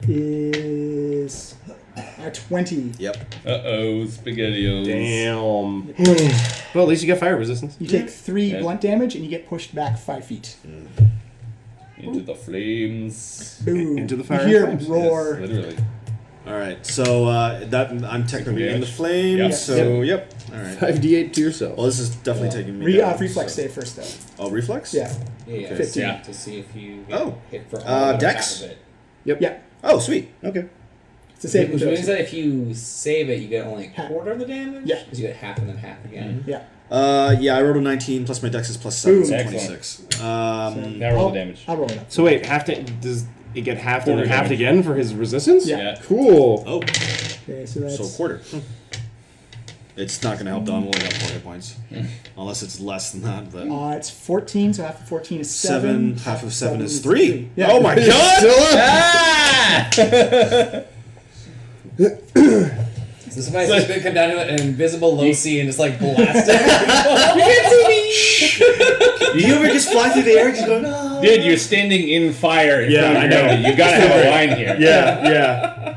Speaker 1: is a 20.
Speaker 3: Yep.
Speaker 5: SpaghettiOs.
Speaker 9: Damn. Well, at least you got fire resistance.
Speaker 1: You take 3 blunt damage and you get pushed back 5 feet.
Speaker 5: Into the flames.
Speaker 1: Boom.
Speaker 9: Into the fire
Speaker 1: You hear
Speaker 9: and flames.
Speaker 1: roar.
Speaker 5: Yes, literally.
Speaker 3: All right. So that I'm technically in the flames.
Speaker 5: Yep.
Speaker 3: So yep. All right.
Speaker 9: 5d8 to yourself.
Speaker 3: Well, this is definitely taking me down.
Speaker 1: Reflex
Speaker 3: so.
Speaker 1: save first, though.
Speaker 3: Oh, reflex?
Speaker 1: Yeah.
Speaker 8: Yeah,
Speaker 1: 15.
Speaker 5: Yeah.
Speaker 8: to see if you get hit for all of
Speaker 3: Dex?
Speaker 8: half of it.
Speaker 9: Yep.
Speaker 1: Yeah.
Speaker 3: Oh, sweet. Okay.
Speaker 1: It's a save.
Speaker 8: Which means that if you save it, you get only a
Speaker 1: Half.
Speaker 8: quarter of the damage?
Speaker 1: Yeah.
Speaker 8: Because you get half and then half again.
Speaker 1: Yeah.
Speaker 3: Yeah, I rolled a 19 plus my dex is plus 7, so
Speaker 5: Boom.
Speaker 3: 26.
Speaker 5: Now roll the damage.
Speaker 1: I'll roll it up.
Speaker 9: So wait, does it get halved and then halved again for his resistance?
Speaker 1: Yeah.
Speaker 9: Cool.
Speaker 3: Oh,
Speaker 1: Okay, so that's...
Speaker 3: so a quarter. It's not going to help Don. I'm only got 4 hit points. Unless it's less than that, but...
Speaker 1: it's 14, so half of 14 is 7.
Speaker 3: Half of 7 is 3.
Speaker 1: Yeah.
Speaker 3: Oh my god!
Speaker 8: So somebody's just going to come down to an invisible low sea and just like blast it. You can't see me!
Speaker 3: You ever just fly through the air and just go, no?
Speaker 5: Dude, you're standing in fire in front of your enemy. You gotta have a line here.
Speaker 9: Yeah.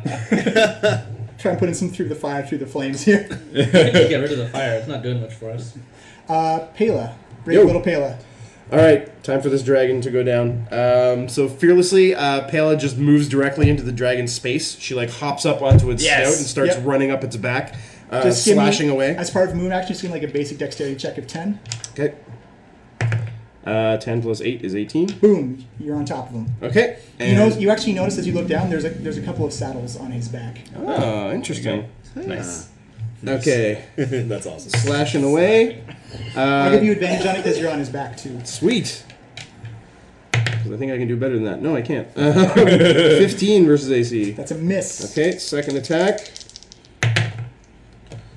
Speaker 1: Try and put in some through the fire, through the flames here.
Speaker 2: Get rid of the fire. It's not doing much for us.
Speaker 1: Pela. Brave little Pela.
Speaker 9: All right, time for this dragon to go down. So fearlessly, Pela just moves directly into the dragon's space. She like hops up onto its snout and starts running up its back,
Speaker 1: Just give me,
Speaker 9: slashing away.
Speaker 1: As part of move action, just give me like a basic dexterity check of 10.
Speaker 9: Okay. 10 plus 8 is 18.
Speaker 1: Boom, you're on top of him.
Speaker 9: Okay.
Speaker 1: You actually notice as you look down, there's a couple of saddles on his back.
Speaker 9: Oh, interesting.
Speaker 5: Nice.
Speaker 9: Okay.
Speaker 3: That's awesome.
Speaker 9: Slashing away.
Speaker 1: I'll give you advantage on it because you're on his back too.
Speaker 9: Sweet. Because I think I can do better than that. No, I can't. 15 versus AC.
Speaker 1: That's a miss.
Speaker 9: Okay, second attack.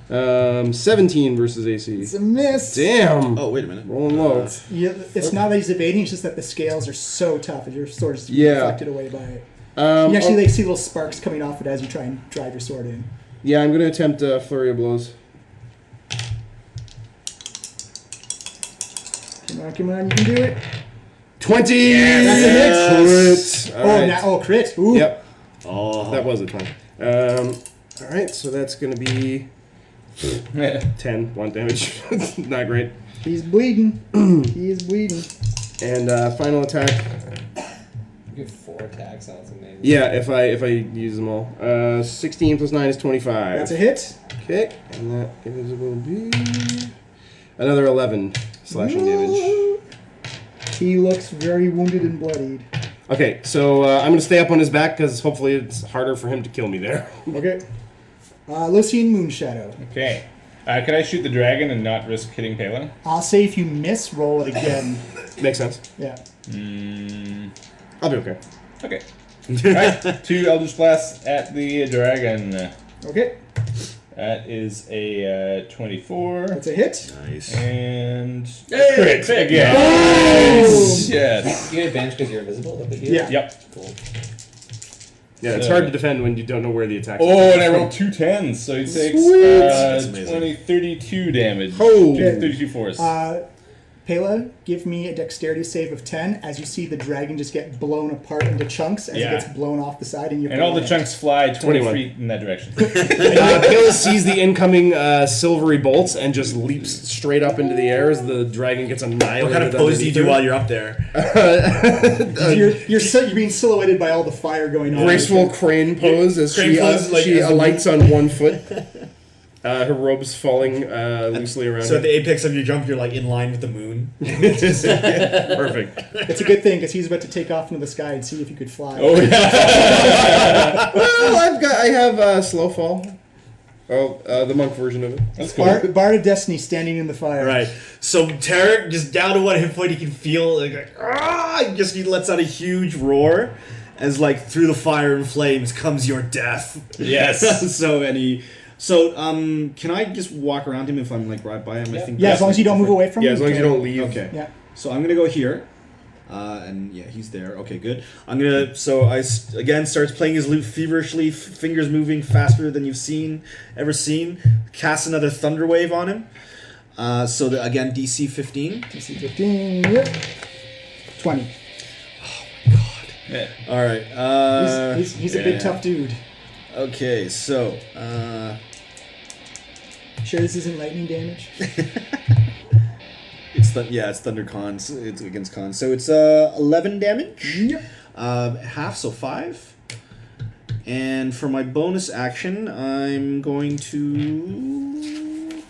Speaker 9: 17 versus AC.
Speaker 1: It's a miss.
Speaker 9: Damn.
Speaker 3: Oh, wait a minute.
Speaker 9: Rolling low.
Speaker 1: It's not that he's evading, it's just that the scales are so tough and your sword is reflected away by it. You actually see little sparks coming off it as you try and drive your sword in.
Speaker 9: Yeah, I'm going to attempt Flurry of Blows.
Speaker 1: Come on, you can do it.
Speaker 7: 20!
Speaker 1: That's a hit.
Speaker 7: Crit.
Speaker 1: Crit. Ooh.
Speaker 7: Yep.
Speaker 3: Oh.
Speaker 7: That was a 20. Alright, so that's going to be 10, 1 damage. Not great.
Speaker 1: He's bleeding. He is bleeding.
Speaker 7: And final attack.
Speaker 8: You have 4 attacks. Sounds amazing.
Speaker 7: Yeah, if I use them all. 16 plus 9 is 25.
Speaker 1: That's a hit.
Speaker 7: Okay, and that will be another 11 slashing damage.
Speaker 1: He looks very wounded and bloodied.
Speaker 7: Okay, so I'm going to stay up on his back because hopefully it's harder for him to kill me there.
Speaker 1: Okay. Lucian Moonshadow.
Speaker 5: Okay. Can I shoot the dragon and not risk hitting Pela?
Speaker 1: I'll say if you miss, roll it again.
Speaker 7: Makes sense.
Speaker 1: Yeah.
Speaker 7: I'll be okay.
Speaker 5: Okay. Alright, 2 Eldritch Blasts at the dragon.
Speaker 1: Okay.
Speaker 5: That is a 24.
Speaker 1: That's a hit.
Speaker 3: Nice.
Speaker 5: And
Speaker 2: Hey,
Speaker 5: crit again.
Speaker 1: Nice.
Speaker 5: Yes.
Speaker 8: You get advantage because you're invisible. Up here?
Speaker 1: Yeah.
Speaker 5: Yep.
Speaker 8: Cool.
Speaker 7: Yeah, it's hard to defend when you don't know where the attack is.
Speaker 5: Oh, and I rolled 2 10s, so he takes
Speaker 3: That's amazing.
Speaker 5: 20, 32 damage.
Speaker 7: Oh.
Speaker 5: 32 force.
Speaker 1: Pela, give me a dexterity save of 10 as you see the dragon just get blown apart into chunks as
Speaker 5: Yeah.
Speaker 1: it gets blown off the side. And
Speaker 5: all the chunks fly 20
Speaker 7: 21.
Speaker 5: feet in that direction.
Speaker 7: Pela sees the incoming silvery bolts and just leaps straight up into the air as the dragon gets annihilated.
Speaker 3: What kind of pose do you
Speaker 7: underneath
Speaker 3: do
Speaker 7: her.
Speaker 3: while you're up there?
Speaker 1: You're being silhouetted by all the fire going on.
Speaker 7: Graceful crane pose as
Speaker 3: Crane
Speaker 7: she,
Speaker 3: pose, like,
Speaker 7: she
Speaker 3: as a-
Speaker 7: alights on one foot. Her robes falling loosely around
Speaker 3: So
Speaker 7: her.
Speaker 3: at the apex of your jump, you're like in line with the moon.
Speaker 7: Perfect.
Speaker 1: It's a good thing because he's about to take off into the sky and see if you could fly.
Speaker 5: Oh, yeah.
Speaker 7: Well, I have slow fall. Oh, the monk version of it.
Speaker 5: That's cool.
Speaker 1: Bard of Destiny standing in the fire.
Speaker 3: Right. So Tarek, just down to one hit point, he can feel he lets out a huge roar as like through the fire and flames comes your death.
Speaker 5: Yes.
Speaker 3: Can I just walk around him if I'm like right by him? I think.
Speaker 1: Yeah, as long as you don't move away from him.
Speaker 7: Yeah, as long as you don't leave.
Speaker 3: Okay.
Speaker 1: Yeah.
Speaker 3: So I'm gonna go here, and yeah, he's there. Okay, good. I'm gonna. So again starts playing his lute feverishly, fingers moving faster than you've ever seen. Cast another thunder wave on him. Again DC 15.
Speaker 1: DC 15. Yep. 20.
Speaker 5: Yeah.
Speaker 3: All right.
Speaker 1: He's a big tough dude.
Speaker 3: Okay, so
Speaker 1: Sure, this isn't lightning damage.
Speaker 3: it's Thunder Cons. It's against Cons. So it's 11 damage.
Speaker 1: Yep.
Speaker 3: Half, so 5. And for my bonus action, I'm going to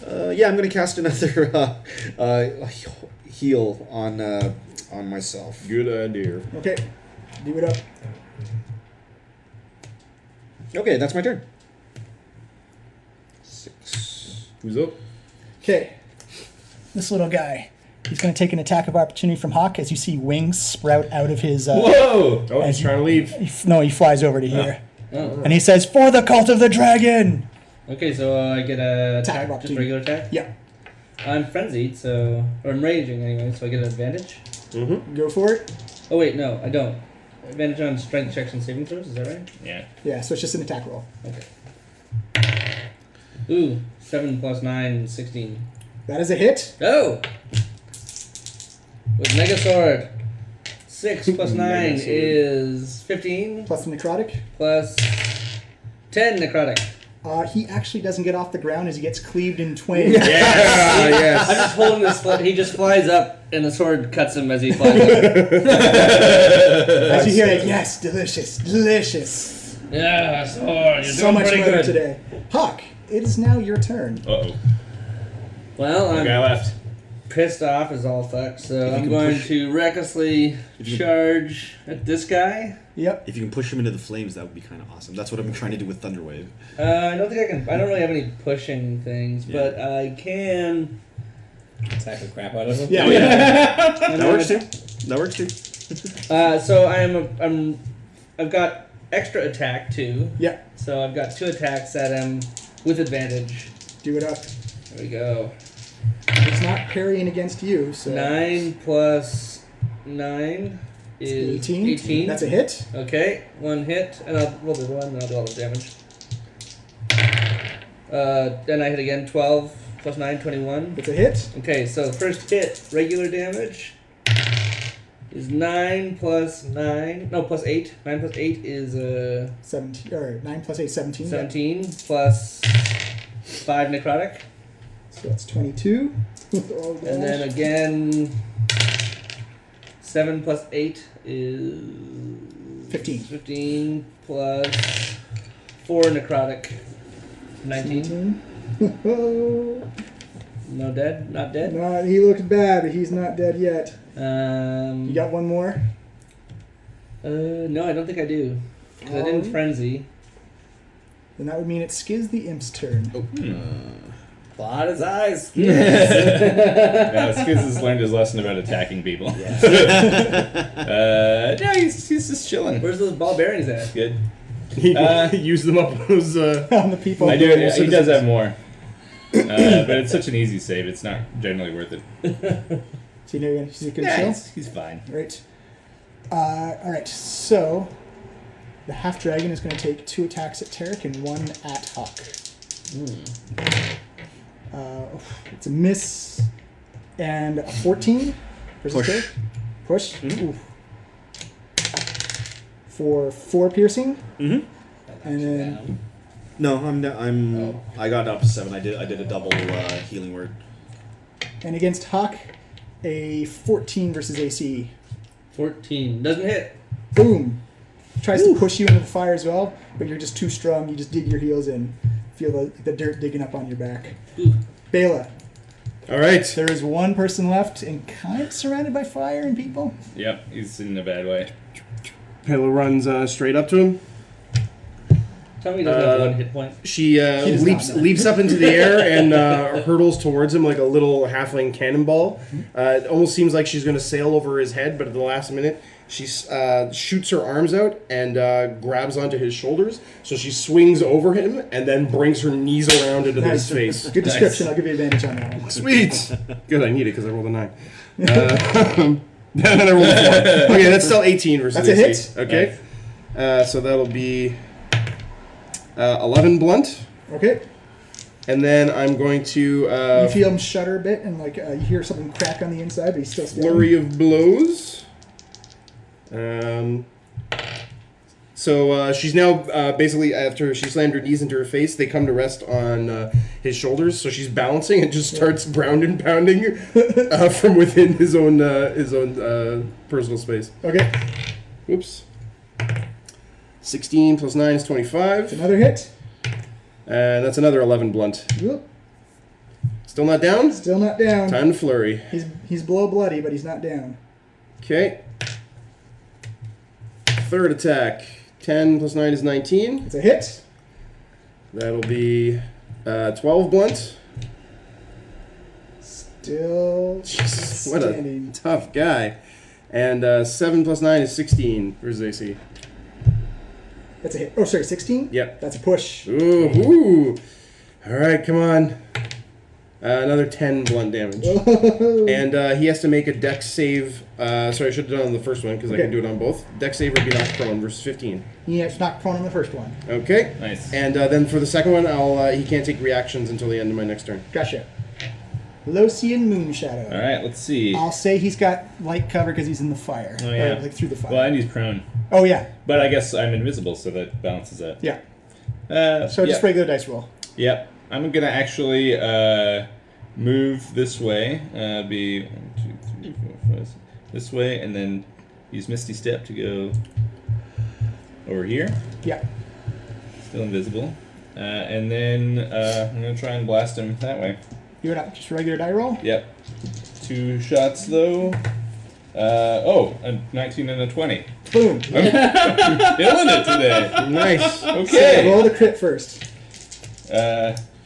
Speaker 3: I'm going to cast another heal on myself.
Speaker 7: Good idea.
Speaker 1: Okay. Do it up.
Speaker 3: Okay, that's my turn. 6.
Speaker 7: Who's up?
Speaker 1: Okay. This little guy. He's going to take an attack of opportunity from Hawk as you see wings sprout out of his...
Speaker 5: Whoa!
Speaker 7: Oh, he's trying to leave.
Speaker 1: he flies over to here.
Speaker 2: Oh.
Speaker 1: And he says, "For the cult of the dragon!"
Speaker 2: Okay, so I get a
Speaker 1: Attack
Speaker 2: attack,
Speaker 1: of
Speaker 2: just
Speaker 1: opportunity.
Speaker 2: regular attack?
Speaker 1: Yeah.
Speaker 2: I'm frenzied, or I'm raging anyway, so I get an advantage.
Speaker 1: Go for it.
Speaker 2: Oh wait, no, I don't. Advantage on strength checks and saving throws, is that right?
Speaker 5: Yeah.
Speaker 1: Yeah, so it's just an attack roll.
Speaker 2: Okay. Ooh, 7 plus 9, 16.
Speaker 1: That is a hit.
Speaker 2: Oh! With Mega Sword. 6 plus 9
Speaker 7: Mega Sword.
Speaker 2: is 15,
Speaker 1: Plus the necrotic.
Speaker 2: plus 10 necrotic.
Speaker 1: He actually doesn't get off the ground as he gets cleaved in twain.
Speaker 5: Yeah, yes.
Speaker 2: I'm just holding this, he just flies up, and the sword cuts him as he flies up.
Speaker 1: As you hear it, yes, delicious, delicious.
Speaker 2: Yeah, sword, you're
Speaker 1: So
Speaker 2: doing
Speaker 1: much
Speaker 2: pretty
Speaker 1: murder
Speaker 2: good.
Speaker 1: today. Hawk, it is now your turn.
Speaker 5: Uh-oh.
Speaker 2: Well,
Speaker 5: The
Speaker 2: I'm
Speaker 5: guy left.
Speaker 2: pissed off as all fuck, so I'm going to recklessly charge at this guy.
Speaker 1: Yep.
Speaker 3: If you can push him into the flames, that would be kind of awesome. That's what I've been trying to do with Thunder Wave.
Speaker 2: I don't think I can. I don't really have any pushing things, but I can.
Speaker 8: Attack the crap out of him.
Speaker 1: Yeah.
Speaker 2: And
Speaker 3: That
Speaker 2: I'm
Speaker 3: works
Speaker 2: a-
Speaker 3: too. That works too.
Speaker 2: So I've got extra attack too.
Speaker 1: Yeah.
Speaker 2: So I've got 2 attacks at him with advantage.
Speaker 1: Do it up.
Speaker 2: There we go.
Speaker 1: It's not parrying against you, so
Speaker 2: 9 plus 9 is 18.
Speaker 1: That's a hit.
Speaker 2: Okay, 1 hit, and I'll roll the 1, and I'll do all the damage. Then I hit again, 12 plus 9, 21.
Speaker 1: It's a hit.
Speaker 2: Okay, so first hit, regular damage is 9 plus 9. No, plus 8. 9 plus 8 is
Speaker 1: 17. Or 9 plus 8, 17.
Speaker 2: 17 plus 5 necrotic.
Speaker 1: So that's 22.
Speaker 2: And then again, 7 plus 8 is
Speaker 1: 15.
Speaker 2: 15 plus 4 necrotic. 19. No dead? Not dead?
Speaker 1: No, he looks bad, but he's not dead yet.
Speaker 2: You
Speaker 1: You got one more?
Speaker 2: No, I don't think I do. Because I didn't frenzy.
Speaker 1: Then that would mean it's Skiz the Imp's turn.
Speaker 8: Plot his eyes.
Speaker 5: Yeah, Skiz has learned his lesson about attacking people. Yeah, he's just chilling.
Speaker 2: Where's those ball bearings at?
Speaker 5: Good.
Speaker 9: He used them up on those.
Speaker 1: On the people.
Speaker 5: I do. He does have more. But it's such an easy save. It's not generally worth it.
Speaker 1: So you know he's going to
Speaker 5: Yeah,
Speaker 1: chill?
Speaker 5: he's fine.
Speaker 1: Right. Alright, so the half dragon is going to take 2 attacks at Tarek and 1 at Hawk. It's a miss and a 14 versus
Speaker 3: Push.
Speaker 1: Tarek. Push. Oof. For 4 piercing.
Speaker 3: Mm-hmm.
Speaker 1: And then
Speaker 3: No, I got up to 7. I did a double healing word.
Speaker 1: and against Hawk, a 14 versus AC.
Speaker 2: 14. Doesn't hit.
Speaker 1: Boom. Tries to push you into the fire as well, but you're just too strong. You just dig your heels in. Feel the dirt digging up on your back. Bela,
Speaker 9: All right.
Speaker 1: there is one person left and kind of surrounded by fire and people.
Speaker 5: Yep, he's in a bad way.
Speaker 9: Pelo runs straight up to him.
Speaker 2: Tell me he doesn't have 1 hit point.
Speaker 9: She
Speaker 1: does
Speaker 9: leaps
Speaker 1: not know.
Speaker 9: leaps up into the air and hurtles towards him like a little halfling cannonball. It almost seems like she's going to sail over his head, but at the last minute, she shoots her arms out and grabs onto his shoulders. So she swings over him and then brings her knees around into his face.
Speaker 1: Good description. I'll give you advantage on that one.
Speaker 9: Sweet. Good, I need it because I rolled a 9. And then I rolled a 4. Okay, that's still 18 versus
Speaker 1: That's a
Speaker 9: AC.
Speaker 1: hit.
Speaker 9: Okay. So that'll be 11 blunt.
Speaker 1: Okay.
Speaker 9: And then I'm going to
Speaker 1: You feel him shudder a bit, and like you hear something crack on the inside, but he's still standing.
Speaker 9: flurry of blows. So she's now basically, after she slammed her knees into her face, they come to rest on his shoulders. So she's balancing and just starts ground and pounding from within his own personal space.
Speaker 1: Okay.
Speaker 9: Oops. 16 plus 9 is 25.
Speaker 1: Another hit.
Speaker 9: And that's another 11 blunt.
Speaker 1: Whoop.
Speaker 9: Still not down?
Speaker 1: Still not down.
Speaker 9: Time to flurry.
Speaker 1: He's below bloody, but he's not down.
Speaker 9: Okay. Third attack. 10 plus 9 is 19.
Speaker 1: It's a hit.
Speaker 9: That'll be 12 blunt.
Speaker 1: Still
Speaker 9: Jesus, what a
Speaker 1: standing.
Speaker 9: tough guy. And 7 plus 9 is 16 versus AC.
Speaker 1: That's a hit. Oh, sorry, 16?
Speaker 9: Yep.
Speaker 1: That's a push.
Speaker 9: Ooh. All right, come on. Another 10 blunt damage. And he has to make a dex save. Sorry, I should have done it on the first one because I
Speaker 1: Okay.
Speaker 9: can do it on both. Dex save or be knocked prone versus 15.
Speaker 1: He has knocked prone on the first one.
Speaker 9: Okay.
Speaker 5: Nice.
Speaker 9: And then for the second one, he can't take reactions until the end of my next turn.
Speaker 1: Gotcha. Losian Moonshadow.
Speaker 5: All right, let's see.
Speaker 1: I'll say he's got light cover because he's in the fire.
Speaker 5: Oh, yeah.
Speaker 1: Or, like through the fire.
Speaker 5: Well, and he's prone.
Speaker 1: Oh, yeah.
Speaker 5: But I guess I'm invisible, so that balances out.
Speaker 1: Yeah.
Speaker 5: So
Speaker 1: Just regular dice roll.
Speaker 5: Yep. I'm gonna actually move this way. Be 1, 2, 3, 4, 5, 6, this way, and then use Misty Step to go over here.
Speaker 1: Yeah.
Speaker 5: Still invisible. And then I'm gonna try and blast him that way.
Speaker 1: You're not just regular die roll?
Speaker 5: Yep. 2 shots though. A 19 and a 20.
Speaker 1: Boom.
Speaker 5: Killing it today.
Speaker 9: Nice.
Speaker 5: Okay.
Speaker 1: Roll the crit first.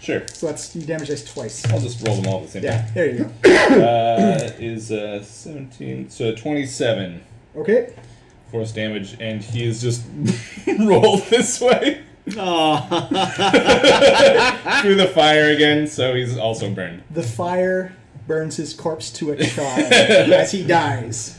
Speaker 5: Sure.
Speaker 1: So that's you damage dice twice.
Speaker 5: I'll just roll them all at the same
Speaker 1: Yeah,
Speaker 5: time.
Speaker 1: there you go.
Speaker 5: Is 17, so 27
Speaker 1: Okay.
Speaker 5: force damage, and he is just rolled this way through the fire again, so he's also burned.
Speaker 1: The fire burns his corpse to a char as he dies.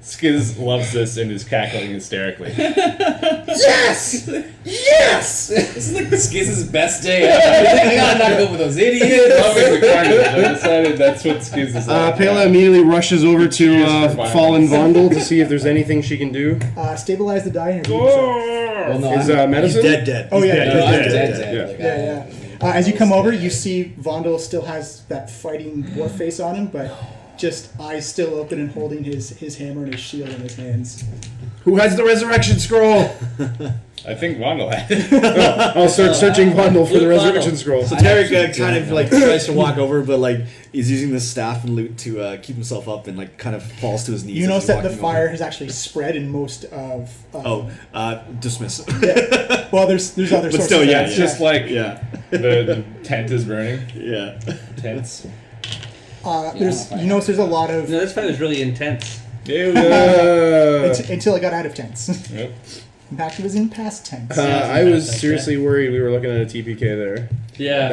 Speaker 5: Skiz loves this and is cackling hysterically.
Speaker 8: Yes! Yes! This is like Skiz's best day ever. I gotta knock over those idiots.
Speaker 5: Loving the carnage. I decided that's what Skiz is like.
Speaker 9: Pela immediately rushes over to
Speaker 5: Cheers for
Speaker 9: Fallen
Speaker 5: violence.
Speaker 9: Vondel to see if there's anything she can do.
Speaker 1: Stabilize the die and repeat yourself.
Speaker 8: Well, no,
Speaker 9: Is
Speaker 8: I'm
Speaker 9: medicine?
Speaker 3: He's dead.
Speaker 1: Oh, yeah.
Speaker 8: no, I'm
Speaker 9: dead.
Speaker 8: dead.
Speaker 9: Yeah.
Speaker 8: Like,
Speaker 1: Yeah. As you come over, you see Vondel still has that fighting dwarf face on him, but just eyes still open and holding his hammer and his shield in his hands.
Speaker 9: Who has the resurrection scroll?
Speaker 5: I think Vondel had it.
Speaker 9: I'll start searching Vondel for the
Speaker 6: Luke
Speaker 9: resurrection
Speaker 6: Vondel.
Speaker 9: scroll.
Speaker 3: So Tarek kind of like tries to walk over, but like he's using the staff and loot to keep himself up, and like kind of falls to his knees.
Speaker 1: You
Speaker 3: as
Speaker 1: notice
Speaker 3: he's
Speaker 1: that the
Speaker 3: walking
Speaker 1: fire
Speaker 3: over.
Speaker 1: has actually spread in most of.
Speaker 3: Dismiss.
Speaker 1: Well, there's other
Speaker 3: But
Speaker 1: sources.
Speaker 3: still, yeah,
Speaker 1: of
Speaker 5: It's
Speaker 1: it.
Speaker 5: just like
Speaker 3: Yeah,
Speaker 5: the tent is burning.
Speaker 3: yeah.
Speaker 5: Tents.
Speaker 1: There's you notice there's a lot of
Speaker 6: No, this fight was really intense.
Speaker 1: until I got out of tents.
Speaker 5: Yep.
Speaker 1: In fact, it was in past tense.
Speaker 9: I was seriously worried we were looking at a TPK there.
Speaker 6: Yeah,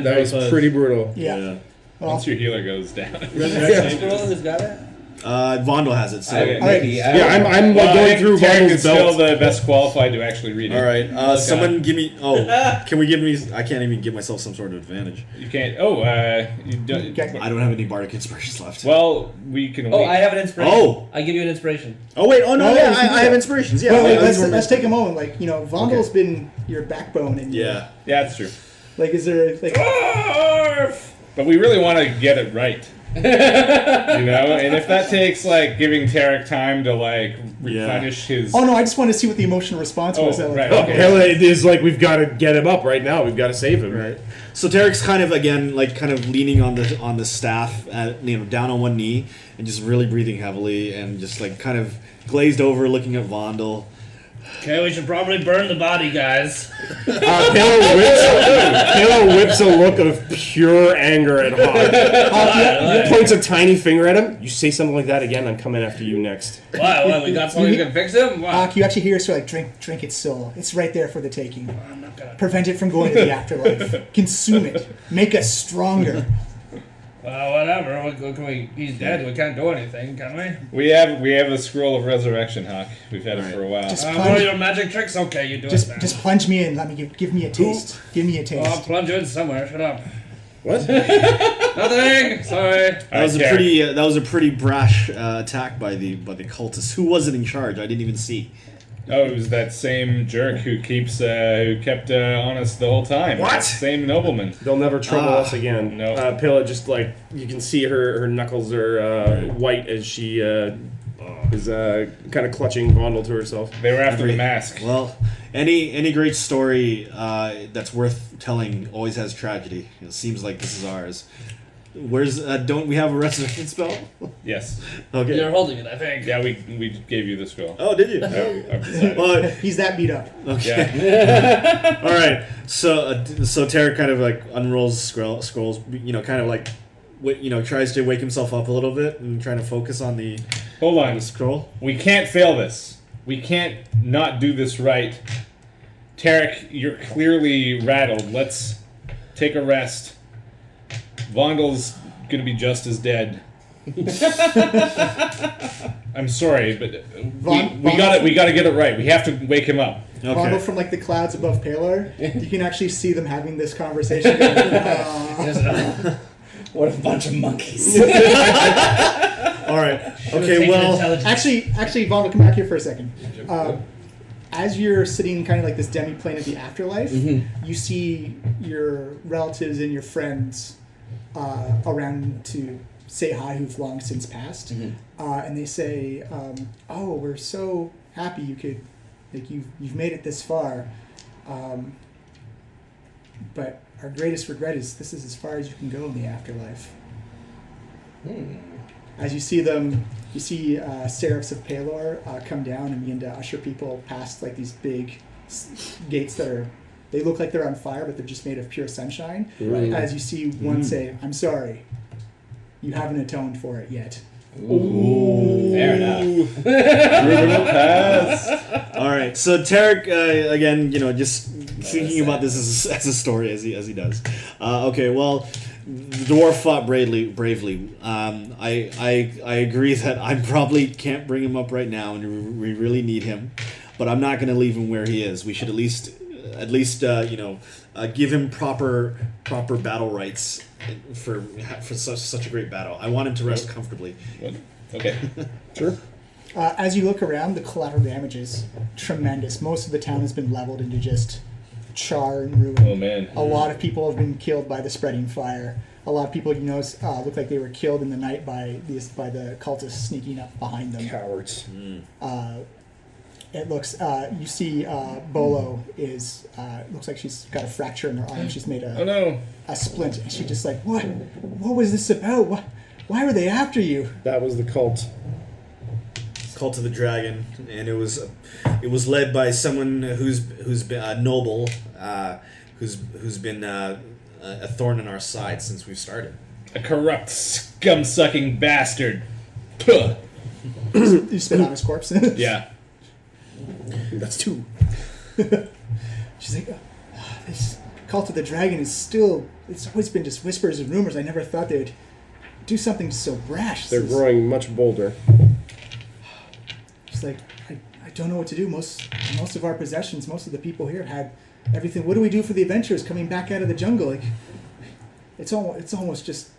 Speaker 9: That was pretty brutal.
Speaker 1: Yeah. Well,
Speaker 5: Once your healer goes down.
Speaker 6: Resurrection scroll, who's got it?
Speaker 3: Vondel has it. So.
Speaker 5: Okay.
Speaker 8: maybe.
Speaker 9: Yeah, I'm
Speaker 5: Well,
Speaker 9: going through
Speaker 5: Tarek
Speaker 9: Vondel's
Speaker 5: is still
Speaker 9: belt.
Speaker 5: the best qualified to actually read it.
Speaker 3: All right. Someone give me. Oh, can we give me? I can't even give myself some sort of advantage.
Speaker 5: You can't. You don't.
Speaker 1: Okay.
Speaker 3: I don't have any bardic inspirations left.
Speaker 5: Well, we can wait.
Speaker 6: Oh, I have an inspiration.
Speaker 3: Oh.
Speaker 6: I give you an inspiration.
Speaker 3: Oh wait. Oh no.
Speaker 1: No,
Speaker 3: Yeah,
Speaker 1: you can do
Speaker 3: I have
Speaker 1: that.
Speaker 3: inspirations. Yeah.
Speaker 1: Well,
Speaker 3: I- I
Speaker 1: let's
Speaker 3: remember-
Speaker 1: take a moment. Like Vondel's been your backbone, and
Speaker 3: Yeah.
Speaker 5: Yeah, that's true.
Speaker 1: Like, is there like?
Speaker 5: But we really want to get it right. And if that takes like giving Tarek time to like replenish his.
Speaker 1: Oh no, I just wanted to see what the emotional response was.
Speaker 5: Oh,
Speaker 1: Like,
Speaker 5: right,
Speaker 1: okay.
Speaker 9: Pela is like, we've got to get him up right now. We've got to save him.
Speaker 3: Right. So Tarek's kind of again like kind of leaning on the staff, down on one knee, and just really breathing heavily, and just like kind of glazed over, looking at Vondel.
Speaker 6: Okay, we should probably burn the body, guys.
Speaker 9: Pela whips a look of pure anger at Hawk. Points a tiny finger at him. You say something like that again, I'm coming after you next.
Speaker 6: Why? We got someone who can fix him? Why?
Speaker 1: You actually hear us like drink its soul. It's right there for the taking.
Speaker 6: I'm not gonna.
Speaker 1: Prevent it from going to the afterlife. Consume it. Make us stronger.
Speaker 6: Well, whatever. He's dead. We can't do anything, can we?
Speaker 5: We have a scroll of resurrection, Hawk. We've had it for a while.
Speaker 1: Just
Speaker 6: One
Speaker 1: plunge,
Speaker 6: of your magic tricks? Okay, you do it then.
Speaker 1: just plunge me in. Let me give me a taste. Give me a
Speaker 6: Oh, I'll
Speaker 1: taste.
Speaker 6: plunge you in somewhere. Shut up.
Speaker 9: What?
Speaker 6: Nothing. Sorry.
Speaker 3: That was a pretty brash attack by the cultists. Who was it in charge? I didn't even see.
Speaker 5: Oh, it was that same jerk who kept on us the whole time.
Speaker 3: What?
Speaker 5: That same nobleman.
Speaker 9: They'll never trouble us again.
Speaker 5: No.
Speaker 9: Pela just like, you can see her knuckles are white as she is kind of clutching Vondel to herself.
Speaker 5: They were after the mask.
Speaker 3: Well, any great story that's worth telling always has tragedy. It seems like this is ours. Where's don't we have a resurrection spell?
Speaker 5: Yes.
Speaker 3: Okay.
Speaker 6: You're holding it, I think.
Speaker 5: Yeah, we gave you the scroll.
Speaker 3: Oh, did you?
Speaker 5: I've decided.
Speaker 3: Well,
Speaker 1: He's that beat up.
Speaker 3: okay.
Speaker 5: Yeah.
Speaker 3: All right. So Tarek kind of like unrolls scrolls. Kind of like, tries to wake himself up a little bit and trying to focus on the
Speaker 5: Hold on.
Speaker 3: scroll.
Speaker 5: We can't fail this. We can't not do this right. Tarek, you're clearly rattled. Let's take a rest. Vondel's gonna be just as dead. I'm sorry, but we gotta get it right. We have to wake him up.
Speaker 1: Vondel
Speaker 3: Okay.
Speaker 1: from like the clouds above Paler, you can actually see them having this conversation.
Speaker 8: What a bunch of monkeys.
Speaker 3: All right. Okay. Well.
Speaker 1: Actually, Vondel, come back here for a second. As you're sitting kind of like this demi-plane of the afterlife, you see your relatives and your friends around to say hi who've long since passed. And they say, oh, we're so happy you could, like, you've made it this far. But our greatest regret is this is as far as you can go in the afterlife. As you see them, you see Seraphs of Palor come down and begin to usher people past like these big gates that they look like they're on fire, but they're just made of pure sunshine.
Speaker 8: Right.
Speaker 1: As you see one say, I'm sorry, you haven't atoned for it yet.
Speaker 8: Fair enough.
Speaker 5: Criminal past.
Speaker 3: All right. So Tarek, again, just thinking about this as a story as he does. Okay. Well, The dwarf fought bravely. I agree that I probably can't bring him up right now, and we really need him. But I'm not going to leave him where he is. We should at least give him proper battle rights for such a great battle. I want him to rest comfortably.
Speaker 5: Okay.
Speaker 9: Sure.
Speaker 1: As you look around, the collateral damage is tremendous. Most of the town has been leveled into just char and ruin.
Speaker 5: Oh man.
Speaker 1: A lot of people have been killed by the spreading fire. A lot of people, look like they were killed in the night by the cultists sneaking up behind them.
Speaker 9: Cowards.
Speaker 1: It looks. You see, Bolo is. Looks like she's got a fracture in her arm. She's made a splint, and she's just like, "What? What was this about? Why were they after you?"
Speaker 9: That was the cult.
Speaker 3: Cult of the Dragon, and it was led by someone who's been noble, who's been a thorn in our side since we've started.
Speaker 5: A corrupt, scum-sucking bastard. Puh.
Speaker 1: You spit on his corpse.
Speaker 5: Yeah.
Speaker 9: That's 2.
Speaker 1: She's like, this Cult of the Dragon is still. It's always been just whispers and rumors. I never thought they'd do something so brash.
Speaker 9: They're growing much bolder.
Speaker 1: She's like, I don't know what to do. Most of our possessions, most of the people here had everything. What do we do for the adventurers coming back out of the jungle? Like, it's almost just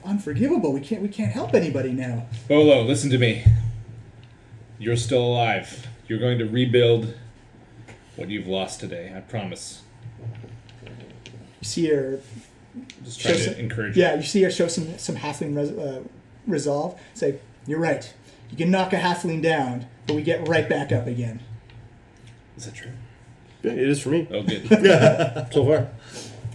Speaker 1: unforgivable. We can't help anybody now.
Speaker 5: Bolo, listen to me. You're still alive. You're going to rebuild what you've lost today. I promise.
Speaker 1: You see her.
Speaker 5: Just try to encourage.
Speaker 1: Yeah, you see her show some halfling resolve. Say, you're right. You can knock a halfling down, but we get right back up again.
Speaker 5: Is that true?
Speaker 9: Yeah, it is for me.
Speaker 5: Oh, good.
Speaker 9: So far.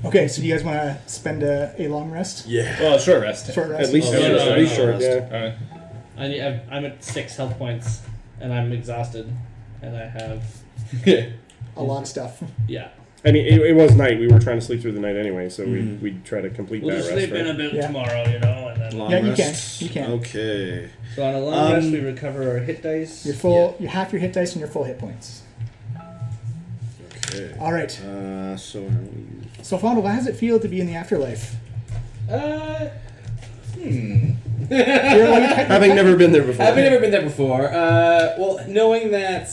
Speaker 1: Okay, so do you guys want to spend a long rest?
Speaker 3: Yeah.
Speaker 5: Well, short rest.
Speaker 1: Short rest?
Speaker 9: At least, at least short, yeah.
Speaker 5: All right.
Speaker 2: I'm at 6 health points, and I'm exhausted, and I have
Speaker 1: A lot of stuff.
Speaker 2: yeah.
Speaker 9: I mean, it was night. We were trying to sleep through the night anyway, so we'd try to complete
Speaker 2: We'll
Speaker 9: that
Speaker 2: just
Speaker 9: rest.
Speaker 2: sleep in a
Speaker 9: Right?
Speaker 2: bit
Speaker 1: Yeah.
Speaker 2: tomorrow, and then.
Speaker 3: Long
Speaker 1: Yeah,
Speaker 3: rest?
Speaker 1: you can.
Speaker 3: Okay.
Speaker 2: So on a long rest, we recover our hit dice.
Speaker 1: You're full. You half your hit dice and your full hit points.
Speaker 3: Okay.
Speaker 1: All right.
Speaker 3: So
Speaker 1: So, Fondle, how does it feel to be in the afterlife?
Speaker 7: Having never been there before.
Speaker 8: I've never been there before. Well, knowing that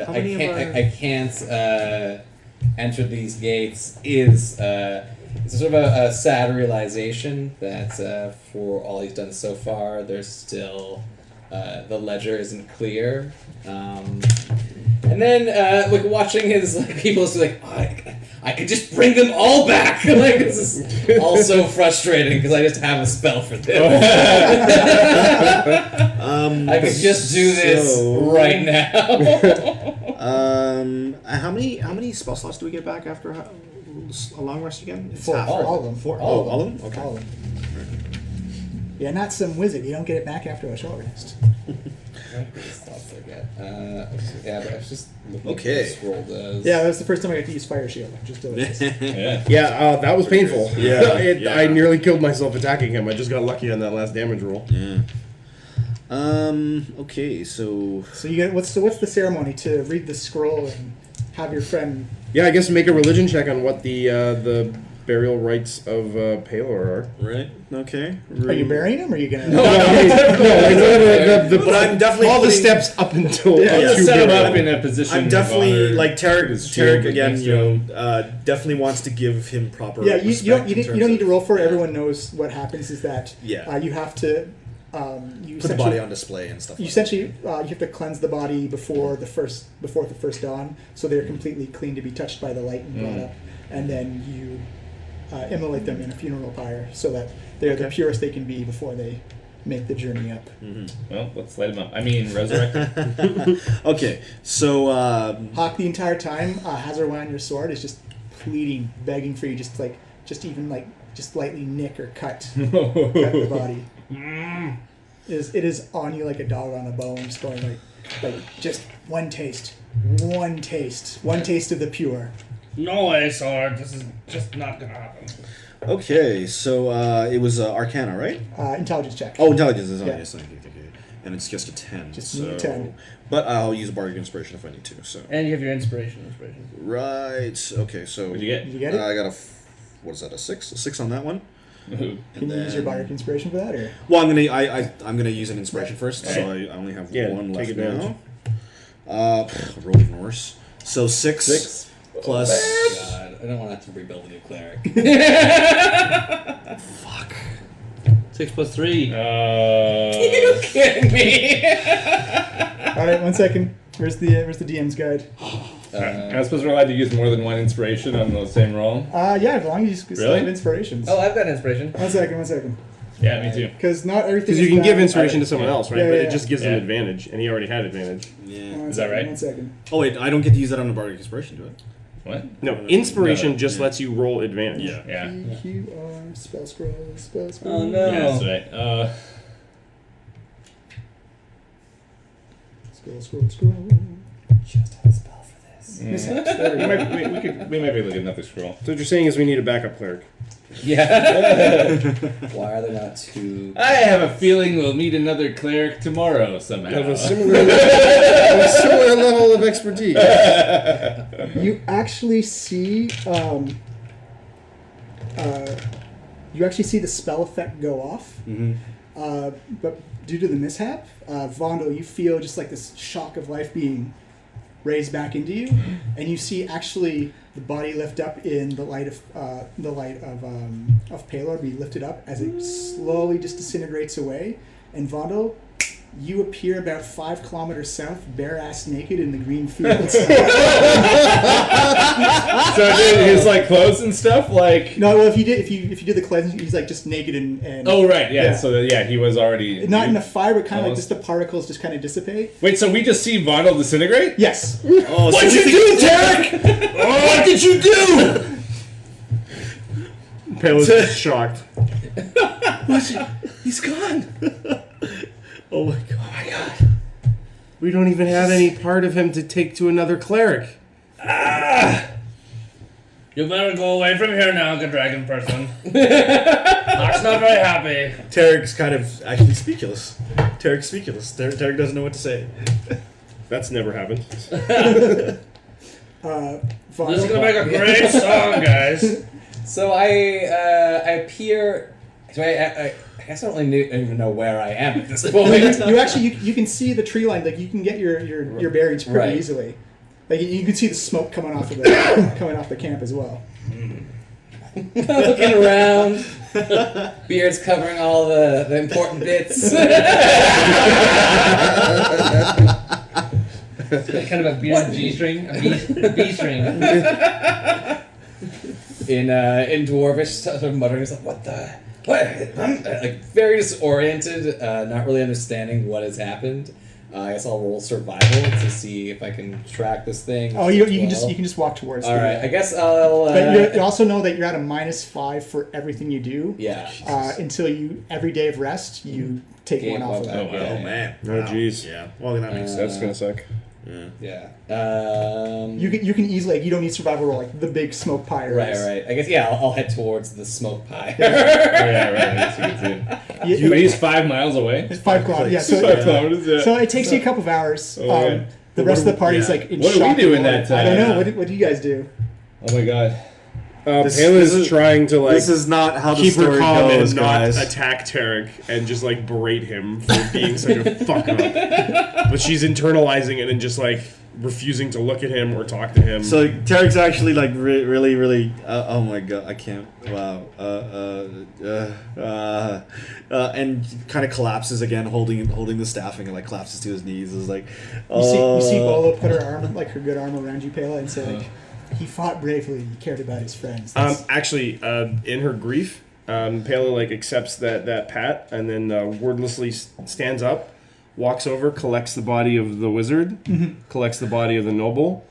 Speaker 3: How many of our-
Speaker 8: I can't enter these gates is it's sort of a sad realization that for all he's done so far, there's still the ledger isn't clear. And then like watching his people is like, I could just bring them all back. Like this is also frustrating because I just have a spell for this. I could just do this right now.
Speaker 3: How many spell slots do we get back after a long rest again? It's
Speaker 1: Four.
Speaker 3: half,
Speaker 1: All
Speaker 3: right?
Speaker 1: of them.
Speaker 3: Four.
Speaker 8: All
Speaker 3: All of them. Okay.
Speaker 1: All of them. Yeah, not some wizard. You don't get it back after a short rest.
Speaker 8: I'll forget. Yeah, but I was just looking
Speaker 3: Okay.
Speaker 8: at this roll does.
Speaker 1: Yeah, that was the first time I got to use Fire Shield. I'm just doing this.
Speaker 5: Yeah.
Speaker 9: Yeah, that was painful.
Speaker 3: Yeah, yeah.
Speaker 9: I nearly killed myself attacking him. I just got lucky on that last damage roll.
Speaker 3: Yeah. Okay. So
Speaker 1: So you get what's the ceremony to read the scroll and have your friend?
Speaker 9: Yeah, I guess make a religion check on what the burial rites of Palor are.
Speaker 3: right. Okay.
Speaker 1: Are you burying him? Or are you gonna?
Speaker 9: But
Speaker 3: I'm definitely
Speaker 9: all the
Speaker 3: putting-
Speaker 9: steps up until
Speaker 3: Yeah.
Speaker 9: to
Speaker 5: Set him
Speaker 9: burial.
Speaker 5: up in a position.
Speaker 3: I'm
Speaker 5: of
Speaker 3: definitely
Speaker 5: honor.
Speaker 3: like Tarek.
Speaker 5: His shield
Speaker 3: Tarek again.
Speaker 5: next
Speaker 3: You
Speaker 5: to him.
Speaker 3: know, definitely wants to give him proper.
Speaker 1: Yeah, you
Speaker 3: respect
Speaker 1: don't
Speaker 3: in
Speaker 1: you
Speaker 3: terms
Speaker 1: don't need to
Speaker 3: of-
Speaker 1: roll for it. Everyone knows what happens is that
Speaker 3: Yeah.
Speaker 1: you have to you
Speaker 3: Put the
Speaker 1: essentially-
Speaker 3: body on display and stuff.
Speaker 1: You
Speaker 3: like that.
Speaker 1: essentially you have to cleanse the body before the first dawn, so they're completely clean to be touched by the light and brought up, and then you immolate them in a funeral pyre so that they're the purest they can be before they make the journey up.
Speaker 5: Well, let's light him up. I mean, resurrect him.
Speaker 3: Okay, so
Speaker 1: Hawk the entire time has her on your sword is just pleading, begging for you, just lightly nick or cut the body. It is on you like a dog on a bone, just going like just one taste of the pure.
Speaker 2: No way, sword. This is just not gonna happen.
Speaker 3: okay, so it was Arcana, right?
Speaker 1: Intelligence check.
Speaker 3: Oh, intelligence is on.
Speaker 1: Yeah.
Speaker 3: Yes, okay. And it's just a 10.
Speaker 1: Just
Speaker 3: so,
Speaker 1: need a 10.
Speaker 3: But I'll use a bardic inspiration if I need to. So
Speaker 2: And you have your inspiration.
Speaker 3: right. Okay, so
Speaker 5: What'd you get?
Speaker 1: Did you get it?
Speaker 3: I got a what is that? A 6? A 6 on that one.
Speaker 1: Can you use your bardic inspiration for that, or?
Speaker 3: Well, I'm gonna use an inspiration first, so I only have one left now. Roll even worse. So 6 plus.
Speaker 8: Oh, God, I don't want to have to rebuild a new cleric.
Speaker 3: Fuck.
Speaker 2: 6 plus 3.
Speaker 8: You kidding me?
Speaker 1: All right, 1 second. Where's the DM's guide?
Speaker 5: I suppose we're allowed to use more than one inspiration on the same roll.
Speaker 1: Yeah, as long as you still
Speaker 5: Really?
Speaker 1: have inspirations.
Speaker 2: Oh, I've got inspiration.
Speaker 1: 1 second.
Speaker 5: Yeah, me too.
Speaker 1: Because not everything.
Speaker 9: Because you can give inspiration to someone
Speaker 5: Yeah.
Speaker 9: else, right?
Speaker 1: Yeah,
Speaker 9: But
Speaker 1: yeah,
Speaker 9: it just gives them
Speaker 5: yeah.
Speaker 9: advantage, and he already had advantage.
Speaker 3: Yeah.
Speaker 5: Is that right?
Speaker 1: 1 second.
Speaker 3: Oh wait, I don't get to use that on the bardic inspiration, do I?
Speaker 5: What?
Speaker 9: No, inspiration
Speaker 5: No,
Speaker 9: just lets you roll advantage.
Speaker 5: Yeah.
Speaker 1: PQR, spell scroll.
Speaker 2: Oh no.
Speaker 5: Yeah, that's right.
Speaker 1: Scroll.
Speaker 8: Just have a spell for this.
Speaker 1: Mishaps. There we go.
Speaker 5: We might be looking at another scroll.
Speaker 9: So what you're saying is we need a backup cleric.
Speaker 8: Yeah. Why are there not two?
Speaker 5: I have a feeling we'll meet another cleric tomorrow somehow.
Speaker 9: Of a similar level of expertise.
Speaker 1: You actually see, the spell effect go off. But due to the mishap, Vondel, you feel just like this shock of life being raised back into you, and you see actually the body lift up in the light of Palor be lifted up as it slowly just disintegrates away, and Vondel, you appear about 5 kilometers south, bare-ass naked in the green fields.
Speaker 5: So his like clothes and stuff, like.
Speaker 1: No, well, if you did the cleansing, he's like just naked and
Speaker 5: Oh right, yeah.
Speaker 1: Yeah.
Speaker 5: So he was already
Speaker 1: not in a fire, but kind of like
Speaker 5: Almost.
Speaker 1: just the particles just kind of dissipate.
Speaker 5: Wait, so we just see Vondel disintegrate?
Speaker 1: Yes.
Speaker 3: Oh,
Speaker 5: What'd you do, Tarek? What did you do?
Speaker 9: Pale's just shocked.
Speaker 5: He's gone.
Speaker 3: Oh my god.
Speaker 9: We don't even have any part of him to take to another cleric.
Speaker 2: You better go away from here now, good dragon person. Mark's not very happy.
Speaker 3: Tarek's kind of actually speechless. Tarek doesn't know what to say.
Speaker 9: That's never happened.
Speaker 2: This is gonna make a great song, guys.
Speaker 8: So I appear. So I guess I don't really even know where I am at this point.
Speaker 1: You actually you can see the tree line, like you can get your bearings pretty
Speaker 8: Right.
Speaker 1: easily. Like you can see the smoke coming off the camp as well.
Speaker 8: Looking around, beard's covering all the important bits.
Speaker 2: Kind of a beard G-string, a B string.
Speaker 8: In dwarvish, sort of muttering, like, what? Like very disoriented, not really understanding what has happened. I guess I'll roll survival to see if I can track this thing.
Speaker 1: Oh, you can just walk towards.
Speaker 8: All right, I guess I'll.
Speaker 1: But you also know that you're at a -5 for everything you do.
Speaker 8: Yeah.
Speaker 1: Until every day of rest, you take
Speaker 8: Gain
Speaker 1: one off of
Speaker 8: one
Speaker 1: that.
Speaker 8: back.
Speaker 3: Oh man.
Speaker 9: Oh jeez.
Speaker 3: Yeah. Well, that makes
Speaker 9: That's
Speaker 3: sense.
Speaker 9: gonna suck.
Speaker 8: Yeah.
Speaker 1: You can easily, like, you don't need survival roll, like the big smoke pyre.
Speaker 8: Right. I guess I'll head towards the smoke pie.
Speaker 5: Yeah, right. I guess you can see it. But he's 5 miles away.
Speaker 1: It's 5 kilometers. Yeah, so,
Speaker 5: 5 kilometers. Yeah.
Speaker 1: so it takes you a couple of hours.
Speaker 5: Okay.
Speaker 1: The rest of the party's
Speaker 3: yeah.
Speaker 1: like in
Speaker 5: What do we
Speaker 1: shock
Speaker 5: do
Speaker 1: and
Speaker 5: in
Speaker 1: horror.
Speaker 5: that
Speaker 1: I don't
Speaker 5: time?
Speaker 1: know. What do you guys do?
Speaker 5: Oh my god.
Speaker 3: This
Speaker 9: Pale's
Speaker 3: is-
Speaker 9: trying to like
Speaker 3: This is not how the
Speaker 9: keep her
Speaker 3: story
Speaker 9: calm
Speaker 3: goes,
Speaker 9: and not
Speaker 3: guys.
Speaker 9: attack Tarek and just like berate him for being such a fuck up. But she's internalizing it and just like refusing to look at him or talk to him.
Speaker 3: So Tarek's actually like really. Oh my god, I can't. Wow. And kind of collapses again, holding the staffing, and like collapses to his knees. Is like,
Speaker 1: You see Bolo put her arm, like her good arm around you, Pela, and say, like, he fought bravely. He cared about his friends. That's-
Speaker 9: Actually, in her grief, Pela like accepts that pat and then wordlessly stands up, walks over, collects the body of the wizard, collects the body of the noble,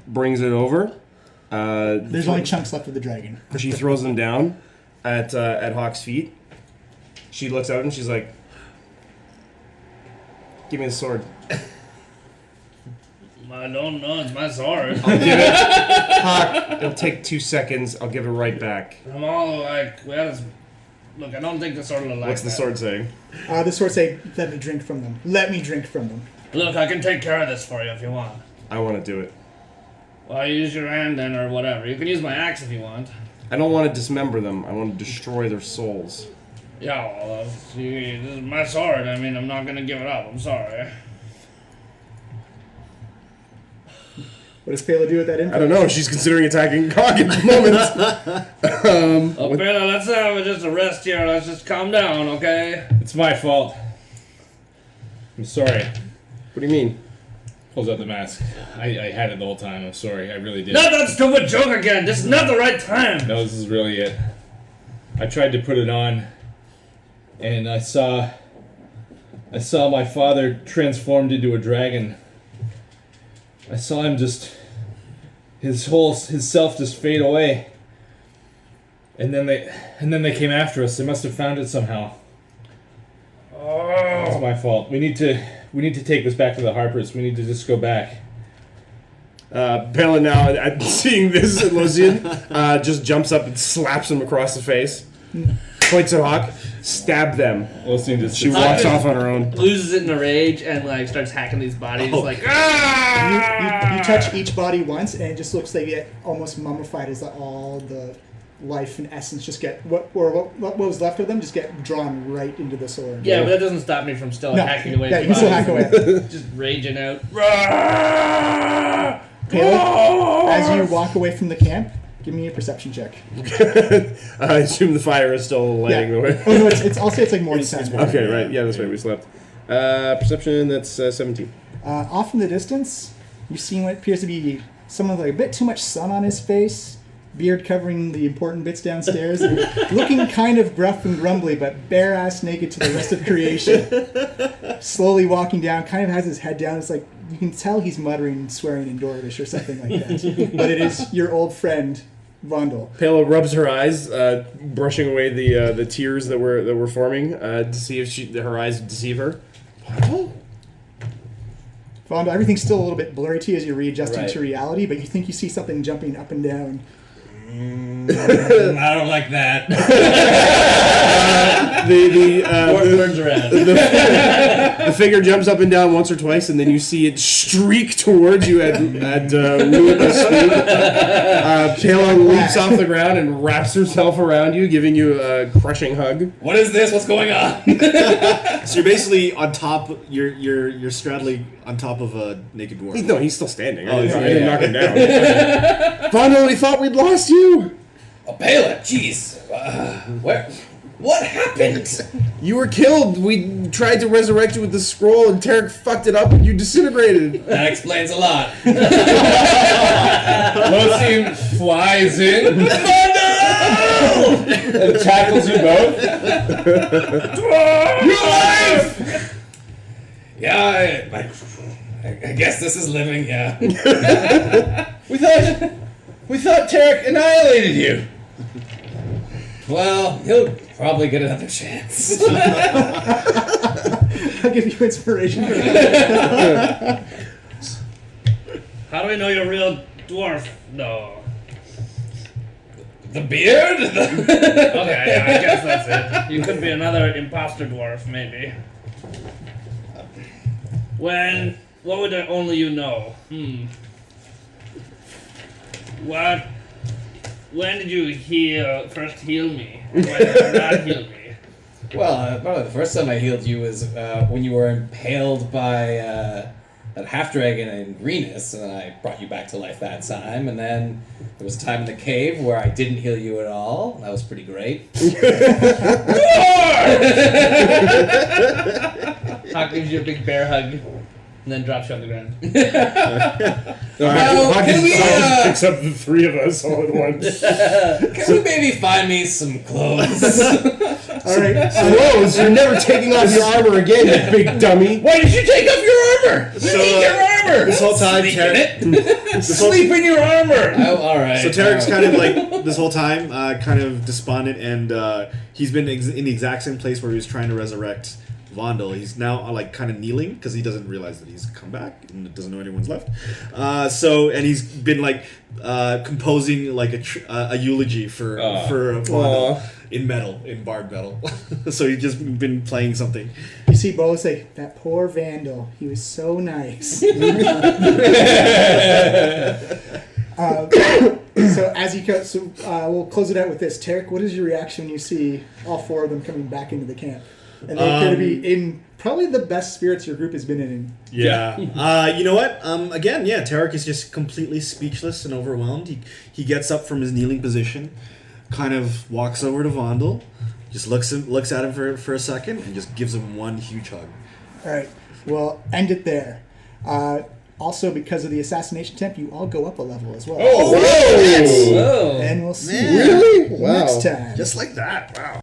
Speaker 9: brings it over.
Speaker 1: There's only chunks left of the dragon.
Speaker 9: She throws them down at Hawk's feet. She looks out and she's like, "Give me the sword."
Speaker 2: I don't know, it's my sword.
Speaker 9: I'll give it. Hawk, it'll take 2 seconds. I'll give it right back.
Speaker 2: I'm all like, look, I don't think the sword will like
Speaker 9: What's the
Speaker 2: that.
Speaker 9: sword saying?
Speaker 1: The sword say, let me drink from them. Let me drink from them.
Speaker 2: Look, I can take care of this for you if you want.
Speaker 9: I want to do it.
Speaker 2: Well, use your hand then, or whatever. You can use my axe if you want.
Speaker 9: I don't want to dismember them. I want to destroy their souls.
Speaker 6: Yeah, well, see, this is my sword. I mean, I'm not gonna give it up. I'm sorry.
Speaker 1: What does Pela do with that info?
Speaker 9: I don't know. She's considering attacking Cog at the moment.
Speaker 6: Bella, let's have just a rest here. Let's just calm down, okay?
Speaker 5: It's my fault. I'm sorry.
Speaker 9: What do you mean?
Speaker 5: Pulls out the mask. I had it the whole time. I'm sorry. I really did.
Speaker 6: Not that stupid joke again. This is not the right time.
Speaker 5: No, this is really it. I tried to put it on, and I saw my father transformed into a dragon. I saw him just his self just fade away. And then they came after us. They must have found it somehow. Oh, it's my fault. We need to take this back to the Harpers. We need to just go back.
Speaker 9: Pela now, seeing this, Losian just jumps up and slaps him across the face. Points at Hawk. Stab them.
Speaker 5: Losian just
Speaker 9: She walks off on her own.
Speaker 6: Loses it in a rage and like starts hacking these bodies.
Speaker 1: Oh.
Speaker 6: Like,
Speaker 1: You touch each body once, and it just looks like it almost mummified as all the life and essence just get what was left of them just get drawn right into the sword.
Speaker 6: yeah, but that doesn't stop me from still hacking away.
Speaker 1: Yeah,
Speaker 6: at
Speaker 1: you can still hack
Speaker 6: bodies.
Speaker 1: away.
Speaker 6: Just raging out.
Speaker 1: Pela, as you walk away from the camp, give me a perception check.
Speaker 9: I assume the fire is still lighting the way.
Speaker 1: Oh no, I'll say it's like morning time.
Speaker 9: Okay, right. Yeah, that's right. We slept. Perception, that's 17.
Speaker 1: Off in the distance, you see what appears to be someone with like a bit too much sun on his face, beard covering the important bits downstairs, and looking kind of gruff and grumbly, but bare-ass naked to the rest of creation. Slowly walking down, kind of has his head down. It's like you can tell he's muttering and swearing in Dwarvish or something like that. But it is your old friend, Vondel.
Speaker 9: Pela rubs her eyes, brushing away the tears that were forming to see if her eyes deceive her.
Speaker 1: Vondel, everything's still a little bit blurry to you as you're readjusting
Speaker 8: Right.
Speaker 1: to reality, but you think you see something jumping up and down.
Speaker 2: I don't like that.
Speaker 6: Turns around.
Speaker 9: The figure jumps up and down once or twice, and then you see it streak towards you at luminous speed. Pela leaps off the ground and wraps herself around you, giving you a crushing hug.
Speaker 8: What is this? What's going on?
Speaker 3: So you're basically on top. You're straddling on top of a naked dwarf.
Speaker 9: No, he's still standing. I
Speaker 3: Oh,
Speaker 9: didn't
Speaker 3: yeah.
Speaker 9: knock him down. Vondel, we thought we'd lost you.
Speaker 8: Oh, Pela, jeez. What happened?
Speaker 9: You were killed. We tried to resurrect you with the scroll, and Tarek fucked it up, and you disintegrated.
Speaker 8: That explains a lot.
Speaker 5: Losian flies in and tackles you both.
Speaker 8: Your life! Yeah, I guess this is living, yeah.
Speaker 5: We thought Tarek annihilated you.
Speaker 8: Well, he'll probably get another chance.
Speaker 1: I'll give you inspiration for that.
Speaker 6: How do we know you're a real dwarf? No.
Speaker 8: The beard?
Speaker 6: Okay, yeah, I guess that's it. You could be another imposter dwarf, maybe. What would only you know? When did you first heal me? When did you not heal me?
Speaker 8: Well, probably the first time I healed you was when you were impaled by that half-dragon in Greenus, and I brought you back to life that time, and then there was a time in the cave where I didn't heal you at all. That was pretty great.
Speaker 6: Hawk gives you a big bear hug, and then drops you on the ground.
Speaker 8: Well, can we,
Speaker 9: picks up the three of us all at once.
Speaker 8: can we maybe find me some clothes?
Speaker 1: All right.
Speaker 9: Clothes? You're never taking off your armor again, you big dummy.
Speaker 8: Why did you take off your armor?
Speaker 3: So,
Speaker 8: your armor.
Speaker 3: This whole time,
Speaker 8: Sleep
Speaker 3: Tarek.
Speaker 8: in it.
Speaker 3: Sleep
Speaker 8: in your armor. Oh, all right.
Speaker 3: So Tarek's kind of like this whole time, kind of despondent, and he's been in the exact same place where he was trying to resurrect Vondel. He's now like kind of kneeling because he doesn't realize that he's come back and doesn't know anyone's left. And he's been like composing like a eulogy for Vondel in bard metal. So he's just been playing something.
Speaker 1: You see Bo say, that poor Vandal, he was so nice. So as you go, we'll close it out with this. Tarek, what is your reaction when you see all 4 of them coming back into the camp? And they appear to be in probably the best spirits your group has been in.
Speaker 3: Yeah. You know what? Again, yeah, Tarek is just completely speechless and overwhelmed. He gets up from his kneeling position, kind of walks over to Vondel, just looks at him for a second, and just gives him one huge hug.
Speaker 1: All right. Well, end it there. Also, because of the assassination attempt, you all go up a level as well.
Speaker 3: Oh,
Speaker 2: Whoa.
Speaker 1: And we'll see
Speaker 7: Really?
Speaker 1: you
Speaker 7: Wow.
Speaker 1: next time.
Speaker 3: Just like that. Wow.